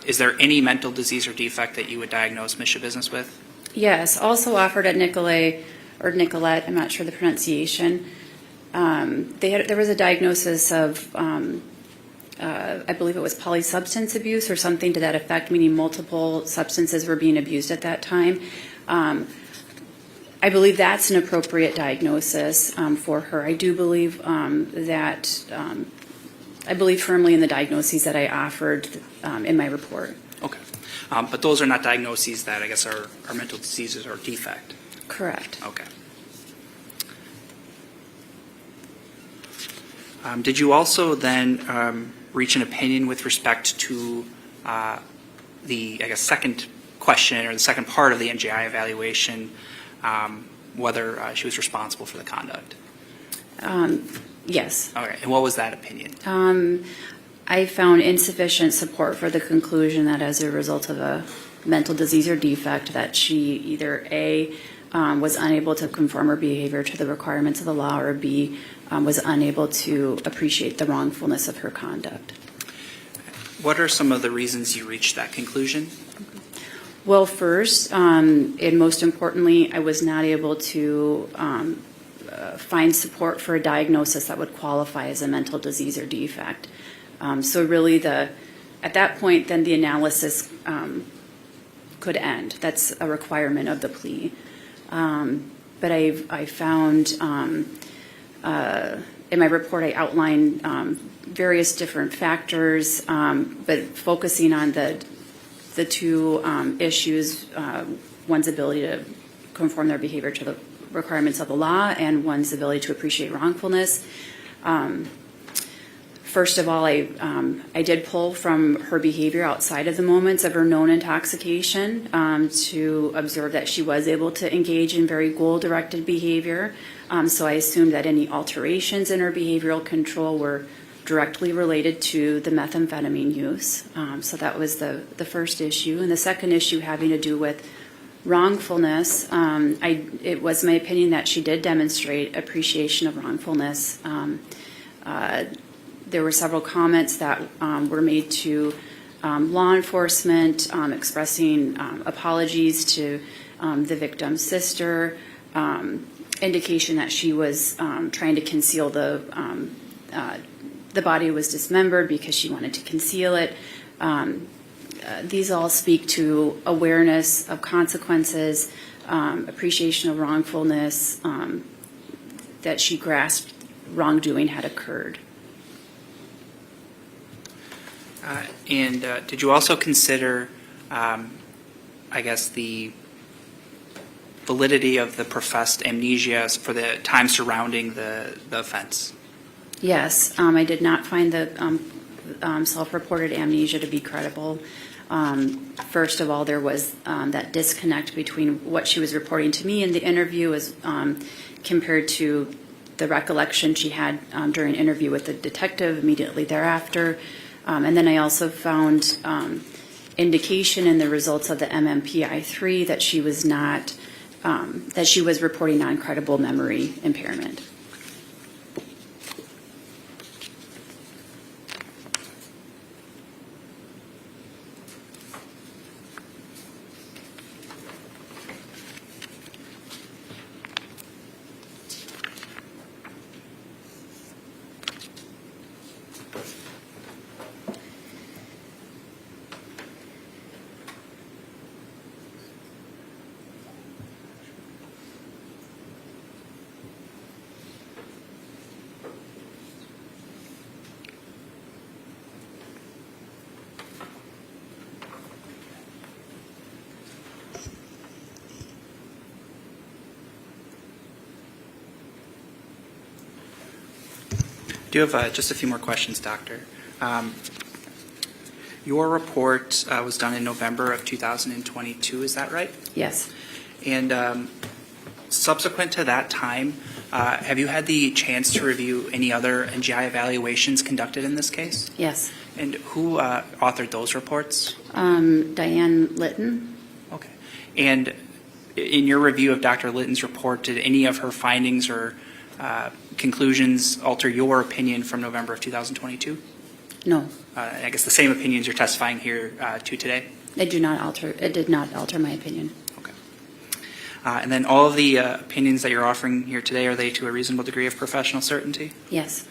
S3: is there any mental disease or defect that you would diagnose Ms. Schabusiness with?
S11: Yes, also offered at Nicolay, or Nicolette, I'm not sure the pronunciation. There was a diagnosis of I believe it was polysubstance abuse or something to that effect, meaning multiple substances were being abused at that time. I believe that's an appropriate diagnosis for her. I do believe I believe firmly in the diagnoses that I offered in my report.
S3: Okay. But those are not diagnoses that I guess are mental diseases or defect.
S11: Correct.
S3: Okay. Did you also then reach an opinion with respect to the, I guess, second question or the second part of the NGI evaluation, whether she was responsible for the conduct?
S11: Yes.
S3: Okay. And what was that opinion?
S11: I found insufficient support for the conclusion that as a result of a mental disease or defect that she either A, was unable to conform her behavior to the requirements of the law, or B, was unable to appreciate the wrongfulness of her conduct.
S3: What are some of the reasons you reached that conclusion?
S11: Well, first, and most importantly, I was not able to find support for a diagnosis that would qualify as a mental disease or defect. So really, at that point, then the analysis could end. That's a requirement of the plea. But I found in my report, I outlined various different factors, but focusing on the two issues, one's ability to conform their behavior to the requirements of the law and one's ability to appreciate wrongfulness. First of all, I did pull from her behavior outside of the moments of her known intoxication to observe that she was able to engage in very goal-directed behavior. So I assumed that any alterations in her behavioral control were directly related to the methamphetamine use. So that was the first issue. And the second issue having to do with wrongfulness, it was my opinion that she did demonstrate appreciation of wrongfulness. There were several comments that were made to law enforcement expressing apologies to the victim's sister, indication that she was trying to conceal the body was dismembered because she wanted to conceal it. These all speak to awareness of consequences, appreciation of wrongfulness, that she grasped wrongdoing had occurred.
S3: And did you also consider, I guess, the validity of the professed amnesia for the time surrounding the offense?
S11: Yes, I did not find the self-reported amnesia to be credible. First of all, there was that disconnect between what she was reporting to me in the interview as compared to the recollection she had during an interview with the detective immediately thereafter. And then I also found indication in the results of the MMPI-3 that she was not, that she was reporting non-credible memory impairment.
S3: Do you have just a few more questions, Doctor? Your report was done in November of 2022, is that right?
S11: Yes.
S3: And subsequent to that time, have you had the chance to review any other NGI evaluations conducted in this case?
S11: Yes.
S3: And who authored those reports?
S11: Diane Litton.
S3: Okay. And in your review of Dr. Litton's report, did any of her findings or conclusions alter your opinion from November of 2022?
S11: No.
S3: I guess the same opinions you're testifying here to today?
S11: It did not alter my opinion.
S3: Okay. And then all of the opinions that you're offering here today, are they to a reasonable degree of professional certainty?
S11: Yes.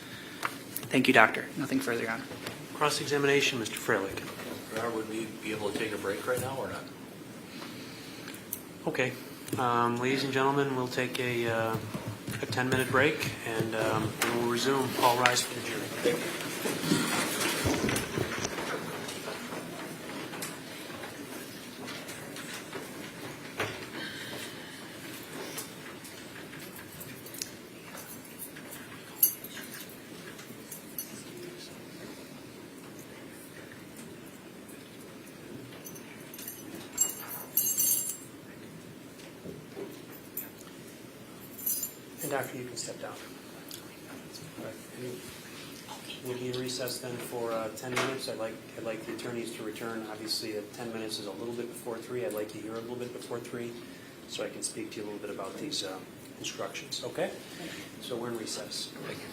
S3: Thank you, Doctor. Nothing further, Your Honor.
S1: Cross-examination, Mr. Freilich.
S2: Would we be able to take a break right now or not?
S1: Okay. Ladies and gentlemen, we'll take a 10-minute break, and then we'll resume. All rise for the jury. And Doctor, you can step down. All right. We'll be in recess then for 10 minutes. I'd like the attorneys to return. Obviously, 10 minutes is a little bit before 3. I'd like to hear a little bit before 3, so I can speak to you a little bit about these instructions. Okay? So we're in recess. Thank you.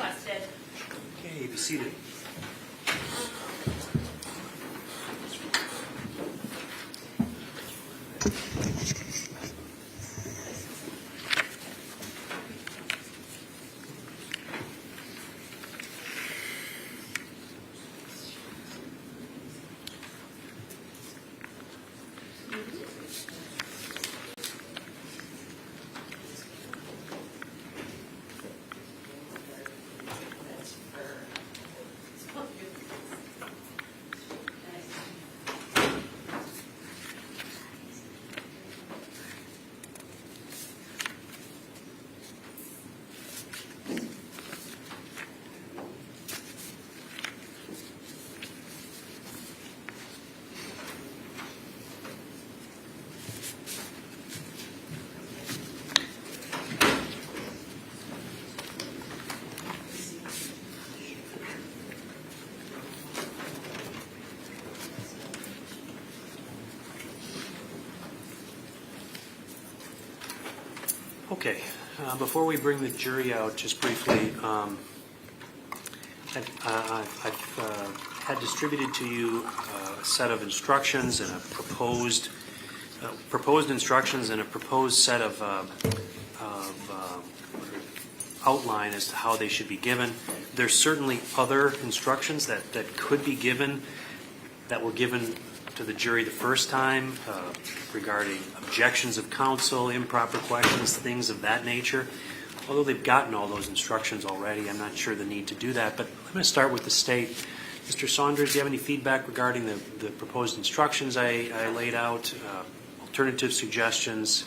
S4: requested.
S1: Okay, be seated. Okay, before we bring the jury out, just briefly, I've had distributed to you a set of instructions and a proposed instructions and a proposed set of outline as to how they should be given. There's certainly other instructions that could be given, that were given to the jury the first time regarding objections of counsel, improper questions, things of that nature. Although they've gotten all those instructions already, I'm not sure the need to do that. But I'm going to start with the state. Mr. Saunders, do you have any feedback regarding the proposed instructions I laid out, alternative suggestions?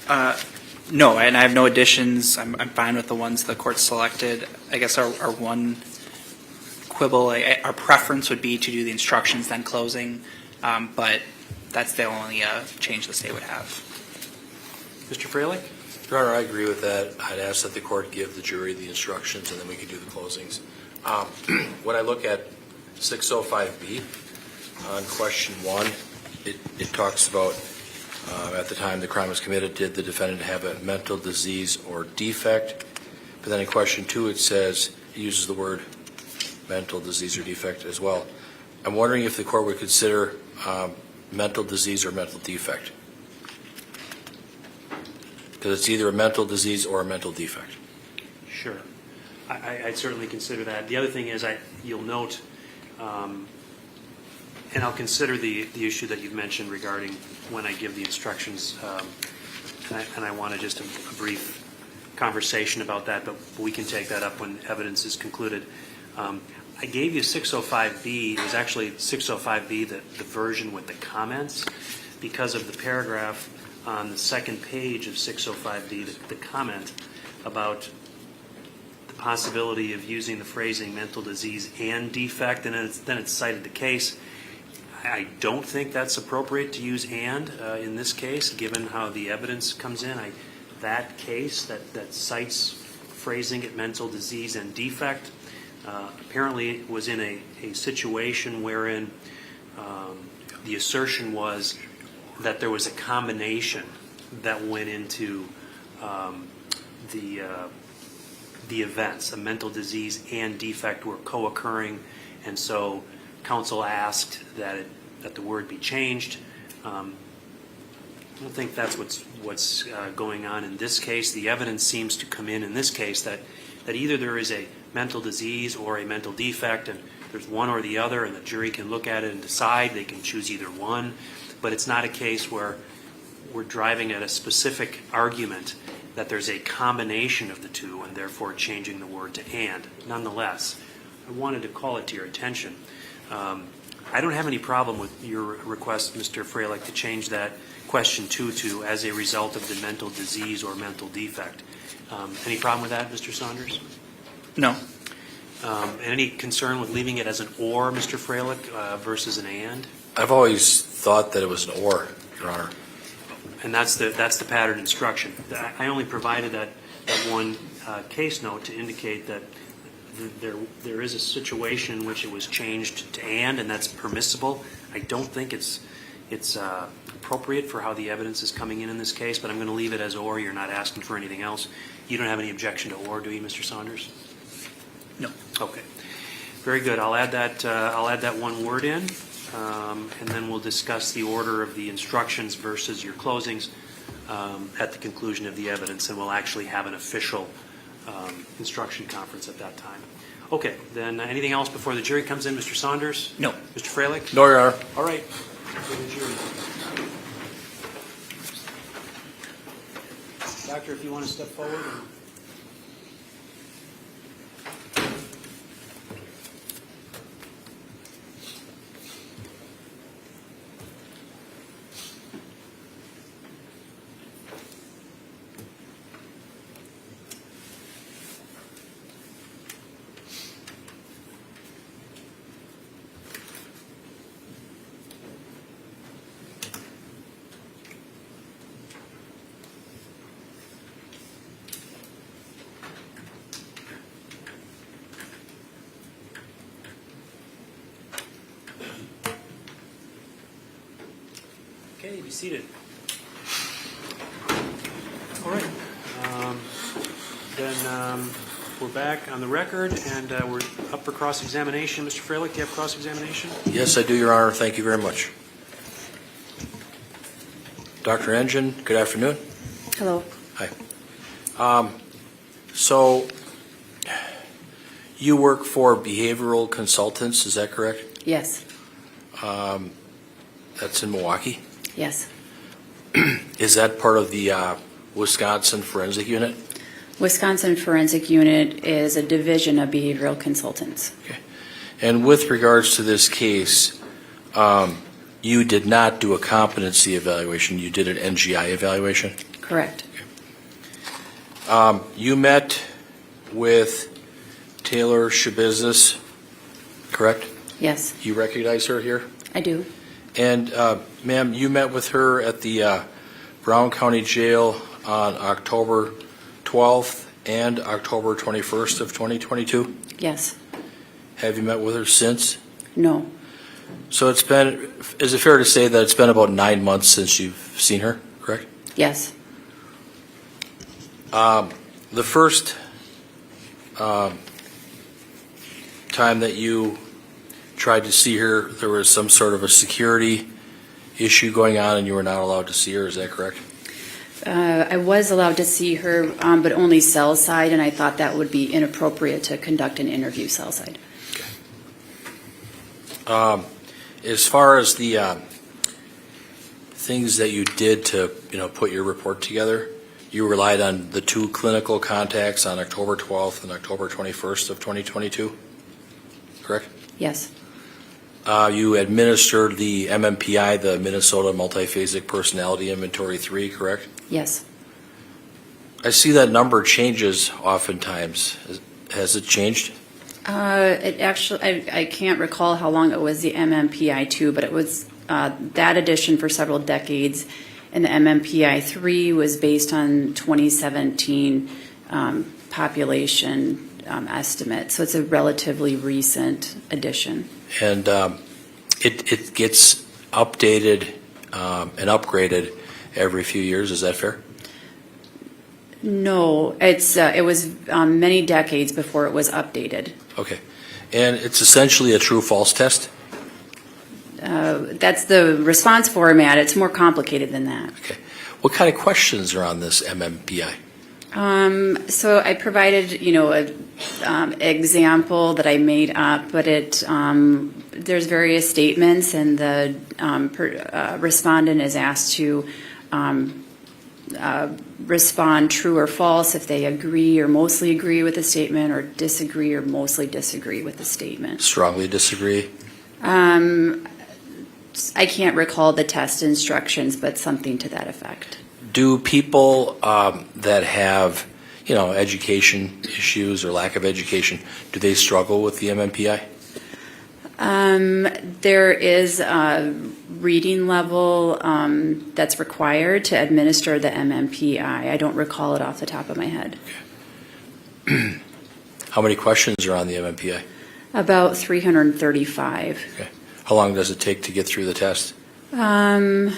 S3: No, and I have no additions. I'm fine with the ones the court selected. I guess our one quibble, our preference would be to do the instructions then closing, but that's the only change the state would have.
S1: Mr. Freilich?
S2: Your Honor, I agree with that. I'd ask that the court give the jury the instructions, and then we can do the closings. When I look at 605B on question 1, it talks about at the time the crime was committed, did the defendant have a mental disease or defect? But then in question 2, it says, it uses the word mental disease or defect as well. I'm wondering if the court would consider mental disease or mental defect, because it's either a mental disease or a mental defect.
S1: Sure. I'd certainly consider that. The other thing is, you'll note, and I'll consider the issue that you've mentioned regarding when I give the instructions, and I want just a brief conversation about that, but we can take that up when evidence is concluded. I gave you 605B. It was actually 605B, the version with the comments, because of the paragraph on the second page of 605B, the comment about the possibility of using the phrasing mental disease and defect, and then it's cited the case. I don't think that's appropriate to use "and" in this case, given how the evidence comes in. That case that cites phrasing it mental disease and defect apparently was in a situation wherein the assertion was that there was a combination that went into the events. A mental disease and defect were co-occurring, and so counsel asked that the word be changed. I don't think that's what's going on in this case. The evidence seems to come in this case that either there is a mental disease or a mental defect, and there's one or the other, and the jury can look at it and decide. They can choose either one, but it's not a case where we're driving at a specific argument that there's a combination of the two and therefore changing the word to "and." Nonetheless, I wanted to call it to your attention. I don't have any problem with your request, Mr. Freilich, to change that question 2 to "as a result of the mental disease or mental defect." Any problem with that, Mr. Saunders?
S3: No.
S1: Any concern with leaving it as an "or," Mr. Freilich, versus an "and"?
S2: I've always thought that it was an "or," Your Honor.
S1: And that's the pattern instruction. I only provided that one case note to indicate that there is a situation in which it was changed to "and," and that's permissible. I don't think it's it's appropriate for how the evidence is coming in this case, but I'm going to leave it as or. You're not asking for anything else. You don't have any objection to or, do you, Mr. Saunders?
S3: No.
S1: Okay. Very good. I'll add that one word in, and then we'll discuss the order of the instructions versus your closings at the conclusion of the evidence, and we'll actually have an official instruction conference at that time. Okay, then anything else before the jury comes in? Mr. Saunders?
S3: No.
S1: Mr. Freilich?
S2: No, Your Honor.
S1: All right. For the jury. Doctor, if you want to step forward. Okay, be seated. All right. Then we're back on the record, and we're up for cross-examination. Mr. Freilich, do you have cross-examination?
S2: Yes, I do, Your Honor. Thank you very much. Dr. Engine, good afternoon.
S11: Hello.
S2: Hi. So you work for Behavioral Consultants, is that correct?
S11: Yes.
S2: That's in Milwaukee.
S11: Yes.
S2: Is that part of the Wisconsin Forensic Unit?
S11: Wisconsin Forensic Unit is a division of behavioral consultants.
S2: Okay. And with regards to this case, you did not do a competency evaluation. You did an NGI evaluation?
S11: Correct.
S2: You met with Taylor Schabusiness, correct?
S11: Yes,
S2: You recognize her here?
S11: I do.
S2: And, ma'am, you met with her at the Brown County Jail on October 12th and October 21st of 2022?
S11: Yes.
S2: Have you met with her since?
S11: No.
S2: So it's been, is it fair to say that it's been about 9 months since you've seen her, correct?
S11: Yes.
S2: The first time that you tried to see her, there was some sort of a security issue going on and you were not allowed to see her, is that correct?
S11: I was allowed to see her, but only cell side, and I thought that would be inappropriate to conduct an interview cell side.
S2: As far as the things that you did to, put your report together, you relied on the 2 clinical contacts on October 12th and October 21st of 2022, correct?
S11: Yes.
S2: You administered the MMPI, the Minnesota Multiphasic Personality Inventory 3, correct?
S11: Yes.
S2: I see that number changes oftentimes. Has it changed?
S11: It actually, I can't recall how long it was the MMPI-2, but it was that edition for several decades, and the MMPI-3 was based on 2017 population estimate, so it's a relatively recent edition.
S2: And it gets updated and upgraded every few years, is that fair?
S11: No, it was many decades before it was updated.
S2: Okay. And it's essentially a true-false test?
S11: That's the response format. It's more complicated than that.
S2: Okay. What kind of questions are on this MMPI?
S11: So I provided, an example that I made up, but there's various statements, and the respondent is asked to respond true or false if they agree or mostly agree with the statement, or disagree or mostly disagree with the statement.
S2: Strongly disagree?
S11: I can't recall the test instructions, but something to that effect.
S2: Do people that have, education issues or lack of education, do they struggle with the MMPI?
S11: There is a reading level that's required to administer the MMPI. I don't recall it off the top of my head.
S2: Okay. How many questions are on the MMPI?
S11: About 335.
S2: Okay. How long does it take to get through the test?
S11: In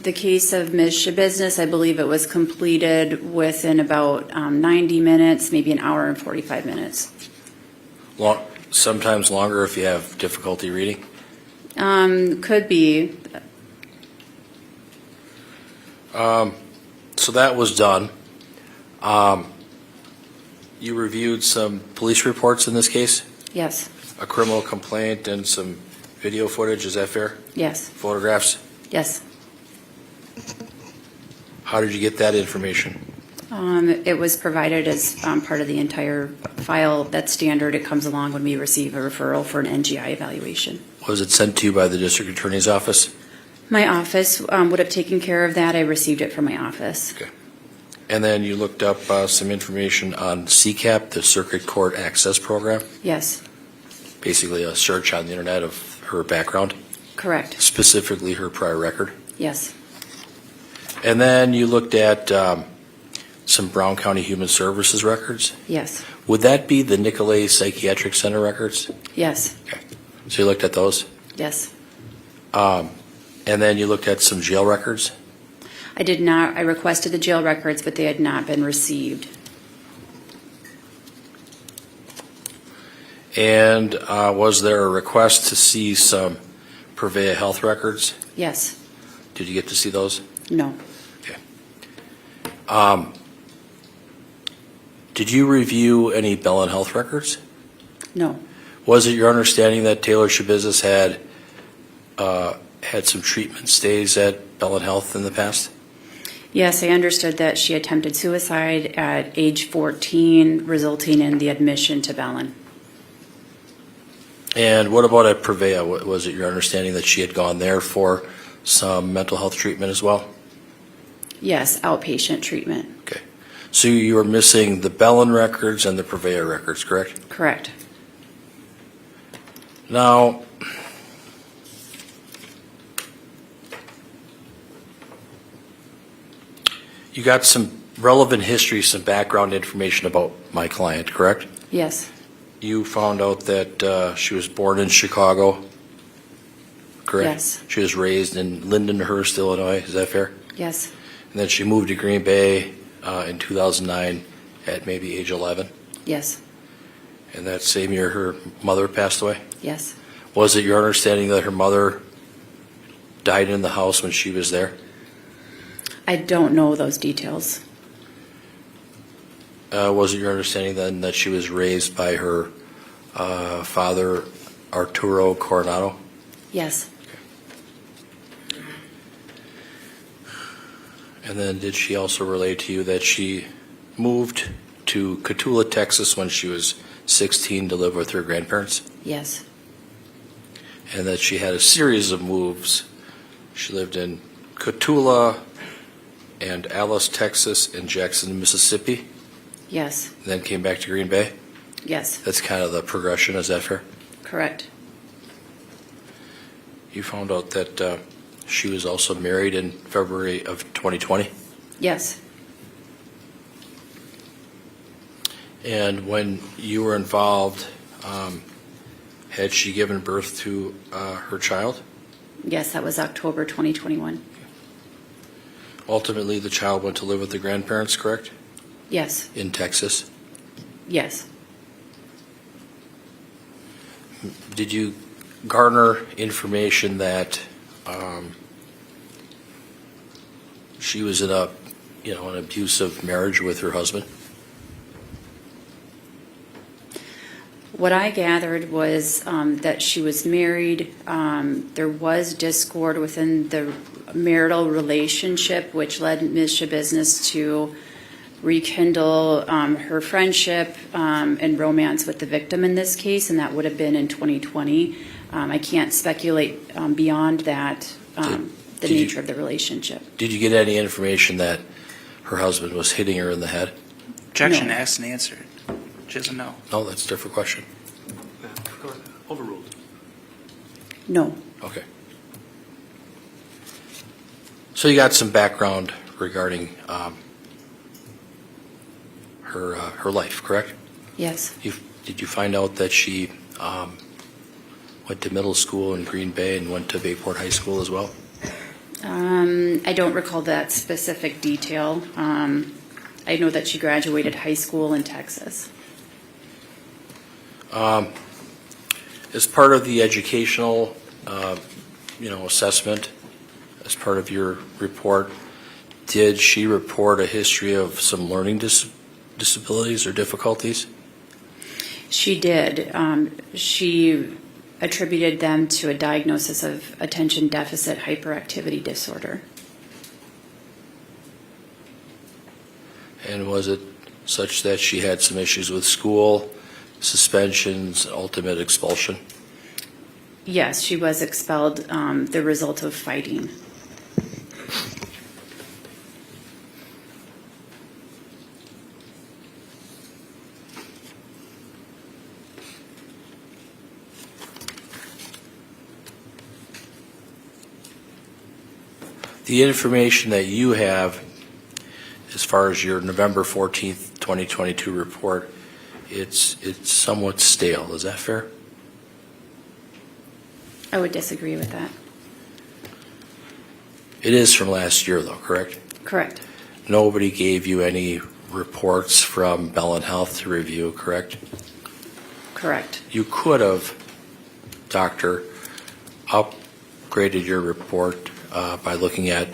S11: the case of Ms. Schabusiness, I believe it was completed within about 90 minutes, maybe an hour and 45 minutes.
S2: Sometimes longer if you have difficulty reading?
S11: Could be.
S2: So that was done. You reviewed some police reports in this case?
S11: Yes,
S2: A criminal complaint and some video footage, is that fair?
S11: yes,
S2: Photographs?
S11: yes.
S2: How did you get that information?
S11: It was provided as part of the entire file. That's standard. It comes along when we receive a referral for an NGI evaluation.
S2: Was it sent to you by the district attorney's office?
S11: My office would have taken care of that. I received it from my office.
S2: Okay. And then you looked up some information on CCAP, the Circuit Court Access Program?
S11: Yes,
S2: Basically a search on the internet of her background,
S11: correct.
S2: specifically her prior record.
S11: Yes,
S2: And then you looked at some Brown County Human Services records.
S11: yes,
S2: Would that be the Nicolay Psychiatric Center records?
S11: yes,
S2: So you looked at those?
S11: yes.
S2: And then you looked at some jail records?
S11: I did not, I requested the jail records, but they had not been received.
S2: And was there a request to see some Purveya health records?
S11: Yes,
S2: Did you get to see those?
S11: no,
S2: Did you review any Bellin health records?
S11: no,
S2: Was it your understanding that Taylor Schabusiness had some treatment stays at Bellin Health in the past?
S11: yes, I understood that she attempted suicide at age 14, resulting in the admission to Bellin.
S2: And what about at Purveya? Was it your understanding that she had gone there for some mental health treatment as well?
S11: Yes, outpatient treatment,
S2: Okay. So you were missing the Bellin records and the Purveya records, correct?
S11: correct.
S2: Now, you got some relevant history, some background information about my client, correct?
S11: Yes,
S2: You found out that she was born in Chicago, correct?
S11: Yes.
S2: She was raised in Lindenhurst, Illinois, is that fair?
S11: yes,
S2: And then she moved to Green Bay in 2009 at maybe age 11?
S11: yes,
S2: And that same year her mother passed away?
S11: yes.
S2: Was it your understanding that her mother died in the house when she was there?
S11: I don't know those details.
S2: Was it your understanding then that she was raised by her father, Arturo Coronado?
S11: Yes,
S2: And then did she also relate to you that she moved to Cotulla, Texas when she was 16 to live with her grandparents?
S11: yes,
S2: And that she had a series of moves. She lived in Cotulla and Alice, Texas, and Jackson, Mississippi,
S11: yes,
S2: then came back to Green Bay?
S11: yes,
S2: That's kind of the progression, is that fair?
S11: correct.
S2: You found out that she was also married in February of 2020?
S11: Yes,
S2: And when you were involved, had she given birth to her child?
S11: yes, that was October 2021.
S2: Ultimately, the child went to live with the grandparents, correct?
S11: Yes,
S2: In Texas.
S11: yes,
S2: Did you garner information that she was in an abusive marriage with her husband?
S11: what I gathered was that she was married. There was discord within the marital relationship, which led Ms. Schabusiness to rekindle her friendship and romance with the victim in this case, and that would have been in 2020. I can't speculate beyond that, the
S2: did you-
S11: nature of the relationship.
S2: Did you get any information that her husband was hitting her in the head?
S3: Objection
S11: No.
S3: asked and answered. Which is a no.
S2: No, that's a different question.
S1: Overruled.
S11: No,
S2: Okay. So you got some background regarding her life, correct?
S11: yes,
S2: Did you find out that she went to middle school in Green Bay and went to Bayport High School as well?
S11: I don't recall that specific detail. I know that she graduated high school in Texas.
S2: As part of the educational, assessment, as part of your report, did she report a history of some learning disabilities or difficulties?
S11: She did. She attributed them to a diagnosis of attention deficit hyperactivity disorder.
S2: And was it such that she had some issues with school, suspensions, ultimate expulsion?
S11: Yes, she was expelled, the result of fighting.
S2: The information that you have, as far as your November 14th, 2022 report, it's somewhat stale. Is that fair?
S11: I would disagree with that.
S2: It is from last year, though, correct?
S11: Correct.
S2: Nobody gave you any reports from Bell & Health to review, correct?
S11: Correct.
S2: You could have, Doctor, upgraded your report by looking at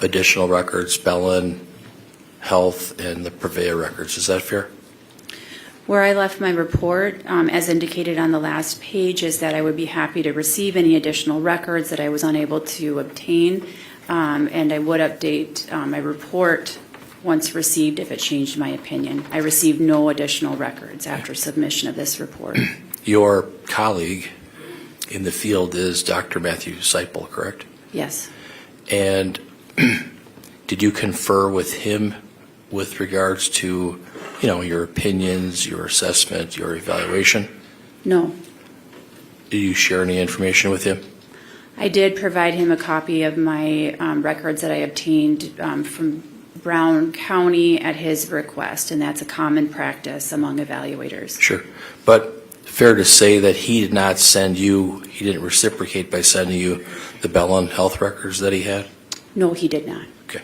S2: additional records, Bell & Health, and the Purveyor records. Is that fair?
S11: Where I left my report, as indicated on the last page, is that I would be happy to receive any additional records that I was unable to obtain, and I would update my report once received if it changed my opinion. I received no additional records after submission of this report.
S2: Your colleague in the field is Dr. Matthew Seipel, correct?
S11: Yes.
S2: And did you confer with him with regards to, your opinions, your assessment, your evaluation?
S11: No.
S2: Did you share any information with him?
S11: I did provide him a copy of my records that I obtained from Brown County at his request, and that's a common practice among evaluators.
S2: Sure. But fair to say that he did not send you, he didn't reciprocate by sending you the Bell & Health records that he had?
S11: No, he did not.
S2: Okay.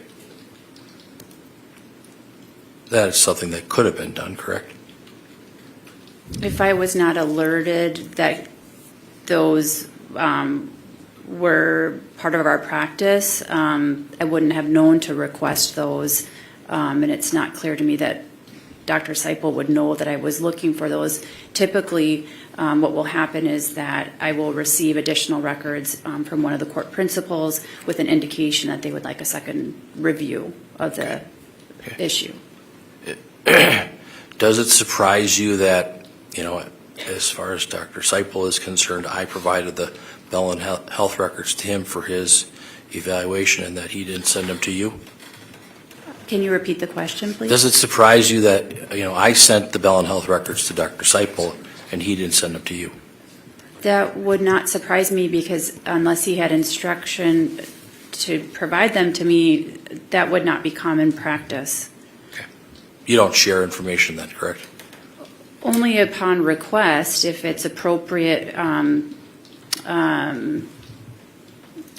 S2: That is something that could have been done, correct?
S11: If I was not alerted that those were part of our practice, I wouldn't have known to request those, and it's not clear to me that Dr. Seipel would know that I was looking for those. Typically, what will happen is that I will receive additional records from one of the court principals with an indication that they would like a second review of the issue.
S2: Does it surprise you that, as far as Dr. Seipel is concerned, I provided the Bell & Health records to him for his evaluation and that he didn't send them to you?
S11: Can you repeat the question, please?
S2: Does it surprise you that, I sent the Bell & Health records to Dr. Seipel and he didn't send them to you?
S11: That would not surprise me because unless he had instruction to provide them to me, that would not be common practice.
S2: Okay. You don't share information then, correct?
S11: Only upon request, if it's appropriate,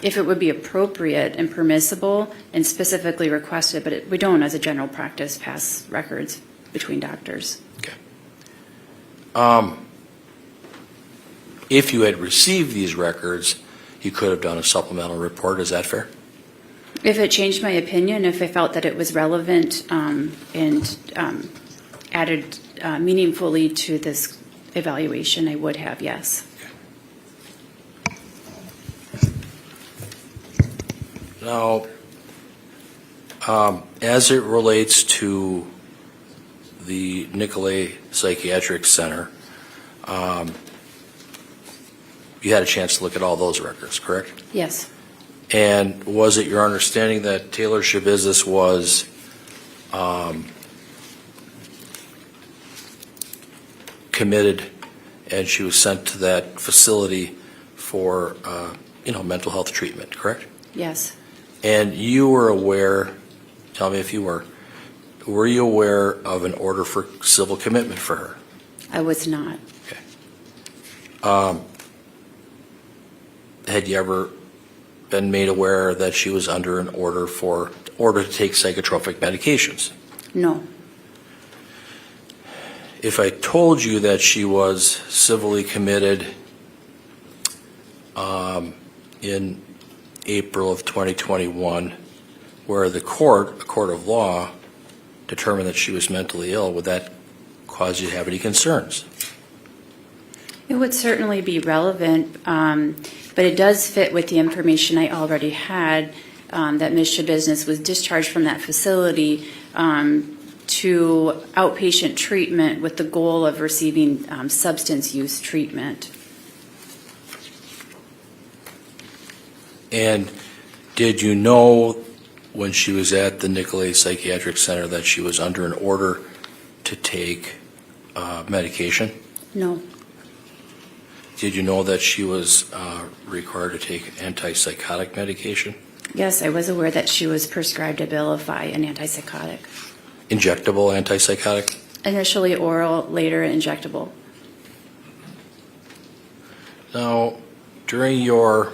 S11: if it would be appropriate and permissible and specifically requested, but we don't, as a general practice, pass records between doctors.
S2: Okay. If you had received these records, you could have done a supplemental report. Is that fair?
S11: If it changed my opinion, if I felt that it was relevant and added meaningfully to this evaluation, I would have, yes.
S2: Now, as it relates to the Nicolay Psychiatric Center, you had a chance to look at all those records, correct?
S11: Yes.
S2: And was it your understanding that Taylor Schabusiness was committed and she was sent to that facility for, mental health treatment, correct?
S11: Yes.
S2: And you were aware, tell me if you were you aware of an order for civil commitment for her?
S11: I was not.
S2: Okay. had you ever been made aware that she was under an order to take psychotropic medications?
S11: No.
S2: If I told you that she was civilly committed in April of 2021, where the court, a court of law, determined that she was mentally ill, would that cause you to have any concerns?
S11: It would certainly be relevant, but it does fit with the information I already had, that Ms. Schabusiness was discharged from that facility to outpatient treatment with the goal of receiving substance use treatment.
S2: And did you know when she was at the Nicolay Psychiatric Center that she was under an order to take medication?
S11: No.
S2: Did you know that she was required to take antipsychotic medication?
S11: Yes, I was aware that she was prescribed Abilify, an antipsychotic.
S2: Injectable antipsychotic?
S11: Initially oral, later injectable.
S2: Now, during your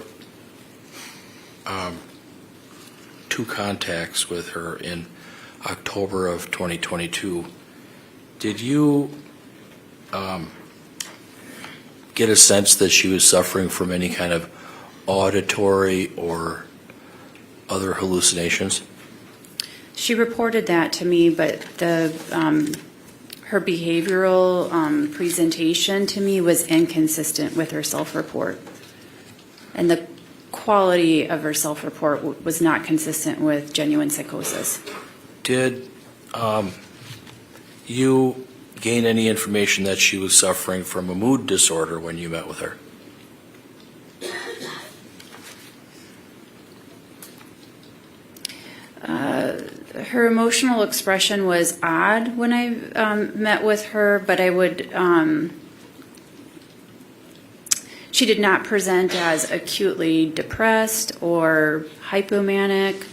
S2: two contacts with her in October of 2022, did you get a sense that she was suffering from any kind of auditory or other hallucinations?
S11: She reported that to me, but her behavioral presentation to me was inconsistent with her self-report. And the quality of her self-report was not consistent with genuine psychosis.
S2: Did you gain any information that she was suffering from a mood disorder when you met with her?
S11: Her emotional expression was odd when I met with her, but I would, she did not present as acutely depressed or hypomanic,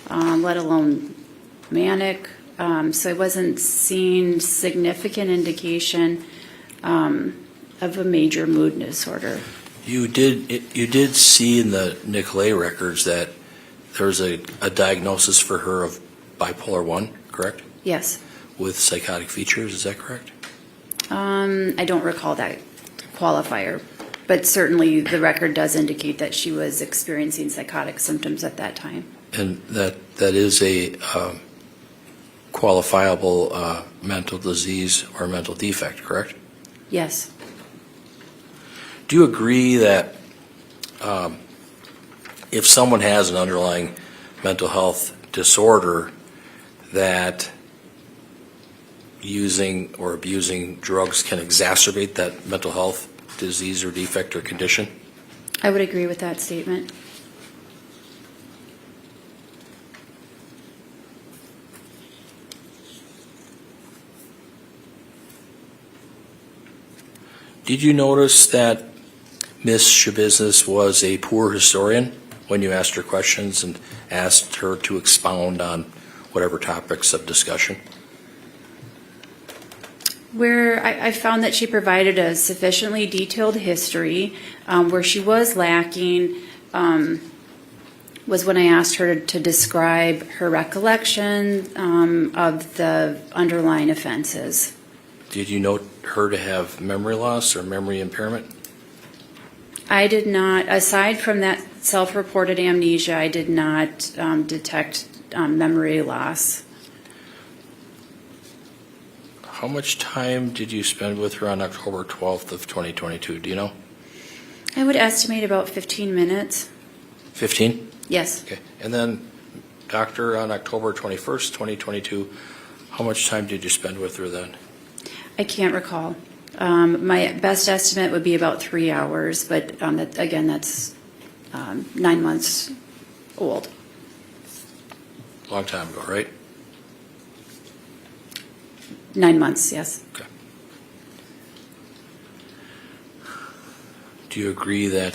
S11: let alone manic. So I wasn't seeing significant indication of a major mood disorder.
S2: You did see in the Nicolay records that there was a diagnosis for her of bipolar 1, correct?
S11: Yes.
S2: With psychotic features, is that correct?
S11: I don't recall that qualifier, but certainly the record does indicate that she was experiencing psychotic symptoms at that time.
S2: And that is a qualifiable mental disease or mental defect, correct?
S11: Yes.
S2: Do you agree that if someone has an underlying mental health disorder, that using or abusing drugs can exacerbate that mental health disease or defect or condition?
S11: I would agree with that statement.
S2: Did you notice that Ms. Schabusiness was a poor historian when you asked her questions and asked her to expound on whatever topics of discussion?
S11: Where I found that she provided a sufficiently detailed history. Where she was lacking was when I asked her to describe her recollection of the underlying offenses.
S2: Did you note her to have memory loss or memory impairment?
S11: I did not, aside from that self-reported amnesia, I did not detect memory loss.
S2: How much time did you spend with her on October 12th of 2022? Do you know?
S11: I would estimate about 15 minutes.
S2: 15?
S11: Yes.
S2: Okay. And then, doctor, on October 21st, 2022, how much time did you spend with her then?
S11: I can't recall. My best estimate would be about 3 hours, but again, that's 9 months old.
S2: Long time ago, right?
S11: 9 months, yes.
S2: Okay. Do you agree that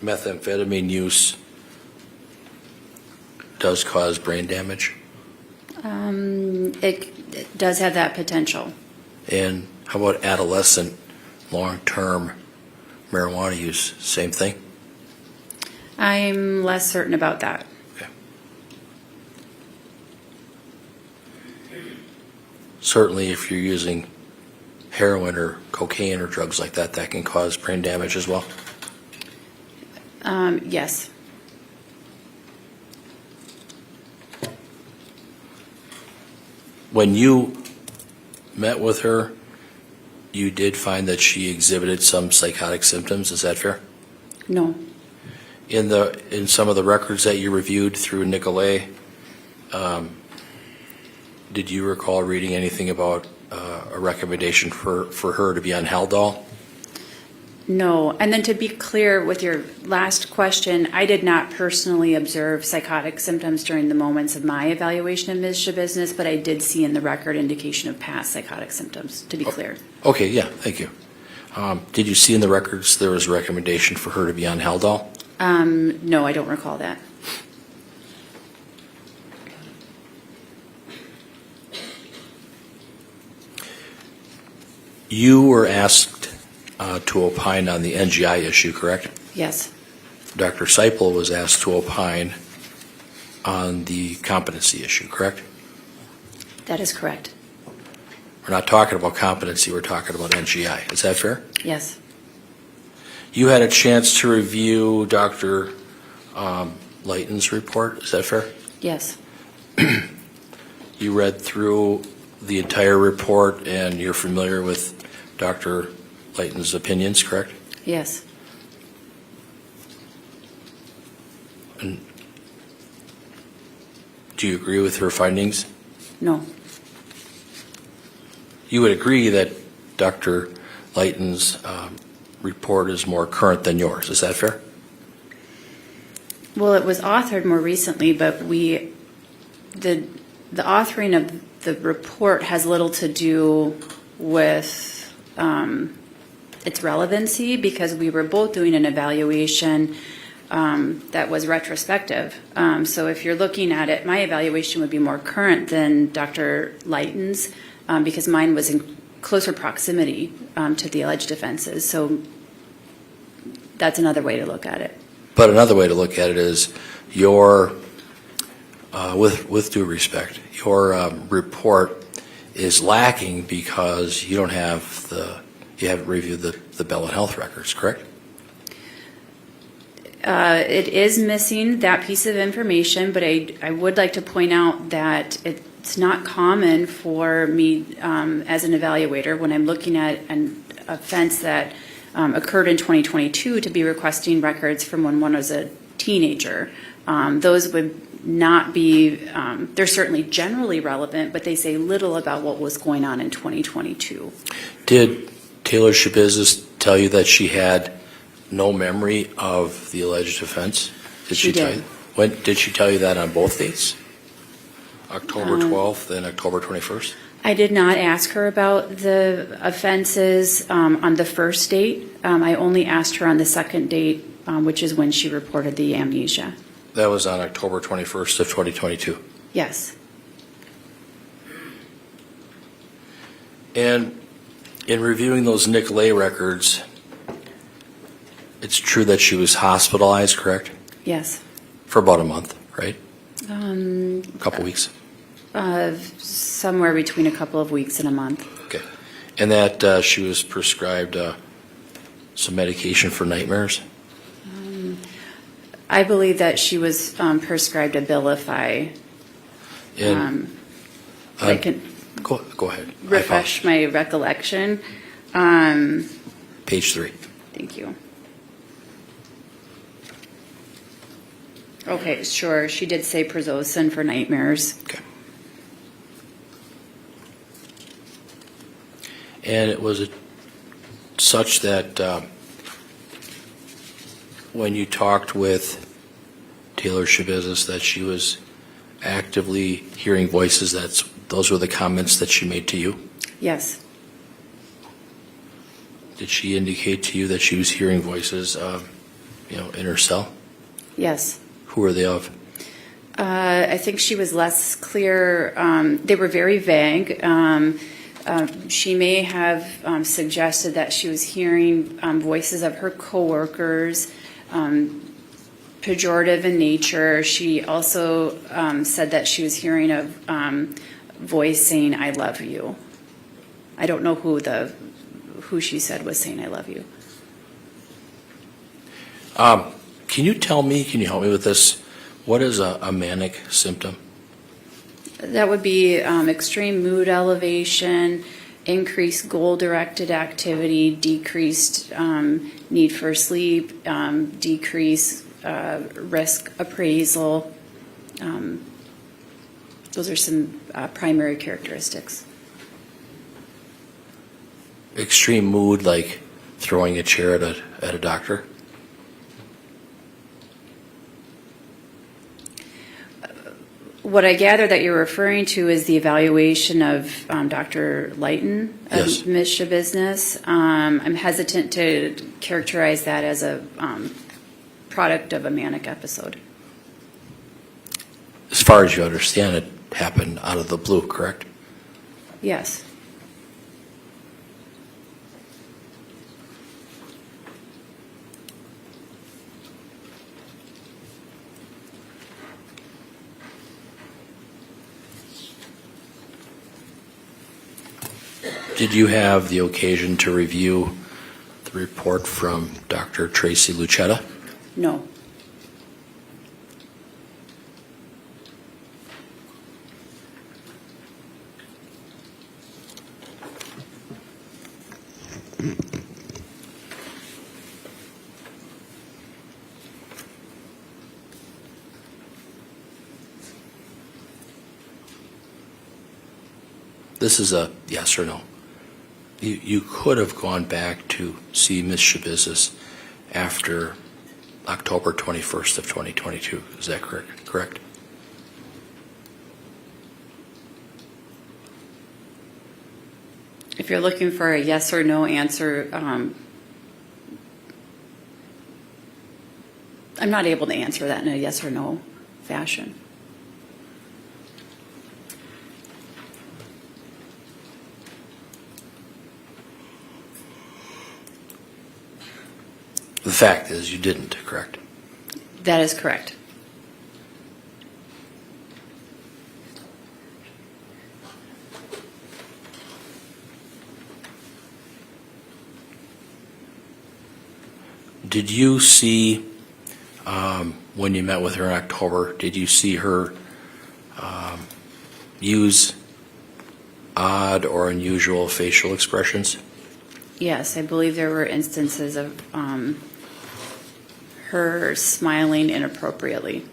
S2: methamphetamine use does cause brain damage?
S11: It does have that potential.
S2: And how about adolescent long-term marijuana use, same thing?
S11: I'm less certain about that.
S2: Certainly, if you're using heroin or cocaine or drugs like that, that can cause brain damage as well.
S11: Yes.
S2: When you met with her, you did find that she exhibited some psychotic symptoms. Is that fair?
S11: No.
S2: In some of the records that you reviewed through Nicolay, did you recall reading anything about a recommendation for her to be on Haldol?
S11: No. And then to be clear with your last question, I did not personally observe psychotic symptoms during the moments of my evaluation of Ms. Schabusiness, but I did see in the record indication of past psychotic symptoms, to be clear.
S2: Okay, yeah, thank you. Did you see in the records there was a recommendation for her to be on Haldol?
S11: No, I don't recall that.
S2: You were asked to opine on the NGI issue, correct?
S11: Yes.
S2: Dr. Seipel was asked to opine on the competency issue, correct?
S11: That is correct.
S2: We're not talking about competency, we're talking about NGI. Is that fair?
S11: Yes.
S2: You had a chance to review Dr. Layton's report. Is that fair?
S11: Yes.
S2: You read through the entire report and you're familiar with Dr. Layton's opinions, correct?
S11: Yes.
S2: And do you agree with her findings?
S11: No.
S2: You would agree that Dr. Layton's report is more current than yours. Is that fair?
S11: Well, it was authored more recently, but the authoring of the report has little to do with its relevancy because we were both doing an evaluation that was retrospective. So if you're looking at it, my evaluation would be more current than Dr. Layton's because mine was in closer proximity to the alleged offenses. So that's another way to look at it.
S2: But another way to look at it is your, with due respect, your report is lacking because you don't have you haven't reviewed the Bell and Health records, correct?
S11: It is missing that piece of information, but I would like to point out that it's not common for me as an evaluator when I'm looking at an offense that occurred in 2022 to be requesting records from when one was a teenager. Those would not be, they're certainly generally relevant, but they say little about what was going on in 2022.
S2: Did Taylor Schabusiness tell you that she had no memory of the alleged offense?
S11: She
S2: tell
S11: did.
S2: you? When did she tell you that on both dates? October 12th and October 21st?
S11: I did not ask her about the offenses on the first date. I only asked her on the second date, which is when she reported the amnesia.
S2: That was on October 21st of 2022.
S11: Yes.
S2: And in reviewing those Nicolay records, it's true that she was hospitalized, correct?
S11: Yes.
S2: For about a month, right?
S11: A
S2: A couple weeks.
S11: Somewhere between a couple of weeks and a month.
S2: Okay. And that she was prescribed some medication for nightmares?
S11: I believe that she was prescribed Abilify.
S2: And
S11: I can
S2: go ahead.
S11: refresh my recollection.
S2: Page 3.
S11: Thank you. Okay, sure. She did say Prazosin for nightmares.
S2: Okay. And it was such that when you talked with Taylor Schabusiness that she was actively hearing voices, those were the comments that she made to you?
S11: Yes.
S2: Did she indicate to you that she was hearing voices, in her cell?
S11: Yes.
S2: Who were they of?
S11: I think she was less clear. They were very vague. She may have suggested that she was hearing voices of her coworkers, pejorative in nature. She also said that she was hearing a voice saying, "I love you." I don't know who she said was saying, "I love you."
S2: Can you help me with this? What is a manic symptom?
S11: That would be extreme mood elevation, increased goal-directed activity, decreased need for sleep, decreased risk appraisal. Those are some primary characteristics.
S2: Extreme mood, like throwing a chair at a doctor?
S11: What I gather that you're referring to is the evaluation of Dr. Lighton of
S2: Yes.
S11: Ms. Schabusiness. I'm hesitant to characterize that as a product of a manic episode.
S2: As far as you understand, it happened out of the blue, correct?
S11: Yes.
S2: Did you have the occasion to review the report from Dr. Tracy Lucetta?
S11: No.
S2: This is a yes or no. You could have gone back to see Ms. Schabusiness after October 21st of 2022. Is that correct?
S11: If you're looking for a yes or no answer, I'm not able to answer that in a yes or no fashion.
S2: The fact is you didn't, correct?
S11: That is correct.
S2: Did you see, when you met with her in October, did you see her use odd or unusual facial expressions?
S11: Yes, I believe there were instances of her smiling inappropriately.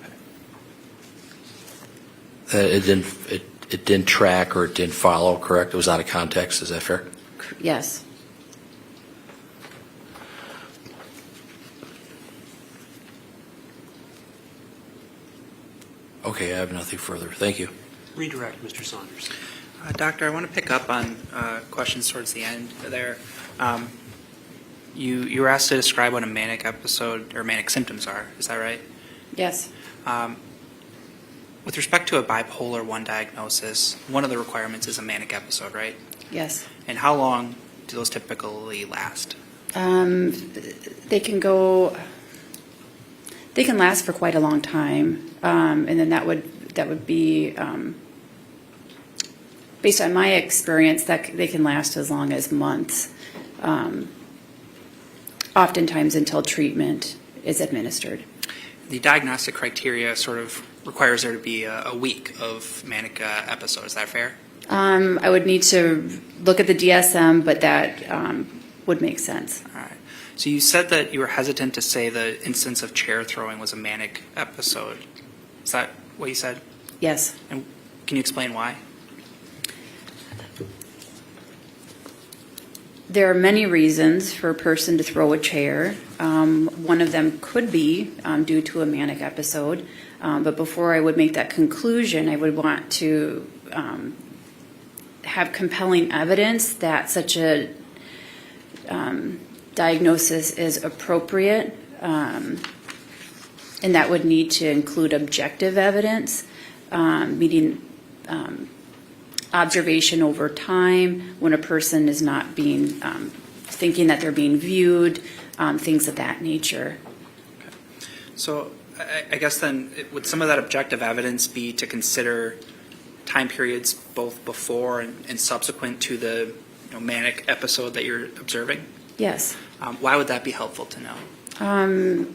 S2: It didn't track or it didn't follow, correct? It was out of context, is that fair?
S11: Yes.
S2: Okay, I have nothing further. Thank you.
S1: Redirect, Mr. Saunders.
S3: Doctor, I want to pick up on questions towards the end there. You were asked to describe what a manic episode or manic symptoms are. Is that right?
S11: Yes.
S3: With respect to a bipolar 1 diagnosis, one of the requirements is a manic episode, right?
S11: Yes.
S3: And how long do those typically last?
S11: They can last for quite a long time, and then that would be based on my experience that they can last as long as months, oftentimes until treatment is administered.
S3: The diagnostic criteria sort of requires there to be a week of manic episode. Is that fair?
S11: I would need to look at the DSM, but that would make sense.
S3: All right. So you said that you were hesitant to say the instance of chair throwing was a manic episode. Is that what you said?
S11: Yes.
S3: And can you explain why?
S11: There are many reasons for a person to throw a chair. One of them could be due to a manic episode. But before I would make that conclusion, I would want to have compelling evidence that such a diagnosis is appropriate, and that would need to include objective evidence, meaning observation over time, when a person is not being, thinking that they're being viewed, things of that nature.
S3: So I guess then, would some of that objective evidence be to consider time periods both before and subsequent to the manic episode that you're observing?
S11: Yes.
S3: Why would that be helpful to know?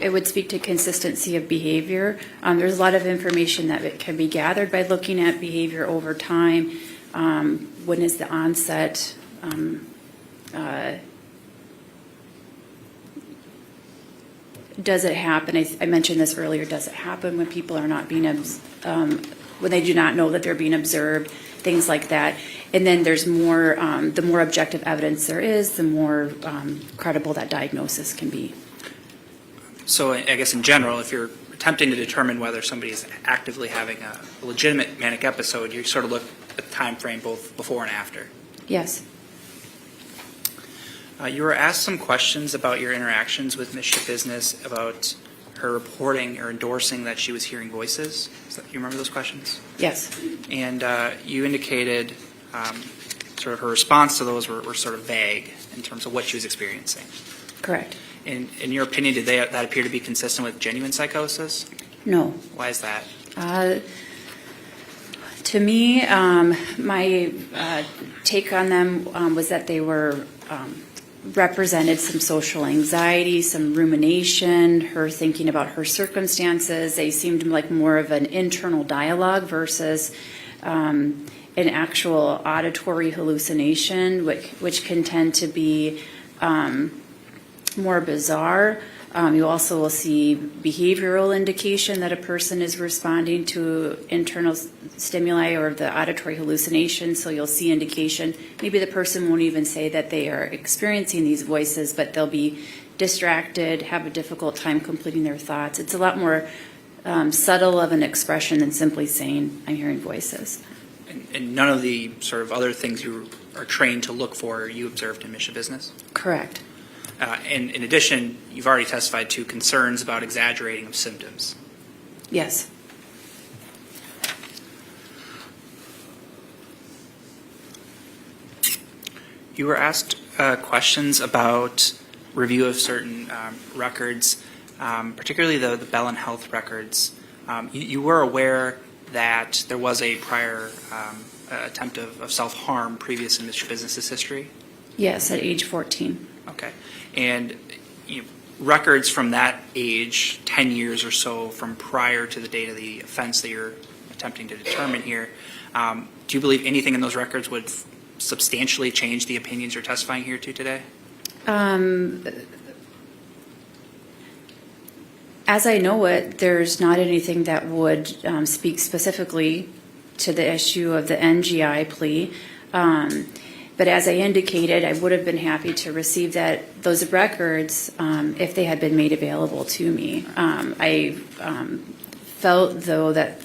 S11: It would speak to consistency of behavior. There's a lot of information that can be gathered by looking at behavior over time. When is the onset? Does it happen? I mentioned this earlier. Does it happen when people are not being, when they do not know that they're being observed? Things like that. And then there's more, the more objective evidence there is, the more credible that diagnosis can be.
S3: So I guess in general, if you're attempting to determine whether somebody is actively having a legitimate manic episode, you sort of look at the time frame both before and after.
S11: Yes.
S3: You were asked some questions about your interactions with Ms. Schabusiness, about her reporting or endorsing that she was hearing voices. You remember those questions?
S11: Yes.
S3: And you indicated sort of her response to those were sort of vague in terms of what she was experiencing.
S11: Correct.
S3: In your opinion, did that appear to be consistent with genuine psychosis?
S11: No.
S3: Why is that?
S11: To me, my take on them was that they were represented some social anxiety, some rumination, her thinking about her circumstances. They seemed like more of an internal dialogue versus an actual auditory hallucination, which can tend to be more bizarre. You also will see behavioral indication that a person is responding to internal stimuli or the auditory hallucination. So you'll see indication. Maybe the person won't even say that they are experiencing these voices, but they'll be distracted, have a difficult time completing their thoughts. It's a lot more subtle of an expression than simply saying, I'm hearing voices.
S3: And none of the sort of other things you are trained to look for you observed in Ms. Schabusiness?
S11: Correct.
S3: And in addition, you've already testified to concerns about exaggerating of symptoms.
S11: Yes.
S3: You were asked questions about review of certain records, particularly the Bellin Health records. You were aware that there was a prior attempt of self-harm previous in Ms. Schabusiness's history?
S11: Yes, at age 14.
S3: Okay. And records from that age, 10 years or so from prior to the date of the offense that you're attempting to determine here, do you believe anything in those records would substantially change the opinions you're testifying here to today?
S11: As I know it, there's not anything that would speak specifically to the issue of the NGI plea. But as I indicated, I would have been happy to receive those records if they had been made available to me. I felt, though, that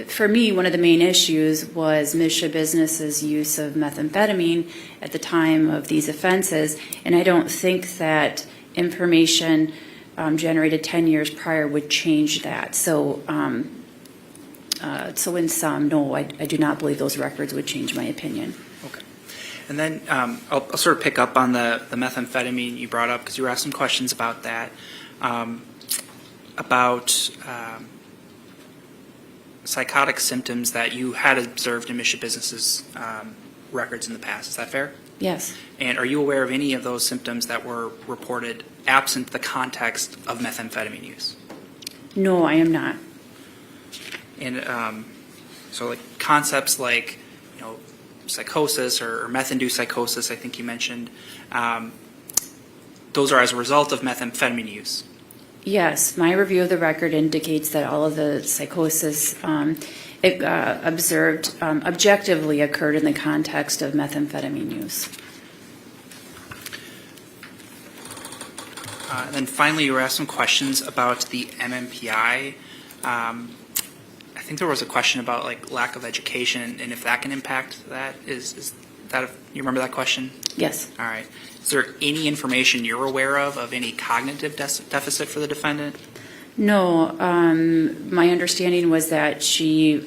S11: for me, one of the main issues was Ms. Schabusiness's use of methamphetamine at the time of these offenses, and I don't think that information generated 10 years prior would change that. So in sum, no, I do not believe those records would change my opinion.
S3: Okay. And then I'll sort of pick up on the methamphetamine you brought up, because you were asked some questions about that, about psychotic symptoms that you had observed in Ms. Schabusiness's records in the past. Is that fair?
S11: Yes.
S3: And are you aware of any of those symptoms that were reported absent the context of methamphetamine use?
S11: No, I am not.
S3: And so like concepts like, psychosis or meth-induced psychosis, I think you mentioned, those are as a result of methamphetamine use.
S11: Yes, my review of the record indicates that all of the psychosis observed objectively occurred in the context of methamphetamine use.
S3: And then finally, you were asked some questions about the MMPI. I think there was a question about like lack of education and if that can impact that. Is that you remember that question?
S11: Yes.
S3: All right. Is there any information you're aware of any cognitive deficit for the defendant?
S11: No, my understanding was that she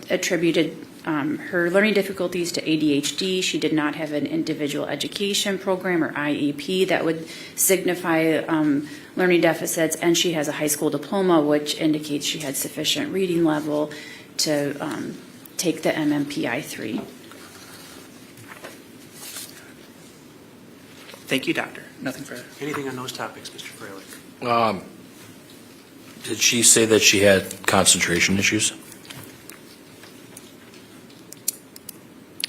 S11: attributed her learning difficulties to ADHD. She did not have an individual education program or IEP that would signify learning deficits, and she has a high school diploma, which indicates she had sufficient reading level to take the MMPI 3.
S3: Thank you, Doctor. Nothing further.
S1: Anything on those topics, Mr. Freilich?
S2: Did she say that she had concentration issues?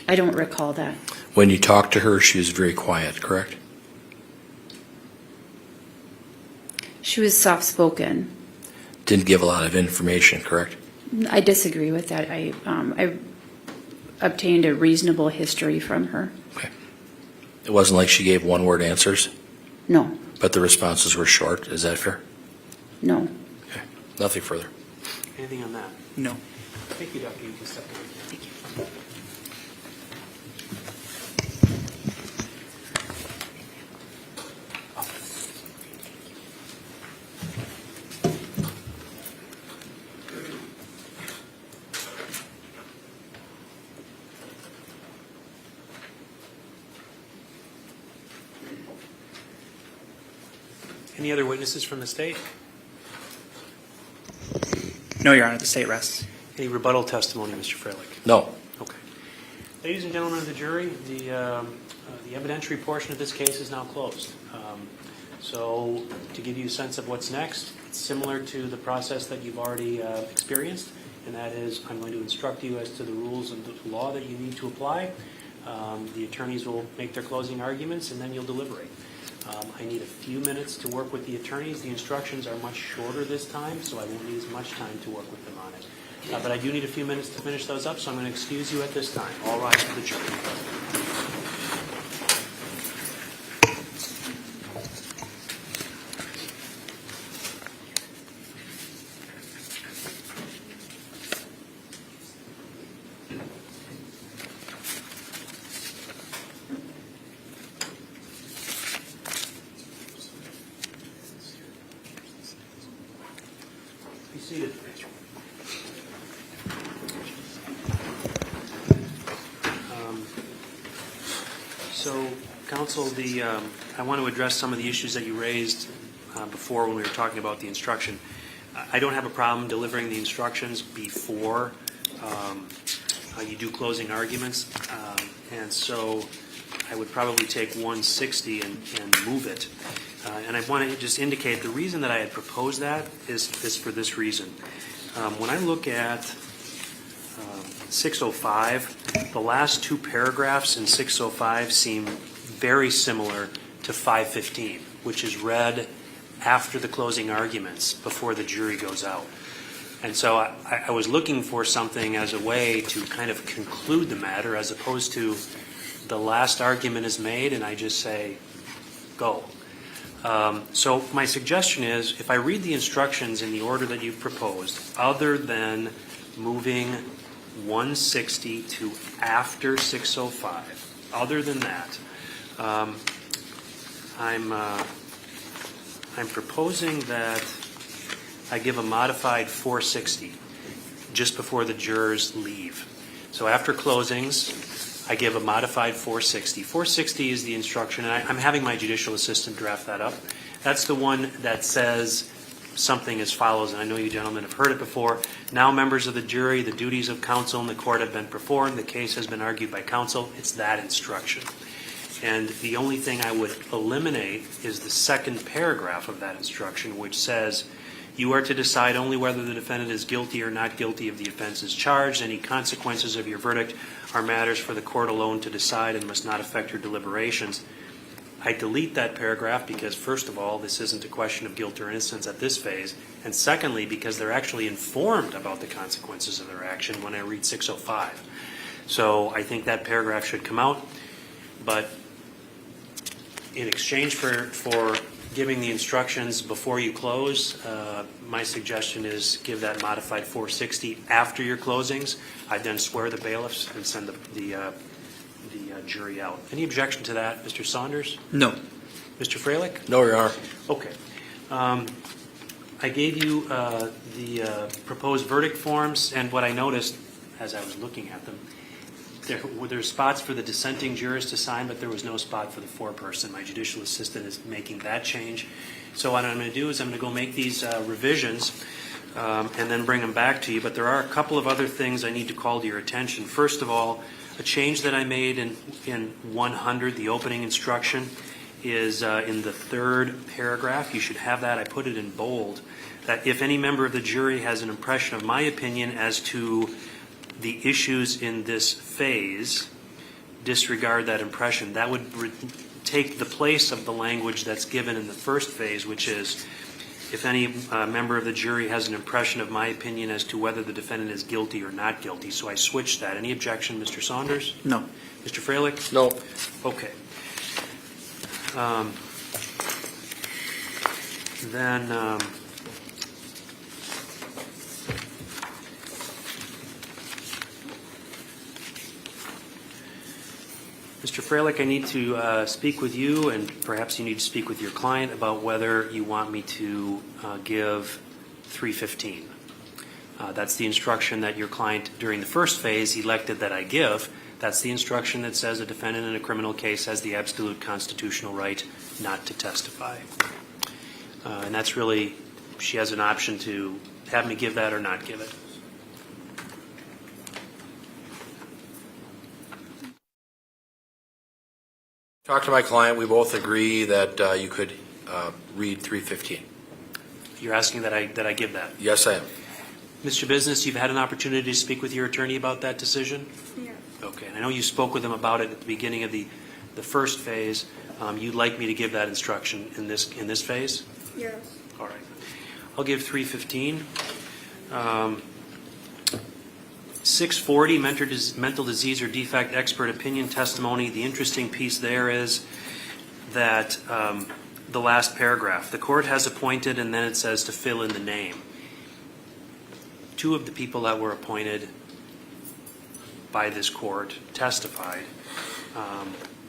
S11: I don't recall that.
S2: When you talked to her, she was very quiet, correct?
S11: She was soft-spoken.
S2: Didn't give a lot of information, correct?
S11: I disagree with that. I obtained a reasonable history from her.
S2: Okay. It wasn't like she gave one-word answers,
S11: No,
S2: but the responses were short. Is that fair?
S11: no.
S2: Okay. Nothing further.
S1: Anything on that?
S3: No.
S1: Thank you, Dr. You can step down.
S3: Thank you.
S1: Any other witnesses from the state?
S3: No, Your Honor, the state rests.
S1: Any rebuttal testimony, Mr. Freilich?
S2: No.
S1: Okay. Ladies and gentlemen of the jury, the evidentiary portion of this case is now closed. So to give you a sense of what's next, it's similar to the process that you've already experienced, and that is I'm going to instruct you as to the rules of the law that you need to apply. The attorneys will make their closing arguments, and then you'll deliberate. I need a few minutes to work with the attorneys. The instructions are much shorter this time, so I won't need as much time to work with them on it. But I do need a few minutes to finish those up, so I'm going to excuse you at this time. All rise for the jury. Be seated. So, counsel, I want to address some of the issues that you raised before when we were talking about the instruction. I don't have a problem delivering the instructions before you do closing arguments, and so I would probably take 160 and move it. And I want to just indicate the reason that I had proposed that is for this reason. When I look at 605, the last two paragraphs in 605 seem very similar to 515, which is read after the closing arguments before the jury goes out. And so I was looking for something as a way to kind of conclude the matter as opposed to the last argument is made and I just say, go. So my suggestion is if I read the instructions in the order that you've proposed, other than moving 160 to after 605, other than that, I'm proposing that I give a modified 460 just before the jurors leave. So after closings, I give a modified 460. 460 is the instruction, and I'm having my judicial assistant draft that up. That's the one that says something as follows, and I know you gentlemen have heard it before. Now, members of the jury, the duties of counsel in the court have been performed. The case has been argued by counsel. It's that instruction. And the only thing I would eliminate is the second paragraph of that instruction, which says, you are to decide only whether the defendant is guilty or not guilty of the offenses charged. Any consequences of your verdict are matters for the court alone to decide and must not affect your deliberations. I delete that paragraph because, first of all, this isn't a question of guilt or innocence at this phase, and secondly, because they're actually informed about the consequences of their action when I read 605. So I think that paragraph should come out, but in exchange for giving the instructions before you close, my suggestion is give that modified 460 after your closings. I then swear the bailiffs and send the jury out. Any objection to that, Mr. Saunders?
S3: No.
S1: Mr. Freilich?
S2: No, Your Honor.
S1: Okay. I gave you the proposed verdict forms, and what I noticed, as I was looking at them. There's spots for the dissenting jurors to sign, but there was no spot for the foreperson. My judicial assistant is making that change. So what I'm going to do is I'm going to go make these revisions and then bring them back to you. But there are a couple of other things I need to call to your attention. First of all, a change that I made in 100, the opening instruction, is in the third paragraph. You should have that. I put it in bold. That if any member of the jury has an impression of my opinion as to the issues in this phase, disregard that impression. That would take the place of the language that's given in the first phase, which is, if any member of the jury has an impression of my opinion as to whether the defendant is guilty or not guilty. So I switched that. Any objection, Mr. Saunders?
S3: No.
S1: Mr. Freilich?
S2: No.
S1: Okay. Then Mr. Freilich, I need to speak with you, and perhaps you need to speak with your client about whether you want me to give 315. That's the instruction that your client, during the first phase, elected that I give. That's the instruction that says a defendant in a criminal case has the absolute constitutional right not to testify. And that's really, she has an option to have me give that or not give it.
S2: Talk to my client. We both agree that you could read 315.
S1: You're asking that I give that.
S2: Yes, I am.
S1: Mr. Business, you've had an opportunity to speak with your attorney about that decision?
S7: Yeah.
S1: Okay, and I know you spoke with him about it at the beginning of the first phase. You'd like me to give that instruction in this phase?
S7: Yes.
S1: All right. I'll give 315. 640, mental disease or defect expert opinion testimony. The interesting piece there is that the last paragraph. The court has appointed, and then it says to fill in the name. Two of the people that were appointed by this court testified.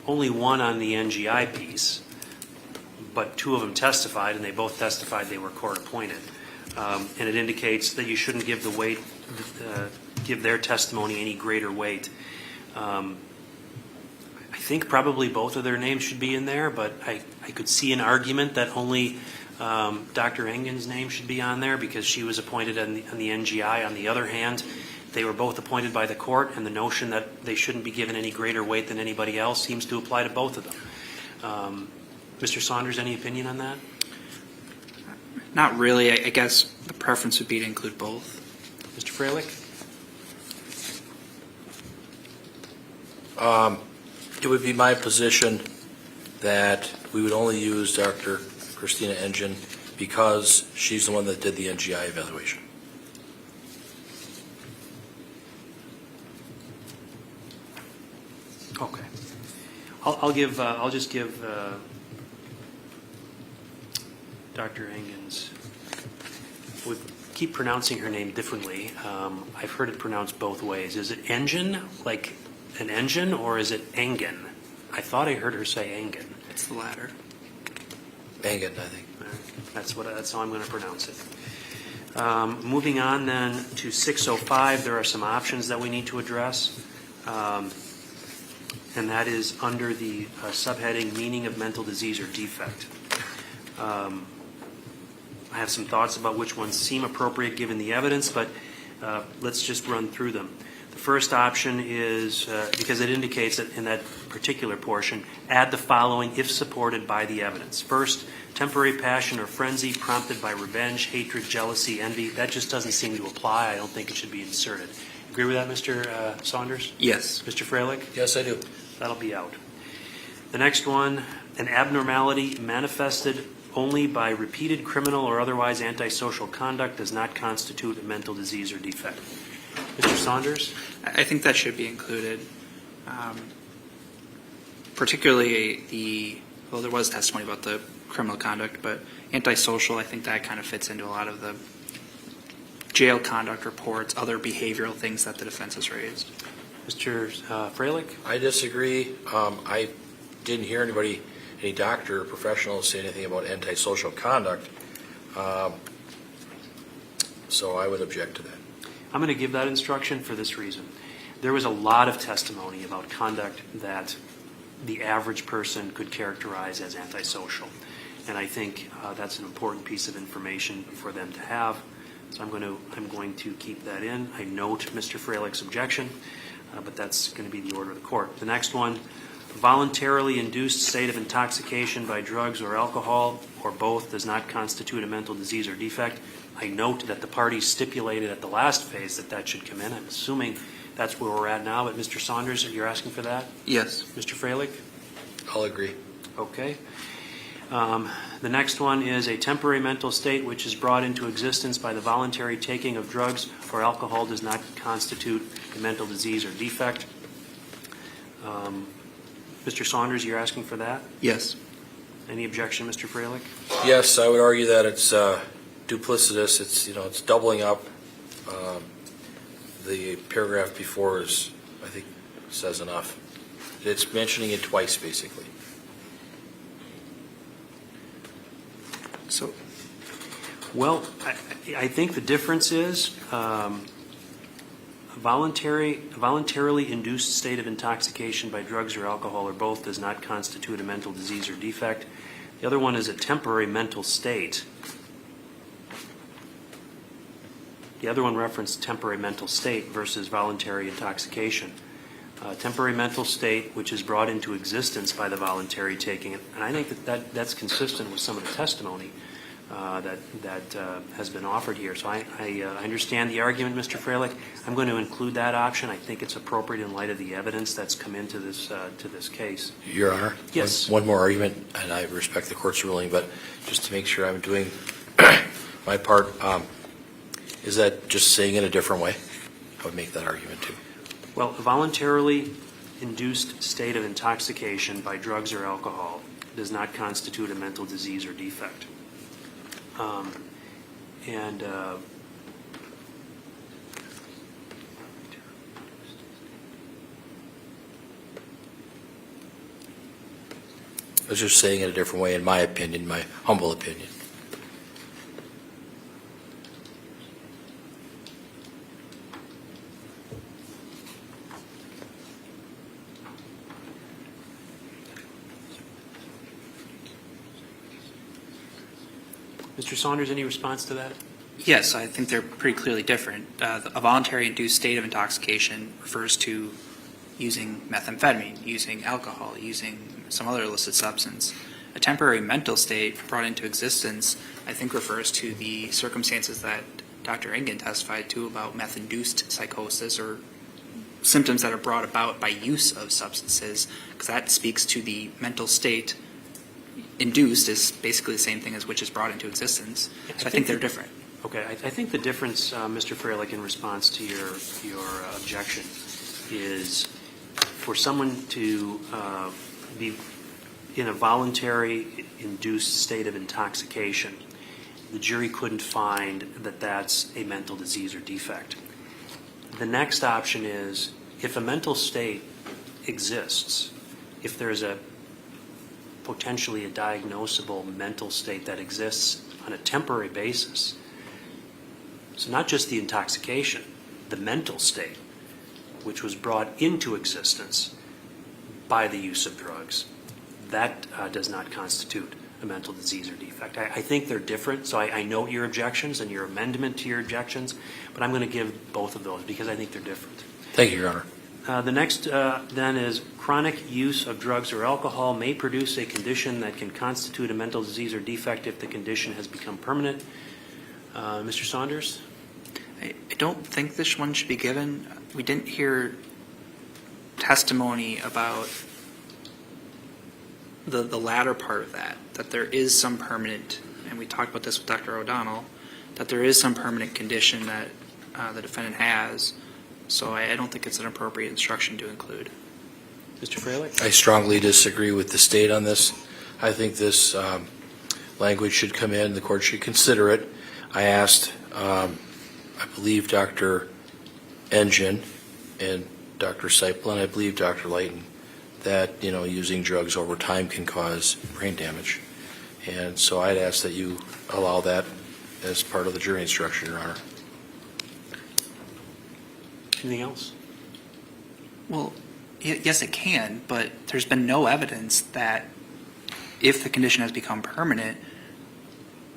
S1: Only one on the NGI piece, but two of them testified, and they both testified they were court appointed. And it indicates that you shouldn't give the weight, give their testimony any greater weight. I think probably both of their names should be in there, but I could see an argument that only Dr. Engen's name should be on there because she was appointed on the NGI. On the other hand, they were both appointed by the court, and the notion that they shouldn't be given any greater weight than anybody else seems to apply to both of them. Mr. Saunders, any opinion on that?
S3: Not really. I guess the preference would be to include both.
S1: Mr. Freilich?
S2: It would be my position that we would only use Dr. Christina Engen because she's the one that did the NGI evaluation.
S1: Okay. I'll just give Dr. Engen's. Would keep pronouncing her name differently. I've heard it pronounced both ways. Is it Engen, like an engine, or is it Engen? I thought I heard her say Engen.
S3: It's the latter.
S2: Engen, I think.
S1: That's how I'm going to pronounce it. Moving on then to 605, there are some options that we need to address. And that is under the subheading meaning of mental disease or defect. I have some thoughts about which ones seem appropriate given the evidence, but let's just run through them. The first option is, because it indicates that in that particular portion, add the following if supported by the evidence. First, temporary passion or frenzy prompted by revenge, hatred, jealousy, envy. That just doesn't seem to apply. I don't think it should be inserted. Agree with that, Mr. Saunders?
S3: Yes.
S1: Mr. Freilich?
S2: Yes, I do.
S1: That'll be out. The next one, an abnormality manifested only by repeated criminal or otherwise antisocial conduct does not constitute a mental disease or defect. Mr. Saunders?
S3: I think that should be included. Particularly well, there was testimony about the criminal conduct, but antisocial, I think that kind of fits into a lot of the jail conduct reports, other behavioral things that the defense has raised.
S1: Mr. Freilich?
S2: I disagree. I didn't hear any doctor or professional say anything about antisocial conduct, so I would object to that.
S1: I'm going to give that instruction for this reason. There was a lot of testimony about conduct that the average person could characterize as antisocial. And I think that's an important piece of information for them to have. So I'm going to keep that in. I note Mr. Freilich's objection, but that's going to be the order of the court. The next one, voluntarily induced state of intoxication by drugs or alcohol or both does not constitute a mental disease or defect. I note that the parties stipulated at the last phase that that should come in. I'm assuming that's where we're at now, but Mr. Saunders, you're asking for that?
S3: Yes.
S1: Mr. Freilich?
S2: I'll agree.
S1: Okay. The next one is a temporary mental state which is brought into existence by the voluntary taking of drugs or alcohol does not constitute a mental disease or defect. Mr. Saunders, you're asking for that?
S3: Yes.
S1: Any objection, Mr. Freilich?
S2: Yes, I would argue that it's duplicitous. It's doubling up. The paragraph before is, I think, says enough. It's mentioning it twice, basically.
S3: So,
S1: Well, I think the difference is voluntarily induced state of intoxication by drugs or alcohol or both does not constitute a mental disease or defect. The other one is a temporary mental state. The other one referenced temporary mental state versus voluntary intoxication. Temporary mental state which is brought into existence by the voluntary taking. And I think that's consistent with some of the testimony that has been offered here. So I understand the argument, Mr. Freilich. I'm going to include that option. I think it's appropriate in light of the evidence that's come into this case.
S2: Your Honor?
S1: Yes.
S2: One more argument, and I respect the court's ruling, but just to make sure I'm doing my part, is that just saying it a different way? I would make that argument too.
S1: Well, a voluntarily induced state of intoxication by drugs or alcohol does not constitute a mental disease or defect.
S2: I was just saying it a different way, in my opinion, my humble opinion.
S1: Mr. Saunders, any response to that?
S3: yes, I think they're pretty clearly different. A voluntary induced state of intoxication refers to using methamphetamine, using alcohol, using some other illicit substance. A temporary mental state brought into existence, I think, refers to the circumstances that Dr. Engen testified to about meth-induced psychosis or symptoms that are brought about by use of substances, because that speaks to the mental state. Induced is basically the same thing as which is brought into existence. So I think they're different.
S1: Okay, I think the difference, Mr. Freilich, in response to your objection, is for someone to be in a voluntary induced state of intoxication, the jury couldn't find that that's a mental disease or defect. The next option is if a mental state exists, if there's a potentially a diagnosable mental state that exists on a temporary basis, so not just the intoxication, the mental state, which was brought into existence by the use of drugs, that does not constitute a mental disease or defect. I think they're different, so I note your objections and your amendment to your objections, but I'm going to give both of those because I think they're different.
S2: Thank you, Your Honor.
S1: The next then is chronic use of drugs or alcohol may produce a condition that can constitute a mental disease or defect if the condition has become permanent. Mr. Saunders?
S3: I don't think this one should be given. We didn't hear testimony about the latter part of that there is some permanent, and we talked about this with Dr. O'Donnell, that there is some permanent condition that the defendant has. So I don't think it's an appropriate instruction to include.
S1: Mr. Freilich?
S2: I strongly disagree with the state on this. I think this language should come in. The court should consider it. I asked, I believe, Dr. Engen and Dr. Seipel, and I believe Dr. Layton, that using drugs over time can cause brain damage. And so I'd ask that you allow that as part of the jury instruction, Your Honor.
S1: Anything else?
S3: Well, yes, it can, but there's been no evidence that if the condition has become permanent,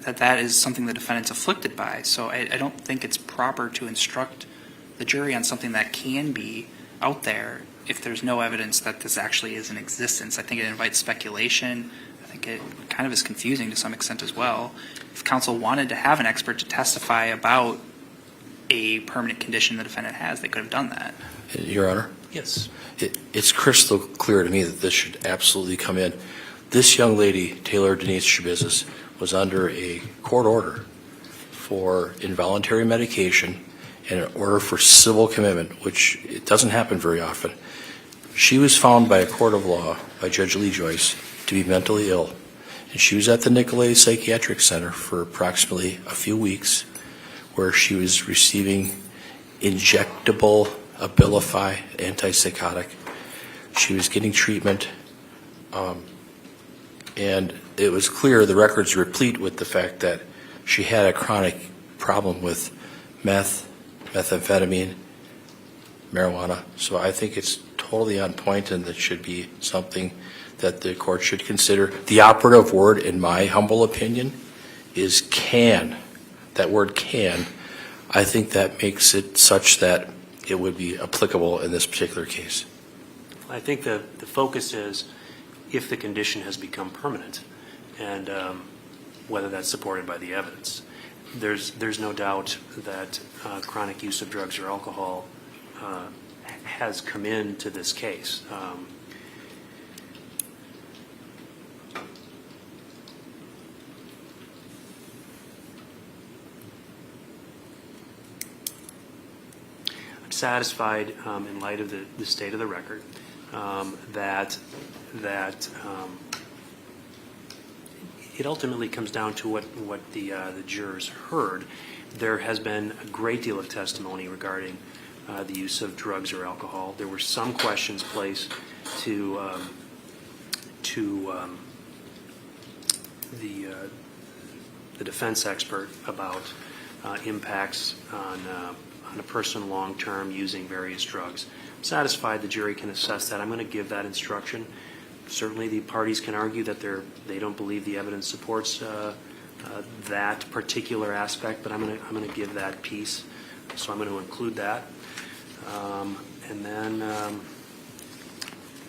S3: that is something the defendant's afflicted by. So I don't think it's proper to instruct the jury on something that can be out there if there's no evidence that this actually is in existence. I think it invites speculation. I think it kind of is confusing to some extent as well. If counsel wanted to have an expert to testify about a permanent condition the defendant has, they could have done that.
S2: Your Honor,
S1: Yes.
S2: it's crystal clear to me that this should absolutely come in. This young lady, Taylor Denise Schabusiness, was under a court order for involuntary medication and an order for civil commitment, which it doesn't happen very often. She was found by a court of law, by Judge Lee Joyce, to be mentally ill. And she was at the Nicolay Psychiatric Center for approximately a few weeks, where she was receiving injectable Abilify antipsychotic. She was getting treatment, and it was clear, the record's replete with the fact that she had a chronic problem with methamphetamine, marijuana. So I think it's totally on point, and that should be something that the court should consider. The operative word, in my humble opinion, is can. That word can. I think that makes it such that it would be applicable in this particular case.
S1: I think the focus is if the condition has become permanent, and whether that's supported by the evidence. There's no doubt that chronic use of drugs or alcohol has come into this case. I'm satisfied, in light of the state of the record, that it ultimately comes down to what the jurors heard. There has been a great deal of testimony regarding the use of drugs or alcohol. There were some questions placed to the defense expert about impacts on a person long-term using various drugs. I'm satisfied the jury can assess that. I'm going to give that instruction. Certainly the parties can argue that they don't believe the evidence supports that particular aspect, but I'm going to give that piece. So I'm going to include that. And then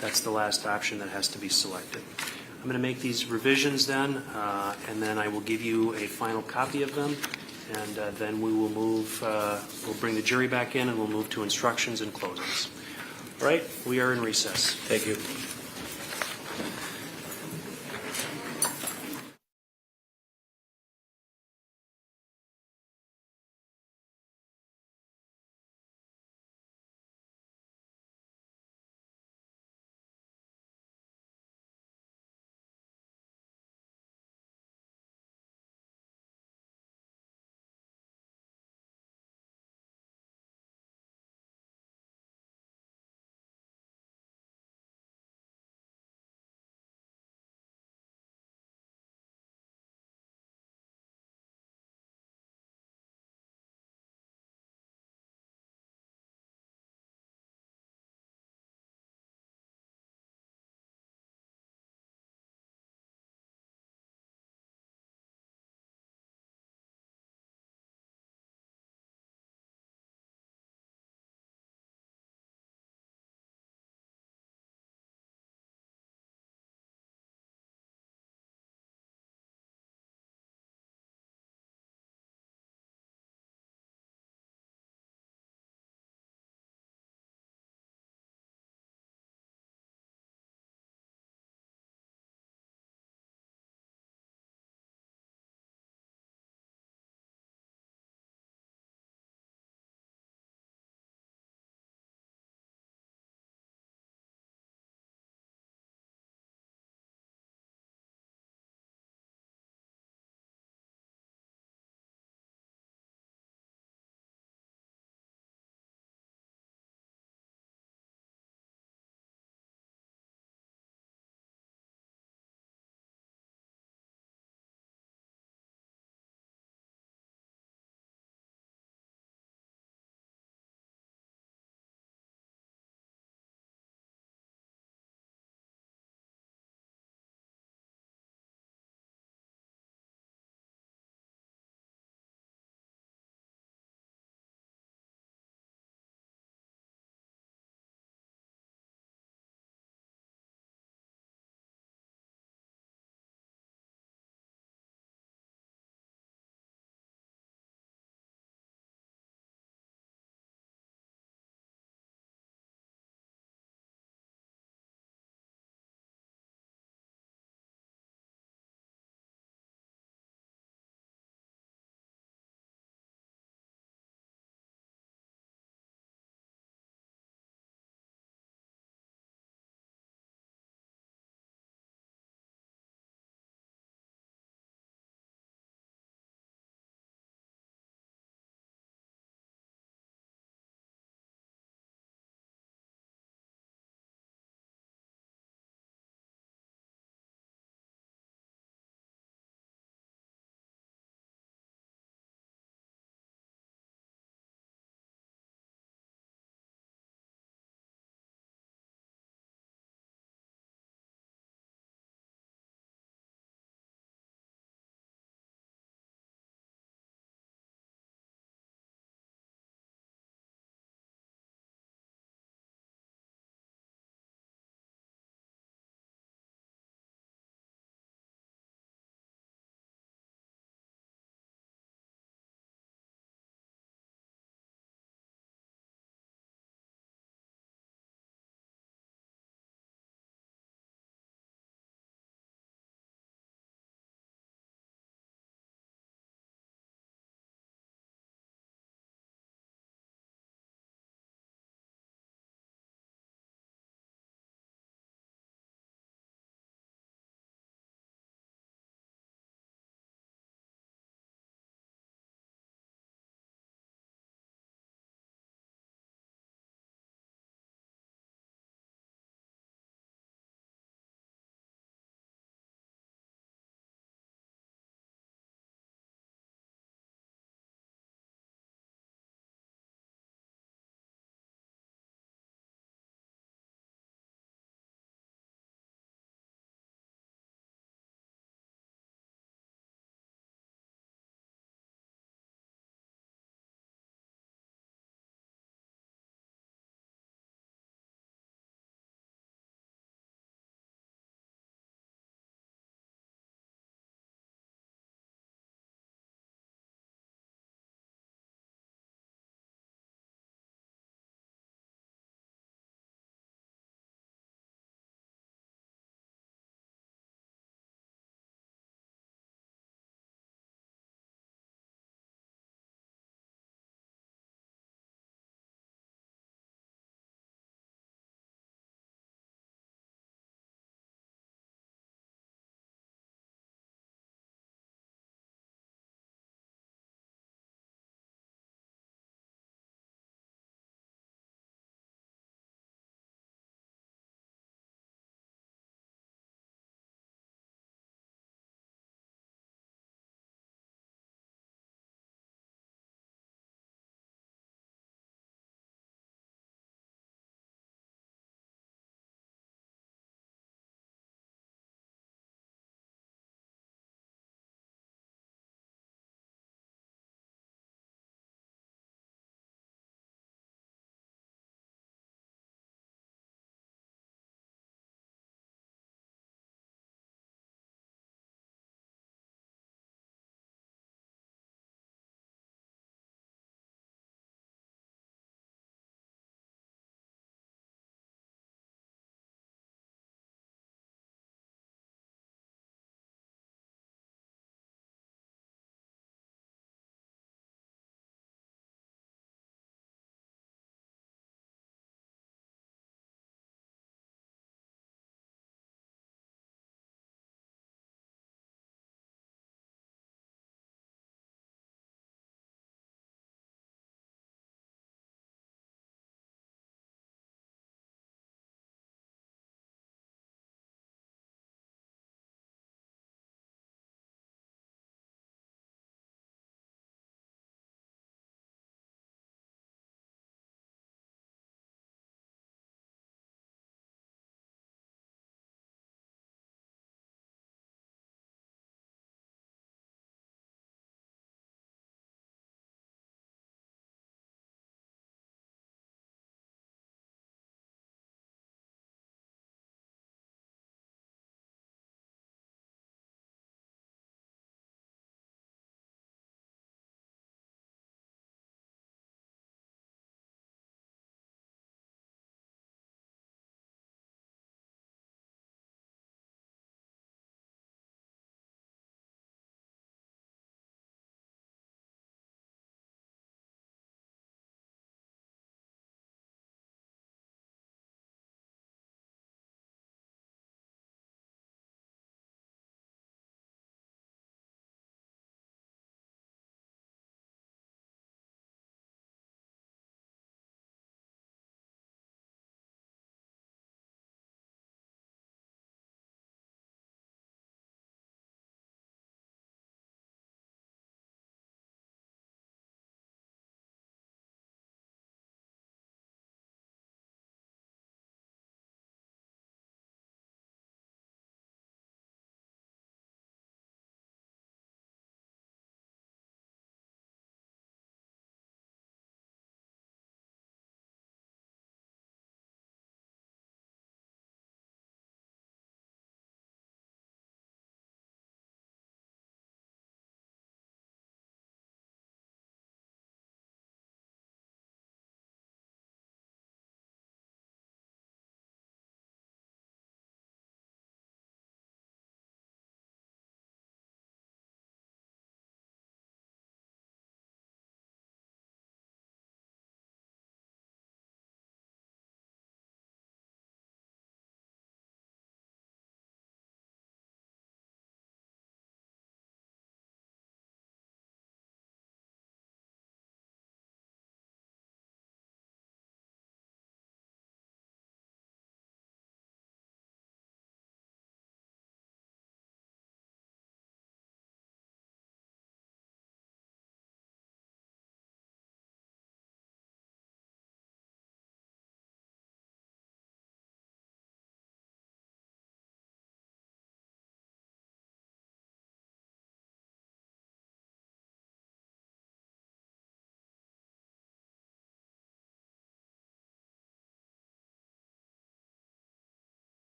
S1: that's the last option that has to be selected. I'm going to make these revisions then, and then I will give you a final copy of them, and then we will move, we'll bring the jury back in, and we'll move to instructions and closings. All right, we are in recess.
S2: Thank you.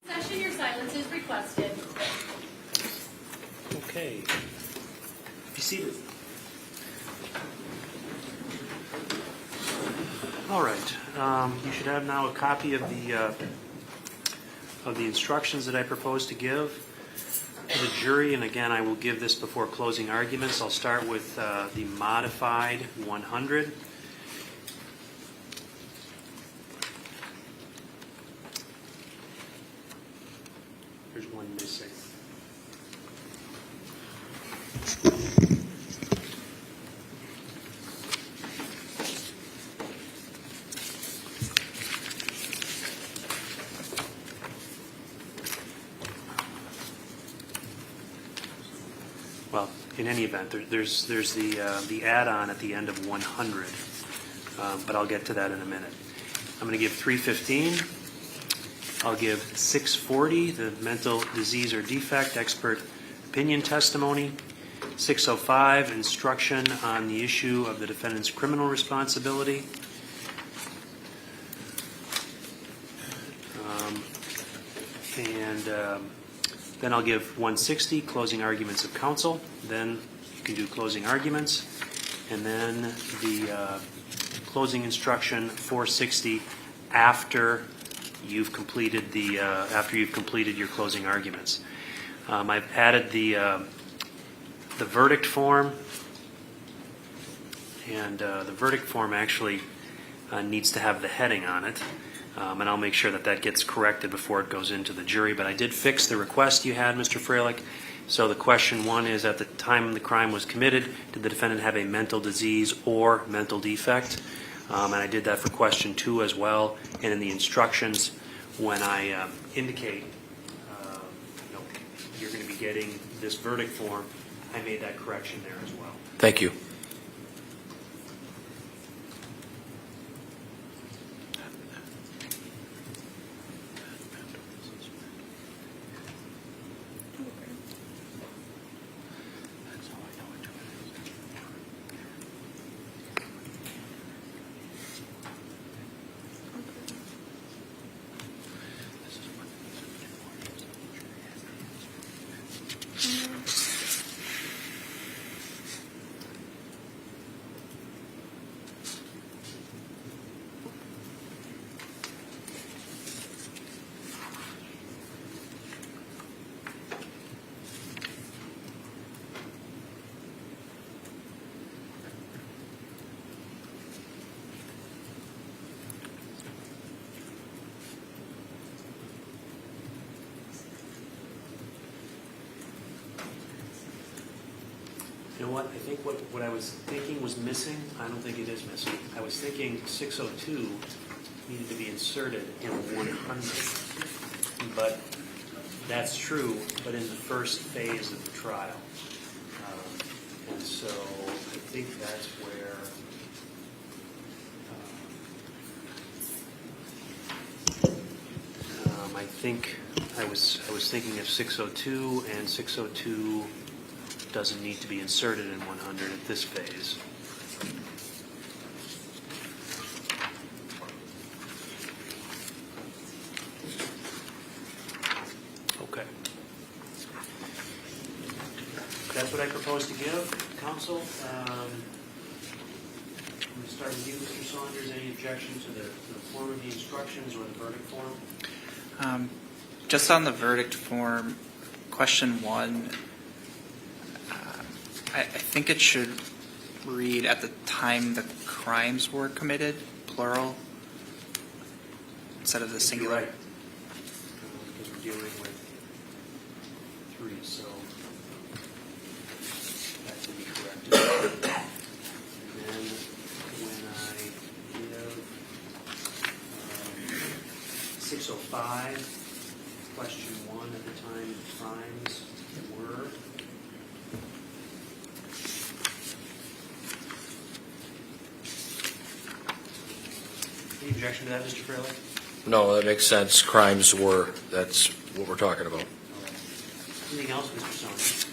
S4: Session, your silence is requested.
S1: Okay. Be seated. All right. You should have now a copy of the instructions that I propose to give to the jury, and again, I will give this before closing arguments. I'll start with the modified 100. There's one missing. Well, in any event, there's the add-on at the end of 100, but I'll get to that in a minute. I'm going to give 315. I'll give 640, the mental disease or defect expert opinion testimony. 605, instruction on the issue of the defendant's criminal responsibility. Then I'll give 160, closing arguments of counsel. Then you can do closing arguments. And then the closing instruction 460 after you've completed your closing arguments. I've added the verdict form, and the verdict form actually needs to have the heading on it. And I'll make sure that gets corrected before it goes into the jury. But I did fix the request you had, Mr. Freilich. So the question one is, at the time the crime was committed, did the defendant have a mental disease or mental defect? And I did that for question two as well. And in the instructions, when I indicate you're going to be getting this verdict form, I made that correction there as well.
S2: Thank you.
S1: You know what? I think what I was thinking was missing. I don't think it is missing. I was thinking 602 needed to be inserted in 100. But that's true, but in the first phase of the trial. And so I think that's where I think I was thinking of 602, and 602 doesn't need to be inserted in 100 at this phase. Okay. That's what I propose to give, counsel. I'm going to start with you, Mr. Saunders. Any objection to the form of the instructions or the verdict form?
S3: Just on the verdict form, question one, I think it should read at the time the crimes were committed, plural, instead of the singular.
S1: You're right. Because we're dealing with three, so that can be corrected. And then when I give 605, question one, at the time the crimes were. Any objection to that, Mr. Freilich?
S2: No, that makes sense. Crimes were, that's what we're talking about.
S1: Anything else, Mr. Saunders?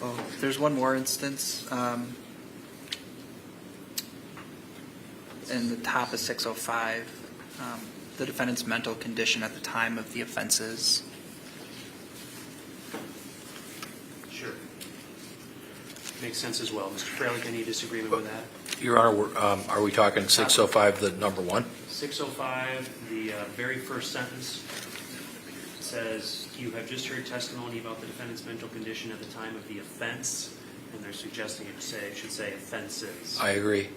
S3: Oh, there's one more instance. In the top of 605, the defendant's mental condition at the time of the offenses.
S1: Sure. Makes sense as well. Mr. Freilich, any disagreement with that?
S2: Your Honor, are we talking 605, the number one?
S1: 605, the very first sentence says, you have just heard testimony about the defendant's mental condition at the time of the offense, and they're suggesting it should say offenses.
S2: I agree.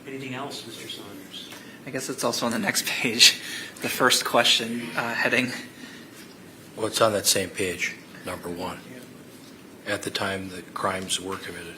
S1: Anything else, Mr. Saunders?
S3: I guess it's also on the next page, the first question heading.
S2: Well, it's on that same page, number one. At the time the crimes were committed.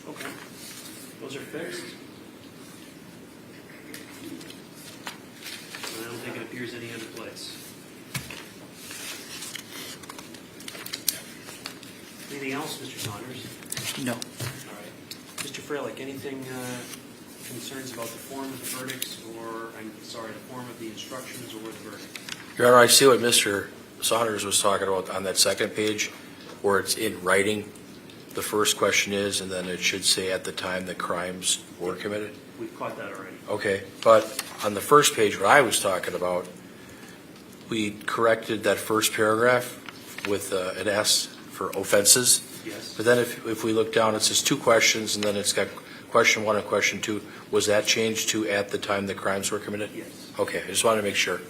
S1: Okay. Those are fixed. I don't think it appears any other place. Anything else, Mr. Saunders?
S3: No.
S1: All right. Mr. Freilich, anything concerns about the form of the verdicts the form of the instructions or the verdict?
S2: Your Honor, I see what Mr. Saunders was talking about on that second page, where it's in writing. The first question is, and then it should say at the time the crimes were committed.
S1: We've caught that already.
S2: Okay, but on the first page, what I was talking about, we corrected that first paragraph with an S for offenses.
S1: Yes.
S2: But then if we look down, it says two questions, and then it's got question one and question two. Was that changed to at the time the crimes were committed?
S1: Yes.
S2: Okay, I just wanted to make sure.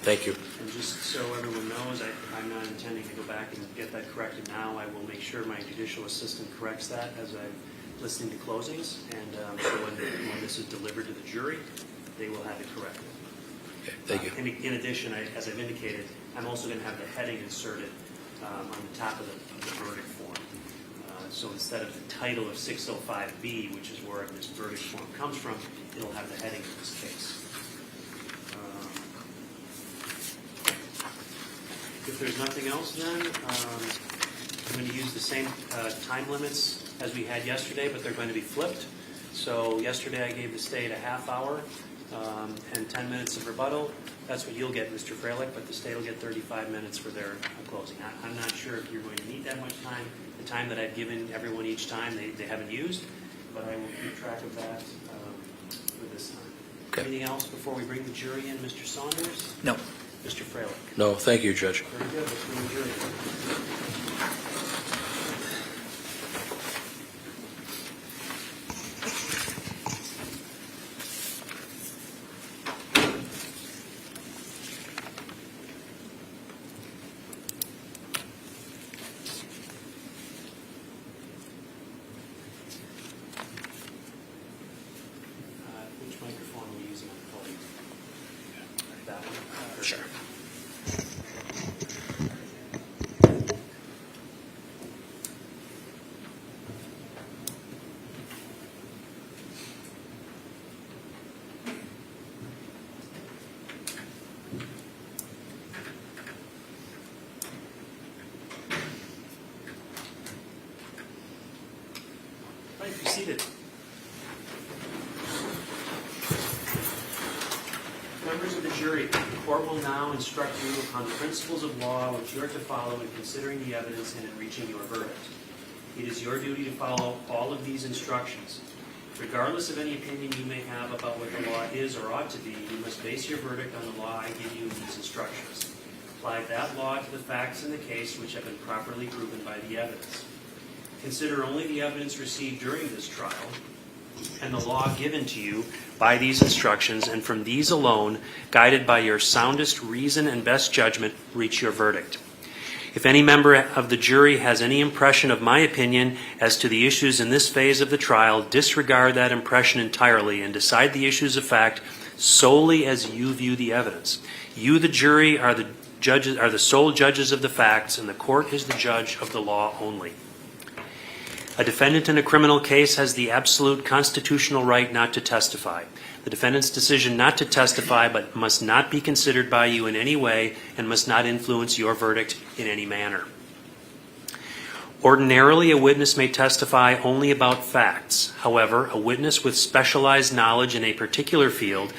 S2: Thank you.
S1: And just so everyone knows, I'm not intending to go back and get that corrected now. I will make sure my judicial assistant corrects that as I'm listening to closings. And so when this is delivered to the jury, they will have it corrected.
S2: Okay, thank you.
S1: In addition, as I've indicated, I'm also going to have the heading inserted on the top of the verdict form. So instead of the title of 605B, which is where this verdict form comes from, it'll have the heading in this case. If there's nothing else then, I'm going to use the same time limits as we had yesterday, but they're going to be flipped. So yesterday I gave the state a half hour and 10 minutes of rebuttal. That's what you'll get, Mr. Freilich, but the state will get 35 minutes for their closing. I'm not sure if you're going to need that much time. The time that I've given everyone each time they haven't used, but I will keep track of that for this time.
S2: Okay.
S1: Anything else before we bring the jury in, Mr. Saunders?
S3: No.
S1: Mr. Freilich?
S2: No, thank you, Judge.
S1: Very good. Let's bring the jury in. Which microphone are we using on the podium? That one?
S3: Sure.
S1: Right, be seated. Members of the jury, the court will now instruct you upon the principles of law which you are to follow in considering the evidence and in reaching your verdict. It is your duty to follow all of these instructions. Regardless of any opinion you may have about what the law is or ought to be, you must base your verdict on the law I give you in these instructions. Apply that law to the facts in the case which have been properly proven by the evidence. Consider only the evidence received during this trial and the law given to you by these instructions, and from these alone, guided by your soundest reason and best judgment, reach your verdict. If any member of the jury has any impression of my opinion as to the issues in this phase of the trial, disregard that impression entirely and decide the issues of fact solely as you view the evidence. You, the jury, are the sole judges of the facts, and the court is the judge of the law only. A defendant in a criminal case has the absolute constitutional right not to testify. The defendant's decision not to testify but must not be considered by you in any way and must not influence your verdict in any manner. Ordinarily, a witness may testify only about facts. However, a witness with specialized knowledge in a particular field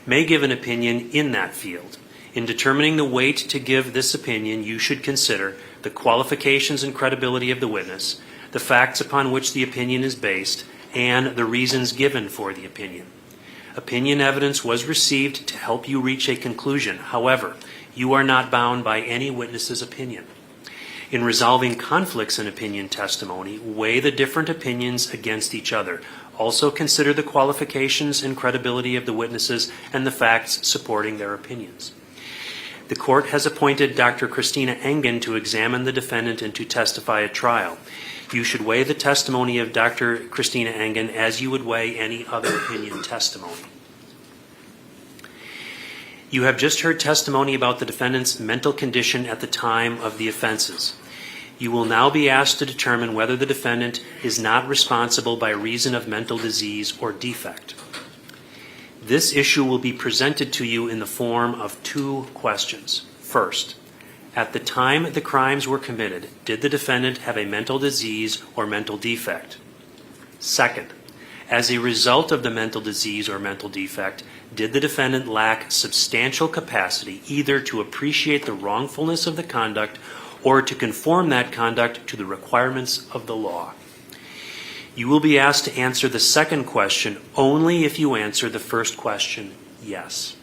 S1: may give an opinion in that field. In determining the weight to give this opinion, you should consider the qualifications and credibility of the witness, the facts upon which the opinion is based, and the reasons given for the opinion. Opinion evidence was received to help you reach a conclusion. However, you are not bound by any witness's opinion. In resolving conflicts in opinion testimony, weigh the different opinions against each other. Also consider the qualifications and credibility of the witnesses and the facts supporting their opinions. The court has appointed Dr. Christina Engen to examine the defendant and to testify at trial. You should weigh the testimony of Dr. Christina Engen as you would weigh any other opinion testimony. You have just heard testimony about the defendant's mental condition at the time of the offenses. You will now be asked to determine whether the defendant is not responsible by reason of mental disease or defect. This issue will be presented to you in the form of two questions. First, at the time the crimes were committed, did the defendant have a mental disease or mental defect? Second, as a result of the mental disease or mental defect, did the defendant lack substantial capacity either to appreciate the wrongfulness of the conduct or to conform that conduct to the requirements of the law? You will be asked to answer the second question only if you answer the first question yes.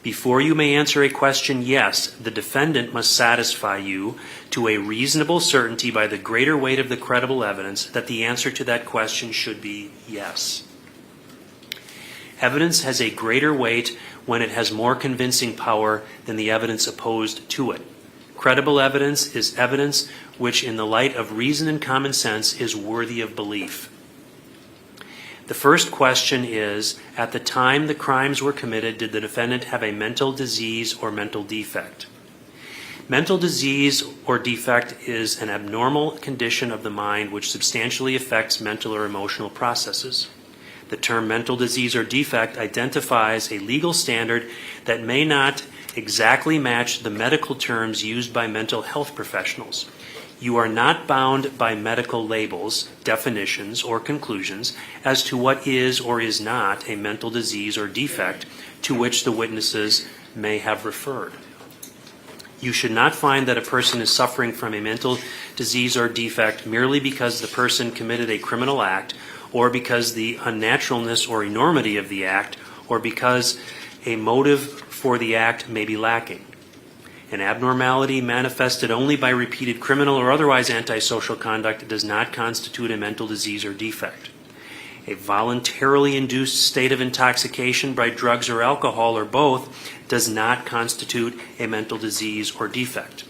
S1: Before you may answer a question yes, the defendant must satisfy you to a reasonable certainty by the greater weight of the credible evidence that the answer to that question should be yes. Evidence has a greater weight when it has more convincing power than the evidence opposed to it. Credible evidence is evidence which, in the light of reason and common sense, is worthy of belief. The first question is, at the time the crimes were committed, did the defendant have a mental disease or mental defect? Mental disease or defect is an abnormal condition of the mind which substantially affects mental or emotional processes. The term mental disease or defect identifies a legal standard that may not exactly match the medical terms used by mental health professionals. You are not bound by medical labels, definitions, or conclusions as to what is or is not a mental disease or defect to which the witnesses may have referred. You should not find that a person is suffering from a mental disease or defect merely because the person committed a criminal act, or because the unnaturalness or enormity of the act, or because a motive for the act may be lacking. An abnormality manifested only by repeated criminal or otherwise antisocial conduct does not constitute a mental disease or defect. A voluntarily induced state of intoxication by drugs or alcohol or both does not constitute a mental disease or defect.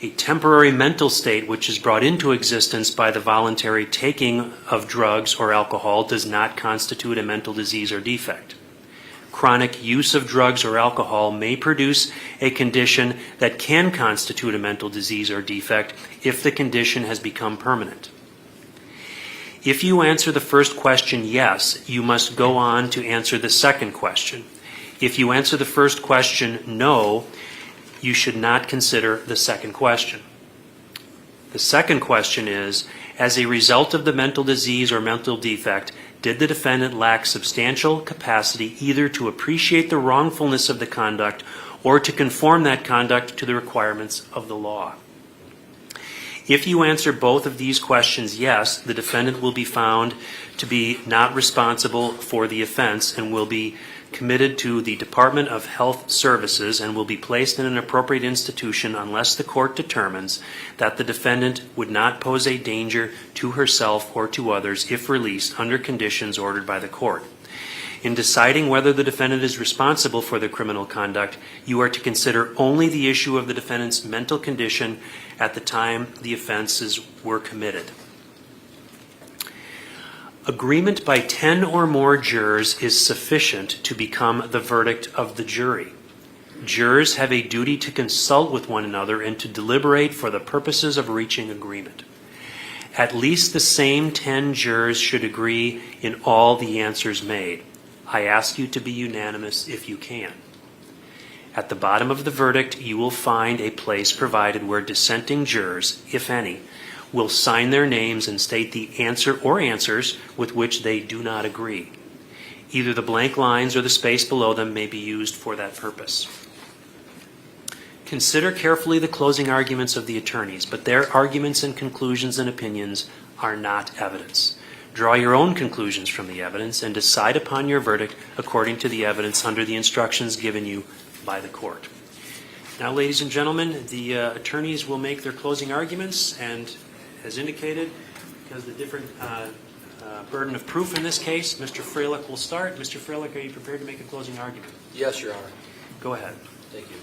S1: A temporary mental state which is brought into existence by the voluntary taking of drugs or alcohol does not constitute a mental disease or defect. Chronic use of drugs or alcohol may produce a condition that can constitute a mental disease or defect if the condition has become permanent. If you answer the first question yes, you must go on to answer the second question. If you answer the first question no, you should not consider the second question. The second question is, as a result of the mental disease or mental defect, did the defendant lack substantial capacity either to appreciate the wrongfulness of the conduct or to conform that conduct to the requirements of the law? If you answer both of these questions yes, the defendant will be found to be not responsible for the offense and will be committed to the Department of Health Services and will be placed in an appropriate institution unless the court determines that the defendant would not pose a danger to herself or to others if released under conditions ordered by the court. In deciding whether the defendant is responsible for the criminal conduct, you are to consider only the issue of the defendant's mental condition at the time the offenses were committed. Agreement by 10 or more jurors is sufficient to become the verdict of the jury. Jurors have a duty to consult with one another and to deliberate for the purposes of reaching agreement. At least the same 10 jurors should agree in all the answers made. I ask you to be unanimous if you can. At the bottom of the verdict, you will find a place provided where dissenting jurors, if any, will sign their names and state the answer or answers with which they do not agree. Either the blank lines or the space below them may be used for that purpose. Consider carefully the closing arguments of the attorneys, but their arguments and conclusions and opinions are not evidence. Draw your own conclusions from the evidence and decide upon your verdict according to the evidence under the instructions given you by the court. Now, ladies and gentlemen, the attorneys will make their closing arguments, and as indicated, because the different burden of proof in this case, Mr. Freilich will start. Mr. Freilich, are you prepared to make a closing argument?
S2: Yes, Your Honor.
S1: Go ahead.
S2: Thank you.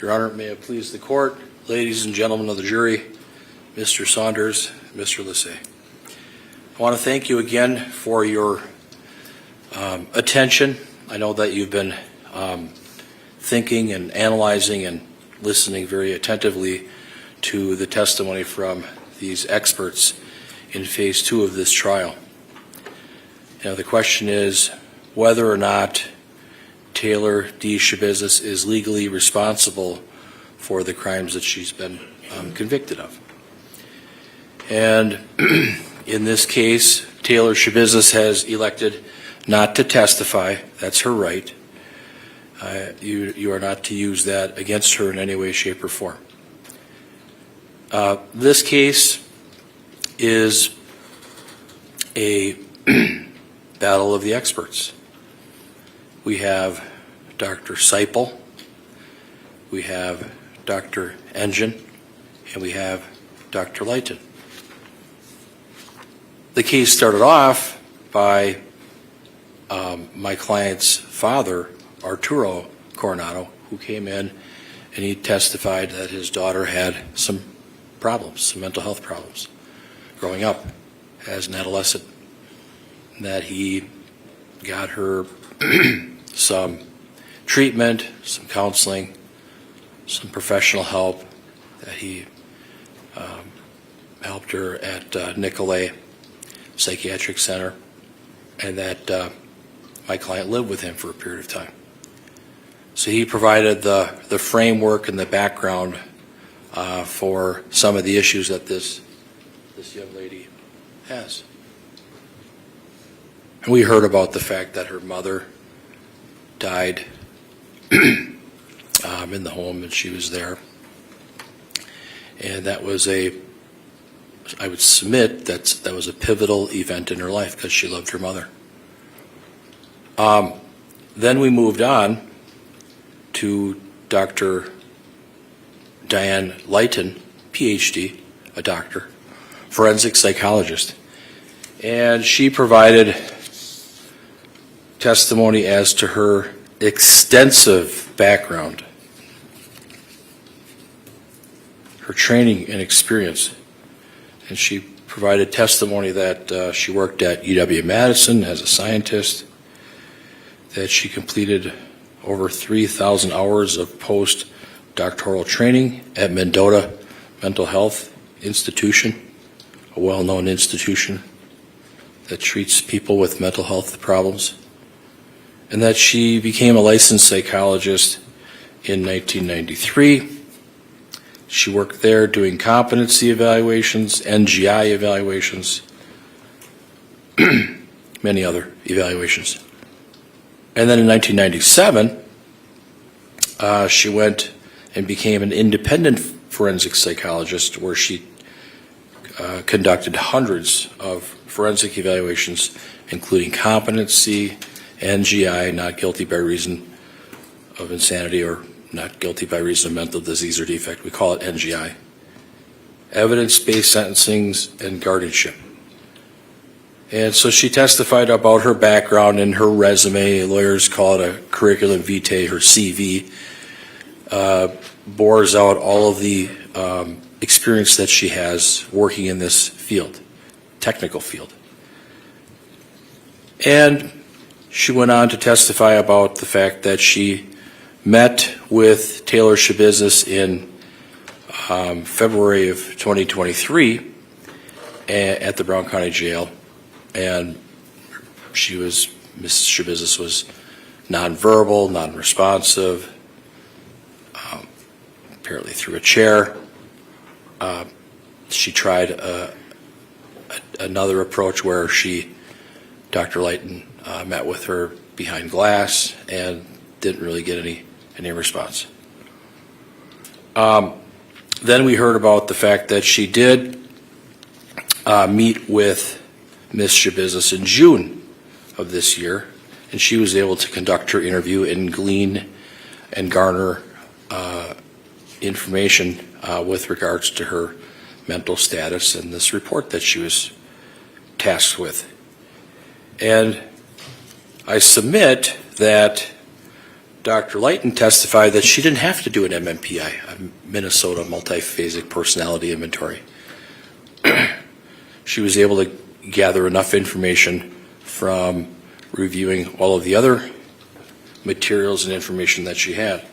S2: Your Honor, may it please the court, ladies and gentlemen of the jury, Mr. Saunders, Mr. Lissay. I want to thank you again for your attention. I know that you've been thinking and analyzing and listening very attentively to the testimony from these experts in phase 2 of this trial. Now, the question is whether or not Taylor D. Schabusiness is legally responsible for the crimes that she's been convicted of. And in this case, Taylor Schabusiness has elected not to testify. That's her right. You are not to use that against her in any way, shape, or form. This case is a battle of the experts. We have Dr. Seipel, we have Dr. Engine, and we have Dr. Leighton. The case started off by my client's father, Arturo Coronado, who came in and he testified that his daughter had some problems, some mental health problems, growing up as an adolescent, that he got her some treatment, some counseling, some professional help, that he helped her at Nicolay Psychiatric Center, and that my client lived with him for a period of time. So he provided the framework and the background for some of the issues that this young lady has. And we heard about the fact that her mother died in the home, and she was there. And that was I would submit that was a pivotal event in her life because she loved her mother. Then we moved on to Dr. Diane Leighton, PhD, a doctor, forensic psychologist. And she provided testimony as to her extensive background, her training and experience. And she provided testimony that she worked at UW-Madison as a scientist, that she completed over 3,000 hours of post-doctoral training at Mendota Mental Health Institution, a well-known institution that treats people with mental health problems, and that she became a licensed psychologist in 1993. She worked there doing competency evaluations, NGI evaluations, many other evaluations. And then in 1997, she went and became an independent forensic psychologist, where she conducted hundreds of forensic evaluations, including competency, NGI, not guilty by reason of insanity or not guilty by reason of mental disease or defect. We call it NGI. Evidence-based sentencings and guardianship. And so she testified about her background and her resume. Lawyers call it a curriculum vitae, her CV. Bores out all of the experience that she has working in this field, technical field. And she went on to testify about the fact that she met with Taylor Schabusiness in February of 2023 at the Brown County Jail, and Mrs. Schabusiness was nonverbal, non-responsive, apparently threw a chair. She tried another approach where Dr. Lighton met with her behind glass and didn't really get any response. Then we heard about the fact that she did meet with Ms. Schabusiness in June of this year, and she was able to conduct her interview and glean and garner information with regards to her mental status and this report that she was tasked with. And I submit that Dr. Lighton testified that she didn't have to do an MMPI, a Minnesota Multiphasic Personality Inventory. She was able to gather enough information from reviewing all of the other materials and information that she had.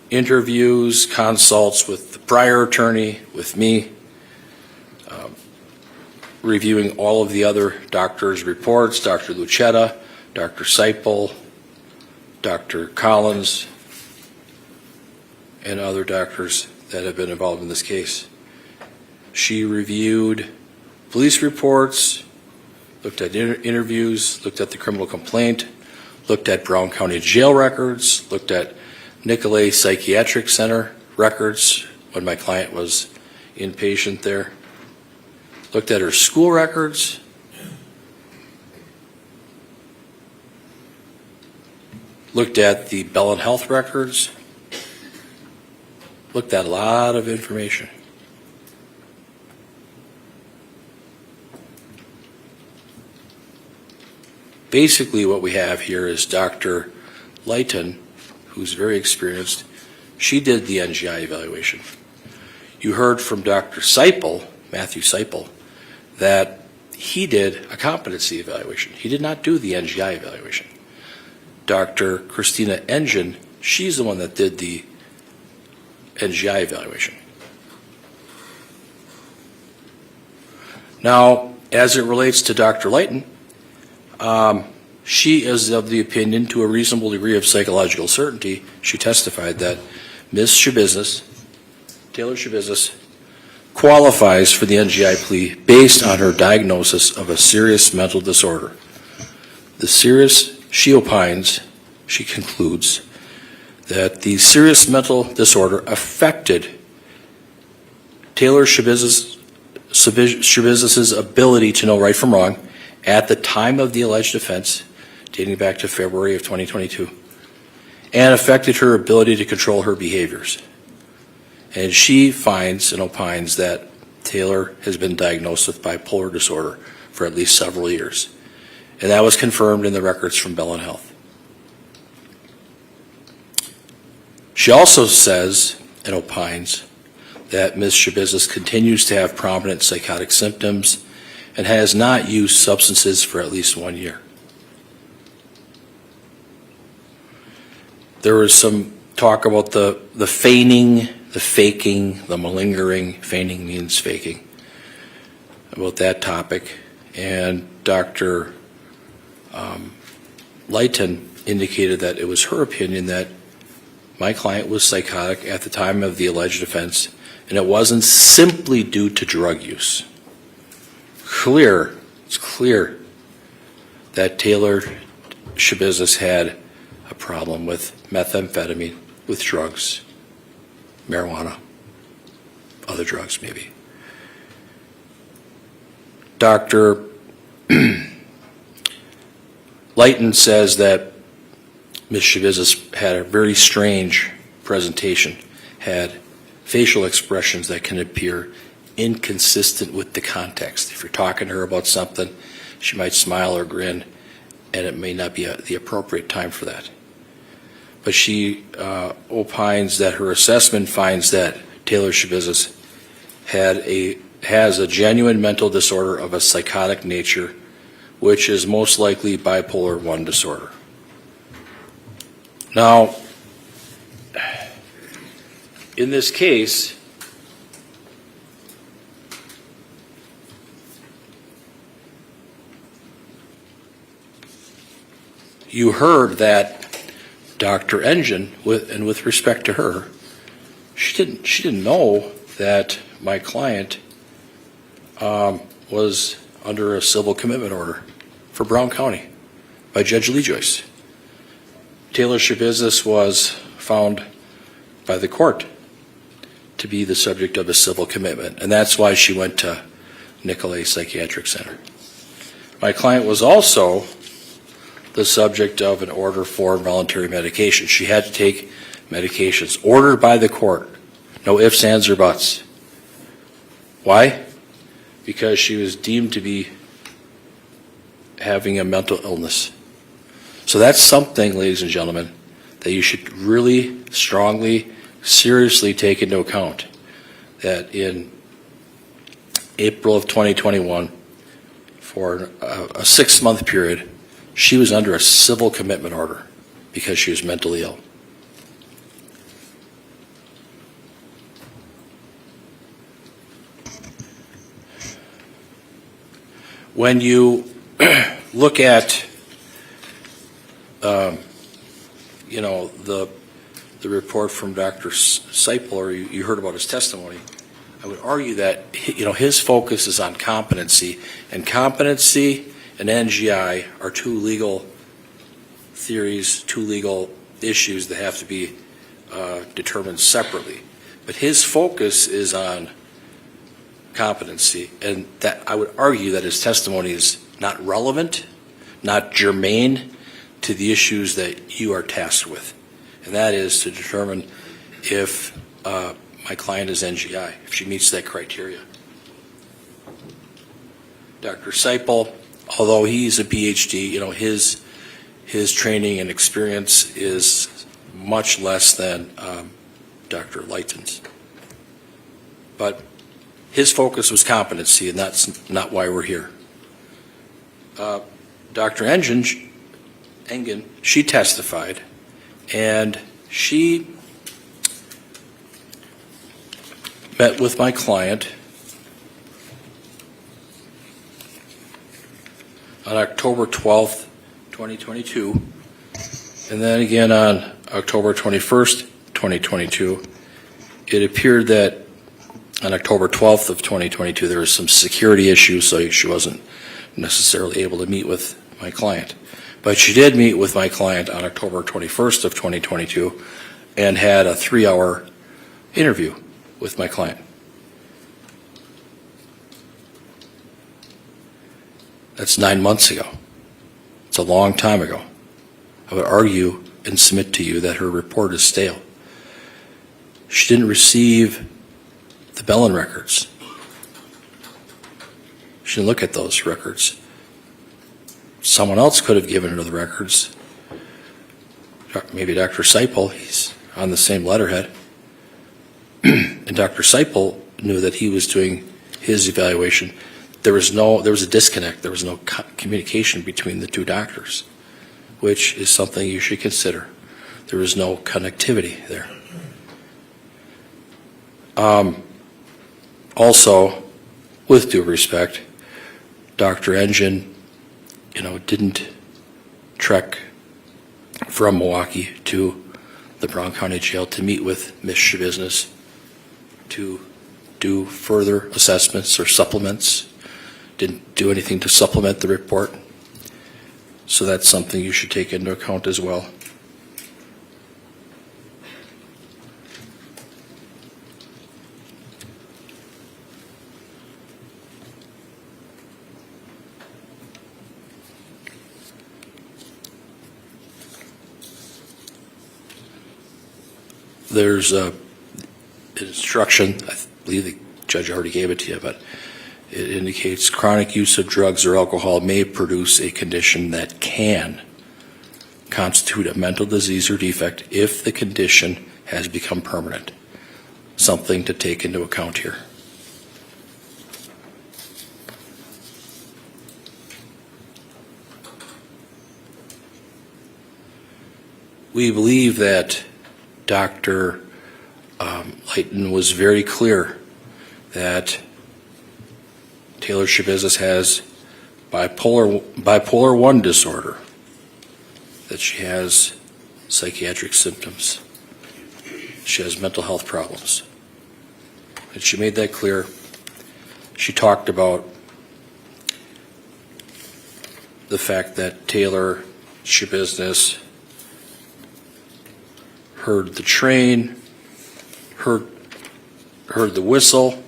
S2: Interviews, consults with the prior attorney, with me, reviewing all of the other doctors' reports, Dr. Lucetta, Dr. Seipel, Dr. Collins, and other doctors that have been involved in this case. She reviewed police reports, looked at interviews, looked at the criminal complaint, looked at Brown County Jail records, looked at Nicolay Psychiatric Center records when my client was inpatient there, looked at her school records, looked at the Bellin Health records, looked at a lot of information. Basically what we have here is Dr. Lighton, who's very experienced. She did the NGI evaluation. You heard from Dr. Seipel, Matthew Seipel, that he did a competency evaluation. He did not do the NGI evaluation. Dr. Christina Engine, she's the one that did the NGI evaluation. Now, as it relates to Dr. Lighton, she is of the opinion, to a reasonable degree of psychological certainty, she testified that Ms. Schabusiness, Taylor Schabusiness, qualifies for the NGI plea based on her diagnosis of a serious mental disorder. The serious, she opines, she concludes, that the serious mental disorder affected Taylor Schabusiness's ability to know right from wrong at the time of the alleged offense, dating back to February of 2022, and affected her ability to control her behaviors. And she finds and opines that Taylor has been diagnosed with bipolar disorder for at least several years. And that was confirmed in the records from Bellin Health. She also says and opines that Ms. Schabusiness continues to have prominent psychotic symptoms and has not used substances for at least 1 year. There was some talk about the feigning, the faking, the malingering. Feigning means faking. About that topic. And Dr. Lighton indicated that it was her opinion that my client was psychotic at the time of the alleged offense, and it wasn't simply due to drug use. It's clear that Taylor Schabusiness had a problem with methamphetamine, with drugs, marijuana, other drugs maybe. Dr. Lighton says that Ms. Schabusiness had a very strange presentation, had facial expressions that can appear inconsistent with the context. If you're talking to her about something, she might smile or grin, and it may not be the appropriate time for that. but she opines that her assessment finds that Taylor Schabusiness has a genuine mental disorder of a psychotic nature, which is most likely bipolar 1 disorder. Now, in this case, you heard that Dr. Engine, with respect to her, she didn't know that my client was under a civil commitment order for Brown County by Judge Lee Joyce. Taylor Schabusiness was found by the court to be the subject of a civil commitment, and that's why she went to Nicolay Psychiatric Center. My client was also the subject of an order for involuntary medication. She had to take medications ordered by the court. No ifs, ands, or buts. Why? Because she was deemed to be having a mental illness. So that's something, ladies and gentlemen, that you should really strongly, seriously take into account. That in April of 2021, for a 6-month period, she was under a civil commitment order because she was mentally ill. When you look at, the report from Dr. Seipel, or you heard about his testimony, I would argue that, his focus is on competency, and competency and NGI are two legal theories, two legal issues that have to be determined separately. But his focus is on competency, and that I would argue that his testimony is not relevant, not germane to the issues that you are tasked with, and that is to determine if my client is NGI, if she meets that criteria. Dr. Seipel, although he's a PhD, his training and experience is much less than Dr. Leighton's. But his focus was competency, and that's not why we're here. Dr. Engen, she testified, and she met with my client on October 12th, 2022, and then again on October 21st, 2022. It appeared that on October 12th of 2022, there was some security issues, so she wasn't necessarily able to meet with my client. But she did meet with my client on October 21st of 2022 and had a 3-hour interview with my client. That's 9 months ago. It's a long time ago. I would argue and submit to you that her report is stale. She didn't receive the Bellin records. She didn't look at those records. Someone else could have given her the records. Maybe Dr. Seipel, he's on the same letterhead. And Dr. Seipel knew that he was doing his evaluation. There was a disconnect. There was no communication between the two doctors, which is something you should consider. There was no connectivity there. Also, with due respect, Dr. Engine, didn't trek from Milwaukee to the Brown County Jail to meet with Ms. Schabusiness to do further assessments or supplements. Didn't do anything to supplement the report. So that's something you should take into account as well. There's an instruction, I believe the judge already gave it to you, but it indicates chronic use of drugs or alcohol may produce a condition that can constitute a mental disease or defect if the condition has become permanent. Something to take into account here. We believe that Dr. Layton was very clear that Taylor Schabusiness has bipolar 1 disorder, that she has psychiatric symptoms, she has mental health problems. And she made that clear. She talked about the fact that Taylor Schabusiness heard the train, heard the whistle,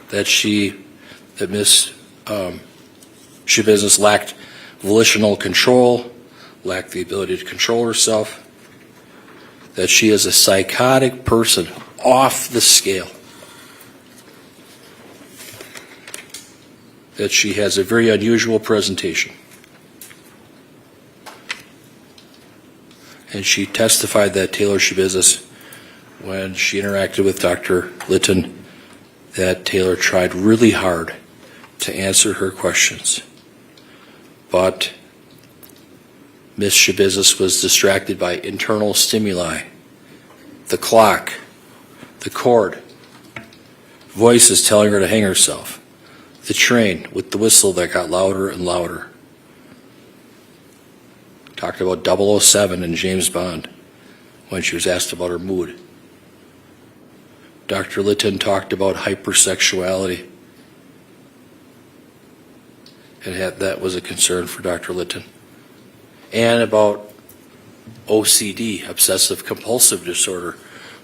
S2: that Miss Schabusiness lacked volitional control, lacked the ability to control herself, that she is a psychotic person off the scale, that she has a very unusual presentation. And she testified that Taylor Schabusiness, when she interacted with Dr. Litton, that Taylor tried really hard to answer her questions. But Miss Schabusiness was distracted by internal stimuli, the clock, the cord, voices telling her to hang herself, the train with the whistle that got louder and louder. Talked about 007 and James Bond when she was asked about her mood. Dr. Litton talked about hypersexuality, and that was a concern for Dr. Litton. And about OCD, obsessive compulsive disorder,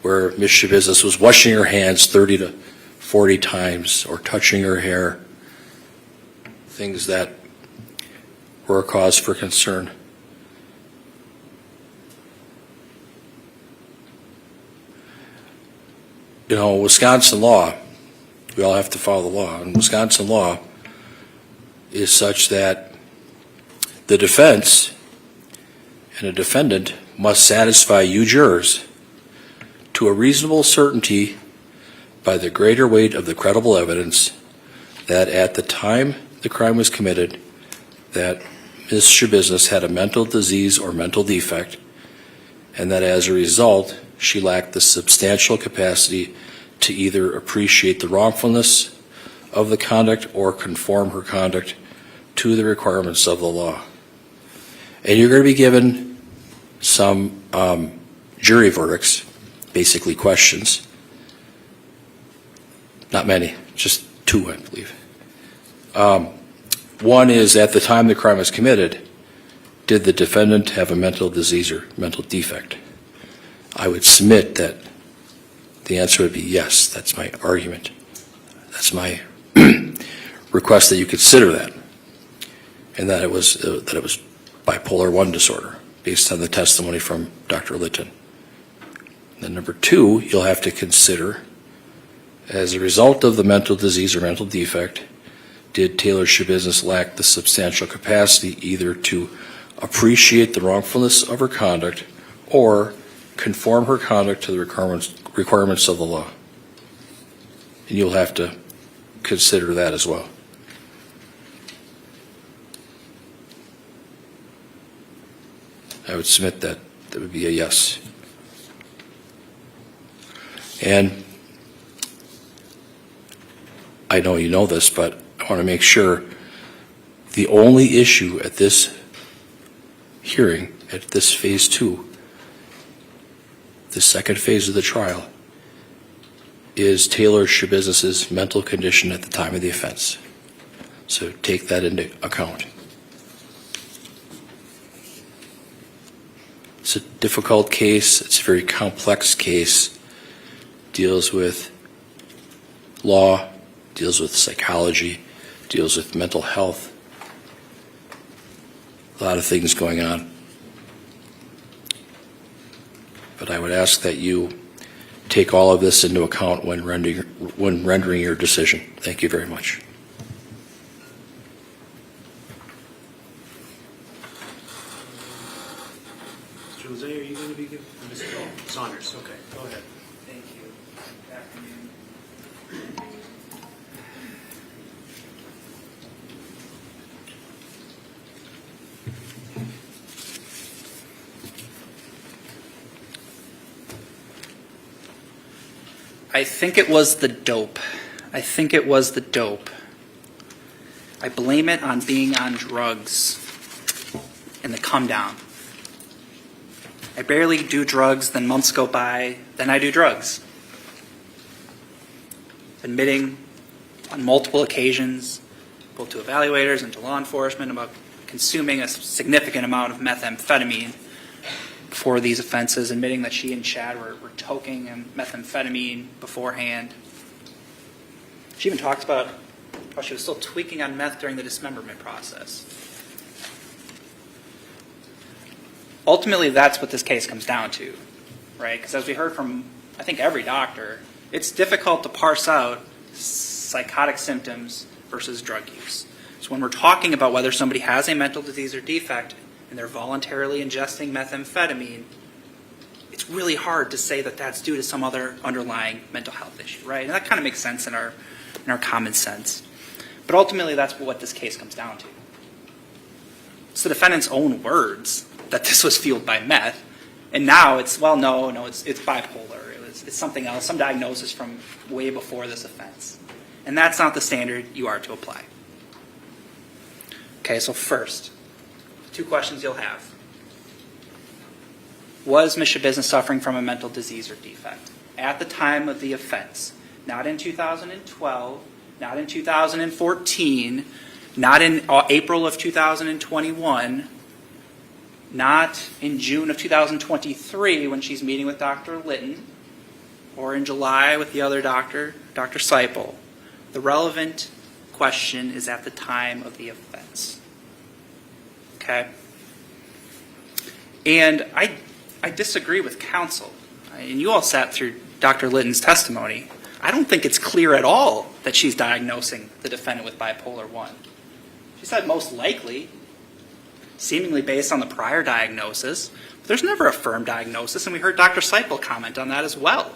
S2: where Ms. Schabusiness was washing her hands 30 to 40 times or touching her hair, things that were a cause for concern. You know, Wisconsin law, we all have to follow the law, and Wisconsin law is such that the defense and a defendant must satisfy you jurors to a reasonable certainty by the greater weight of the credible evidence that at the time the crime was committed, that Ms. Schabusiness had a mental disease or mental defect, and that as a result, she lacked the substantial capacity to either appreciate the wrongfulness of the conduct or conform her conduct to the requirements of the law. And you're going to be given some jury verdicts, basically questions. Not many, just 2, I believe. One is, at the time the crime was committed, did the defendant have a mental disease or mental defect? I would submit that the answer would be yes. That's my argument. That's my request that you consider that, and that it was bipolar 1 disorder based on the testimony from Dr. Litton. Then number 2, you'll have to consider, as a result of the mental disease or mental defect, did Taylor Schabusiness lack the substantial capacity either to appreciate the wrongfulness of her conduct or conform her conduct to the requirements of the law? And you'll have to consider that as well. I would submit that would be a yes. And I know you know this, but I want to make sure the only issue at this hearing, at this phase 2, the second phase of the trial, is Taylor Schabusiness's mental condition at the time of the offense. So take that into account. It's a difficult case. It's a very complex case. Deals with law, deals with psychology, deals with mental health. A lot of things going on. But I would ask that you take all of this into account when rendering your decision. Thank you very much.
S1: Mr. Lezay, are you going to be giving? Mr. Saunders, okay, go ahead.
S3: Thank you. Good afternoon. I think it was the dope. I think it was the dope. I blame it on being on drugs and the come down. I barely do drugs, then months go by, then I do drugs. Admitting on multiple occasions, both to evaluators and to law enforcement, about consuming a significant amount of methamphetamine for these offenses, admitting that she and Shad were toking methamphetamine beforehand. She even talks about how she was still tweaking on meth during the dismemberment process. Ultimately, that's what this case comes down to, right? Because as we heard from, I think, every doctor, it's difficult to parse out psychotic symptoms versus drug use. So when we're talking about whether somebody has a mental disease or defect and they're voluntarily ingesting methamphetamine, it's really hard to say that that's due to some other underlying mental health issue, right? And that kind of makes sense in our common sense. But ultimately, that's what this case comes down to. It's the defendant's own words that this was fueled by meth, and now it's, well, no, it's bipolar. It's something else, some diagnosis from way before this offense. And that's not the standard you are to apply. Okay, so first, 2 questions you'll have. Was Ms. Schabusiness suffering from a mental disease or defect at the time of the offense? Not in 2012, not in 2014, not in April of 2021, not in June of 2023 when she's meeting with Dr. Litton, or in July with the other doctor, Dr. Seipel. The relevant question is at the time of the offense. Okay? And I disagree with counsel. And you all sat through Dr. Litton's testimony. I don't think it's clear at all that she's diagnosing the defendant with bipolar 1. She said most likely, seemingly based on the prior diagnosis. But there's never a firm diagnosis, and we heard Dr. Seipel comment on that as well.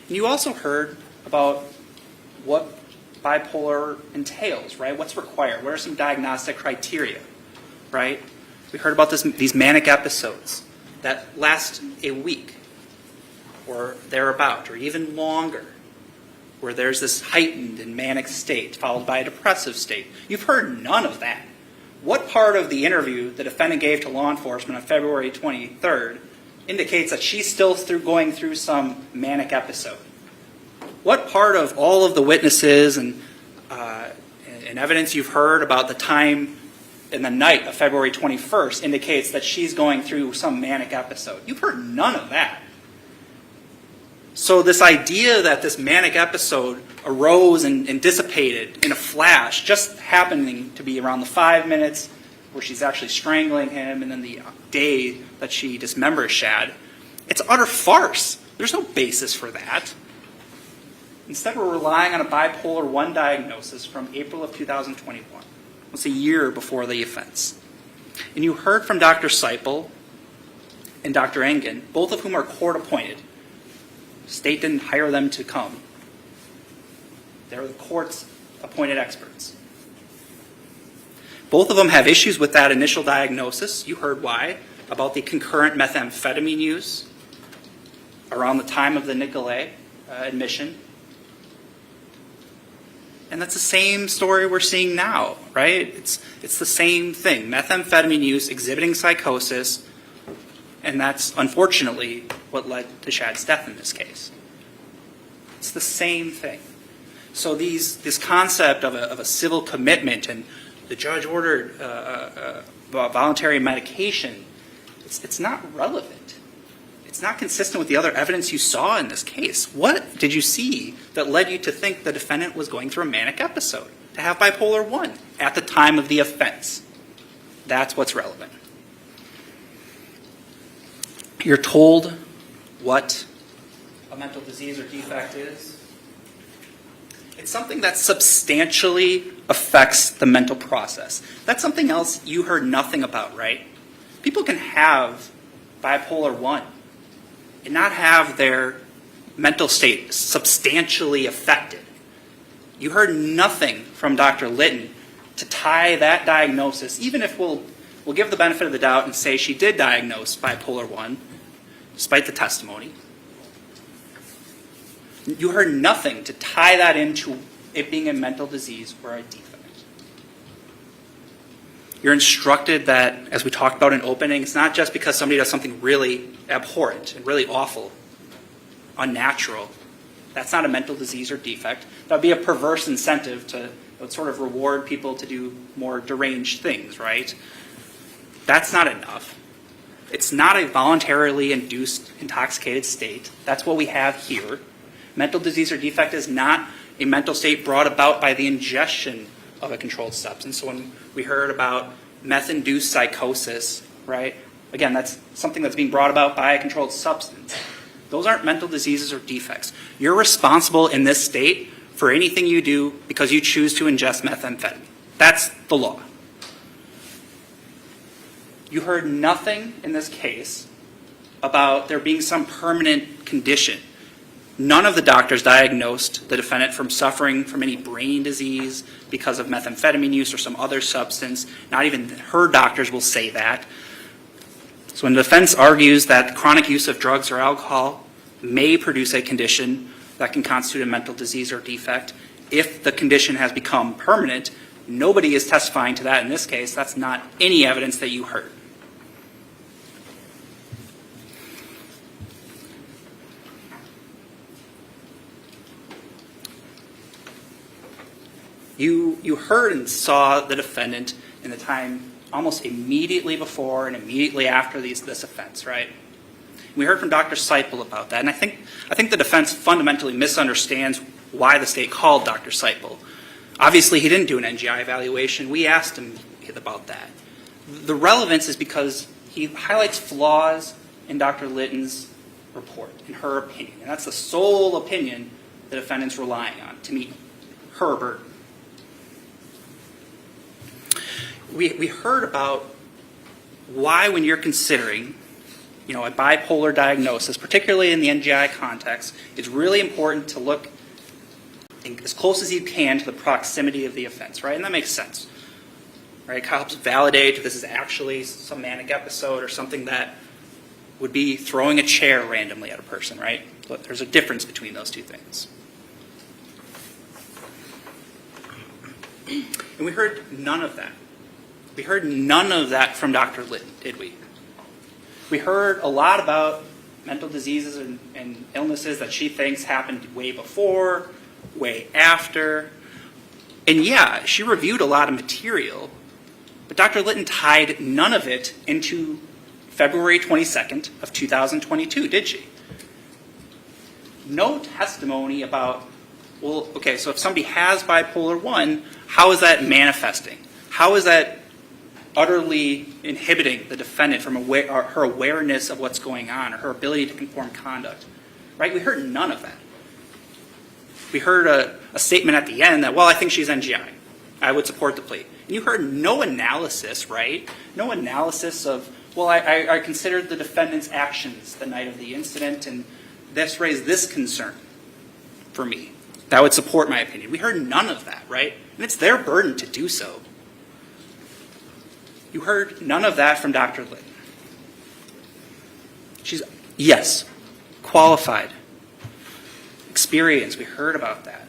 S3: And you also heard about what bipolar entails, right? What's required? What are some diagnostic criteria, right? We heard about these manic episodes that last a week or thereabout, or even longer, where there's this heightened and manic state followed by a depressive state. You've heard none of that. What part of the interview the defendant gave to law enforcement on February 23rd indicates that she's still going through some manic episode? What part of all of the witnesses and evidence you've heard about the time in the night of February 21st indicates that she's going through some manic episode? You've heard none of that. So this idea that this manic episode arose and dissipated in a flash, just happening to be around the 5 minutes where she's actually strangling him and then the day that she dismembers Shad, it's utter farce. There's no basis for that. Instead, we're relying on a bipolar 1 diagnosis from April of 2021. It's a year before the offense. And you heard from Dr. Seipel and Dr. Engen, both of whom are court-appointed. State didn't hire them to come. They're the court's appointed experts. Both of them have issues with that initial diagnosis. You heard why, about the concurrent methamphetamine use around the time of the Nicolay admission. And that's the same story we're seeing now, right? It's the same thing. Methamphetamine use exhibiting psychosis, and that's unfortunately what led to Shad's death in this case. It's the same thing. So this concept of a civil commitment and the judge ordered voluntary medication, it's not relevant. It's not consistent with the other evidence you saw in this case. What did you see that led you to think the defendant was going through a manic episode, to have bipolar 1 at the time of the offense? That's what's relevant. You're told what a mental disease or defect is. It's something that substantially affects the mental process. That's something else you heard nothing about, right? People can have bipolar 1 and not have their mental state substantially affected. You heard nothing from Dr. Litton to tie that diagnosis, even if we'll give the benefit of the doubt and say she did diagnose bipolar 1, despite the testimony. You heard nothing to tie that into it being a mental disease or a defect. You're instructed that, as we talked about in opening, it's not just because somebody does something really abhorrent and really awful, unnatural. That's not a mental disease or defect. That would be a perverse incentive to sort of reward people to do more deranged things, right? That's not enough. It's not a voluntarily induced intoxicated state. That's what we have here. Mental disease or defect is not a mental state brought about by the ingestion of a controlled substance. So when we heard about meth-induced psychosis, right? Again, that's something that's being brought about by a controlled substance. Those aren't mental diseases or defects. You're responsible in this state for anything you do because you choose to ingest methamphetamine. That's the law. You heard nothing in this case about there being some permanent condition. None of the doctors diagnosed the defendant from suffering from any brain disease because of methamphetamine use or some other substance. Not even her doctors will say that. So when the defense argues that chronic use of drugs or alcohol may produce a condition that can constitute a mental disease or defect, if the condition has become permanent, nobody is testifying to that in this case. That's not any evidence that you heard. You heard and saw the defendant in the time almost immediately before and immediately after this offense, right? We heard from Dr. Seipel about that, and I think the defense fundamentally misunderstands why the state called Dr. Seipel. Obviously, he didn't do an NGI evaluation. We asked him about that. The relevance is because he highlights flaws in Dr. Litton's report, in her opinion, and that's the sole opinion the defendant's relying on to meet her burden. We heard about why, when you're considering, a bipolar diagnosis, particularly in the NGI context, it's really important to look as close as you can to the proximity of the offense, right? And that makes sense, right? It helps validate if this is actually some manic episode or something that would be throwing a chair randomly at a person, right? But there's a difference between those two things. And we heard none of that. We heard none of that from Dr. Litton, did we? We heard a lot about mental diseases and illnesses that she thinks happened way before, way after. And yeah, she reviewed a lot of material, but Dr. Litton tied none of it into February 22nd of 2022, did she? No testimony about, well, okay, so if somebody has bipolar 1, how is that manifesting? How is that utterly inhibiting the defendant from her awareness of what's going on or her ability to conform conduct? Right? We heard none of that. We heard a statement at the end that, well, I think she's NGI. I would support the plea. And you heard no analysis, right? No analysis of, well, I considered the defendant's actions the night of the incident, and this raised this concern for me. That would support my opinion. We heard none of that, right? And it's their burden to do so. You heard none of that from Dr. Litton. She's, yes, qualified, experienced. We heard about that.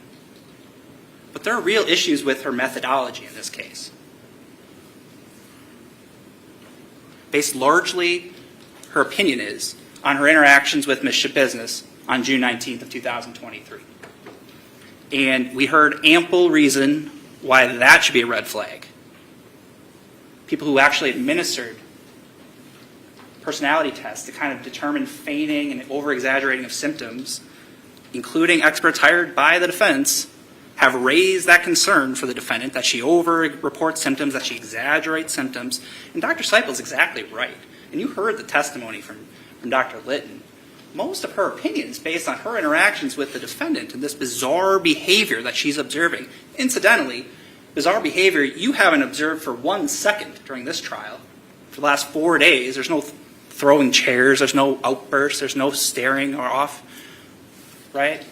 S3: But there are real issues with her methodology in this case. Based largely, her opinion is, on her interactions with Ms. Schabusiness on June 19th of 2023. And we heard ample reason why that should be a red flag. People who actually administered personality tests to kind of determine feigning and over-exaggerating of symptoms, including experts hired by the defense, have raised that concern for the defendant that she over-reports symptoms, that she exaggerates symptoms. And Dr. Seipel is exactly right. And you heard the testimony from Dr. Litton. Most of her opinions based on her interactions with the defendant and this bizarre behavior that she's observing. Incidentally, bizarre behavior you haven't observed for 1 second during this trial. for the last 4 days. There's no throwing chairs, there's no outbursts, there's no staring or off, right?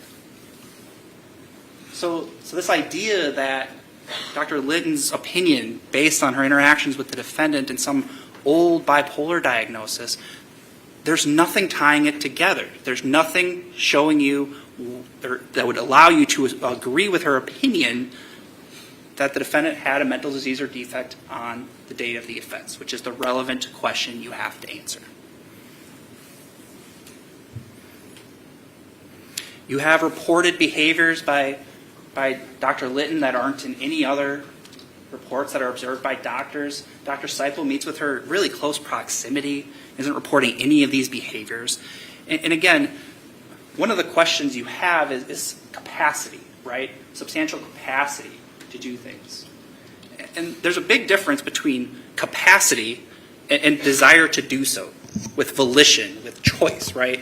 S3: So this idea that Dr. Litton's opinion, based on her interactions with the defendant and some old bipolar diagnosis, there's nothing tying it together. There's nothing showing you or that would allow you to agree with her opinion that the defendant had a mental disease or defect on the date of the offense, which is the relevant question you have to answer. You have reported behaviors by Dr. Litton that aren't in any other reports that are observed by doctors. Dr. Seipel meets with her really close proximity, isn't reporting any of these behaviors. And again, one of the questions you have is capacity, right? Substantial capacity to do things. And there's a big difference between capacity and desire to do so, with volition, with choice, right?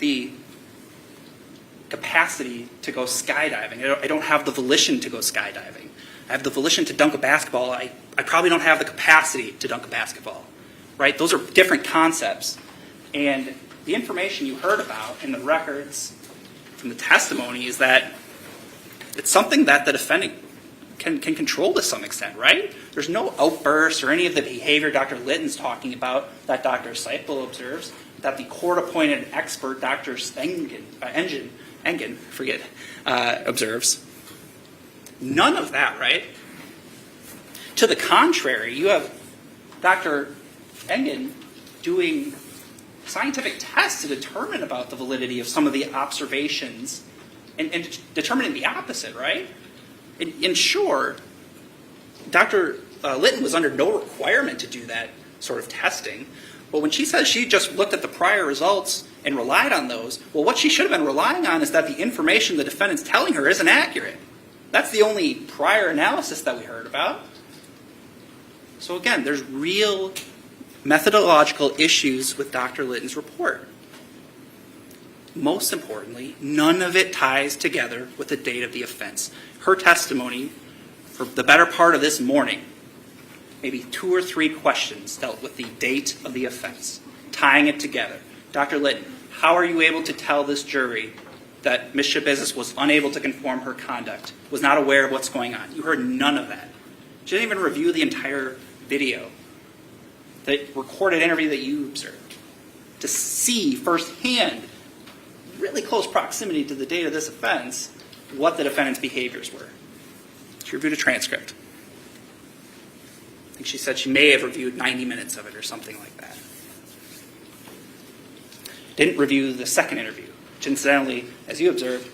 S3: The capacity to go skydiving. I don't have the volition to go skydiving. I have the volition to dunk a basketball. I probably don't have the capacity to dunk a basketball, right? Those are different concepts. And the information you heard about in the records from the testimony is that it's something that the defendant can control to some extent, right? There's no outbursts or any of the behavior Dr. Litton's talking about that Dr. Seipel observes, that the court-appointed expert, Dr. Engen, observes. None of that, right? To the contrary, you have Dr. Engen doing scientific tests to determine about the validity of some of the observations and determining the opposite, right? And sure, Dr. Litton was under no requirement to do that sort of testing. But when she says she just looked at the prior results and relied on those, well, what she should have been relying on is that the information the defendant's telling her isn't accurate. That's the only prior analysis that we heard about. So again, there's real methodological issues with Dr. Litton's report. Most importantly, none of it ties together with the date of the offense. Her testimony, for the better part of this morning, maybe 2 or 3 questions dealt with the date of the offense, tying it together. Dr. Litton, how are you able to tell this jury that Ms. Schabusiness was unable to conform her conduct, was not aware of what's going on? You heard none of that. She didn't even review the entire video, the recorded interview that you observed, to see firsthand, really close proximity to the date of this offense, what the defendant's behaviors were. She reviewed a transcript. I think she said she may have reviewed 90 minutes of it or something like that. Didn't review the second interview, which incidentally, as you observed,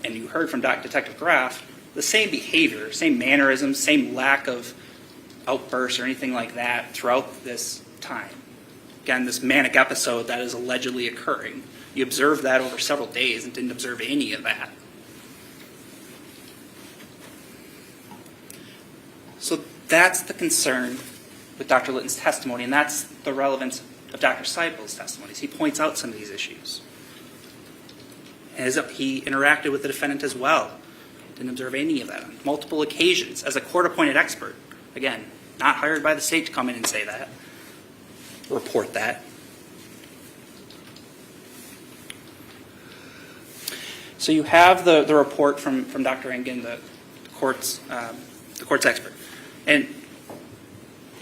S3: and you heard from Detective Graff, the same behavior, same mannerisms, same lack of outbursts or anything like that throughout this time. Again, this manic episode that is allegedly occurring. You observed that over several days and didn't observe any of that. So that's the concern with Dr. Litton's testimony, and that's the relevance of Dr. Seipel's testimonies. He points out some of these issues. As he interacted with the defendant as well. Didn't observe any of that on multiple occasions as a court-appointed expert. Again, not hired by the state to come in and say that, report that. So you have the report from Dr. Engen, the court's expert. And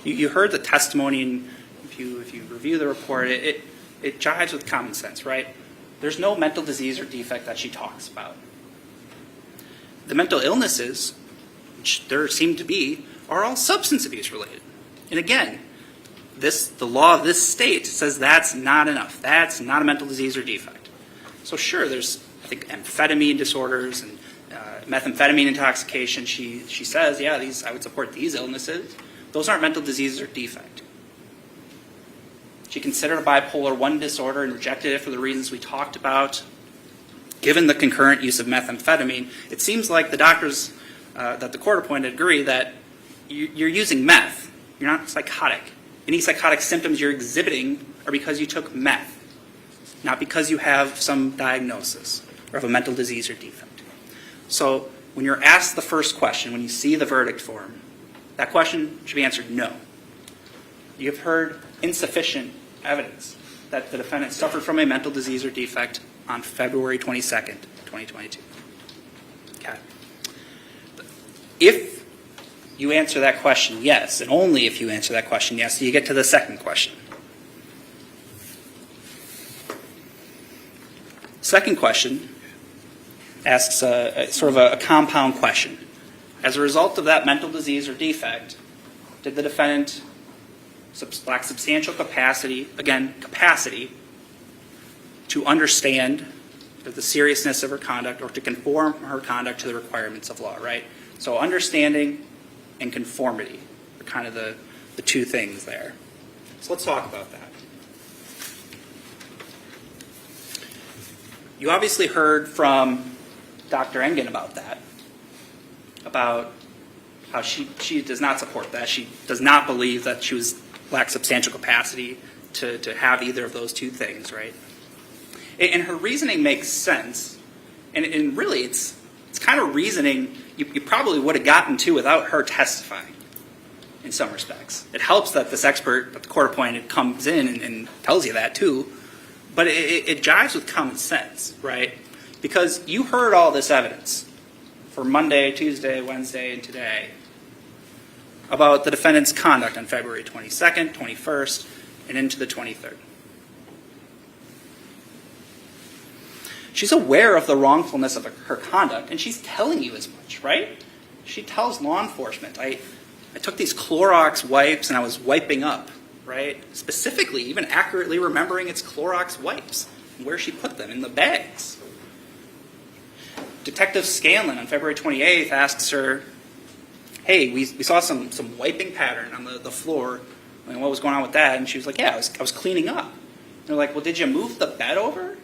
S3: you heard the testimony, and if you review the report, it jives with common sense, right? There's no mental disease or defect that she talks about. The mental illnesses, which there seem to be, are all substance abuse related. And again, the law of this state says that's not enough. That's not a mental disease or defect. So sure, there's, I think, amphetamine disorders and methamphetamine intoxication. She says, yeah, I would support these illnesses. Those aren't mental diseases or defect. She considered a bipolar I disorder and rejected it for the reasons we talked about. Given the concurrent use of methamphetamine, it seems like the doctors that the court appointed agree that you're using meth. You're not psychotic. Any psychotic symptoms you're exhibiting are because you took meth, not because you have some diagnosis or have a mental disease or defect. So when you're asked the first question, when you see the verdict form, That question should be answered no. You've heard insufficient evidence that the defendant suffered from a mental disease or defect on February 22nd, 2022. Okay. If you answer that question yes, and only if you answer that question yes, you get to the second question. Second question asks sort of a compound question. As a result of that mental disease or defect, did the defendant lack substantial capacity, again, capacity, to understand the seriousness of her conduct or to conform her conduct to the requirements of law, right? So understanding and conformity are kind of the two things there. So let's talk about that. You obviously heard from Dr. Engen about that, about how she does not support that. She does not believe that she lacked substantial capacity to have either of those two things, right? And her reasoning makes sense, and really it's kind of reasoning you probably would have gotten to without her testifying in some respects. It helps that this expert that the court appointed comes in and tells you that too, but it jives with common sense, right? Because you heard all this evidence for Monday, Tuesday, Wednesday, and today about the defendant's conduct on February 22nd, 21st, and into the 23rd. She's aware of the wrongfulness of her conduct, and she's telling you as much, right? She tells law enforcement, I took these Clorox wipes and I was wiping up, right? Specifically, even accurately remembering it's Clorox wipes and where she put them in the bags. Detective Scanlon on February 28th asks her, hey, we saw some wiping pattern on the floor. I mean, what was going on with that? And she was like, yeah, I was cleaning up. And they're like, well, did you move the bed over?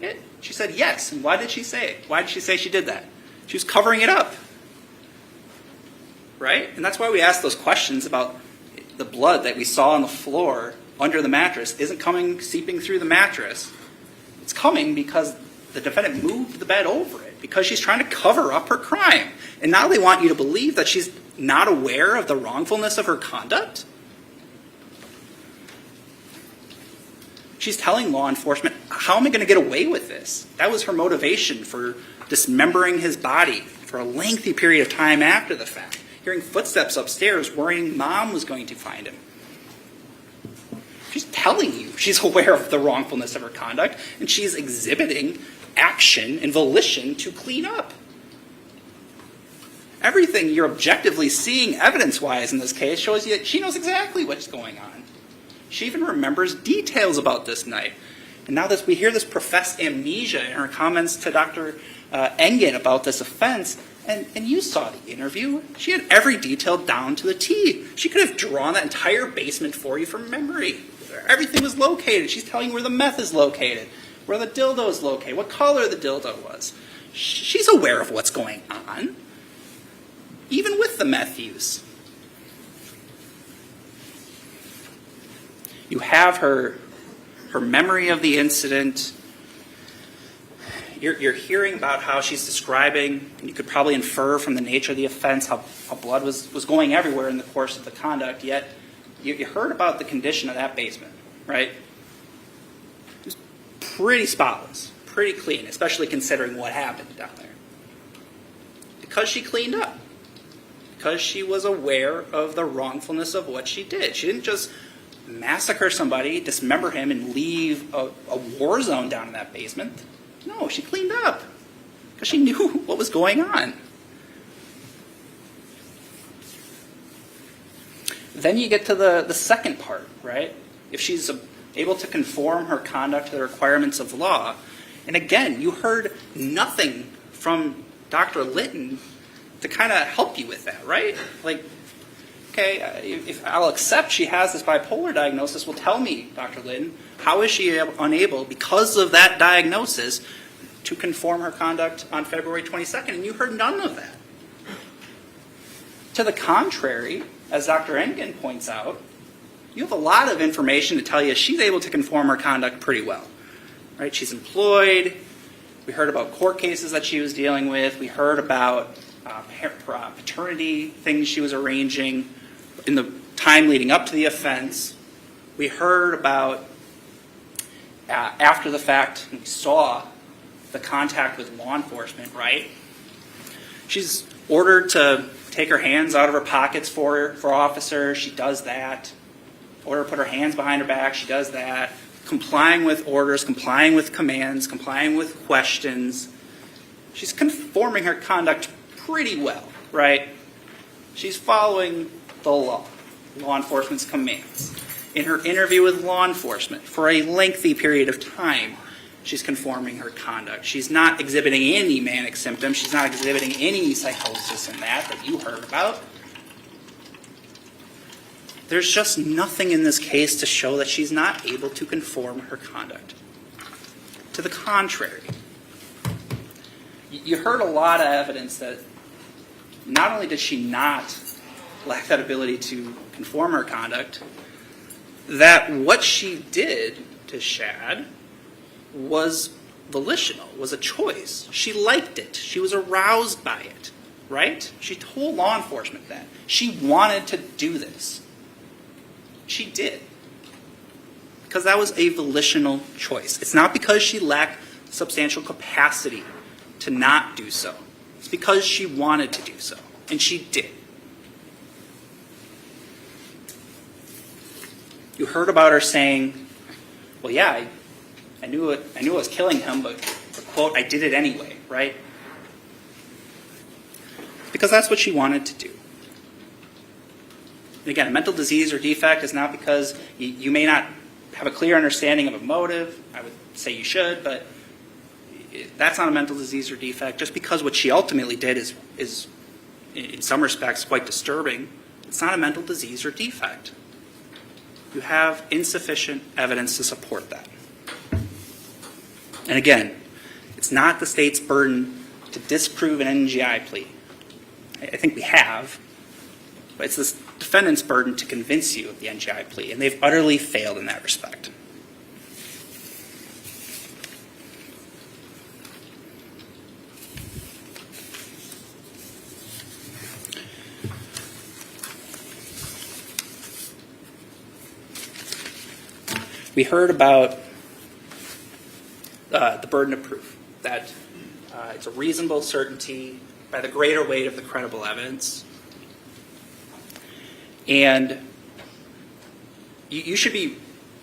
S3: Yeah. She said yes. And why did she say it? Why did she say she did that? She was covering it up. Right? And that's why we ask those questions about the blood that we saw on the floor under the mattress isn't seeping through the mattress. It's coming because the defendant moved the bed over it, because she's trying to cover up her crime. And now they want you to believe that she's not aware of the wrongfulness of her conduct? She's telling law enforcement, how am I going to get away with this? That was her motivation for dismembering his body for a lengthy period of time after the fact. Hearing footsteps upstairs, worrying mom was going to find him. She's telling you she's aware of the wrongfulness of her conduct, and she's exhibiting action and volition to clean up. Everything you're objectively seeing evidence-wise in this case shows you that she knows exactly what's going on. She even remembers details about this night. And now that we hear this professed amnesia in her comments to Dr. Engen about this offense, and you saw the interview, she had every detail down to the T. She could have drawn that entire basement for you from memory. Everything was located. She's telling you where the meth is located, where the dildo is located, what color the dildo was. She's aware of what's going on, even with the meth use. You have her memory of the incident. You're hearing about how she's describing, and you could probably infer from the nature of the offense how blood was going everywhere in the course of the conduct, yet you heard about the condition of that basement, right? It was pretty spotless, pretty clean, especially considering what happened down there. Because she cleaned up. Because she was aware of the wrongfulness of what she did. She didn't just massacre somebody, dismember him, and leave a war zone down in that basement. No, she cleaned up because she knew what was going on. Then you get to the second part, right? If she's able to conform her conduct to the requirements of law, and again, you heard nothing from Dr. Litton to kind of help you with that, right? Like, okay, if I'll accept she has this bipolar diagnosis, well, tell me, Dr. Litton, how is she unable, because of that diagnosis, to conform her conduct on February 22nd? And you heard none of that. To the contrary, as Dr. Engen points out, you have a lot of information to tell you she's able to conform her conduct pretty well. Right? She's employed. We heard about court cases that she was dealing with. We heard about paternity things she was arranging. in the time leading up to the offense, we heard about after the fact, we saw the contact with law enforcement, right? She's ordered to take her hands out of her pockets for officers. She does that. Order to put her hands behind her back. She does that. Complying with orders, complying with commands, complying with questions. She's conforming her conduct pretty well, right? She's following the law enforcement's commands. In her interview with law enforcement, for a lengthy period of time, she's conforming her conduct. She's not exhibiting any manic symptoms. She's not exhibiting any psychosis in that you heard about. There's just nothing in this case to show that she's not able to conform her conduct. To the contrary, you heard a lot of evidence that not only did she not lack that ability to conform her conduct, that what she did to Shad was volitional, was a choice. She liked it. She was aroused by it, right? She told law enforcement that. She wanted to do this. She did. Because that was a volitional choice. It's not because she lacked substantial capacity to not do so. It's because she wanted to do so. And she did. You heard about her saying, well, yeah, I knew I was killing him, but, quote, I did it anyway, right? Because that's what she wanted to do. And again, a mental disease or defect is not because you may not have a clear understanding of a motive. I would say you should, but that's not a mental disease or defect. Just because what she ultimately did is in some respects, quite disturbing, it's not a mental disease or defect. You have insufficient evidence to support that. And again, it's not the state's burden to disprove an NGI plea. I think we have, but it's the defendant's burden to convince you of the NGI plea, and they've utterly failed in that respect. We heard about the burden of proof, that it's a reasonable certainty by the greater weight of the credible evidence. And you should be,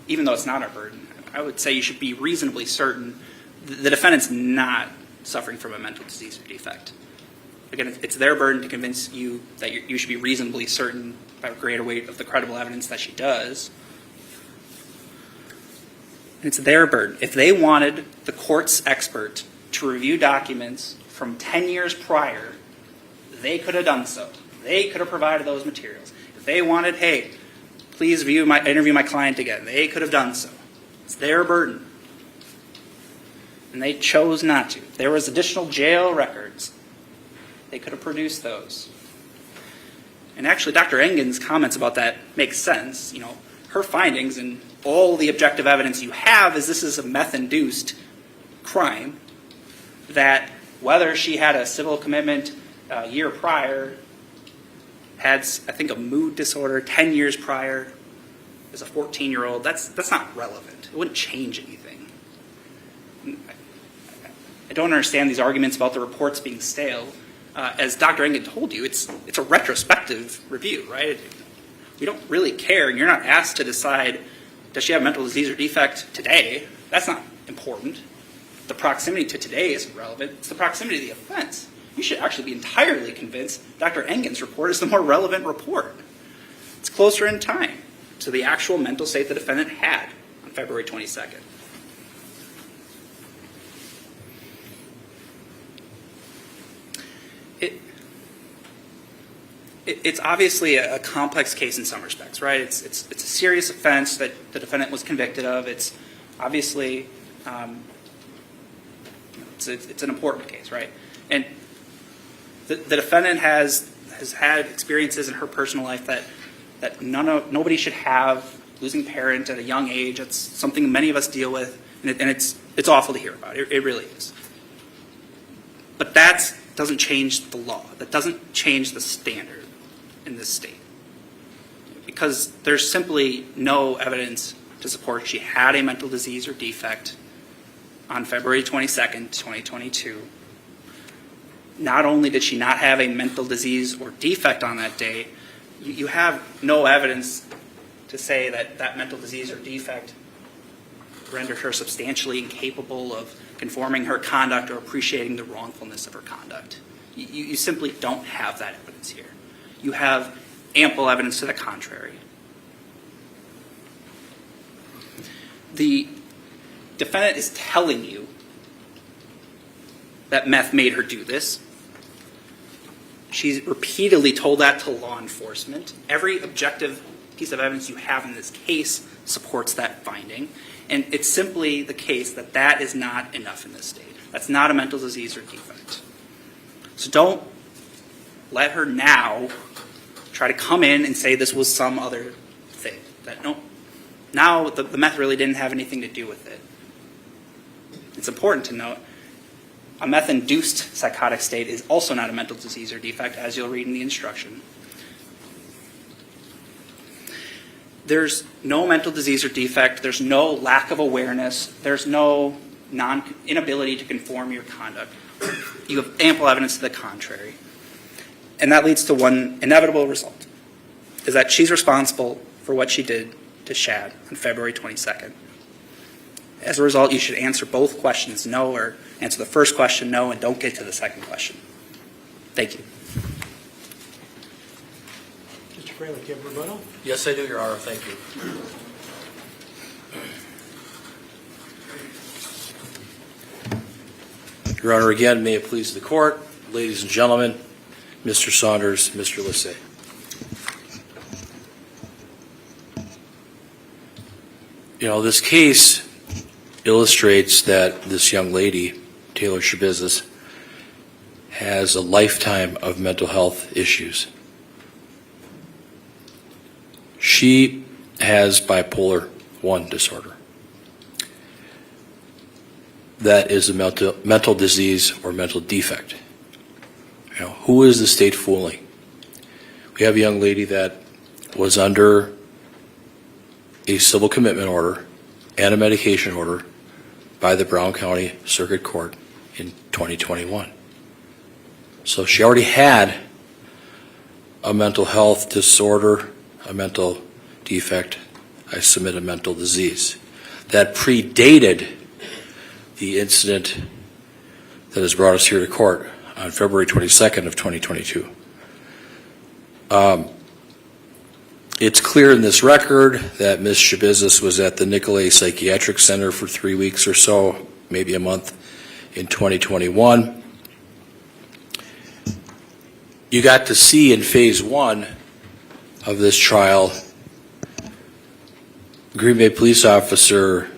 S3: even though it's not our burden, I would say you should be reasonably certain the defendant's not suffering from a mental disease or defect. Again, it's their burden to convince you that you should be reasonably certain by the greater weight of the credible evidence that she does. It's their burden. If they wanted the court's expert to review documents from 10 years prior, they could have done so. They could have provided those materials. If they wanted, hey, please interview my client again, they could have done so. It's their burden. And they chose not to. If there was additional jail records, they could have produced those. And actually, Dr. Engen's comments about that make sense. You know, her findings and all the objective evidence you have is this is a meth-induced crime, that whether she had a civil commitment a year prior, had, I think, a mood disorder 10 years prior as a 14-year-old, that's not relevant. It wouldn't change anything. I don't understand these arguments about the reports being stale. As Dr. Engen told you, it's a retrospective review, right? We don't really care, and you're not asked to decide, does she have a mental disease or defect today? That's not important. The proximity to today isn't relevant. It's the proximity to the offense. You should actually be entirely convinced Dr. Engen's report is the more relevant report. It's closer in time to the actual mental state the defendant had on February 22nd. It's obviously a complex case in some respects, right? It's a serious offense that the defendant was convicted of. It's obviously it's an important case, right? And the defendant has had experiences in her personal life that nobody should have. Losing a parent at a young age, it's something many of us deal with, and it's awful to hear about. It really is. But that doesn't change the law. That doesn't change the standard in this state. because there's simply no evidence to support she had a mental disease or defect on February 22nd, 2022. Not only did she not have a mental disease or defect on that day, you have no evidence to say that that mental disease or defect rendered her substantially incapable of conforming her conduct or appreciating the wrongfulness of her conduct. You simply don't have that evidence here. You have ample evidence to the contrary. The defendant is telling you that meth made her do this. She's repeatedly told that to law enforcement. Every objective piece of evidence you have in this case supports that finding. And it's simply the case that that is not enough in this state. That's not a mental disease or defect. So don't let her now try to come in and say this was some other thing. Now the meth really didn't have anything to do with it. It's important to note a meth-induced psychotic state is also not a mental disease or defect, as you'll read in the instruction. There's no mental disease or defect. There's no lack of awareness. There's no inability to conform your conduct. You have ample evidence to the contrary. And that leads to one inevitable result, is that she's responsible for what she did to Shad on February 22nd. As a result, you should answer both questions no, or answer the first question no, and don't get to the second question. Thank you.
S1: Mr. Freilich, do you have a rebuttal?
S2: Yes, I do, Your Honor. Thank you. Your Honor, again, may it please the court, ladies and gentlemen, Mr. Saunders, Mr. Lissay. You know, this case illustrates that this young lady, Taylor Schabusiness, has a lifetime of mental health issues. She has bipolar I disorder. That is a mental disease or mental defect. You know, who is the state fooling? We have a young lady that was under a civil commitment order and a medication order by the Brown County Circuit Court in 2021. So she already had a mental health disorder, a mental defect, I submit a mental disease. That predated the incident that has brought us here to court on February 22nd of 2022. It's clear in this record that Ms. Schabusiness was at the Nicolay Psychiatric Center for 3 weeks or so, maybe a month, in 2021. You got to see in phase 1 of this trial Green Bay police officer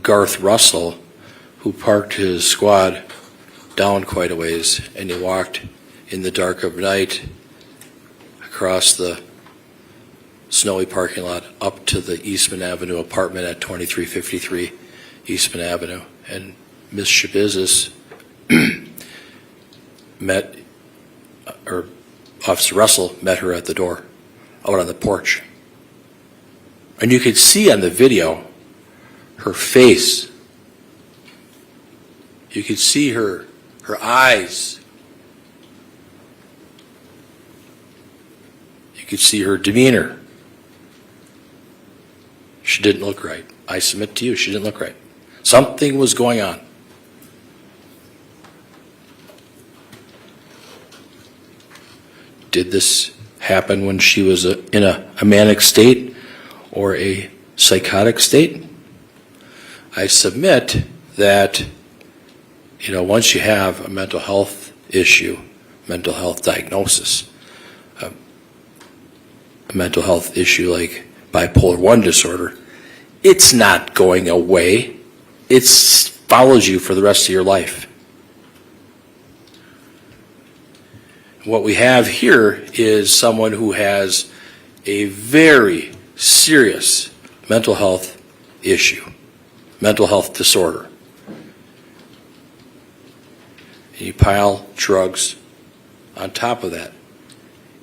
S2: Garth Russell, who parked his squad down quite a ways, and he walked in the dark of night across the snowy parking lot up to the Eastman Avenue apartment at 2353 Eastman Avenue. And Ms. Schabusiness Officer Russell met her at the door, out on the porch. And you could see on the video her face. You could see her eyes. You could see her demeanor. She didn't look right. I submit to you, she didn't look right. Something was going on. Did this happen when she was in a manic state or a psychotic state? I submit that, you know, once you have a mental health issue, mental health diagnosis, a mental health issue like bipolar I disorder, it's not going away. It follows you for the rest of your life. What we have here is someone who has a very serious mental health issue, mental health disorder. And you pile drugs on top of that.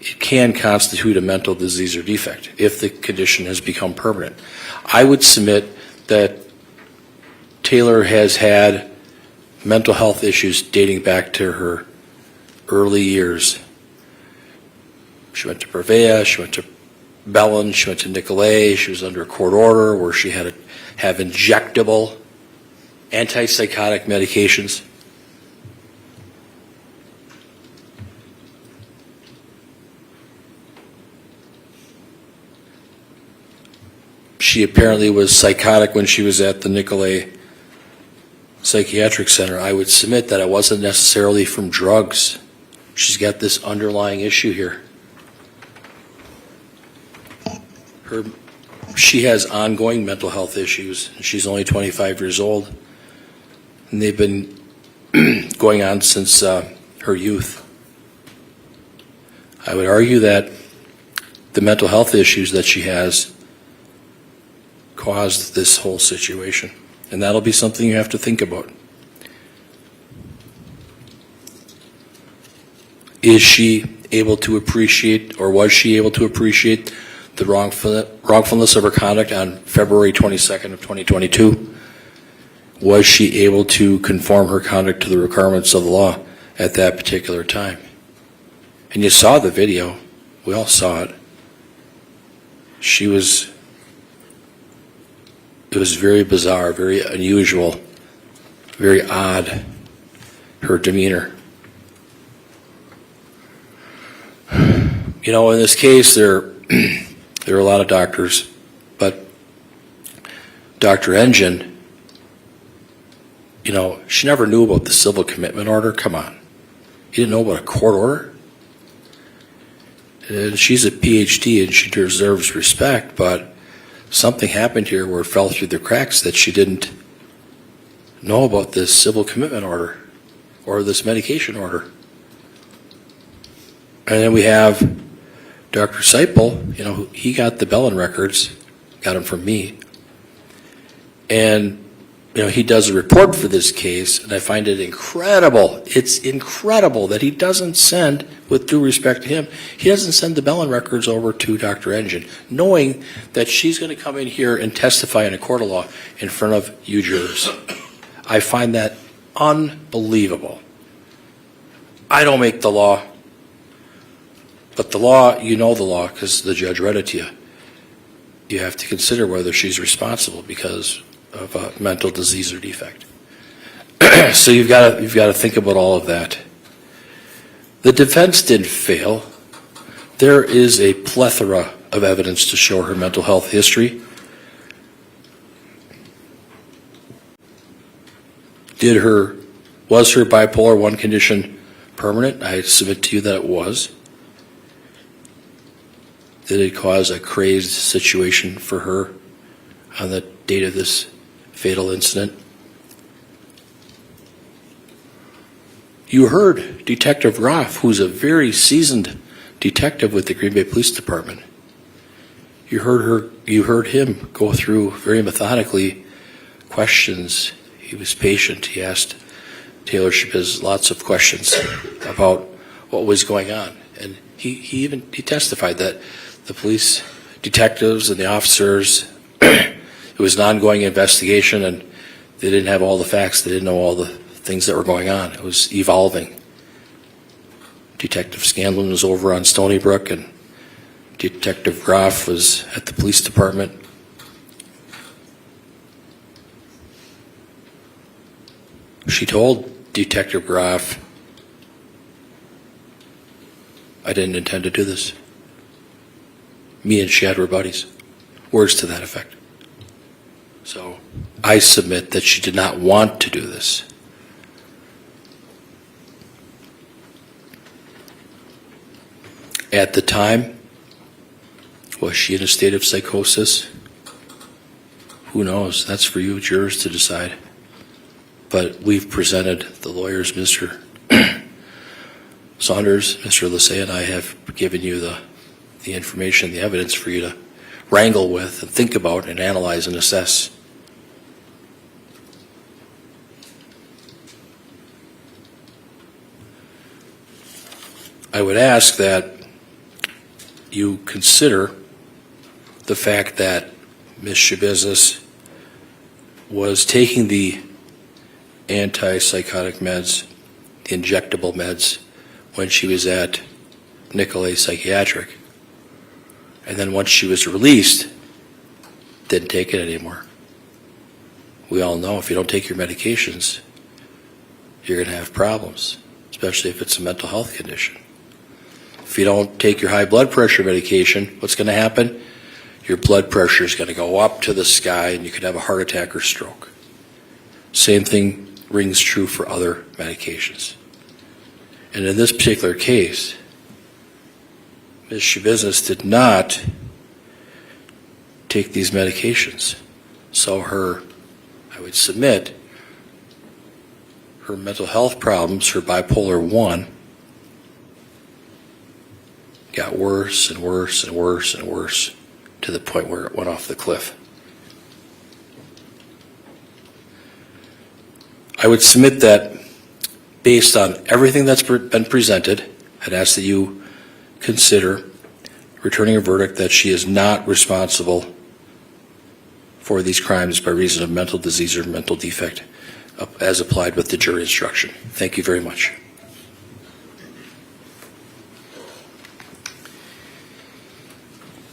S2: it can constitute a mental disease or defect if the condition has become permanent. I would submit that Taylor has had mental health issues dating back to her early years. She went to Purveya, she went to Bellin, she went to Nicolay, she was under a court order where she had to have injectable antipsychotic medications. She apparently was psychotic when she was at the Nicolay Psychiatric Center. I would submit that it wasn't necessarily from drugs. She's got this underlying issue here. She has ongoing mental health issues. She's only 25 years old, and they've been going on since her youth. I would argue that the mental health issues that she has caused this whole situation, and that'll be something you have to think about. Is she able to appreciate, or was she able to appreciate, the wrongfulness of her conduct on February 22nd of 2022? Was she able to conform her conduct to the requirements of the law at that particular time? And you saw the video. We all saw it. It was very bizarre, very unusual, very odd, her demeanor. You know, in this case, there are a lot of doctors, but Dr. Engine, you know, she never knew about the civil commitment order. Come on. You didn't know about a court order? And she's a PhD and she deserves respect, but something happened here where it fell through the cracks that she didn't know about this civil commitment order or this medication order. And then we have Dr. Seipel, you know, he got the Bellin records, got them from me. And, you know, he does a report for this case, and I find it incredible. It's incredible that he doesn't send, with due respect to him, he doesn't send the Bellin records over to Dr. Engine, knowing that she's going to come in here and testify in a court of law in front of you jurors. I find that unbelievable. I don't make the law. But the law, you know the law because the judge read it to you. You have to consider whether she's responsible because of a mental disease or defect. So you've got to think about all of that. The defense didn't fail. There is a plethora of evidence to show her mental health history. Was her bipolar 1 condition permanent? I submit to you that it was. Did it cause a crazed situation for her on the date of this fatal incident? You heard Detective Groff, who's a very seasoned detective with the Green Bay Police Department. You heard him go through very methodically questions. He was patient. He asked Taylor Schabusiness lots of questions about what was going on. And he testified that the police detectives and the officers, it was an ongoing investigation and they didn't have all the facts. They didn't know all the things that were going on. It was evolving. Detective Scanlon was over on Stony Brook and Detective Groff was at the police department. She told Detective Groff, I didn't intend to do this. Me and Shad were buddies. Words to that effect. So I submit that she did not want to do this. At the time, was she in a state of psychosis? Who knows? That's for you jurors to decide. But we've presented, the lawyers, Mr. Saunders, Mr. Lassay, and I have given you the information, the evidence for you to wrangle with and think about and analyze and assess. I would ask that you consider the fact that Ms. Schabusiness was taking the antipsychotic meds, the injectable meds, when she was at Nicolay Psychiatric. And then once she was released, didn't take it anymore. We all know if you don't take your medications, you're going to have problems, especially if it's a mental health condition. If you don't take your high blood pressure medication, what's going to happen? Your blood pressure is going to go up to the sky and you could have a heart attack or stroke. Same thing rings true for other medications. And in this particular case, Ms. Schabusiness did not take these medications. So I would submit, her mental health problems, her bipolar 1, got worse and worse and worse and worse to the point where it went off the cliff. I would submit that based on everything that's been presented, I'd ask that you consider returning a verdict that she is not responsible for these crimes by reason of mental disease or mental defect as applied with the jury instruction. Thank you very much.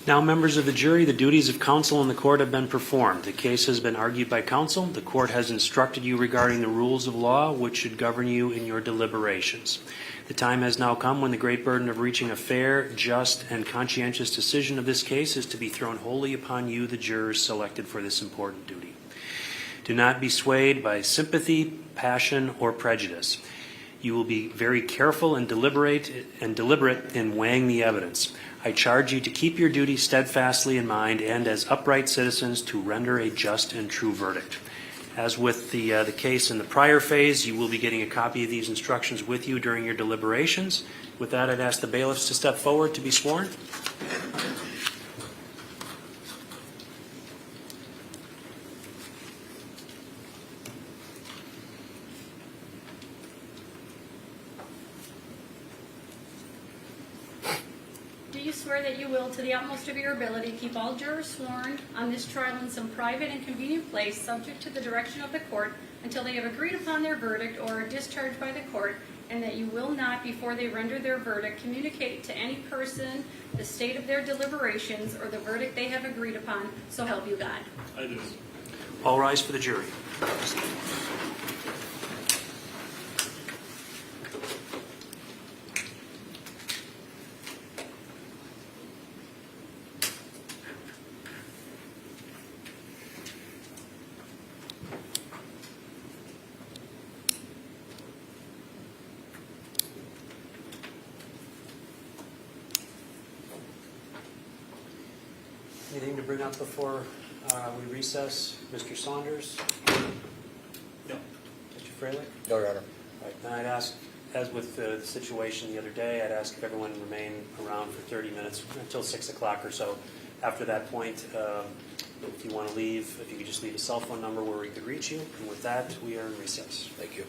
S1: Now, members of the jury, the duties of counsel in the court have been performed. The case has been argued by counsel. The court has instructed you regarding the rules of law which should govern you in your deliberations. The time has now come when the great burden of reaching a fair, just, and conscientious decision of this case is to be thrown wholly upon you, the jurors selected for this important duty. Do not be swayed by sympathy, passion, or prejudice. You will be very careful and deliberate in weighing the evidence. I charge you to keep your duty steadfastly in mind and as upright citizens to render a just and true verdict. As with the case in the prior phase, you will be getting a copy of these instructions with you during your deliberations. With that, I'd ask the bailiffs to step forward to be sworn.
S4: Do you swear that you will, to the utmost of your ability, keep all jurors sworn on this trial in some private and convenient place, subject to the direction of the court, until they have agreed upon their verdict or are discharged by the court, and that you will not, before they render their verdict, communicate to any person the state of their deliberations or the verdict they have agreed upon, so help you God?
S1: I do. All rise for the jury. Anything to bring up before we recess? Mr. Saunders? No. Mr. Freilich?
S2: No, Your Honor.
S1: All right, then I'd ask, as with the situation the other day, I'd ask if everyone remain around for 30 minutes until 6 o'clock or so. After that point, if you want to leave, if you could just leave a cell phone number where we could reach you. And with that, we are in recess.
S2: Thank you.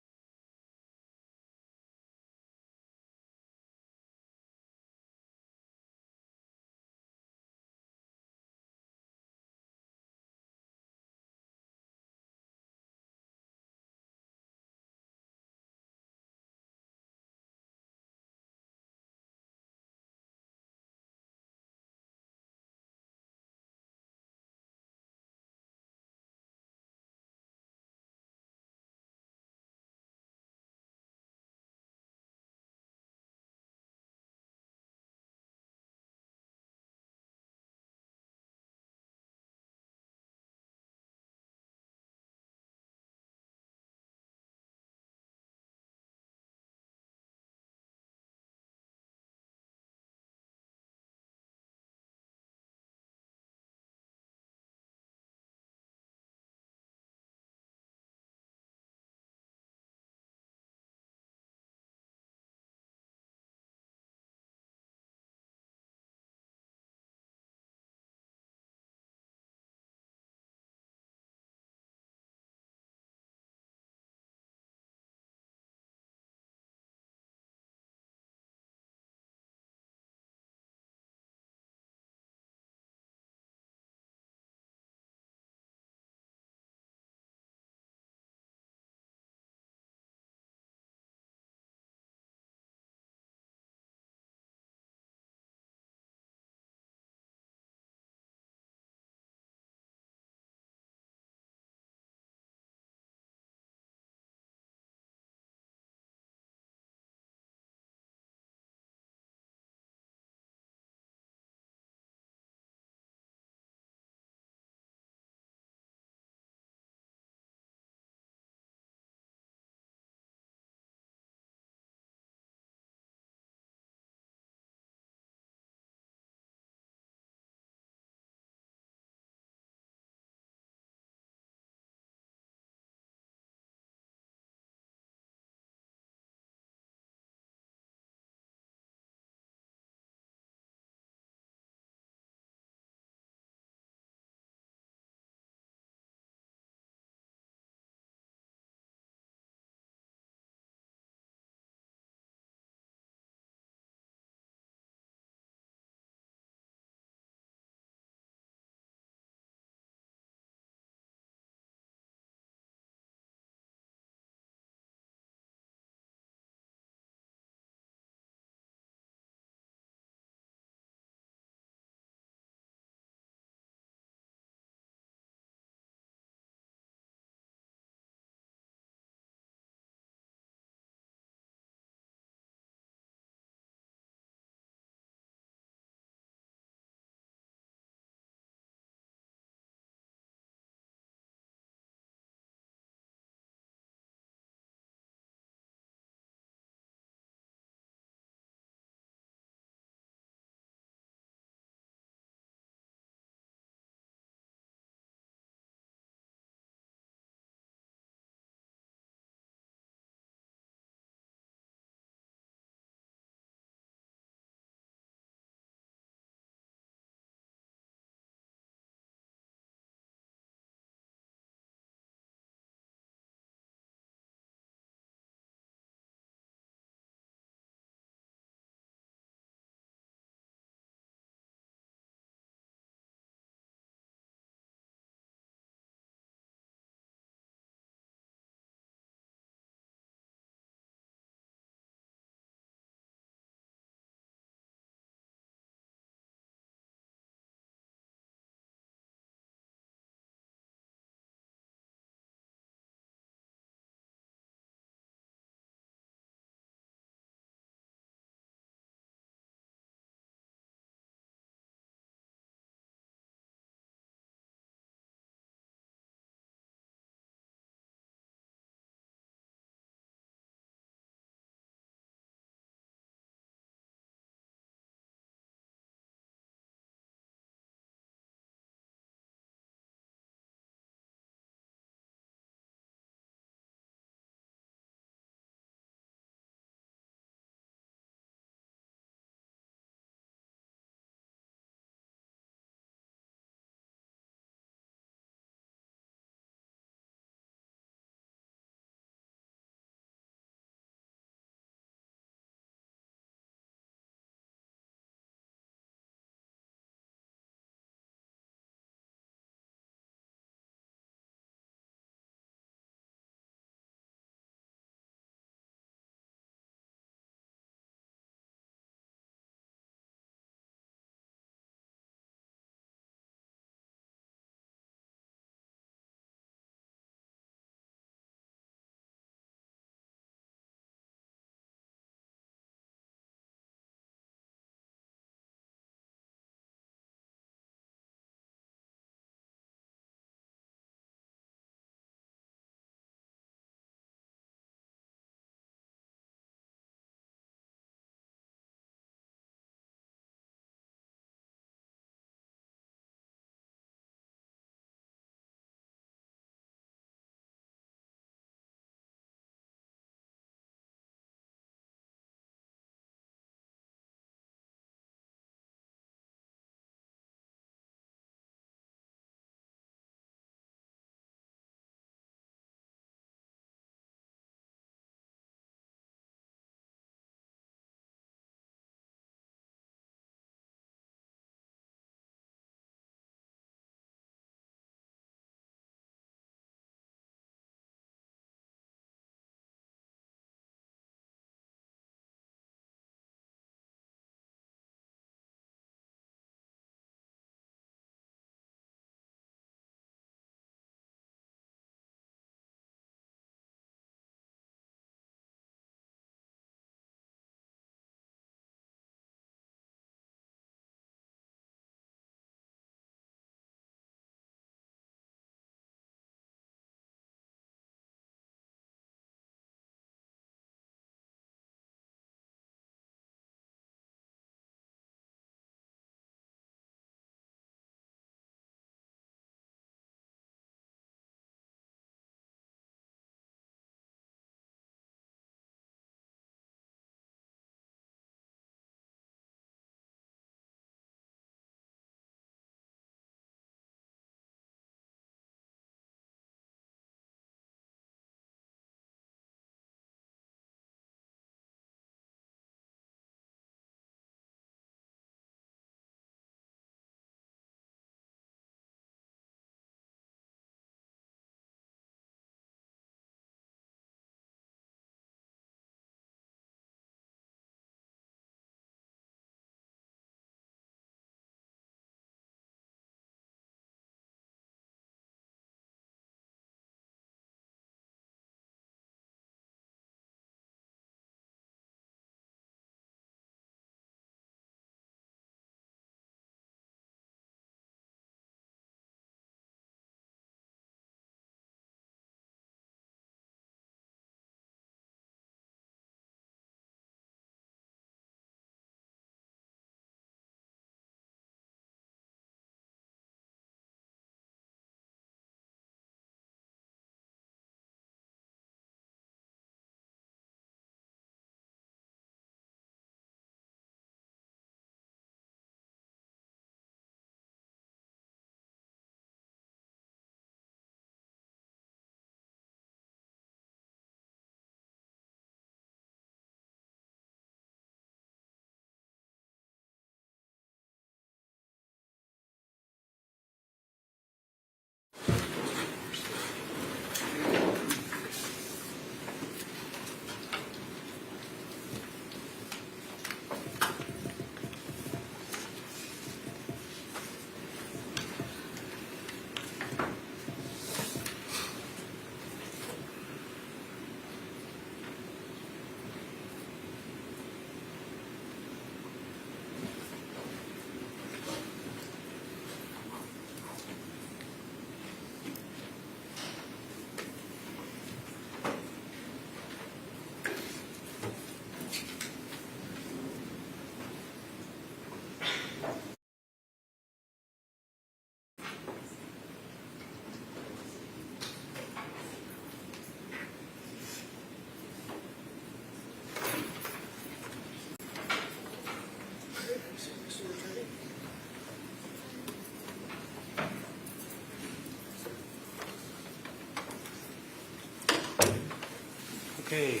S1: Okay.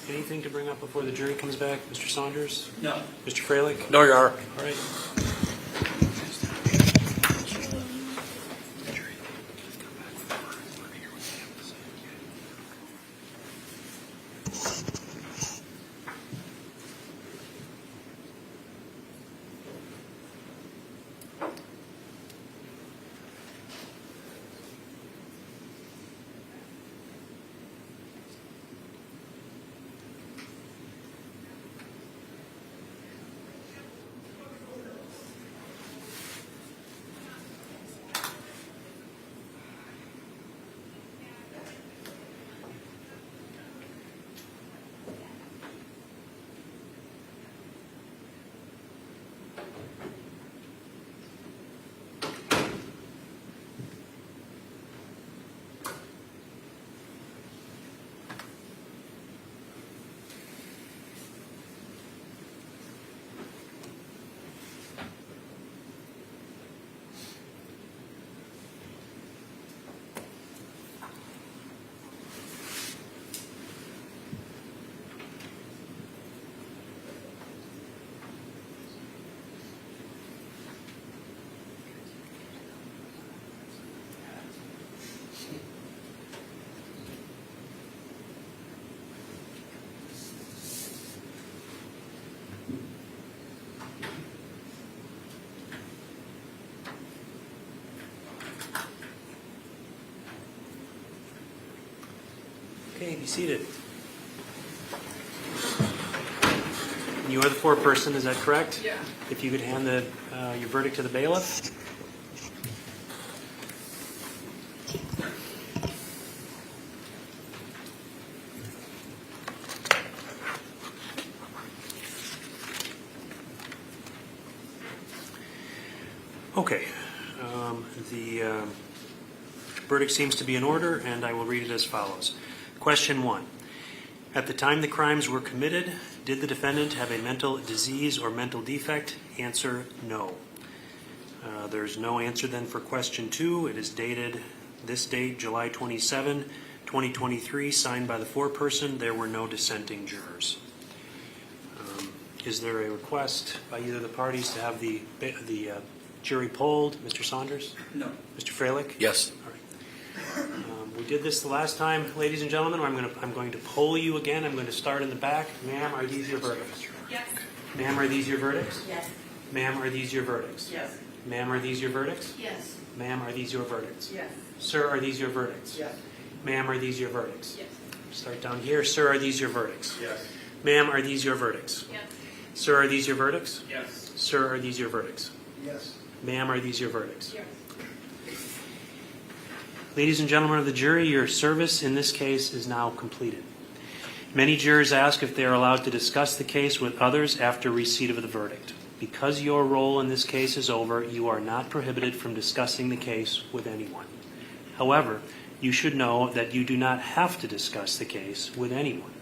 S1: Anything to bring up before the jury comes back? Mr. Saunders?
S3: No.
S1: Mr. Freilich?
S2: No, you are.
S1: All right. Okay, be seated. You are the foreperson, is that correct? Yeah. If you could hand your verdict to the bailiff. Okay. The verdict seems to be in order, and I will read it as follows. Question 1. At the time the crimes were committed, did the defendant have a mental disease or mental defect? Answer, no. There's no answer then for question 2. It is dated this date, July 27, 2023, signed by the foreperson. There were no dissenting jurors. Is there a request by either of the parties to have the jury polled? Mr. Saunders?
S3: No.
S1: Mr. Freilich?
S2: Yes.
S1: All right. We did this the last time, ladies and gentlemen. I'm going to poll you again. I'm going to start in the back. Ma'am, are these your verdicts?
S4: Yes.
S1: Ma'am, are these your verdicts?
S4: Yes.
S1: Ma'am, are these your verdicts?
S4: Yes.
S1: Ma'am, are these your verdicts?
S4: Yes.
S1: Ma'am, are these your verdicts?
S4: Yes.
S1: Sir, are these your verdicts?
S4: Yes.
S1: Ma'am, are these your verdicts?
S4: Yes.
S1: Start down here. Sir, are these your verdicts?
S6: Yes.
S1: Ma'am, are these your verdicts?
S4: Yes.
S1: Sir, are these your verdicts?
S6: Yes.
S1: Sir, are these your verdicts?
S6: Yes.
S1: Ma'am, are these your verdicts?
S4: Yes.
S1: Ladies and gentlemen of the jury, your service in this case is now completed. Many jurors ask if they are allowed to discuss the case with others after receipt of the verdict. Because your role in this case is over, you are not prohibited from discussing the case with anyone. However, you should know that you do not have to discuss the case with anyone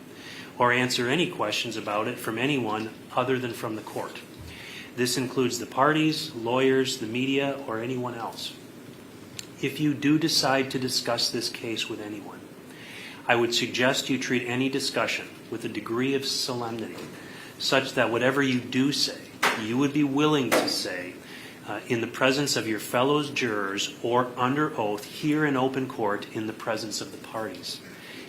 S1: or answer any questions about it from anyone other than from the court. This includes the parties, lawyers, the media, or anyone else. If you do decide to discuss this case with anyone, I would suggest you treat any discussion with a degree of solemnity, such that whatever you do say, you would be willing to say in the presence of your fellow jurors or under oath here in open court in the presence of the parties.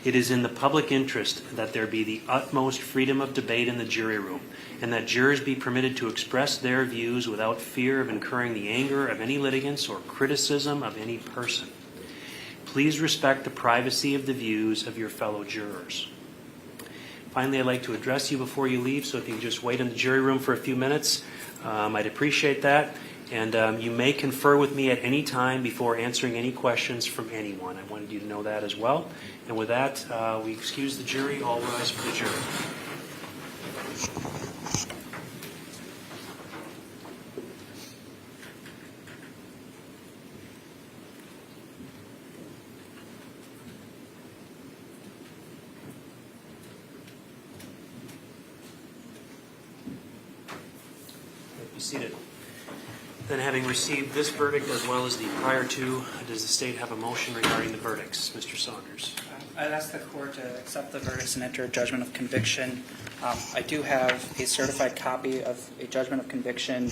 S1: It is in the public interest that there be the utmost freedom of debate in the jury room, and that jurors be permitted to express their views without fear of incurring the anger of any litigants or criticism of any person. Please respect the privacy of the views of your fellow jurors. Finally, I'd like to address you before you leave, so if you can just wait in the jury room for a few minutes, I'd appreciate that. And you may confer with me at any time before answering any questions from anyone. I wanted you to know that as well. And with that, we excuse the jury. All rise for the jury. Be seated. Then, having received this verdict as well as the prior two, does the state have a motion regarding the verdicts? Mr. Saunders.
S3: I'd ask the court to accept the verdicts and enter a judgment of conviction. I do have a certified copy of a judgment of conviction,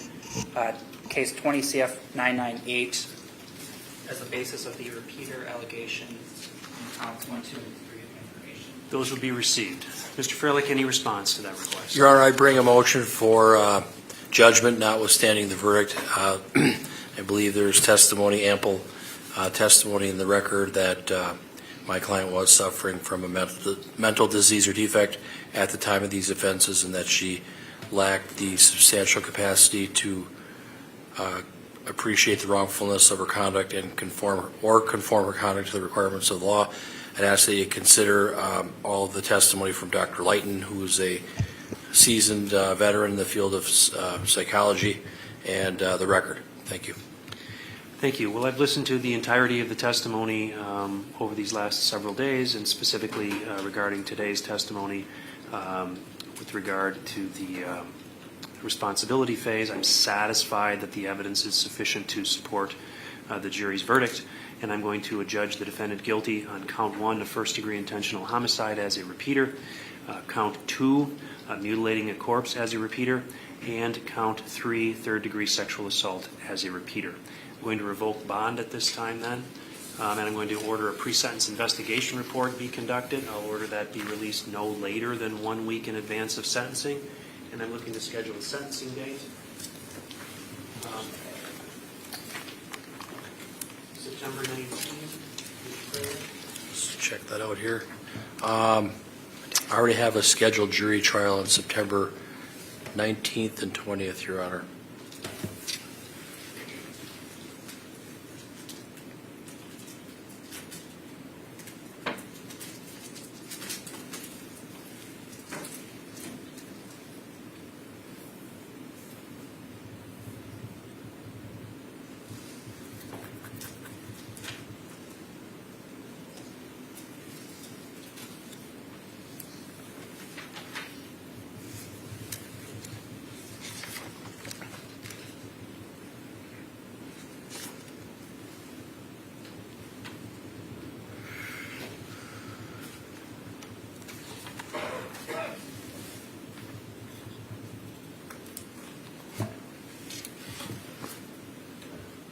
S3: case 20 CF 998, as the basis of the repeater allegation in counts 1, 2, and 3 of information.
S1: Those will be received. Mr. Freilich, any response to that request?
S2: Your Honor, I bring a motion for judgment notwithstanding the verdict. I believe there's testimony, ample testimony in the record that my client was suffering from a mental disease or defect at the time of these offenses, and that she lacked the substantial capacity to appreciate the wrongfulness of her conduct and conform her conduct to the requirements of the law. I'd ask that you consider all of the testimony from Dr. Lighton, who is a seasoned veteran in the field of psychology, and the record. Thank you.
S1: Thank you. Well, I've listened to the entirety of the testimony over these last several days, and specifically regarding today's testimony with regard to the responsibility phase. I'm satisfied that the evidence is sufficient to support the jury's verdict, and I'm going to adjudge the defendant guilty on count 1 of first-degree intentional homicide as a repeater, count 2, mutilating a corpse as a repeater, and count 3, third-degree sexual assault as a repeater. I'm going to revoke bond at this time then, and I'm going to order a pre-sentence investigation report be conducted. I'll order that be released no later than 1 week in advance of sentencing, and I'm looking to schedule a sentencing date. September 19th.
S2: Let's check that out here. I already have a scheduled jury trial on September 19th and 20th, Your Honor.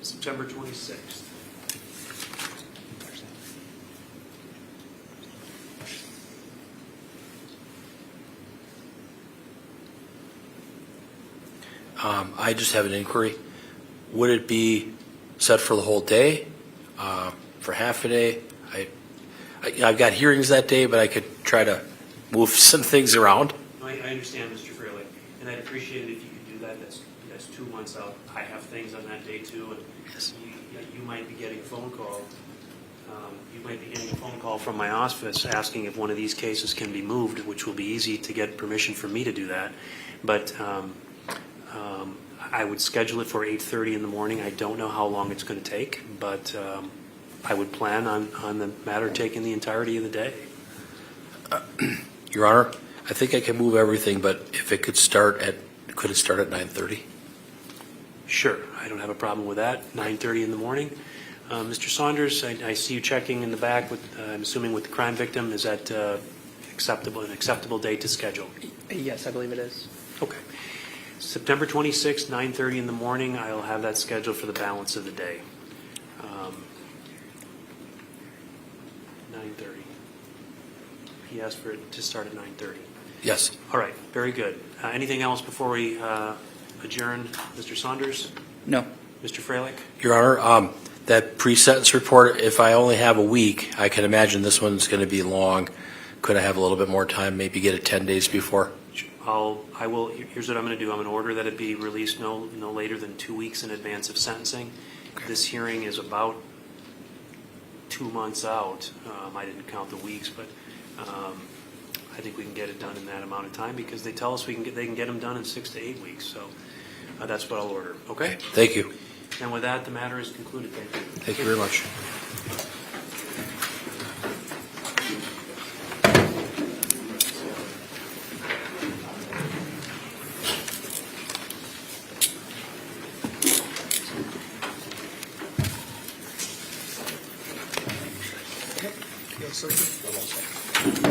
S1: September 26th.
S2: I just have an inquiry. Would it be set for the whole day, for half a day? I've got hearings that day, but I could try to move some things around.
S1: I understand, Mr. Freilich, and I'd appreciate it if you could do that. That's 2 months out. I have things on that day too, and
S2: Yes.
S1: you might be getting a phone call. You might be getting a phone call from my office asking if one of these cases can be moved, which will be easy to get permission for me to do that. But I would schedule it for 8:30 in the morning. I don't know how long it's going to take, but I would plan on the matter taking the entirety of the day.
S2: Your Honor, I think I can move everything, but if it could it start at 9:30?
S1: Sure, I don't have a problem with that. 9:30 in the morning. Mr. Saunders, I see you checking in the back with, I'm assuming with the crime victim. Is that an acceptable date to schedule?
S3: Yes, I believe it is.
S1: Okay. September 26th, 9:30 in the morning. I'll have that scheduled for the balance of the day. 9:30. He asked for it to start at 9:30.
S2: Yes.
S1: All right, very good. Anything else before we adjourn? Mr. Saunders?
S3: No.
S1: Mr. Freilich?
S2: Your Honor, that pre-sentence report, if I only have a week, I can imagine this one's going to be long. Could I have a little bit more time, maybe get it 10 days before?
S1: I will. Here's what I'm going to do. I'm going to order that it be released no later than 2 weeks in advance of sentencing. Okay. This hearing is about 2 months out. I didn't count the weeks, but I think we can get it done in that amount of time because they tell us they can get them done in 6 to 8 weeks. So that's what I'll order. Okay.
S2: Thank you.
S1: And with that, the matter is concluded. Thank you.
S2: Thank you very much.
S12: second?